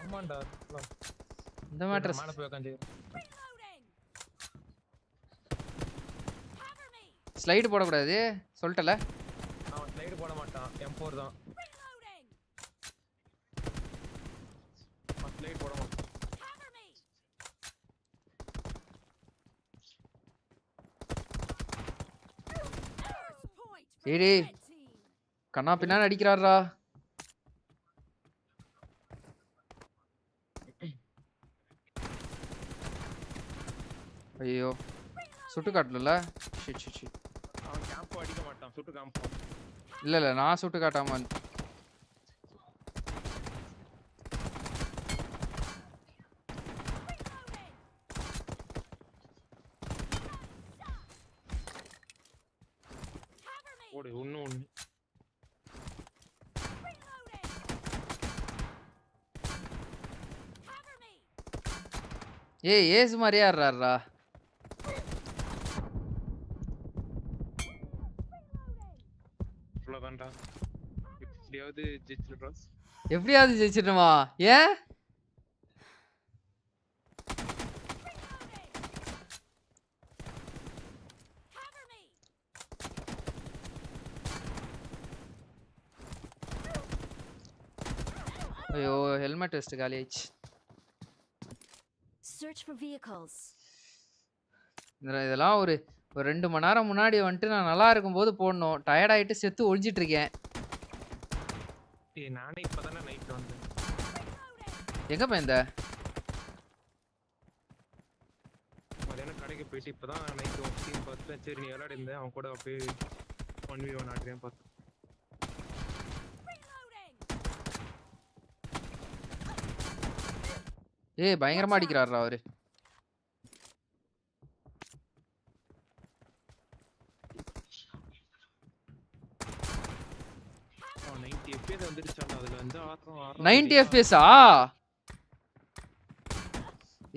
ஆமாடா. இந்த மேட்டர் மாட போய் உட்கார்ந்து ஸ்லைடு போட கூடாது சொல்லிட்டல. அவன் ஸ்லைடு போட மாட்டான். M4 தான். ஸ்லைடு போட மாட்டான். ஏடி கண்ணா பின்னா அடிக்கிறாரா? ஐயோ சுட்டு காட்டல. அவன் கேம்ப் அடிக்க மாட்டான். சுட்டு கேம்ப். இல்ல நான் சுட்டு காட்டாம ஓடு ஒண்ணு. ஏய் ஏசு மாதிரியா ஆடுறாரா? அவ்வளவுதான்டா. எப்படியாவது ஜெயிச்சிடுறோம். எப்படியாவது ஜெயிச்சிடணுமா? ஏன் ஐயோ ஹெல்மெட் வெஸ்ட் காலி ஆயிடுச்சு. Search for vehicles. இதெல்லாம் ஒரு 2 மணி நேரம் முன்னாடி வந்துட்டு நான் நல்லா இருக்கும்போது போடணும். டயர்ட் ஆயிட்டு செத்து ஒழிஞ்சிட்டு இருக்கேன். நானே இப்பதானே நைட் வந்தேன். எங்க போயிருந்த? மதியானம் கடைக்கு போயிட்டு இப்பதான் நைட் டீம் பார்த்தேன். சரி நீ விளையாடி இருந்தேன் அவன் கூட அப்படியே 1v1 ஆடுறேன் பார்த்தேன். ஏய் பயங்கரமா அடிக்கிறாரா அவரு. அவன் 90 FPS வந்துருச்சாடா அதுல வந்து 90 FPS ஆ?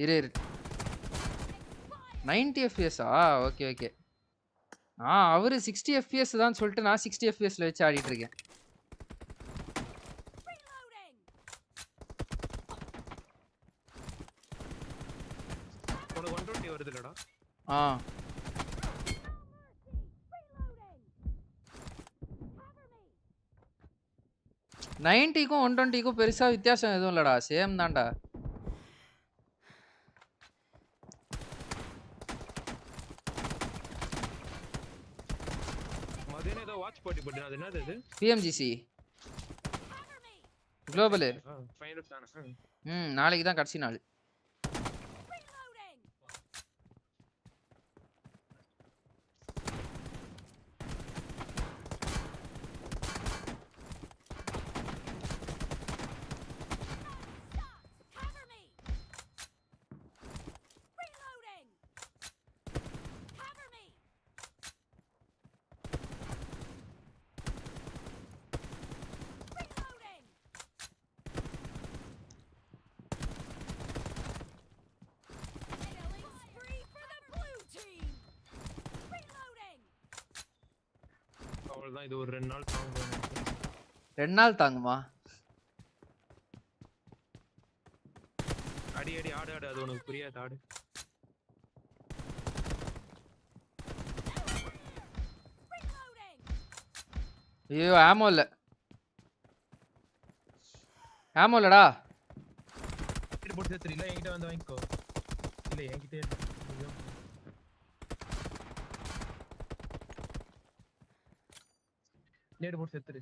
இரு 90 FPS ஆ? Okay okay. அவரு 60 FPS தான் சொல்லிட்டு நான் 60 FPS ல வச்சு ஆடிட்டு இருக்கேன். உனக்கு 120 வருதுலடா. 90க்கும் 120க்கும் பெருசா வித்தியாசம் எதுவும் இல்லடா, சேம் தான்டா. மதியானம் ஏதோ வாட்ச் போட்டி போட்டேன். அது என்னது அது? PMGC global. ஃபைனல்ஸ் தான. நாளைக்கு தான் கடைசி நாள். அவ்வளவுதான், இது ஒரு 2 நாள் தாங்கும். 2 நாள் தாங்குமா? அடி ஆடு அது உனக்கு புரியாது. ஆடு ஐயோ ஆமோ இல்லடா. போட்டு தெரியல என்கிட்ட வந்து வாங்கிக்கோ. இல்ல என்கிட்ட நேடு போட்டு செத்துரு.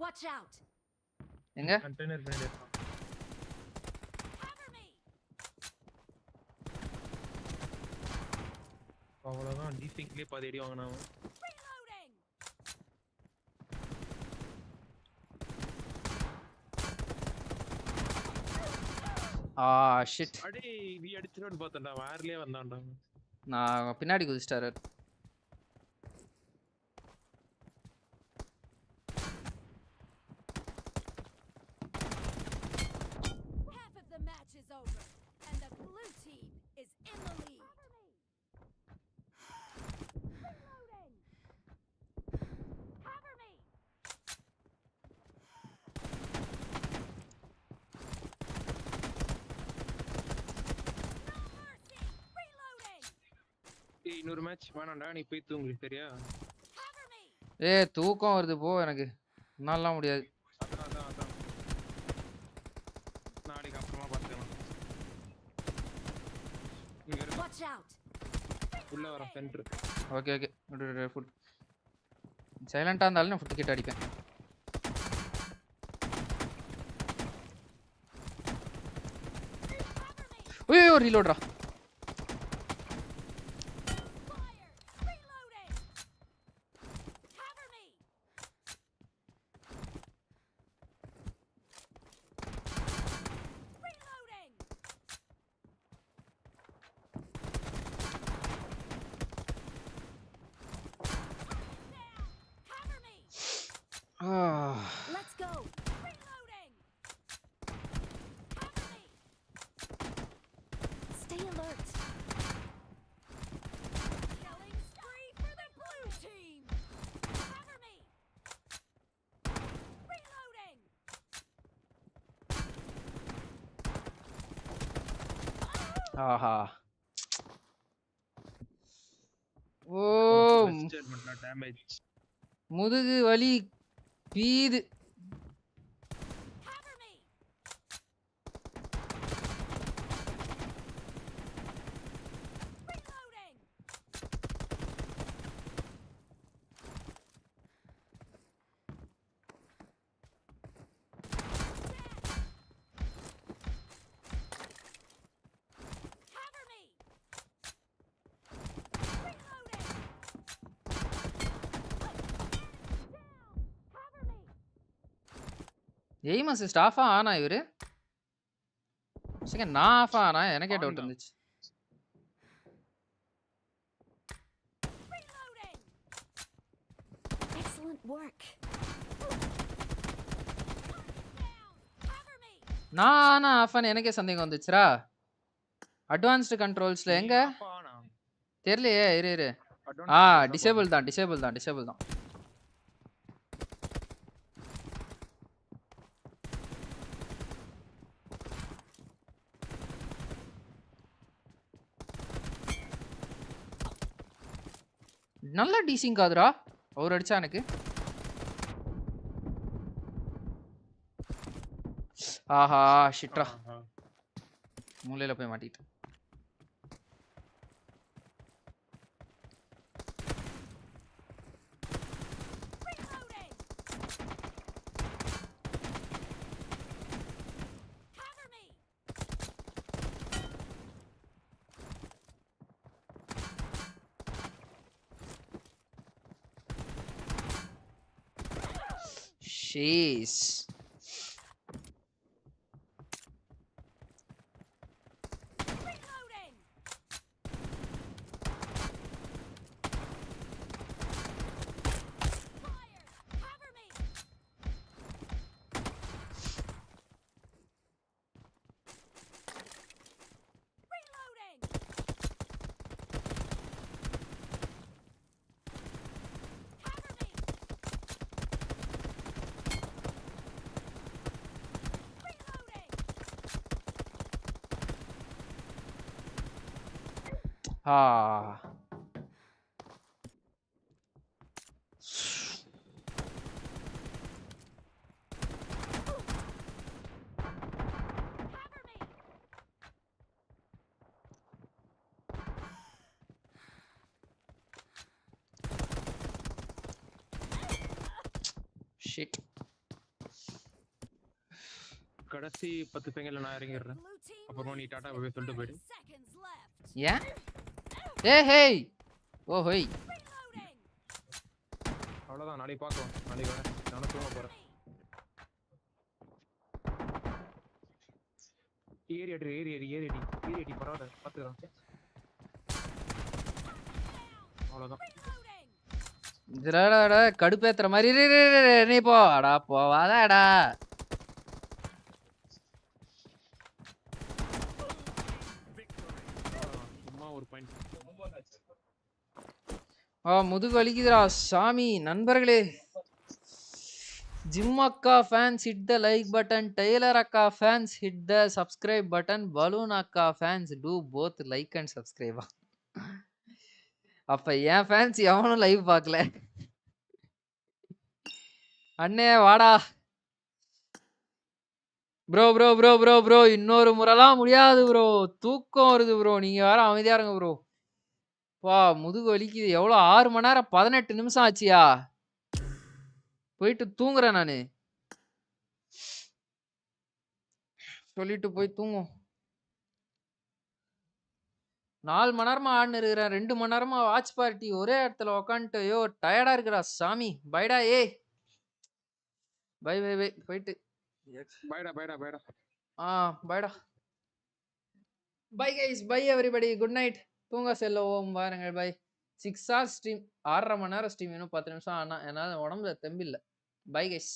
Watch out. எங்க? கண்டெய்னர் பின்னாடி இருக்கான். அவ்வளவுதான், டீபிங்க்லயே பாதி அடி வாங்கினான். ஷிட். அடி நீ அடிச்சிரோன்னு பார்த்தேன்டா, வார்லயே வந்தான்டா. நான் பின்னாடி குதிச்சிட்டாரு. Half of the match is over and the blue team is in the lead. Reloading. Cover me. இன்னொரு மேட்ச் வேணாம்டா, நீ போய் தூங்கு சரியா? தூக்கம் வருது போ, எனக்கு என்னாலாம் முடியாது. அதான் நாளைக்கு அப்புறமா பார்த்துக்கலாம். உள்ள வர சென்டர். ஓகே ஃபுட் சைலண்டா இருந்தாலும் நான் ஃபுட் கிட்ட அடிப்பேன். ஐயோ ரீலோட்ரா. Let's go. Reloading. Cover me. Stay alert. Killing spree for the blue team. Cover me. Reloading. Aha damage. முதுகு வலி பீது. எய்ம் அசிஸ்ட் ஆஃபா ஆனா இவரு செகண்ட் நான் ஆஃபா ஆனா எனக்கே டவுட் இருந்துச்சு. நான் ஆஃபான்னு எனக்கே சந்தேகம் வந்துச்சுரா. அட்வான்ஸ்டு கண்ட்ரோல்ஸ்ல எங்க தெரியலையே. இரு டிசேபிள் தான். நல்லா டீசிங் காதுரா அவர் அடிச்சா எனக்கு. ஆஹா ஷிட்ரா மூலையில போய் மாட்டிட்டு. Jeez. Ah. Shit. கடைசி 10 செகண்ட்ல நான் இறங்கிடுறேன். அப்புறமா நீ டாடா போய் சொல்லிட்டு போயிடு. Yeah. Hey. Oh hey. அவ்வளவுதான், நாளைக்கு பார்க்கலாம். நாளைக்கு வரேன். நானும் தூங்க போறேன். ஏறி பரவாயில்ல பாத்துக்கலாம். அவ்வளவுதான். இதுடா கடுப்பேத்துற மாதிரி நீ போடா போவாதாடா. சும்மா ஒரு பாயிண்ட். முதுகு வலிக்குதுடா சாமி. நண்பர்களே, ஜிம் அக்கா fans hit the like button, Taylor அக்கா fans hit the subscribe button, balloon அக்கா fans to both like and சப்ஸ்கிரைபா. அப்ப என் ஃபேன்ஸ் எவனும் லைவ் பார்க்கல. அண்ணே வாடா. ப்ரோ இன்னொரு முறைலாம் முடியாது ப்ரோ. தூக்கம் வருது ப்ரோ. நீங்க வேற அமைதியா இருங்க ப்ரோ. வா முதுகு வலிக்குது. எவ்வளோ 6 மணி நேரம் 18 நிமிஷம் ஆச்சியா. போயிட்டு தூங்குறேன் நானு. சொல்லிட்டு போய் தூங்கும். 4 மணி நேரமா ஆடுன்னு இருக்கிறேன். 2 மணி நேரமா வாட்ச் பார்ட்டி ஒரே இடத்துல உக்காந்துட்டு ஐயோ டயர்டா இருக்குடா சாமி. பைடா ஏய் பை போயிட்டு பைடா பைடா. Bye guys, bye everybody, good night. தூங்க செல்லவும் பாருங்கள். பை. 6 hours ஸ்ட்ரீம், 6.5 மணி நேரம் ஸ்ட்ரீம், இன்னும் 10 நிமிஷம் ஆனா என்னால் உடம்புல தெம்பில்லை. Bye guys.